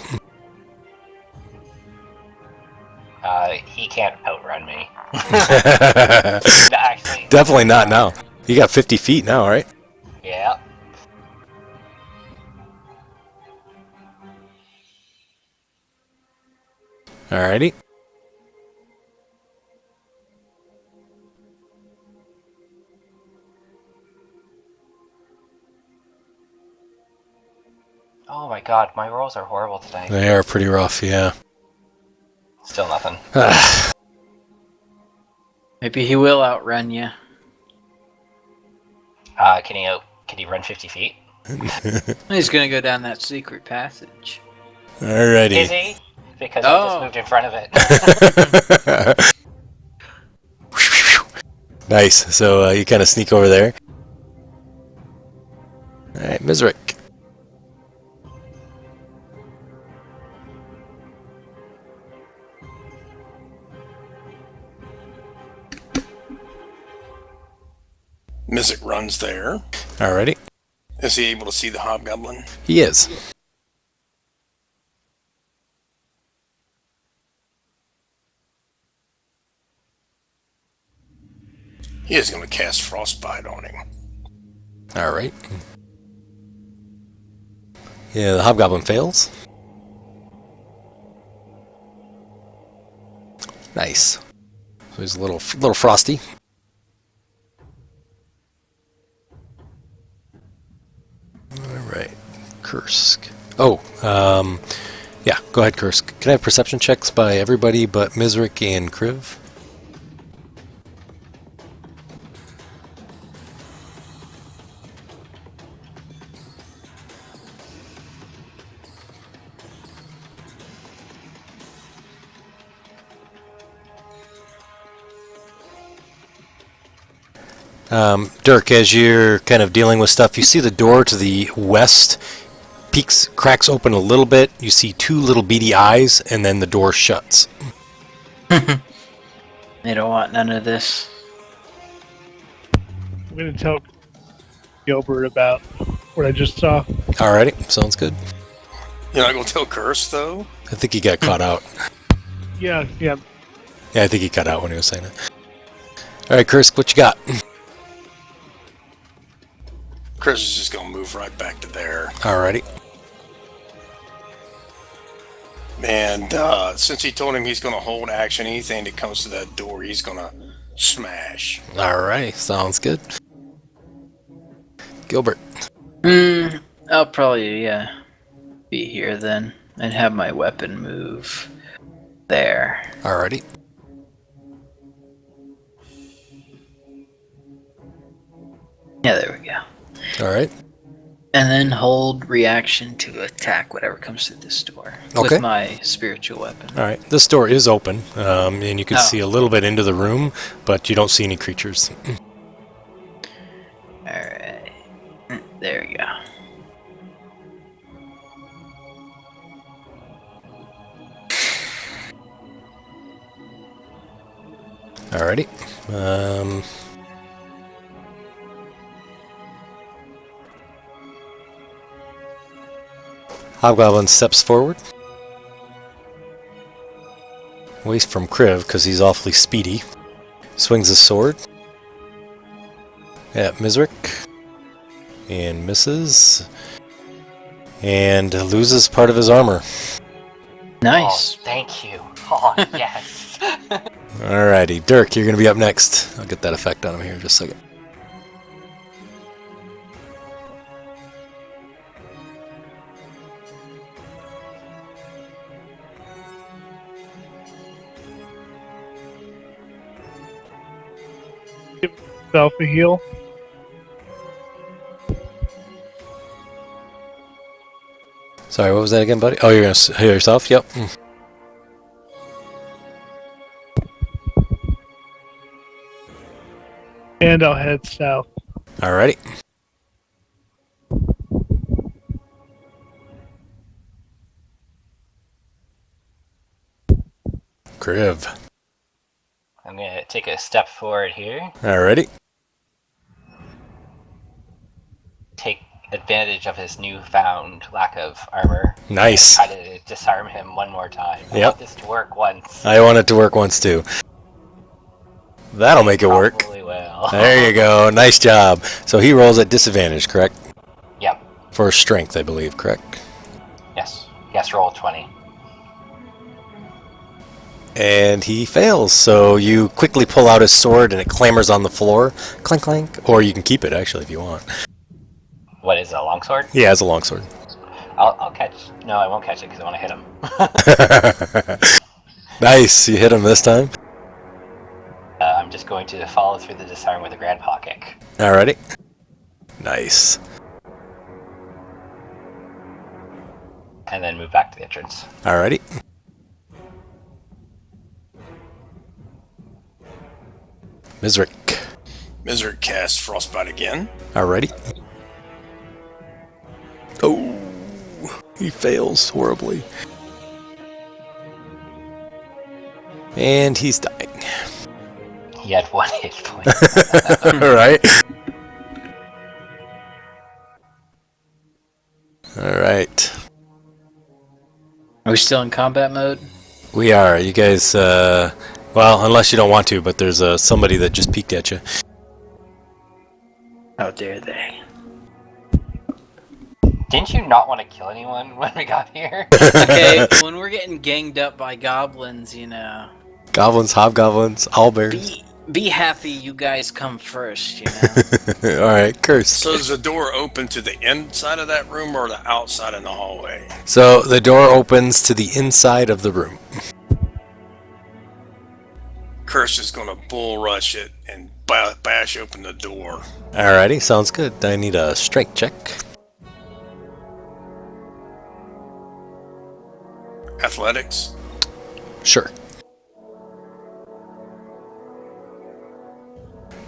He can't outrun me. No, actually, Definitely not now. You got 50 feet now, right? yeah. Alrighty. Oh my god, my rolls are horrible today. They are pretty rough, yeah. Still nothing. Maybe he will outrun you. Can he run 50 feet? He's gonna go down that secret passage. Alrighty. Is he? Because I just Oh. moved in front of it. Nice. So you kind of sneak over there. Alright, Mizrick. Mizik runs there. Alrighty. Is he able to see the hobgoblin? He is. He is going to cast Frostbite on him. Alright. Yeah, the hobgoblin fails. Nice. So he's a little frosty. Alright. Kursk. Oh, yeah, go ahead, Kursk. Can I have perception checks by everybody but Mizrick and Kriv? Dirk, as you're kind of dealing with stuff, you see the door to the west cracks open a little bit. You see two little beady eyes, and then the door shuts. They don't want none of this. I'm going to tell Gilbert about what I just saw. Alrighty, sounds good. You're not going to tell Curse, though? I think he got caught out. Yeah. Yeah, I think he cut out when he was saying it. Alright, Kursk, what you got? Curse is just going to move right back to there. Alrighty. And since he told him he's going to hold action, anything that comes to that door, he's going to smash. Alright, sounds good. Gilbert. I'll probably be here then and have my weapon move there. Alrighty. Yeah, there we go. Alright. And then hold reaction to attack whatever comes through this door Okay. with my spiritual weapon. Alright, this door is open, and you can Oh. see a little bit into the room, but you don't see any creatures. Alright. There we go. Alrighty. Hobgoblin steps forward. Away from Kriv, because he's awfully speedy. Swings his sword at Mizrick. And misses. And loses part of his armor. Nice. Oh, thank you. Oh, yes. Alrighty, Dirk, you're going to be up next. I'll get that effect on him here in just a second. Self a heal. Sorry, what was that again, buddy? Oh, you're going to heal yourself? Yep. And I'll head south. Alrighty. Kriv. I'm going to take a step forward here. Alrighty. Take advantage of his newfound lack of armor. Nice. Try to disarm him one more time. I Yep. want this to work once. I want it to work once too. That'll make it work. Probably will. There you go. Nice job. So he rolls at disadvantage, correct? Yep. For strength, I believe, correct? Yes. Yes, roll 20. And he fails. So you quickly pull out his sword and it clambers on the floor. Clank, clank. Or you can keep it, actually, if you want. What is it, a longsword? Yeah, it's a longsword. I'll catch. No, I won't catch it because I want to hit him. Nice. You hit him this time. I'm just going to follow through the disarm with a grandpa kick. Alrighty. Nice. And then move back to the entrance. Alrighty. Mizrick. Mizrick casts Frostbite again. Alrighty. Oh, he fails horribly. And he's dying. He had 1 hit point. Alright. Alright. Are we still in combat mode? We are. You guys, well, unless you don't want to, but there's somebody that just peeked at you. How dare they? Didn't you not want to kill anyone when we got here? Okay, when we're getting ganged up by goblins, you know, Goblins, hobgoblins, owlbears. be happy you guys come first, you know. Alright, curse. So is the door open to the inside of that room or the outside in the hallway? So the door opens to the inside of the room. Curse is going to bull rush it and bash open the door. Alrighty, sounds good. I need a strength check. Athletics? Sure.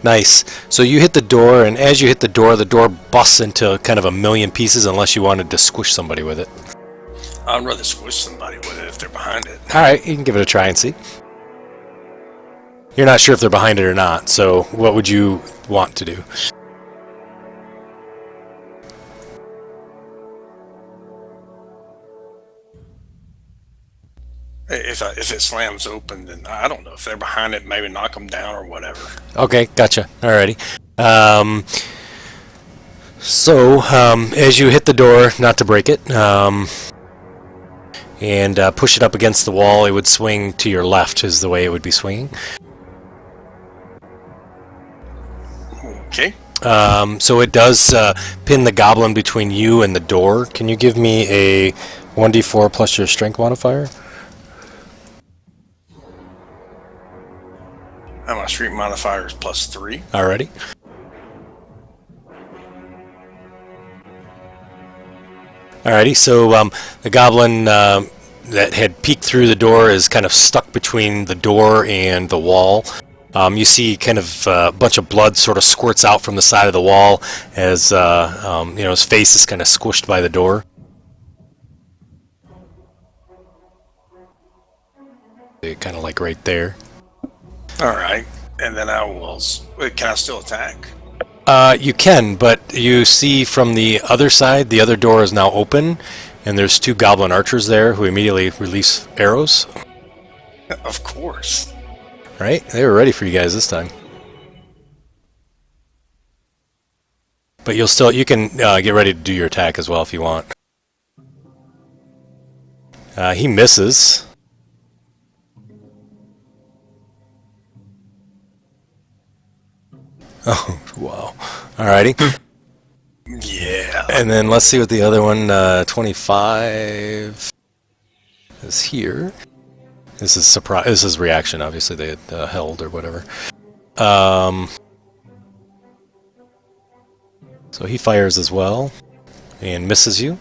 Nice. So you hit the door, and as you hit the door busts into kind of a million pieces unless you wanted to squish somebody with it. I'd rather squish somebody with it if they're behind it. Alright, you can give it a try and see. You're not sure if they're behind it or not, so what would you want to do? If it slams open, then I don't know. If they're behind it, maybe knock them down or whatever. Okay, gotcha. Alrighty. As you hit the door, not to break it, and push it up against the wall, it would swing to your left is the way it would be swinging. Okay. So it does pin the goblin between you and the door. Can you give me a 1d4 plus your strength modifier? And my strength modifier is +3. Alrighty. Alrighty, so the goblin that had peeked through the door is kind of stuck between the door and the wall. You see kind of a bunch of blood sort of squirts out from the side of the wall as his face is kind of squished by the door. Kind of like right there. All right. And then I will... Wait, can I still attack? You can, but you see from the other side, the other door is now open, and there's 2 goblin archers there who immediately release arrows. Of course. Right? They were ready for you guys this time. But you can get ready to do your attack as well if you want. He misses. Oh, wow. Alrighty. Yeah. And then let's see what the other one, 25, is here. This is surprise. This is reaction. Obviously, they had held or whatever. So he fires as well, and misses you.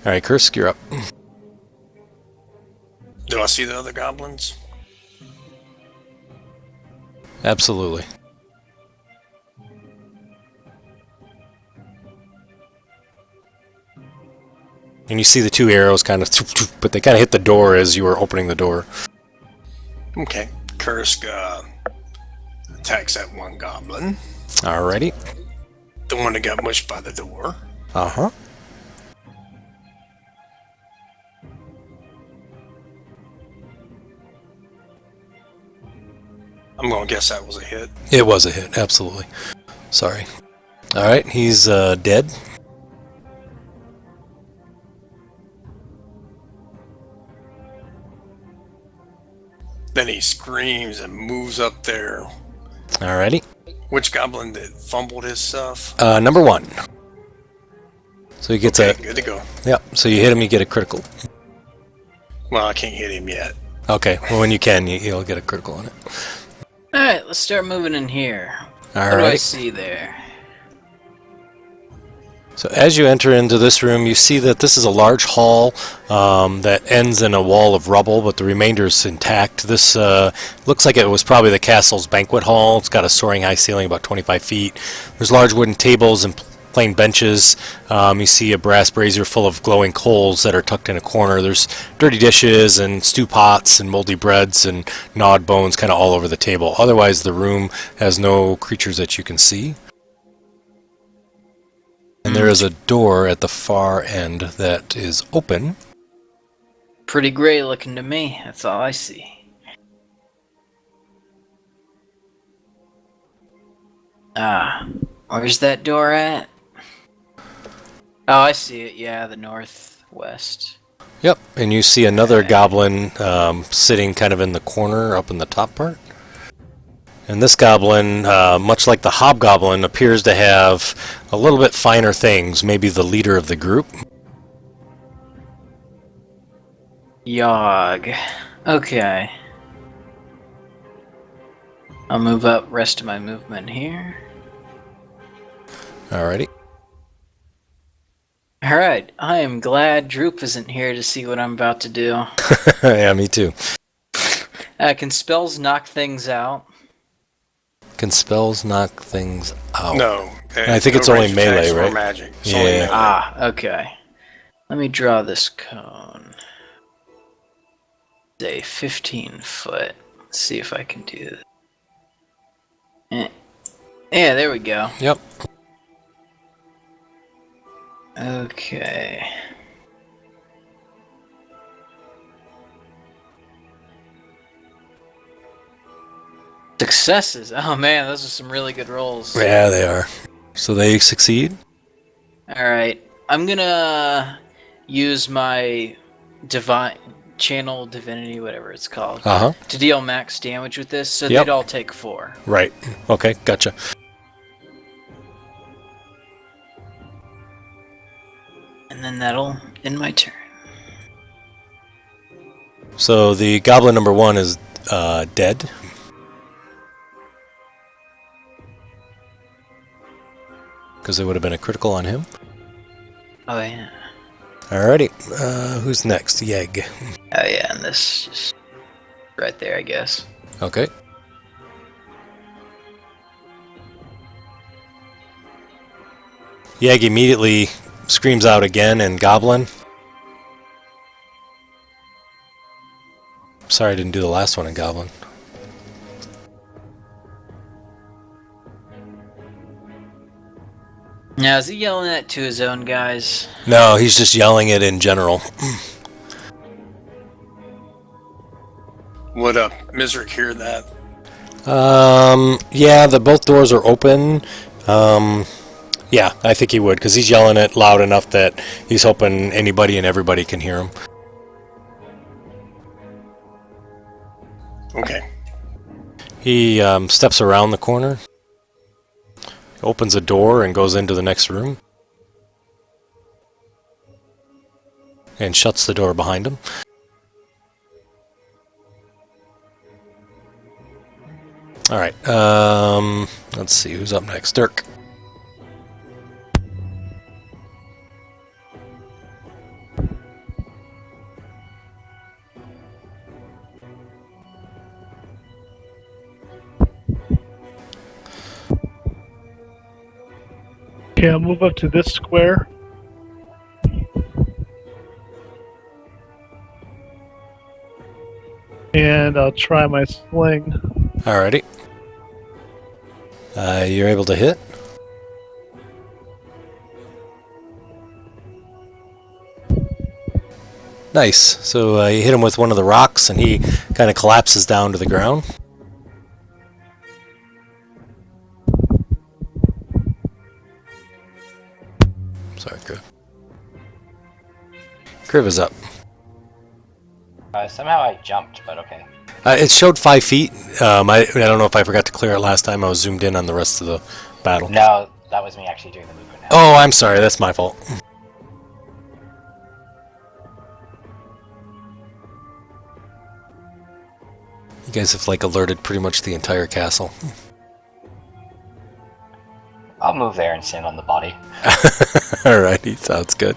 All right, Kursk, you're up. Do I see the other goblins? Absolutely. And you see the 2 arrows kind of, but they kind of hit the door as you were opening the door. Okay. Kursk attacks that one goblin. Alrighty. The one that got mushed by the door. Uh-huh. I'm going to guess that was a hit. It was a hit, absolutely. Sorry. Alright, he's dead. Then he screams and moves up there. Alrighty. Which goblin that fumbled his stuff? Number 1. So he gets Okay, good to go. Yep. So you hit him, you get a critical. Well, I can't hit him yet. Okay. Well, when you can, you'll get a critical on it. Alright, let's start moving in here. What do I Alright. see there? So as you enter into this room, you see that this is a large hall that ends in a wall of rubble, but the remainder is intact. This looks like it was probably the castle's banquet hall. It's got a soaring high ceiling, about 25 feet. There's large wooden tables and plain benches. You see a brass brazier full of glowing coals that are tucked in a corner. There's dirty dishes and stew pots and moldy breads and gnawed bones kind of all over the table. Otherwise, the room has no creatures that you can see. And there is a door at the far end that is open. Pretty gray looking to me. That's all I see. Where's that door at? Oh, I see it. Yeah, the northwest. Yep, and you see another goblin sitting kind of in the corner up in the top part. And this goblin, much like the hobgoblin, appears to have a little bit finer things, maybe the leader of the group. Yogg. Okay. I'll move up rest of my movement here. Alrighty. Alright, I am glad Droop isn't here to see what I'm about to do. Yeah, me too. Can spells knock things out? Can spells knock things out? No. I think it's no only ranged melee, attacks or right? magic. It's Yeah. only melee. Okay. Let me draw this cone. Say 15 foot. Let's see if I can do this. Yeah, there we go. Yep. Okay. Successes. Oh man, those are some really good rolls. Yeah, they are. So they succeed? Alright. I'm gonna use my divine channel divinity, whatever it's called, Uh-huh. to deal max damage with this, so Yep. they'd all take 4. Right. Okay, gotcha. And then that'll end my turn. So the goblin number 1 is dead. Because it would have been a critical on him. Oh yeah. Alrighty. Who's next? Yeg. Oh yeah, and this just right there, I guess. Okay. Yeg immediately screams out again in Goblin. Sorry I didn't do the last one in Goblin. Now, is he yelling that to his own guys? No, he's just yelling it in general. Would Mizric hear that? Yeah, both doors are open. Yeah, I think he would, because he's yelling it loud enough that he's hoping anybody and everybody can hear him. Okay. He steps around the corner, opens a door, and goes into the next room. And shuts the door behind him. Alright, let's see, who's up next? Dirk. Okay, I'll move up to this square. And I'll try my sling. Alrighty. You're able to hit? Nice. So you hit him with one of the rocks, and he kind of collapses down to the ground. Sorry, Kriv. Kriv is up. Somehow I jumped, but okay. It showed 5 feet. I don't know if I forgot to clear it last time. I was zoomed in on the rest of the battle. No, that was me actually doing the movement now. Oh, I'm sorry. That's my fault. You guys have like alerted pretty much the entire castle. I'll move there and stand on the body. Alrighty, sounds good.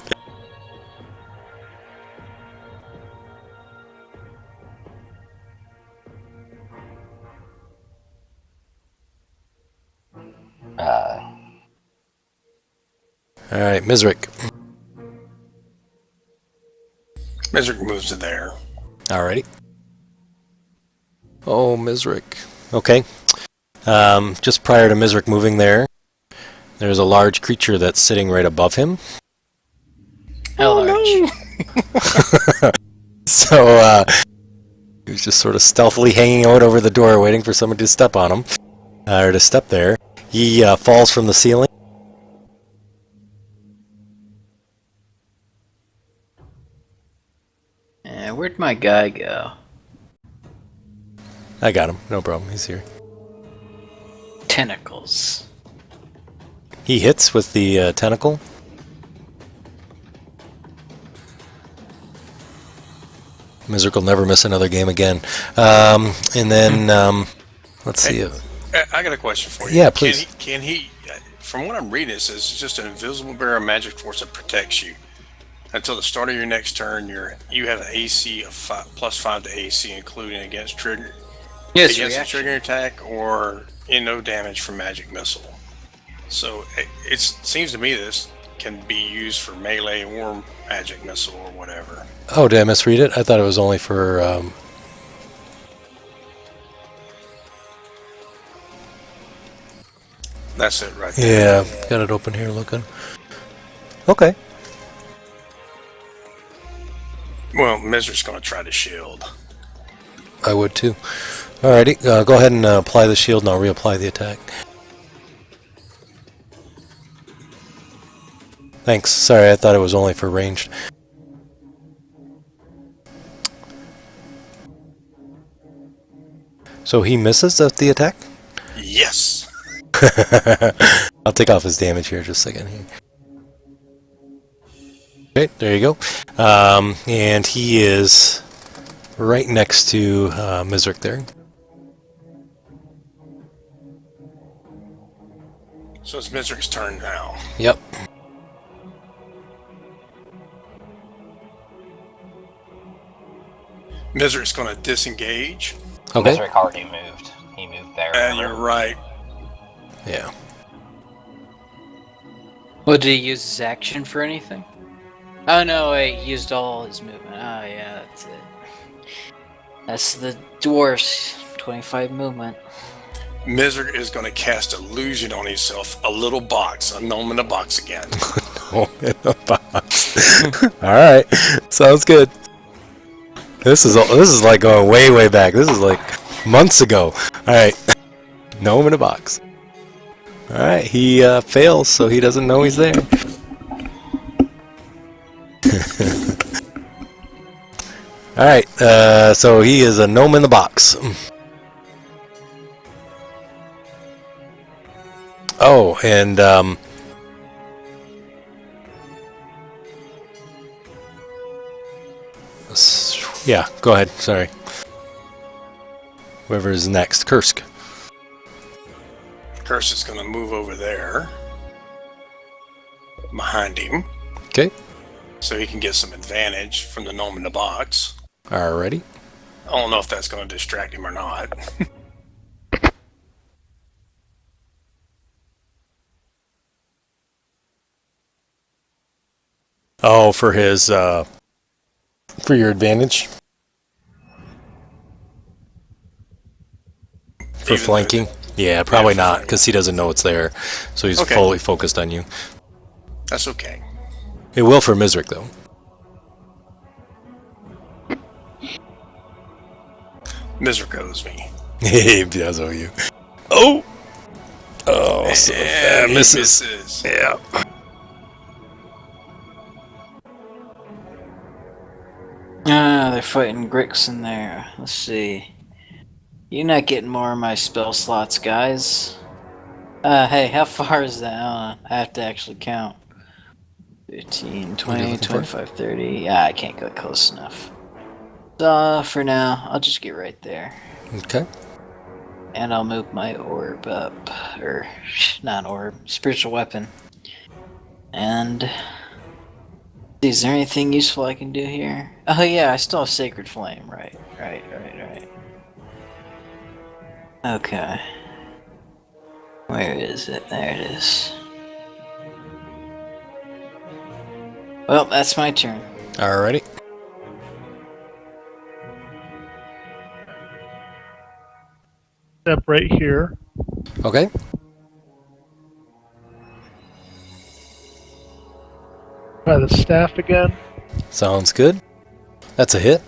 Alright, Mizrik. Mizrik moves to there. Alrighty. Oh, Mizrik. Okay. Just prior to Mizrik moving there, there's a large creature that's sitting right above him. How large? So, he was just sort of stealthily hanging out over the door waiting for someone to step on him. Or to step there. He falls from the ceiling. Where'd my guy go? I got him. No problem. He's here. Tentacles. He hits with the tentacle. Mizrik will never miss another game again. And then, let's see. I got a question for you. Yeah, please. Can he from what I'm reading, it says it's just an invisible barrier of magic force that protects you. Until the start of your next turn, you have an AC of +5 to AC, including against trigger, Yes, against a reaction. trigger attack or no damage from magic missile. So it seems to me this can be used for melee or magic missile or whatever. Oh, did I misread it? I thought it was only for... That's it right there. Yeah, got it open here looking. Okay. Well, Mizrik's going to try to shield. I would too. Alrighty, go ahead and apply the shield and I'll reapply the attack. Thanks. Sorry, I thought it was only for ranged. So he misses at the attack? Yes. I'll take off his damage here just a second. Okay, there you go. And he is right next to Mizrik there. So it's Mizrik's turn now. Yep. Mizrik's going to disengage. Okay. Mizrik already moved. He moved there. And you're right. Yeah. Well, did he use his action for anything? Oh no, wait, he used all his movement. Oh yeah, that's it. That's the dwarf's 25 movement. Mizrik is going to cast illusion on himself. A little box. A gnome in a box again. Oh, in the box. All right, sounds good. This is like going way back. This is like months ago. All right, gnome in a box. All right, he fails, so he doesn't know he's there. All right, so he is a gnome in the box. Oh, and yeah, go ahead. Sorry. Whoever is next, Kursk. Curse is going to move over there. Behind him. Okay. So he can get some advantage from the gnome in the box. Alrighty. I don't know if that's going to distract him or not. Oh, for his for your advantage. For Even flanking? Yeah, probably not, because he doesn't know it's there. So he's Okay. fully focused on you. That's okay. It will for Mizrik, though. Mizrik owes me. He does owe you. Oh! Oh, so And he misses. misses. Yeah. Ah, they're fighting Grix in there. Let's see. You're not getting more of my spell slots, guys. Hey, how far is that? I have to actually count. 15, 20, looking for? 25, 30. Yeah, I can't go close enough. So, for now, I'll just get right there. Okay. And I'll move my orb up. Or, not orb, spiritual weapon. And... is there anything useful I can do here? Oh yeah, I still have Sacred Flame. Right. Okay. Where is it? There it is. Well, that's my turn. Alrighty. Step right here. Okay. Try the staff again. Sounds good. That's a hit.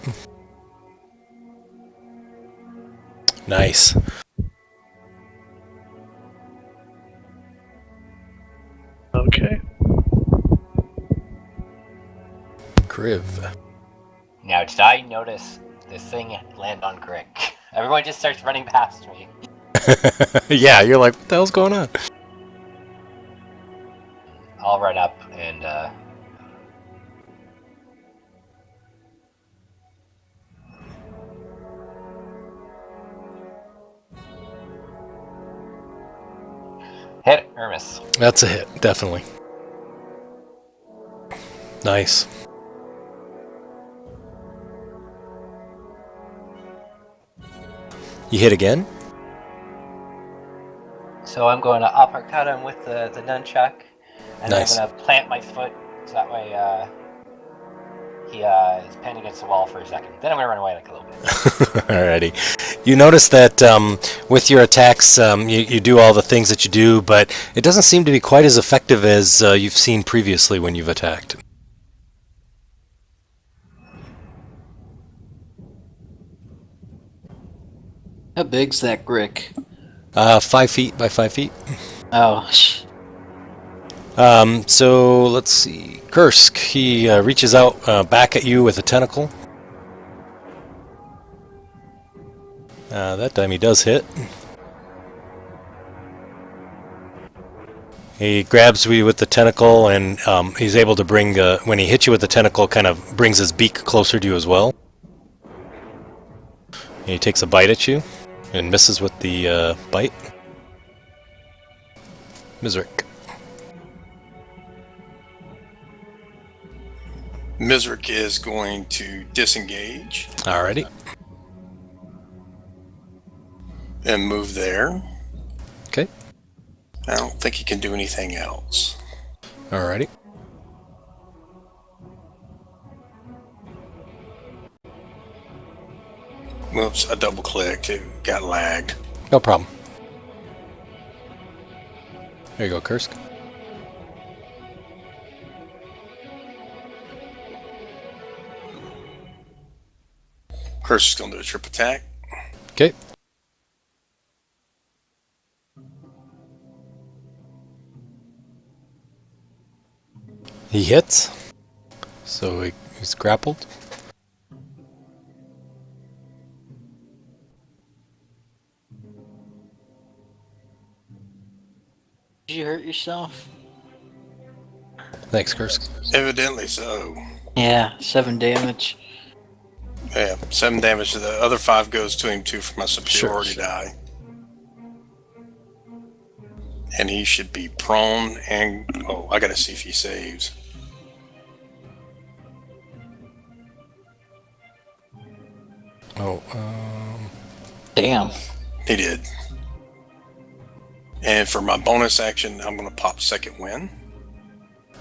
Nice. Okay. Kriv. Now, did I notice this thing land on Grick? Everyone just starts running past me. Yeah, you're like, what the hell's going on? I'll run up and hit Hermes. That's a hit, definitely. Nice. You hit again? So I'm going to uppercut him with the nunchuck, and Nice. I'm going to plant my foot so that way he is pinned against the wall for a second. Then I'm going to run away like a little bit. Alrighty. You notice that with your attacks, you do all the things that you do, but it doesn't seem to be quite as effective as you've seen previously when you've attacked. How big's that Grick? 5 feet by 5 feet. Oh, So let's see. Kursk, he reaches out back at you with a tentacle. That time he does hit. He grabs you with the tentacle, and he's able to bring, when he hits you with the tentacle, kind of brings his beak closer to you as well. And he takes a bite at you, and misses with the bite. Mizrik. Mizrik is going to disengage Alrighty. and move there. Okay. I don't think he can do anything else. Alrighty. Whoops, I double clicked. It got lagged. No problem. There you go, Kursk. Curse is going to do a trip attack. Okay. He hits. So he's grappled. did you hurt yourself? Thanks, Kursk. Evidently so. Yeah, 7 damage. Yeah, 7 damage. The other 5 goes to him too for my superiority die. And he should be prone and... oh, I gotta see if he saves. Oh, Damn. He did. And for my bonus action, I'm gonna pop second wind.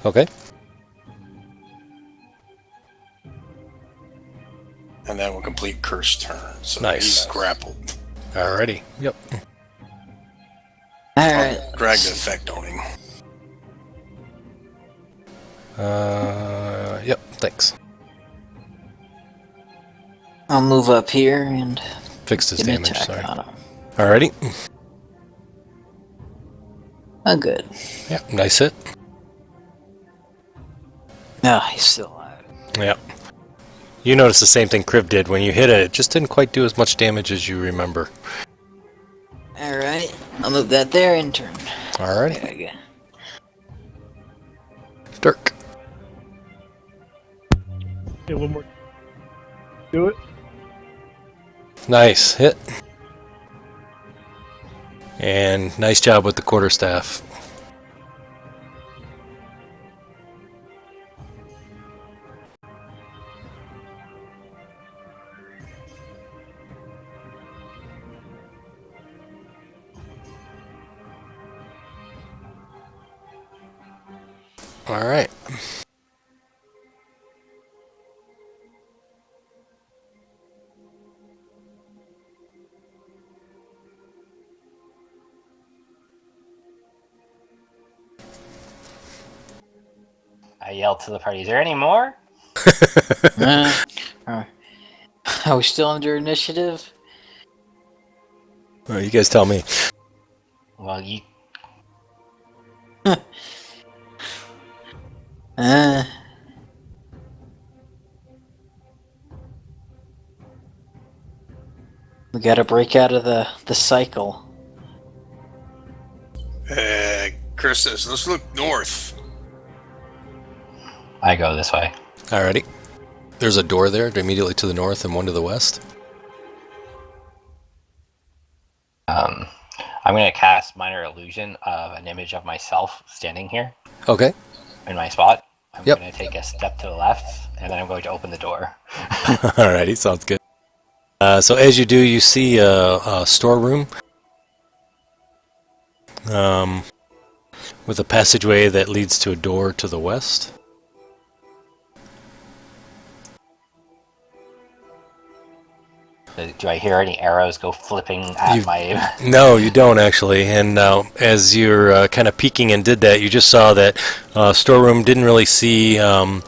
okay. And that will complete Curse turn. So Nice. he's grappled. Alrighty. Yep. Alright. I'll drag the effect on him. Yep. Thanks. I'll move up here and Fixed his get an damage. attack Sorry. on him. Alrighty. Oh, good. Yeah. Nice hit. No, he's still alive. Yep. You noticed the same thing Kriv did. When you hit it, it just didn't quite do as much damage as you remember. Alright, I'll move that there and turn. Alrighty. There we go. Dirk. Okay, one more. Do it. Nice hit. And nice job with the quarterstaff. All right. I yelled to the party, is there any more? Are we still under initiative? Well, you guys tell me. Well, you... We gotta break out of the cycle. Chris says, let's look north. I go this way. Alrighty. There's a door there immediately to the north and one to the west. I'm going to cast Minor Illusion of an image of myself standing here Okay. in my spot. I'm Yep. going to take a step to the left, and then I'm going to open the door. Alrighty, sounds good. So as you do, you see a storeroom with a passageway that leads to a door to the west. Do I hear any arrows go flipping at my... No, you don't actually. And as you're kind of peeking and did that, you just saw that storeroom didn't really see any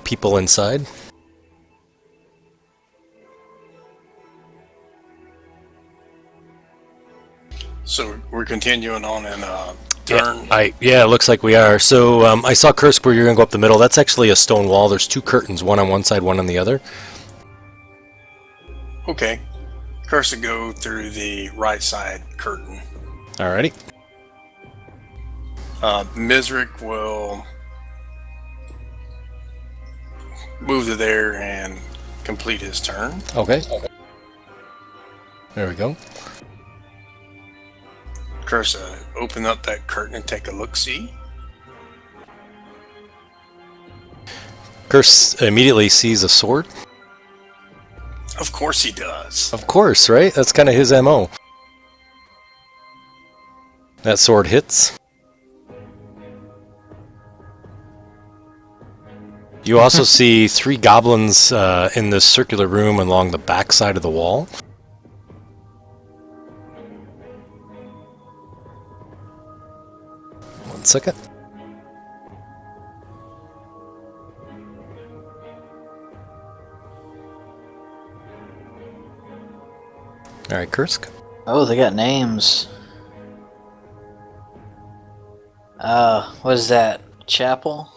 people inside. So we're continuing on in turn. Yeah, it looks like we are. So I saw Kursk where you're going to go up the middle. That's actually a stone wall. There's two curtains, one on one side, one on the other. Okay. Curse to go through the right side curtain. Alrighty. Misric will move to there and complete his turn. Okay. There we go. Curse, open up that curtain and take a look-see. Kursk immediately sees a sword. Of course he does. Of course, right? That's kind of his MO. That sword hits. You also see three goblins in this circular room along the back side of the wall. One second. All right, Kursk. Oh, they got names. What is that? Chapel?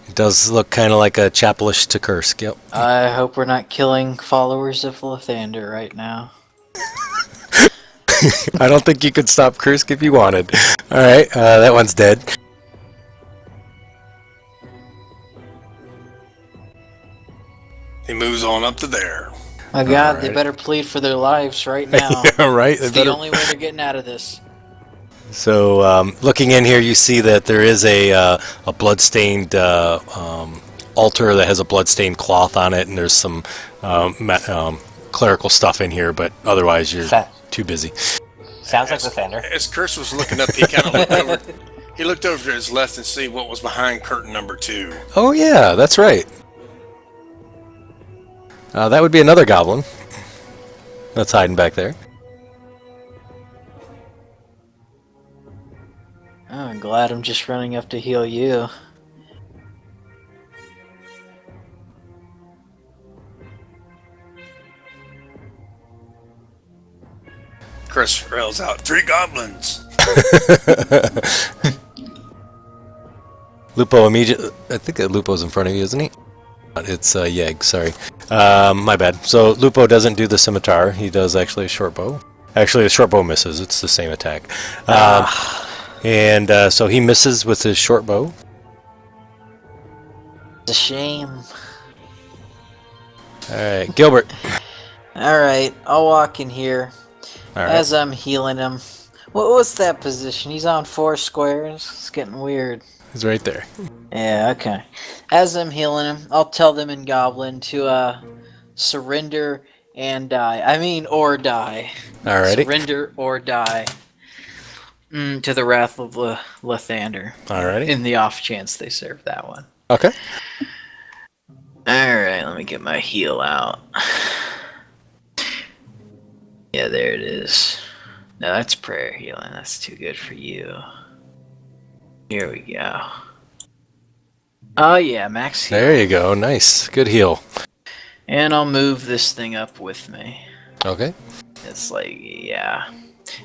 It does look kind of like a chapelish to Kursk, yep. I hope we're not killing followers of Lathander right now. I don't think you could stop Kursk if you wanted. Alright, that one's dead. He moves on up to there. My God, Alright. they better plead for their lives right now. Yeah, right? It's the only way they're getting out of this. So, looking in here, you see that there is a blood-stained altar that has a blood-stained cloth on it, and there's some clerical stuff in here, but otherwise you're too busy. Sounds like the Thunder. As Curse was looking up, he kind of looked over. He looked over to his left and see what was behind curtain number 2. Oh yeah, that's right. That would be another goblin that's hiding back there. Oh, I'm glad I'm just running up to heal you. Chris rails out, 3 goblins. Lupo immediately. I think that Lupo's in front of you, isn't he? It's Yeg. Sorry, my bad. So Lupo doesn't do the scimitar. He does actually a short bow. Actually, a short bow misses. It's the same attack. And so he misses with his short bow. It's a shame. All right, Gilbert. Alright, I'll walk in here. All right. As I'm healing him. What's that position? He's on 4 squares? It's getting weird. He's right there. Yeah, okay. As I'm healing him, I'll tell them in Goblin to surrender and die. I mean, or die. Alrighty. Surrender or die. To the Wrath of Lathander. Alrighty. In the off chance they serve that one. Okay. Alright, let me get my heal out. Yeah, there it is. No, that's prayer healing. That's too good for you. Here we go. Oh yeah, max heal. There you go. Nice. Good heal. And I'll move this thing up with me. Okay. It's like, yeah.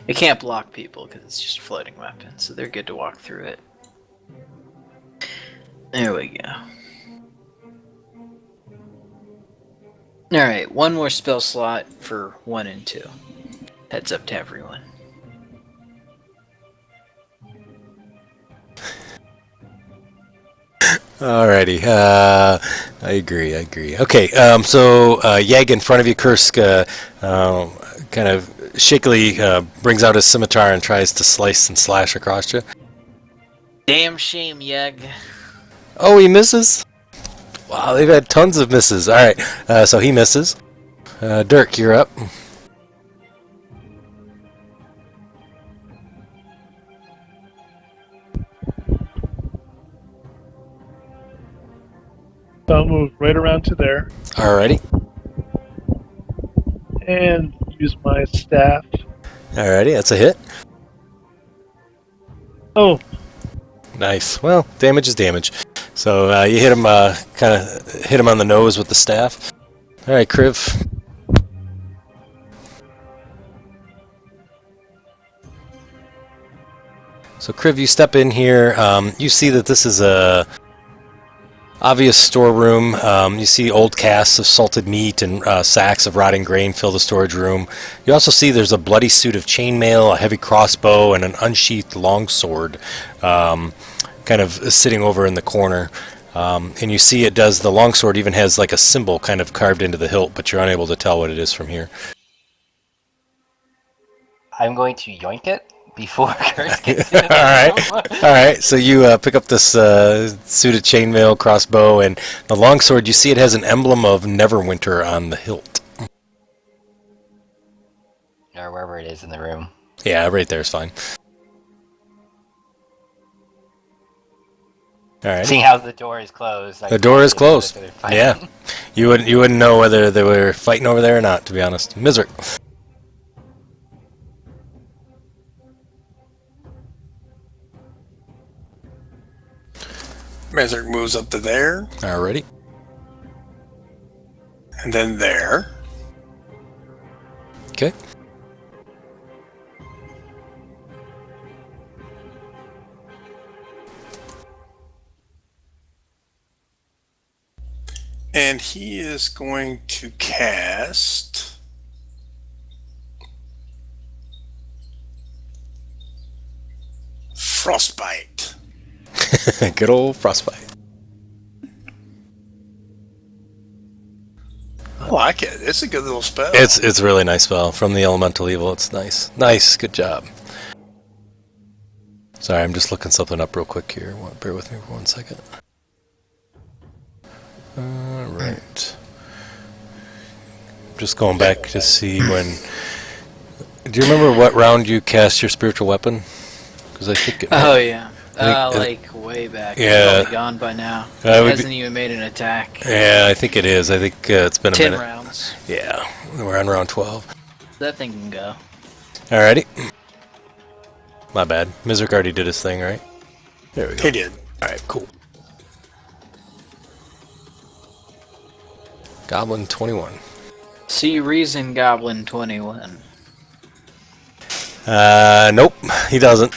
It can't block people because it's just a floating weapon, so they're good to walk through it. There we go. Alright, one more spell slot for 1 and 2. Heads up to everyone. Alrighty. I agree. Okay. So Yeg in front of you, Kursk, kind of shakily brings out his scimitar and tries to slice and slash across you. Damn shame, Yeg. Oh, he misses. Wow, they've had tons of misses. All right. So he misses. Dirk, you're up. So I'll move right around to there Alrighty. and use my staff. Alrighty, that's a hit. Oh, Nice. Well, damage is damage. So you hit him, kind of hit him on the nose with the staff. All right, Kriv. So Kriv, you step in here. You see that this is a obvious storeroom. You see old casks of salted meat and sacks of rotting grain fill the storage room. You also see there's a bloody suit of chainmail, a heavy crossbow, and an unsheathed longsword kind of sitting over in the corner. And you see the longsword even has like a symbol kind of carved into the hilt, but you're unable to tell what it is from here. I'm going to yoink it before Curse gets in. All right. So you pick up this suit of chainmail, crossbow, and the longsword. You see it has an emblem of Neverwinter on the hilt. Or wherever it is in the room. Yeah, right there is fine. All right. Seeing how the door is closed. The door is closed. Yeah. You wouldn't know whether they were fighting over there or not, to be honest. Misery. Mezerick moves up to there, Alrighty. and then there. Okay. And he is going to cast Frostbite. Good old frostbite. I like it. It's a good little spell. It's a really nice spell from the elemental evil. It's nice. Nice. Good job. Sorry, I'm just looking something up real quick here. Bear with me for 1 second. Alright. Just going back to see when... Do you remember what round you cast your spiritual weapon? Because I think it... Oh yeah. think Like way back. Yeah. It's probably gone by now. It hasn't even made an attack. Yeah, I think it is. I think it's been a 10 minute. rounds. Yeah, we're on round 12. That thing can go. Alrighty. My bad. Miserik already did his thing, right? There we go. He did. Alright, cool. Goblin 21. See Reason Goblin 21. Nope, he doesn't.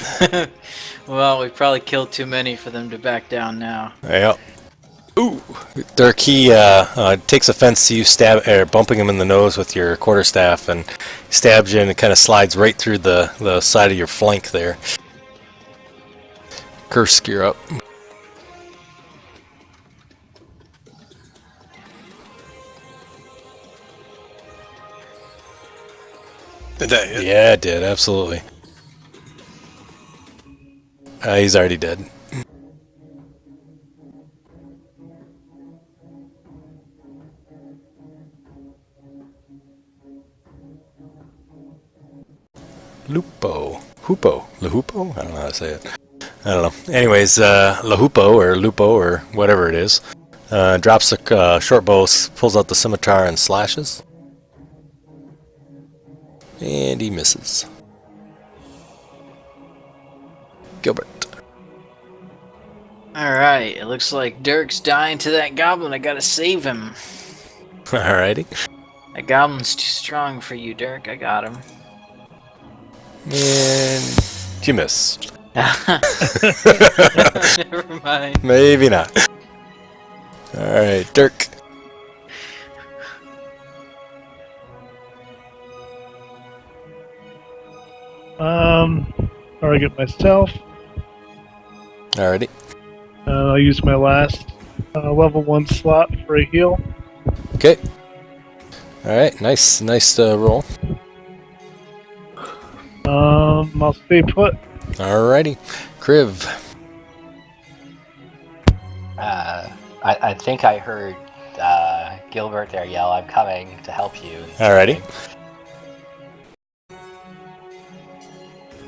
Well, we probably killed too many for them to back down now. Yeah. Ooh. Dirk, he takes offense to you bumping him in the nose with your quarterstaff, and stabs you, and it kind of slides right through the side of your flank there. Kursk, you're up. Did that hit? Yeah, it did, absolutely. He's already dead. Hupo. Lahupo? I don't know how to say it. I don't know. Anyways, Lahupo, or Lupo, or whatever it is, drops a short bow, pulls out the scimitar, and slashes. And he misses. Gilbert. Alright, it looks like Dirk's dying to that goblin. I gotta save him. Alrighty. That goblin's too strong for you, Dirk. I got him. And you missed. Never mind. Maybe not. Alright, Dirk. Target myself. Alrighty. I'll use my last level 1 slot for a heal. Okay. Alright, nice roll. I'll stay put. Alrighty. Kriv. I think I heard Gilbert there yell, "I'm coming to help you." Alrighty.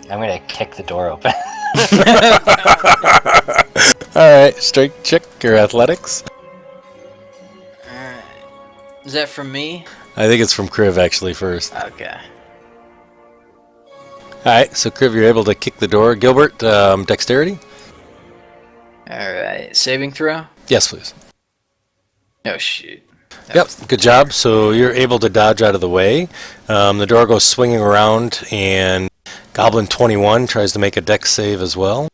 I'm gonna kick the door open. Alright, strength check or athletics. Alright. Is that from me? I think it's from Kriv actually first. Okay. Alright, so Kriv, you're able to kick the door. Gilbert, dexterity? Alright. Saving throw? Yes, please. Oh, shoot. Yep, good job. So you're able to dodge out of the way. The door goes swinging around, and Goblin 21 tries to make a dex save as well.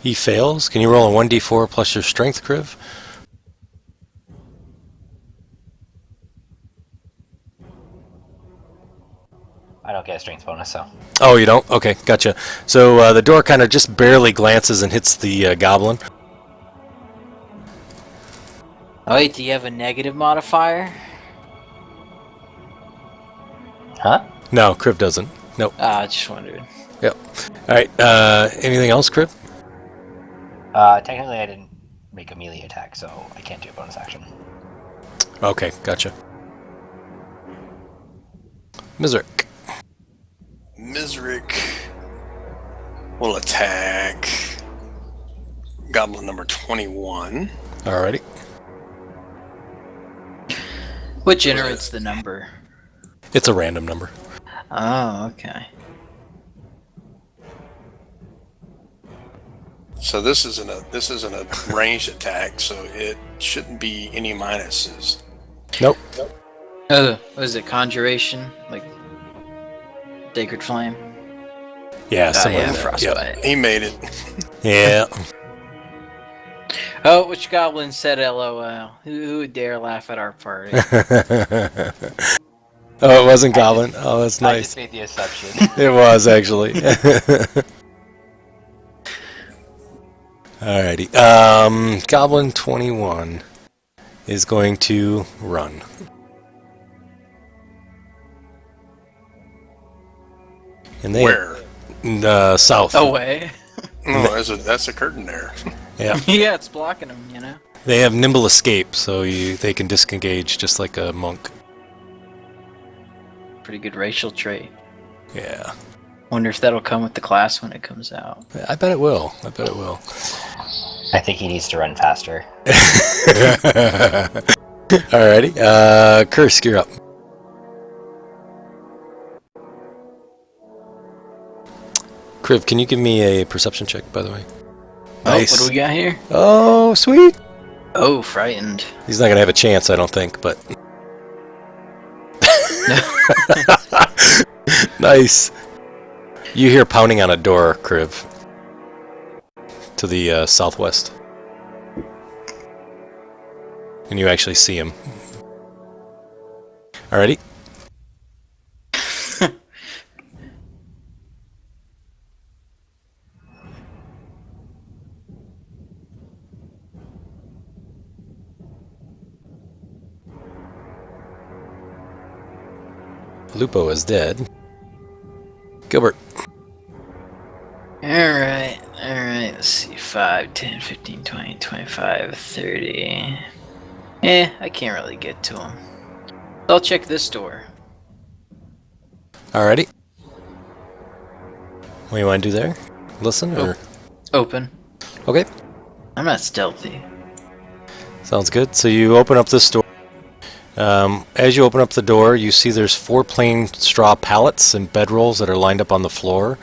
He fails. Can you roll a 1d4 plus your strength, Kriv? I don't get a strength bonus, so. Oh, you don't? Okay, gotcha. So the door kind of just barely glances and hits the goblin. Oh, wait, do you have a negative modifier? Huh? No, Kriv doesn't. Nope. Ah, I just wondered. Yep. Alright, anything else, Kriv? Technically I didn't make a melee attack, so I can't do a bonus action. Okay, gotcha. Mizrik. Mizrik will attack Goblin number 21. Alrighty. What generates the number? It's a random number. Oh, okay. So this isn't a ranged attack, so it shouldn't be any minuses. Nope. Oh, what is it? Conjuration? Like Sacred Flame? Yeah, Oh, something yeah, like that. Frostbite. He made it. Yeah. Oh, which goblin said LOL? Who would dare laugh at our party? Oh, it wasn't Goblin. Oh, that's I nice. just made the assumption. It was, actually. Alrighty. Goblin 21 is going to run. And they Where? South. Away. No, that's a curtain there. Yeah. Yeah, it's blocking them, you know? They have nimble escape, so they can disengage just like a monk. Pretty good racial trait. Yeah. Wonder if that'll come with the class when it comes out. I bet it will. I bet it will. I think he needs to run faster. Alrighty. Kursk, you're up. Kriv, can you give me a perception check, by the way? Nice. Oh, what do we got here? Oh, sweet. Oh, frightened. He's not going to have a chance, I don't think, but... Nice. You hear pounding on a door, Kriv, to the southwest. And you actually see him. Alrighty. Lupo is dead. Gilbert. Alright. Let's see. 5, 10, 15, 20, 25, 30. I can't really get to him. I'll check this door. Alrighty. What do you want to do there? Listen or? Open. Okay. I'm not stealthy. Sounds good. So you open up this door. As you open up the door, you see there's 4 plain straw pallets and bedrolls that are lined up on the floor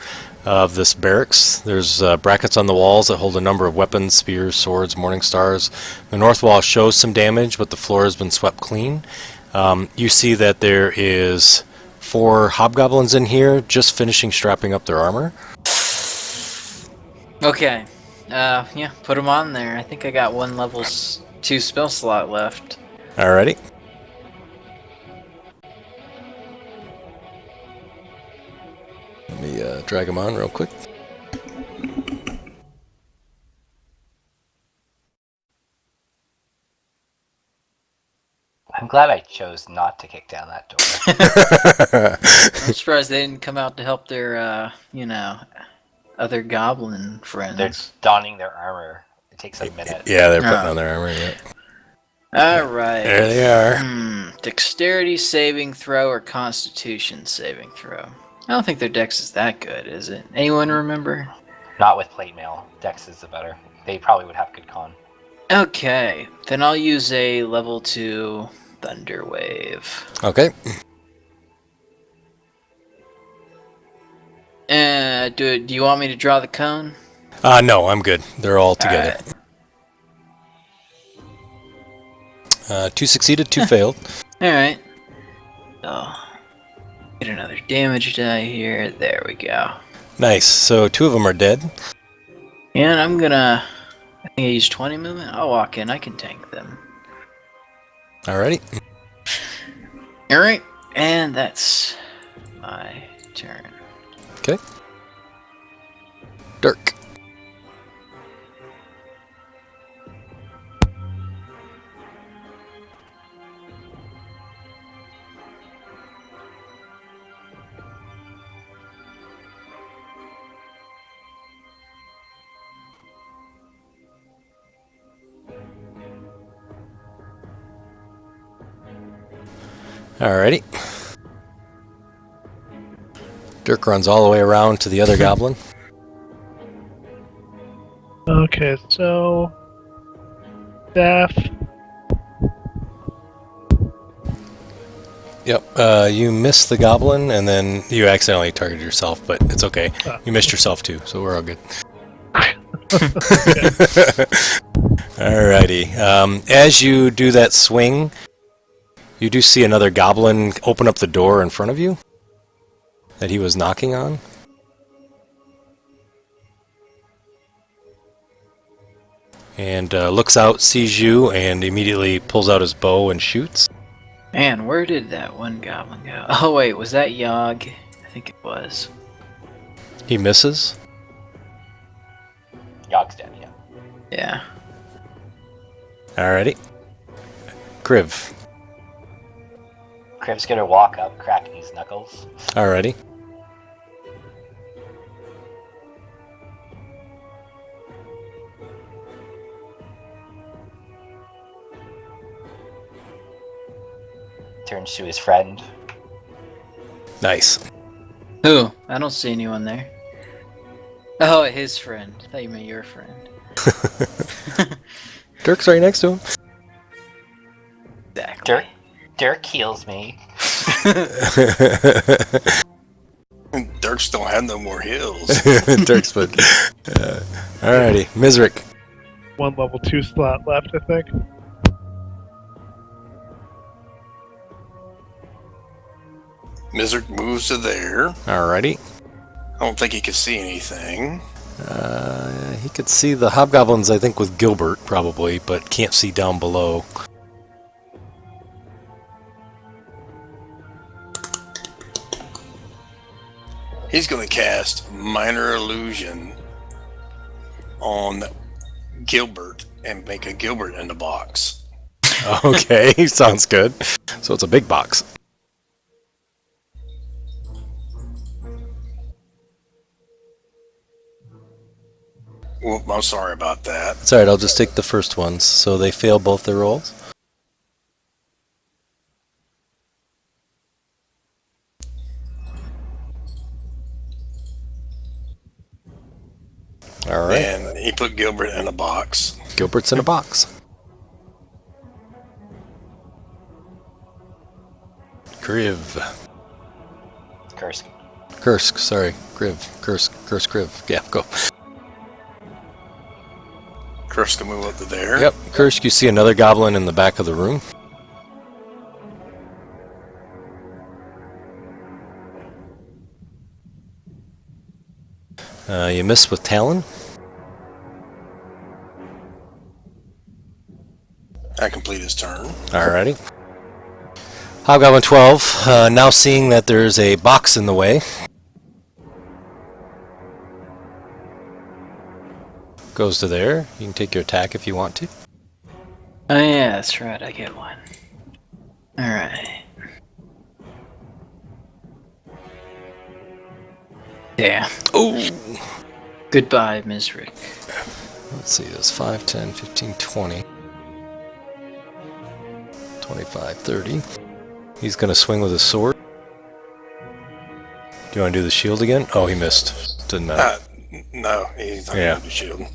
of this barracks. There's brackets on the walls that hold a number of weapons, spears, swords, morning stars. The north wall shows some damage, but the floor has been swept clean. You see that there is 4 hobgoblins in here, just finishing strapping up their armor. Okay. Yeah, put them on there. I think I got 1 level 2 spell slot left. Alrighty. Let me drag them on real quick. I'm glad I chose not to kick down that door. I'm surprised they didn't come out to help their, other goblin friends. They're donning their armor. It takes a minute. Yeah, they're putting on their armor. Yeah. Alright. There they are. Dexterity saving throw or constitution saving throw? I don't think their dex is that good, is it? Anyone remember? Not with plate mail. Dex is the better. They probably would have good con. Okay, then I'll use a level 2 Thunder Wave. Okay. Do you want me to draw the cone? No, I'm good. They're all together. Alright. 2 succeeded, 2 failed. Alright. Oh. Get another damage die here. There we go. Nice. So 2 of them are dead. And I'm gonna... I think I used 20 movement. I'll walk in. I can tank them. Alrighty. Alright. And that's my turn. Okay. Dirk. Alrighty. Dirk runs all the way around to the other goblin. Okay, so staff. Yep. You missed the goblin, and then you accidentally targeted yourself, but it's okay. You missed yourself too, so we're all good. Alrighty. As you do that swing, you do see another goblin open up the door in front of you that he was knocking on. And looks out, sees you, and immediately pulls out his bow and shoots. Man, where did that one goblin go? Oh wait, was that Yogg? I think it was. He misses. Yogg's dead, yeah. Yeah. Alrighty. Kriv. Kriv's gonna walk up, cracking his knuckles. Alrighty. Turns to his friend. Nice. Who? I don't see anyone there. Oh, his friend. I thought you meant your friend. Dirk's right next to him. Exactly. Dirk heals me. Dirks don't have no more heals. Dirk's but alrighty. Mizrik. 1 level 2 slot left, I think. Mizrik moves to there. Alrighty. I don't think he could see anything. He could see the hobgoblins, I think, with Gilbert, probably, but can't see down below. He's going to cast Minor Illusion on Gilbert and make a Gilbert in the box. Okay, sounds good. So it's a big box. Well, I'm sorry about that. It's alright, I'll just take the first ones. So they fail both their rolls. Alright. And he put Gilbert in a box. Gilbert's in a box. Griv. Kursk. Kursk, sorry. Griv. Kursk, Griv. Yeah, go. Kursk can move up to there. Yep, Kursk, you see another goblin in the back of the room. You miss with Talon. I complete his turn. Alrighty. Hobgoblin 12, now seeing that there's a box in the way. Goes to there. You can take your attack if you want to. Oh yeah, that's right, I get one. Alright. Yeah. Oh! Goodbye, Ms. Rick. Let's see, it's 5, 10, 15, 20. 25, 30. He's going to swing with his sword. Do you want to do the shield again? Oh, he missed. Didn't matter. No, he's not Yeah. going to shield. How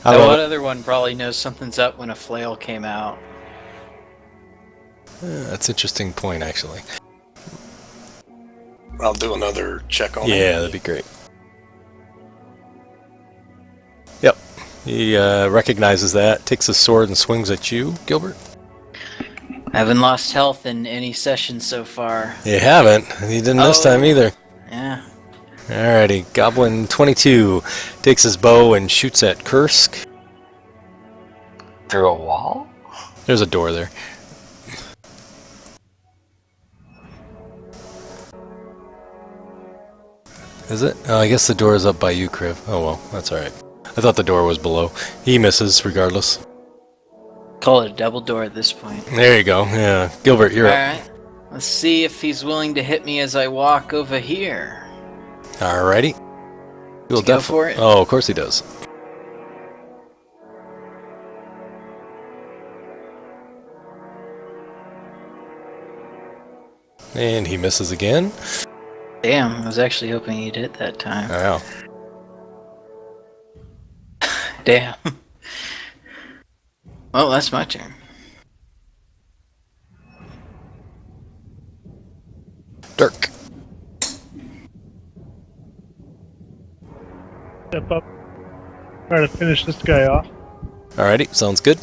That about- one other one probably knows something's up when a flail came out. That's an interesting point, actually. I'll do another check on him. Yeah, that'd be great. Yep. He recognizes that, takes his sword and swings at you, Gilbert. I haven't lost health in any session so far. You haven't. You didn't this time either. Yeah. Alrighty, Goblin 22 takes his bow and shoots at Kursk. Through a wall? There's a door there. Is it? Oh, I guess the door is up by you, Kriv. Oh well, that's alright. I thought the door was below. He misses, regardless. Call it a double door at this point. There you go. Yeah. Gilbert, you're up. Alright. Let's see if he's willing to hit me as I walk over here. Alrighty. You'll Go for it? Oh, of course he does. And he misses again. Damn, I was actually hoping he'd hit that time. Wow. Damn. Well, that's my turn. Dirk. Step up. Try to finish this guy off. Alrighty, sounds good.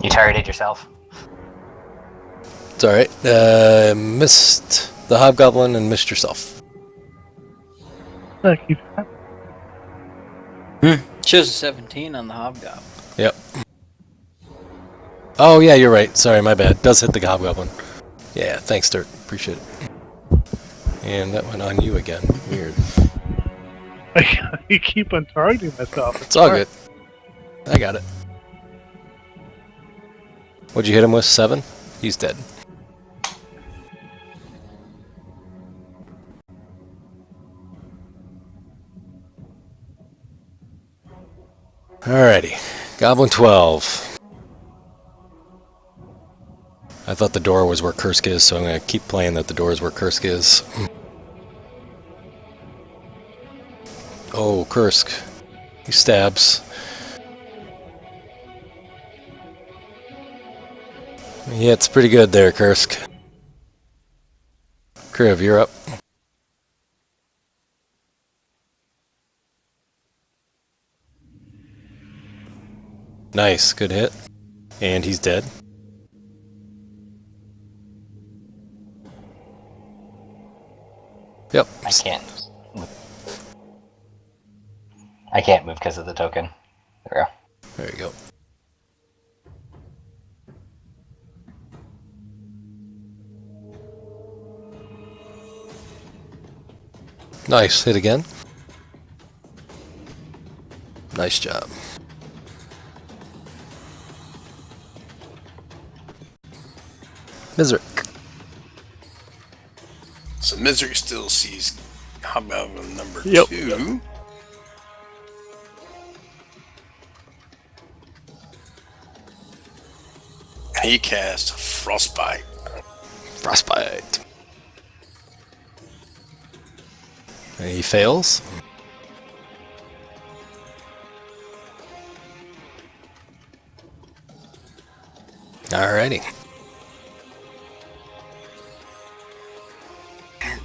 You targeted yourself. It's alright. Missed the hobgoblin and missed yourself. Thank you. Shows a 17 on the hobgoblin. Yep. Oh, yeah, you're right. Sorry, my bad. Does hit the hobgoblin. Yeah, thanks, Dirk. Appreciate it. And that went on you again. Weird. I keep on targeting myself. It's all good. I got it. What'd you hit him with? 7? He's dead. Alrighty. Goblin 12. I thought the door was where Kursk is, so I'm going to keep playing that the door is where Kursk is. Oh, Kursk. He stabs. Yeah, it's pretty good there, Kursk. Kriv, you're up. Nice, good hit. And he's dead. Yep. I can't. I can't move because of the token. There we go. There you go. Nice. Hit again. Nice job. Misery. So Misery still sees Hobgoblin number Yep. 2. He casts Frostbite. Frostbite. And he fails. Alrighty.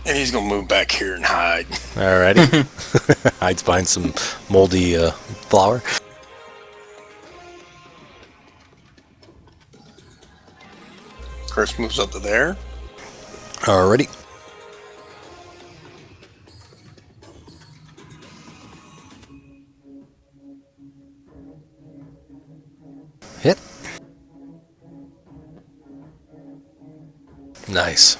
And he's going to move back here and hide. Alrighty. Hides behind some moldy flour. Chris moves up to there. Alrighty. Hit. Nice.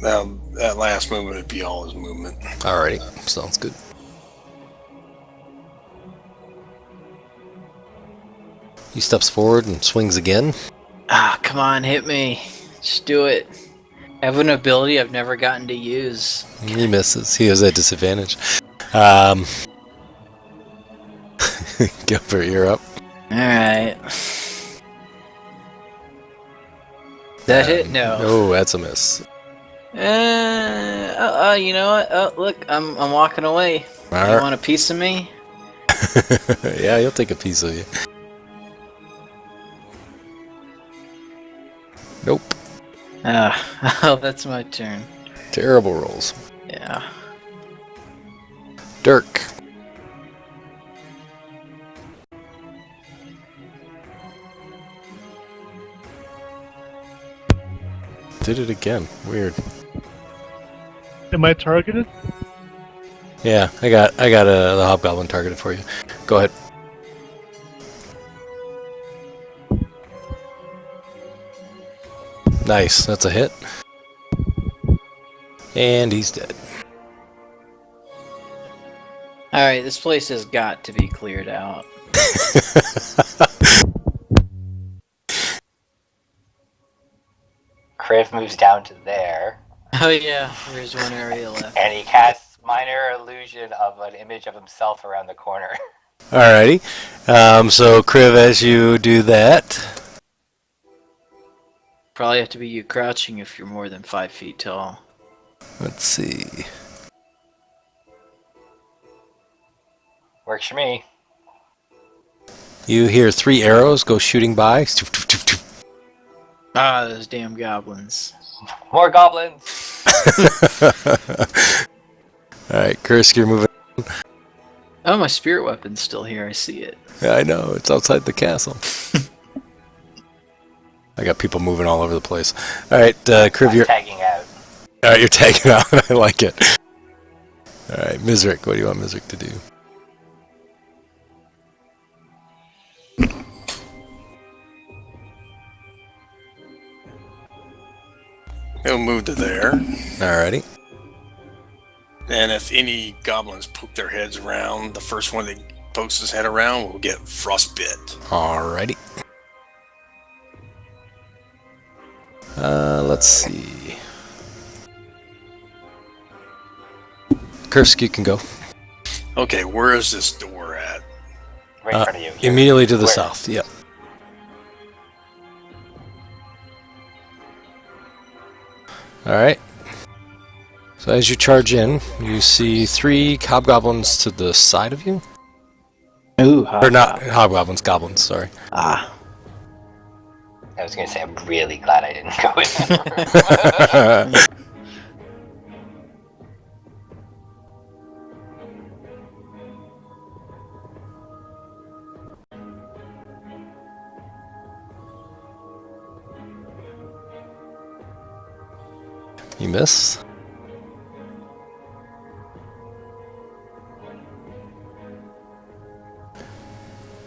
Now, that last movement would be all his movement. Alrighty. Sounds good. He steps forward and swings again. Ah, come on, hit me. Just do it. I have an ability I've never gotten to use. He misses. He has a disadvantage. Gilbert, you're up. Alright. That hit? No. Oh, that's a miss. You know what? Oh, look, I'm walking away. You Alright. want a piece of me? Yeah, he'll take a piece of you. Nope. Oh, that's my turn. Terrible rolls. Yeah. Dirk. Did it again. Weird. Am I targeted? Yeah, I got the hobgoblin targeted for you. Go ahead. Nice. That's a hit. And he's dead. Alright, this place has got to be cleared out. Kriv moves down to there, Oh yeah, there's one area left. and he casts minor illusion of an image of himself around the corner. Alrighty. So, Kriv, as you do that... Probably have to be you crouching if you're more than 5 feet tall. Let's see. Works for me. You hear 3 arrows go shooting by. Ah, those damn goblins. More goblins! Alright, Kursk, you're moving. Oh, my spirit weapon's still here. I see it. Yeah, I know. It's outside the castle. I got people moving all over the place. Alright, Kriv, I'm you're... tagging out. Alright, you're tagging out. I like it. Alright, Mizrik, what do you want Mizrik to do? He'll move to there. Alrighty. And if any goblins poke their heads around, the first one that pokes his head around will get frostbit. Alrighty. Let's see. Kursk, you can go. Okay, where is this door at? Right in front of you. Here. Immediately to the Where? south, yep. Alright. So as you charge in, you see 3 hobgoblins to the side of you. Ooh, Or not hobgoblins, goblins, sorry. Ah. I was going to say, I'm really glad I didn't go in. You miss.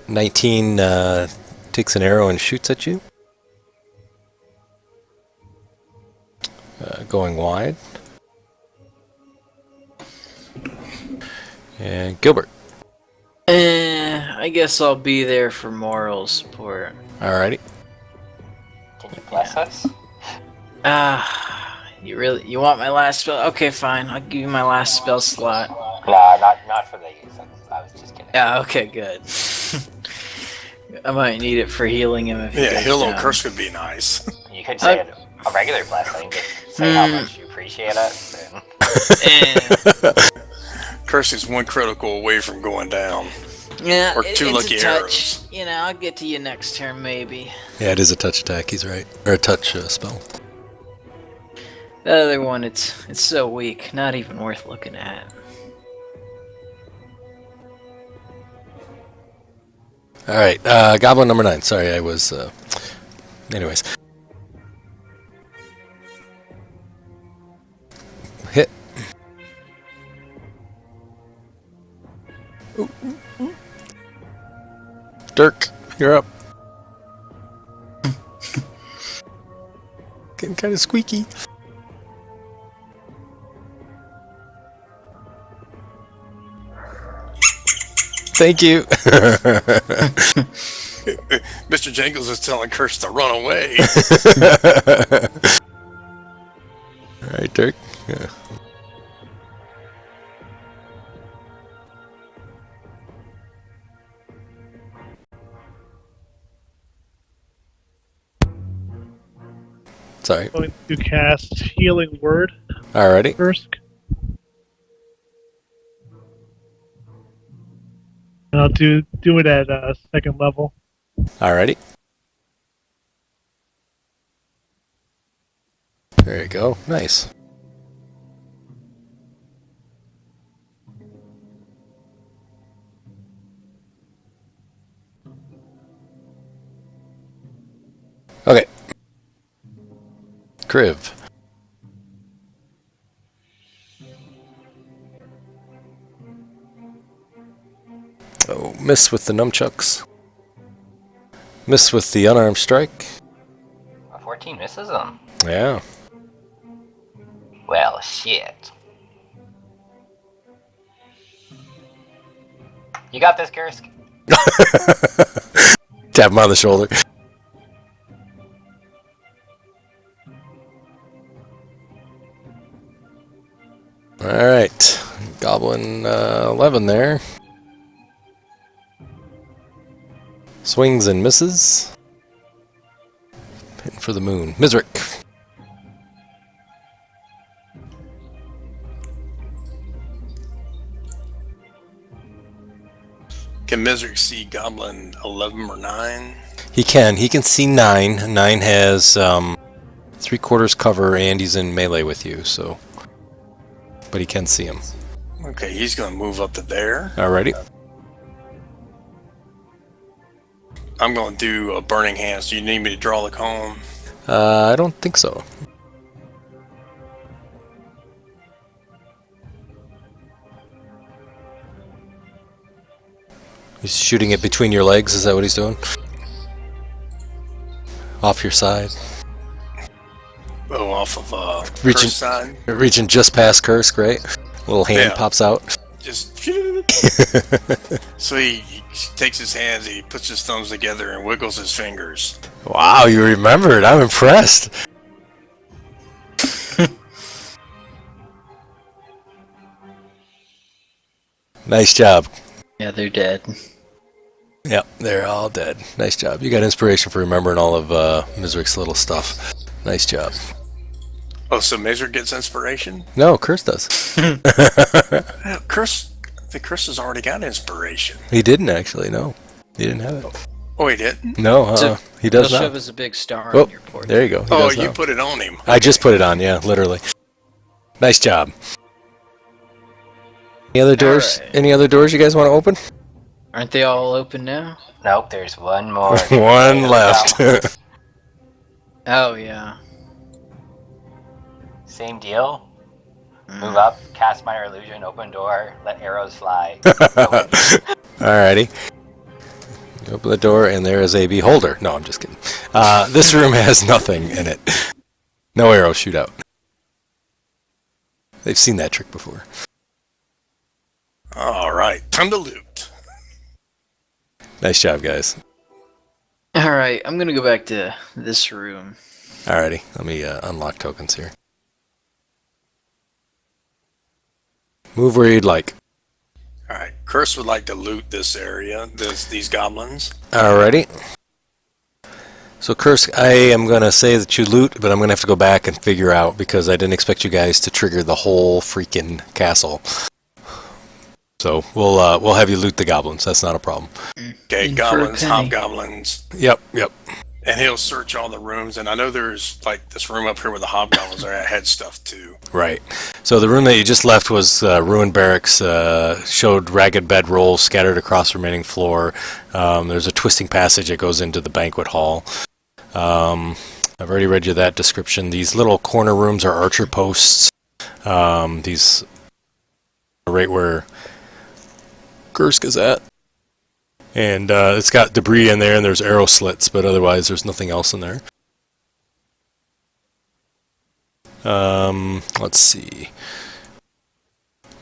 Nineteen takes an arrow and shoots at you. Going wide. And Gilbert. I guess I'll be there for moral support. Alrighty. Can you bless us? You want my last spell? Okay, fine. I'll give you my last spell slot. No, not for these. I was just kidding. Yeah, okay, good. I might need it for healing him if he Yeah, goes Hill down. Curse would be nice. You could say a regular blessing. Just say how much you appreciate us. And... Curse is one critical away from going down. Yeah, Or two it's lucky a touch. arrows. You know, I'll get to you next turn, maybe. Yeah, it is a touch attack. He's right, or a touch spell. The other one, it's so weak, not even worth looking at. All right, Goblin number 9. Sorry, I was. Anyways, hit. Dirk, you're up. Getting kind of squeaky. Thank you. Mr. Jingles is telling Curse to run away. All right, Dirk. Yeah. Sorry. Going to cast Healing Word Alrighty. first. And I'll do it at second level. Alrighty. There you go. Nice. Okay. Kriv. Oh, miss with the nunchucks. Miss with the unarmed strike. A 14 misses them. Yeah. Well, shit. You got this, Kursk. Tap him on the shoulder. Alright. Goblin 11 there. Swings and misses. Hitting for the moon. Mizrick. Can Mizrick see Goblin 11 or 9? He can. He can see 9. 9 has 3/4 cover and he's in melee with you, so. But he can see him. Okay, he's going to move up to there. Alrighty. I'm going to do a Burning Hands. Do you need me to draw the cone? I don't think so. He's shooting it between your legs, is that what he's doing? Off your side. Oh, off of Reaching- Curse side. Reaching just past Kursk, right? Little hand Yeah. pops out. Just so he takes his hands, he puts his thumbs together and wiggles his fingers. Wow, you remembered. I'm impressed. Nice job. Yeah, they're dead. Yep, they're all dead. Nice job. You got inspiration for remembering all of Mizrick's little stuff. Nice job. Oh, so Mizrick gets inspiration? No, Curse does. Curse, I think Curse has already got inspiration. He didn't actually, no. He didn't have it. Oh, he didn't? No, So, he does He'll not. shove us a big star Oh, on your portrait. there you go. He Oh, does you now. put it on him. I just put it on, yeah, literally. Nice job. Any other doors? Alright. Any other doors you guys want to open? Aren't they all open now? Nope, there's one more. One left. Oh, yeah. Same deal. Move up, cast minor illusion, open door, let arrows fly. Alrighty. You open the door, and there is a beholder. No, I'm just kidding. This room has nothing in it. No arrows shoot out. They've seen that trick before. All right, time to loot. Nice job, guys. All right, I'm gonna go back to this room. Alrighty, let me unlock tokens here. Move where you'd like. All right, Curse would like to loot this area, these goblins. Alrighty. So, Kursk, I am going to say that you loot, but I'm going to have to go back and figure out because I didn't expect you guys to trigger the whole freaking castle. So, we'll have you loot the goblins. That's not a problem. Okay, In goblins, for a penny. hobgoblins. Yep. And he'll search all the rooms, and I know there's like this room up here where the hobgoblins are at had stuff too. Right. So the room that you just left was ruined barracks, showed ragged bedrolls scattered across the remaining floor. There's a twisting passage that goes into the banquet hall. I've already read you that description. These little corner rooms are archer posts. These are right where Kursk is at. And it's got debris in there, and there's arrow slits, but otherwise there's nothing else in there. Let's see.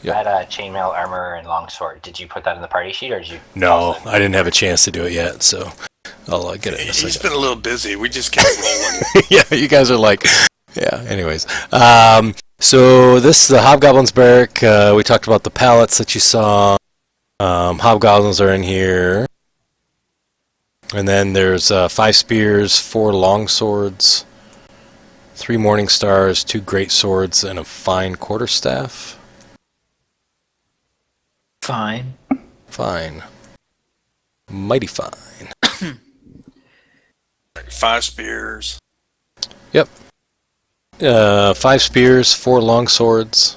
Yeah. That chainmail armor and longsword, did you put that in the party sheet, or did you... No, I didn't have a chance to do it yet, so I'll get it in a second. He's been a little busy. We just kept rolling. Yeah, you guys are like... Yeah, anyways. So this, the Hobgoblin's Barrack, we talked about the pallets that you saw. Hobgoblins are in here. And then there's 5 spears, 4 long swords, 3 morning stars, 2 great swords, and a fine quarterstaff. Fine. Fine. Mighty fine. 5 spears. Yep. 5 spears, 4 long swords,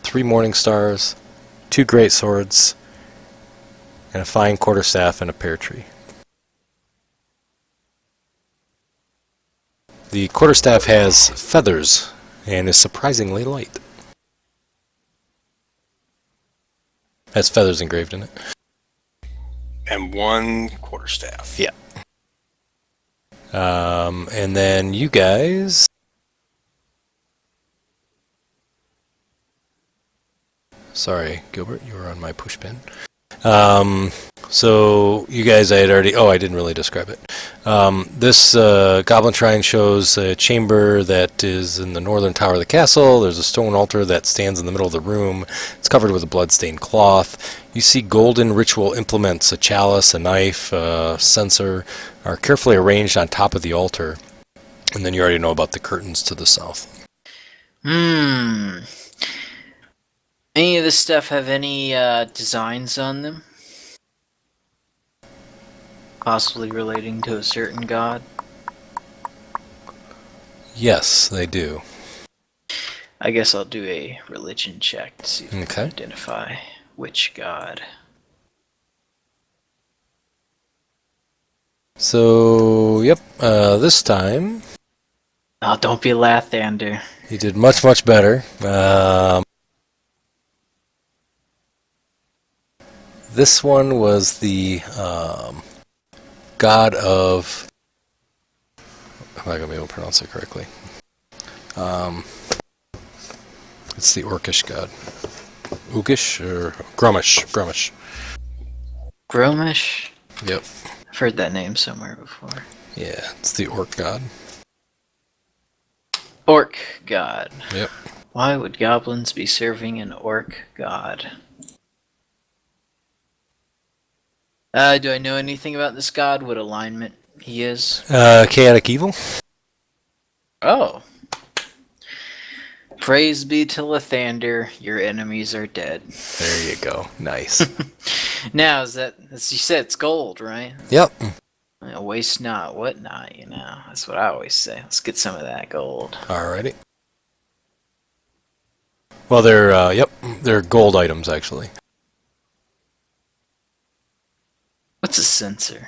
3 morning stars, 2 great swords, and a fine quarterstaff and a pear tree. The quarterstaff has feathers and is surprisingly light. Has feathers engraved in it. And 1 quarterstaff. Yeah. And then you guys... Sorry, Gilbert, you were on my push pin. So you guys, I had already... Oh, I didn't really describe it. This Goblin Shrine shows a chamber that is in the northern tower of the castle. There's a stone altar that stands in the middle of the room. It's covered with a blood-stained cloth. You see golden ritual implements, a chalice, a knife, a censer, are carefully arranged on top of the altar. And then you already know about the curtains to the south. Any of this stuff have any designs on them? Possibly relating to a certain god? Yes, they do. I guess I'll do a religion check to see if I Okay. can identify which god. So, yep, this time Oh, don't be Lathander. you did much, much better. This one was the god of... I'm not going to be able to pronounce it correctly. It's the Orcish god. Ugish or Grumish? Grumish. Gromish? Yep. I've heard that name somewhere before. Yeah, it's the Orc god. Orc god. Yep. Why would goblins be serving an orc god? Do I know anything about this god? What alignment he is? Chaotic evil? Oh. Praise be to Lathander, your enemies are dead. There you go. Nice. Now, is that, as you said, it's gold, right? Yep. Waste not, what not, you know. That's what I always say. Let's get some of that gold. Alrighty. Well, they're gold items, actually. What's a censer?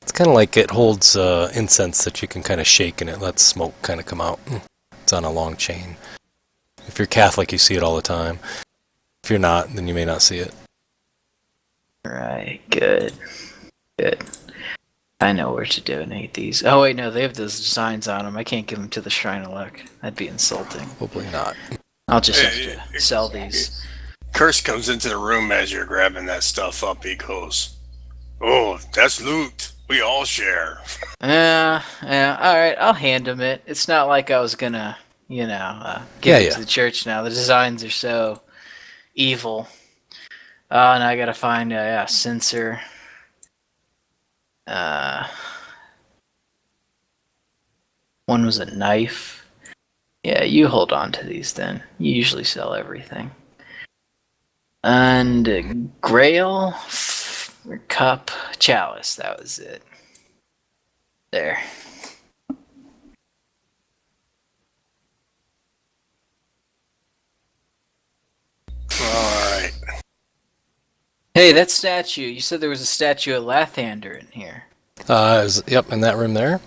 It's kind of like it holds incense that you can kind of shake and it lets smoke kind of come out. It's on a long chain. If you're Catholic, you see it all the time. If you're not, then you may not see it. Right, good. Good. I know where to donate these. Oh, wait, no, they have those designs on them. I can't give them to the Shrine of Luck. That'd be insulting. Probably not. I'll just have to sell these. Curse comes into the room as you're grabbing that stuff up. He goes, "Oh, that's loot. We all share." Yeah, alright, I'll hand him it. It's not like I was gonna, give it to the church now. The designs are so evil. Oh, and I gotta find a sensor. One was a knife. Yeah, you hold on to these then. You usually sell everything. And a grail, cup, chalice. That was it. There. Alright. Hey, that statue. You said there was a statue of Lathander in here. Yep, in that room there.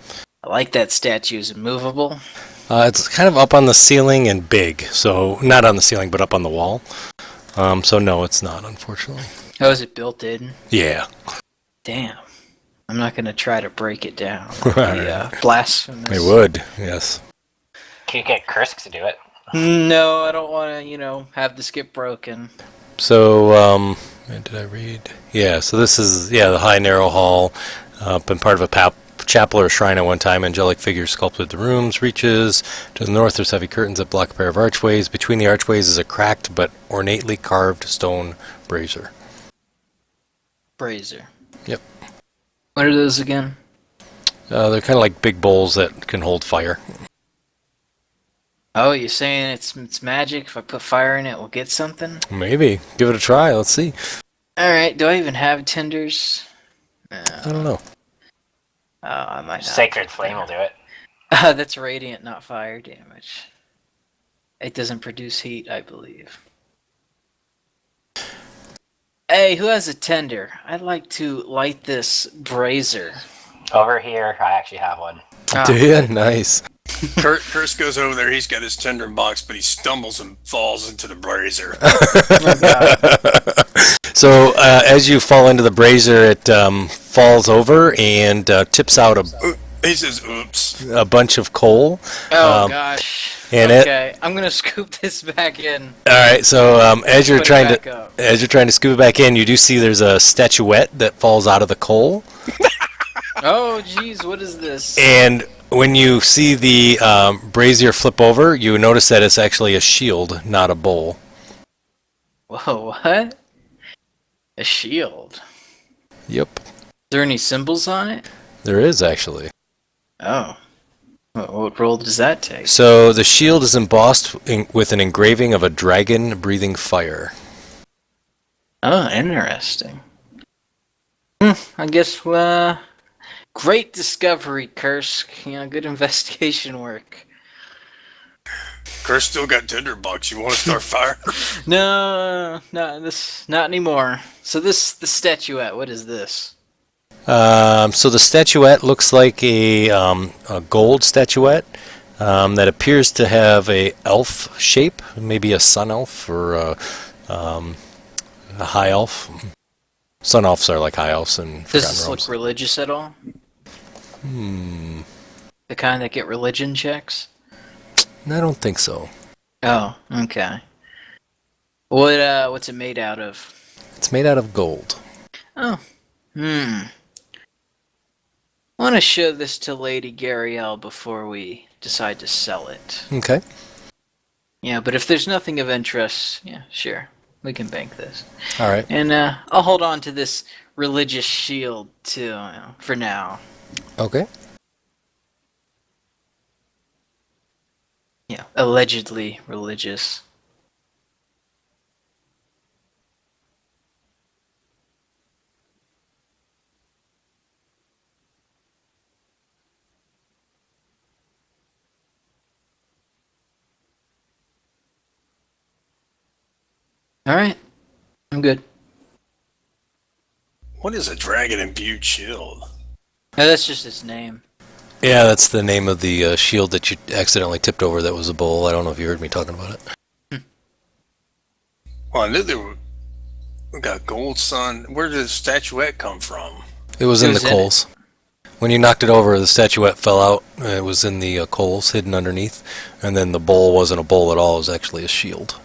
I like that statue. Is it movable? It's kind of up on the ceiling and big. So, not on the ceiling, but up on the wall. So no, it's not, unfortunately. Oh, is it built in? Yeah. Damn. I'm not going to try to break it down. The blasphemous. It would, yes. Can you get Kursk to do it? No, I don't want to, have this get broken. So, did I read? Yeah, so this is, the high narrow hall. Been part of a chapel or shrine at one time. Angelic figures sculpted the rooms. Reaches to the north, there's heavy curtains that block a pair of archways. Between the archways is a cracked but ornately carved stone brazier. Brazier. Yep. What are those again? They're kind of like big bowls that can hold fire. Oh, you're saying it's magic? If I put fire in it, we'll get something? Maybe. Give it a try. Let's see. Alright, do I even have tinders? I don't know. Oh, I might not. Sacred Flame will do it. That's radiant, not fire damage. It doesn't produce heat, I believe. Hey, who has a tinder? I'd like to light this brazier. Over here, I actually have one. Do you? Nice. Curse goes over there. He's got his tinder box, but he stumbles and falls into the brazier. So as you fall into the brazier, it falls over and tips out He says, "Oops." a bunch of coal. Oh gosh. And okay, I'm gonna scoop this back in. All right. So as you're Put it trying back to up. scoop it back in, you do see there's a statuette that falls out of the coal. Oh jeez, what is this? And when you see the brazier flip over, you notice that it's actually a shield, not a bowl. Whoa, what? A shield. Yep. Is there any symbols on it? There is actually. Oh. What role does that take? So the shield is embossed with an engraving of a dragon breathing fire. Oh, interesting. I guess, great discovery, Kursk. Good investigation work. Curse still got tinder box. You want to start fire? No, not anymore. So the statuette, what is this? So the statuette looks like a gold statuette that appears to have a elf shape, maybe a sun elf or a high elf. Sun elves are like high elves and Does Forgotten this Realms. look religious at all? The kind that get religion checks? I don't think so. Oh, okay. What's it made out of? It's made out of gold. Oh, I want to show this to Lady Gariel before we decide to sell it. Okay. Yeah, but if there's nothing of interest, yeah, sure. We can bank this. All right. And I'll hold on to this religious shield, too, for now. Okay. Yeah, allegedly religious. Alright. I'm good. What is a dragon imbued shield? No, that's just his name. Yeah, that's the name of the shield that you accidentally tipped over that was a bowl. I don't know if you heard me talking about it. Well, I knew we got Gold Sun. Where did the statuette come from? It was It in was the in it. coals. When you knocked it over, the statuette fell out. It was in the coals hidden underneath. And then the bowl wasn't a bowl at all. It was actually a shield.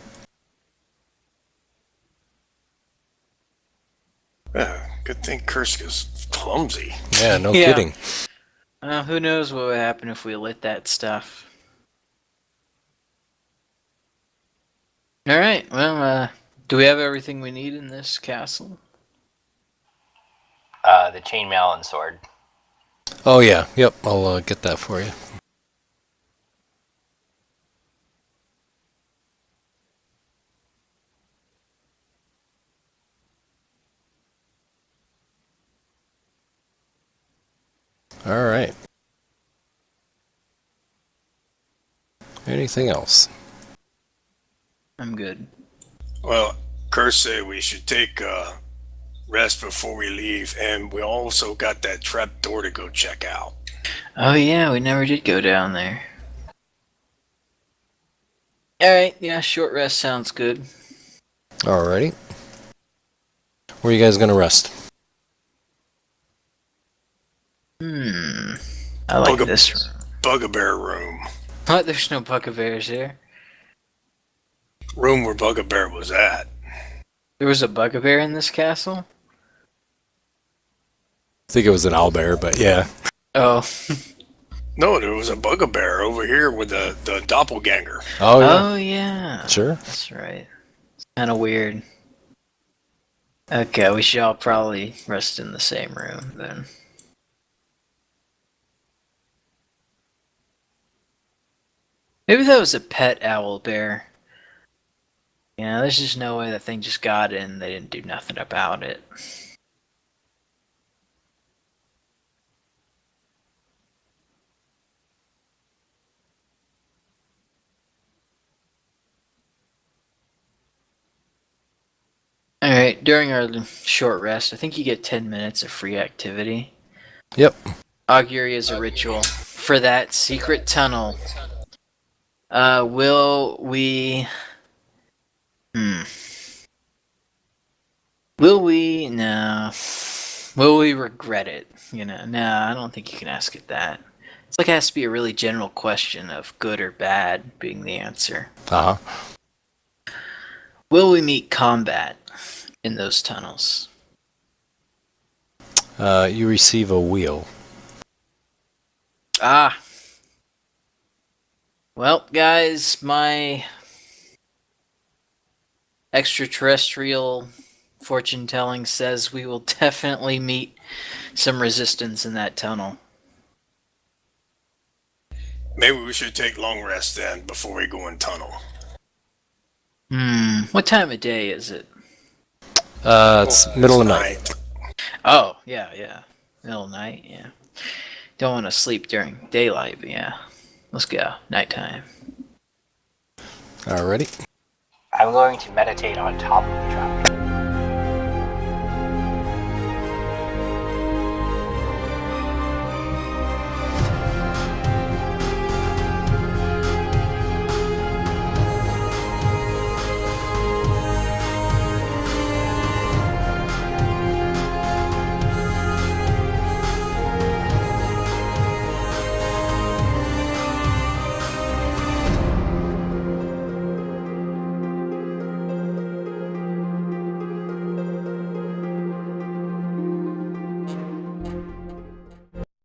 Good thing Kurska's clumsy. Yeah, no Yeah. kidding. Who knows what would happen if we lit that stuff. Alright, well, do we have everything we need in this castle? The chainmail and sword. Oh, yeah. Yep, I'll get that for you. All right. Anything else? I'm good. Well, Kursk said we should take rest before we leave, and we also got that trap door to go check out. Oh yeah, we never did go down there. Alright, yeah, short rest sounds good. Alrighty. Where are you guys going to rest? I like Bugab- this room. Bugbear room. What? There's no bugbears here. Room where Bugbear was at. There was a bugbear in this castle? I think it was an owlbear, but yeah. Oh. No, there was a Bugbear over here with the doppelganger. Oh, yeah. Oh yeah. Sure. That's right. It's kind of weird. Okay, we should all probably rest in the same room then. Maybe that was a pet owl bear. You know, there's just no way that thing just got in. They didn't do nothing about it. Alright, during our short rest, I think you get 10 minutes of free activity. Yep. Augury is a ritual for that secret tunnel. Will we... Will we... No. Will we regret it? You know, no, I don't think you can ask it that. It's like it has to be a really general question of good or bad being the answer. Uh-huh. Will we meet combat in those tunnels? You receive a wheel. Ah. Well, guys, my extraterrestrial fortune telling says we will definitely meet some resistance in that tunnel. Maybe we should take long rest then before we go in tunnel. What time of day is it? It's middle of the night. Oh, yeah. Middle of night, yeah. Don't want to sleep during daylight, but yeah. Let's go. Nighttime. Alrighty. I'm going to meditate on top of the trap.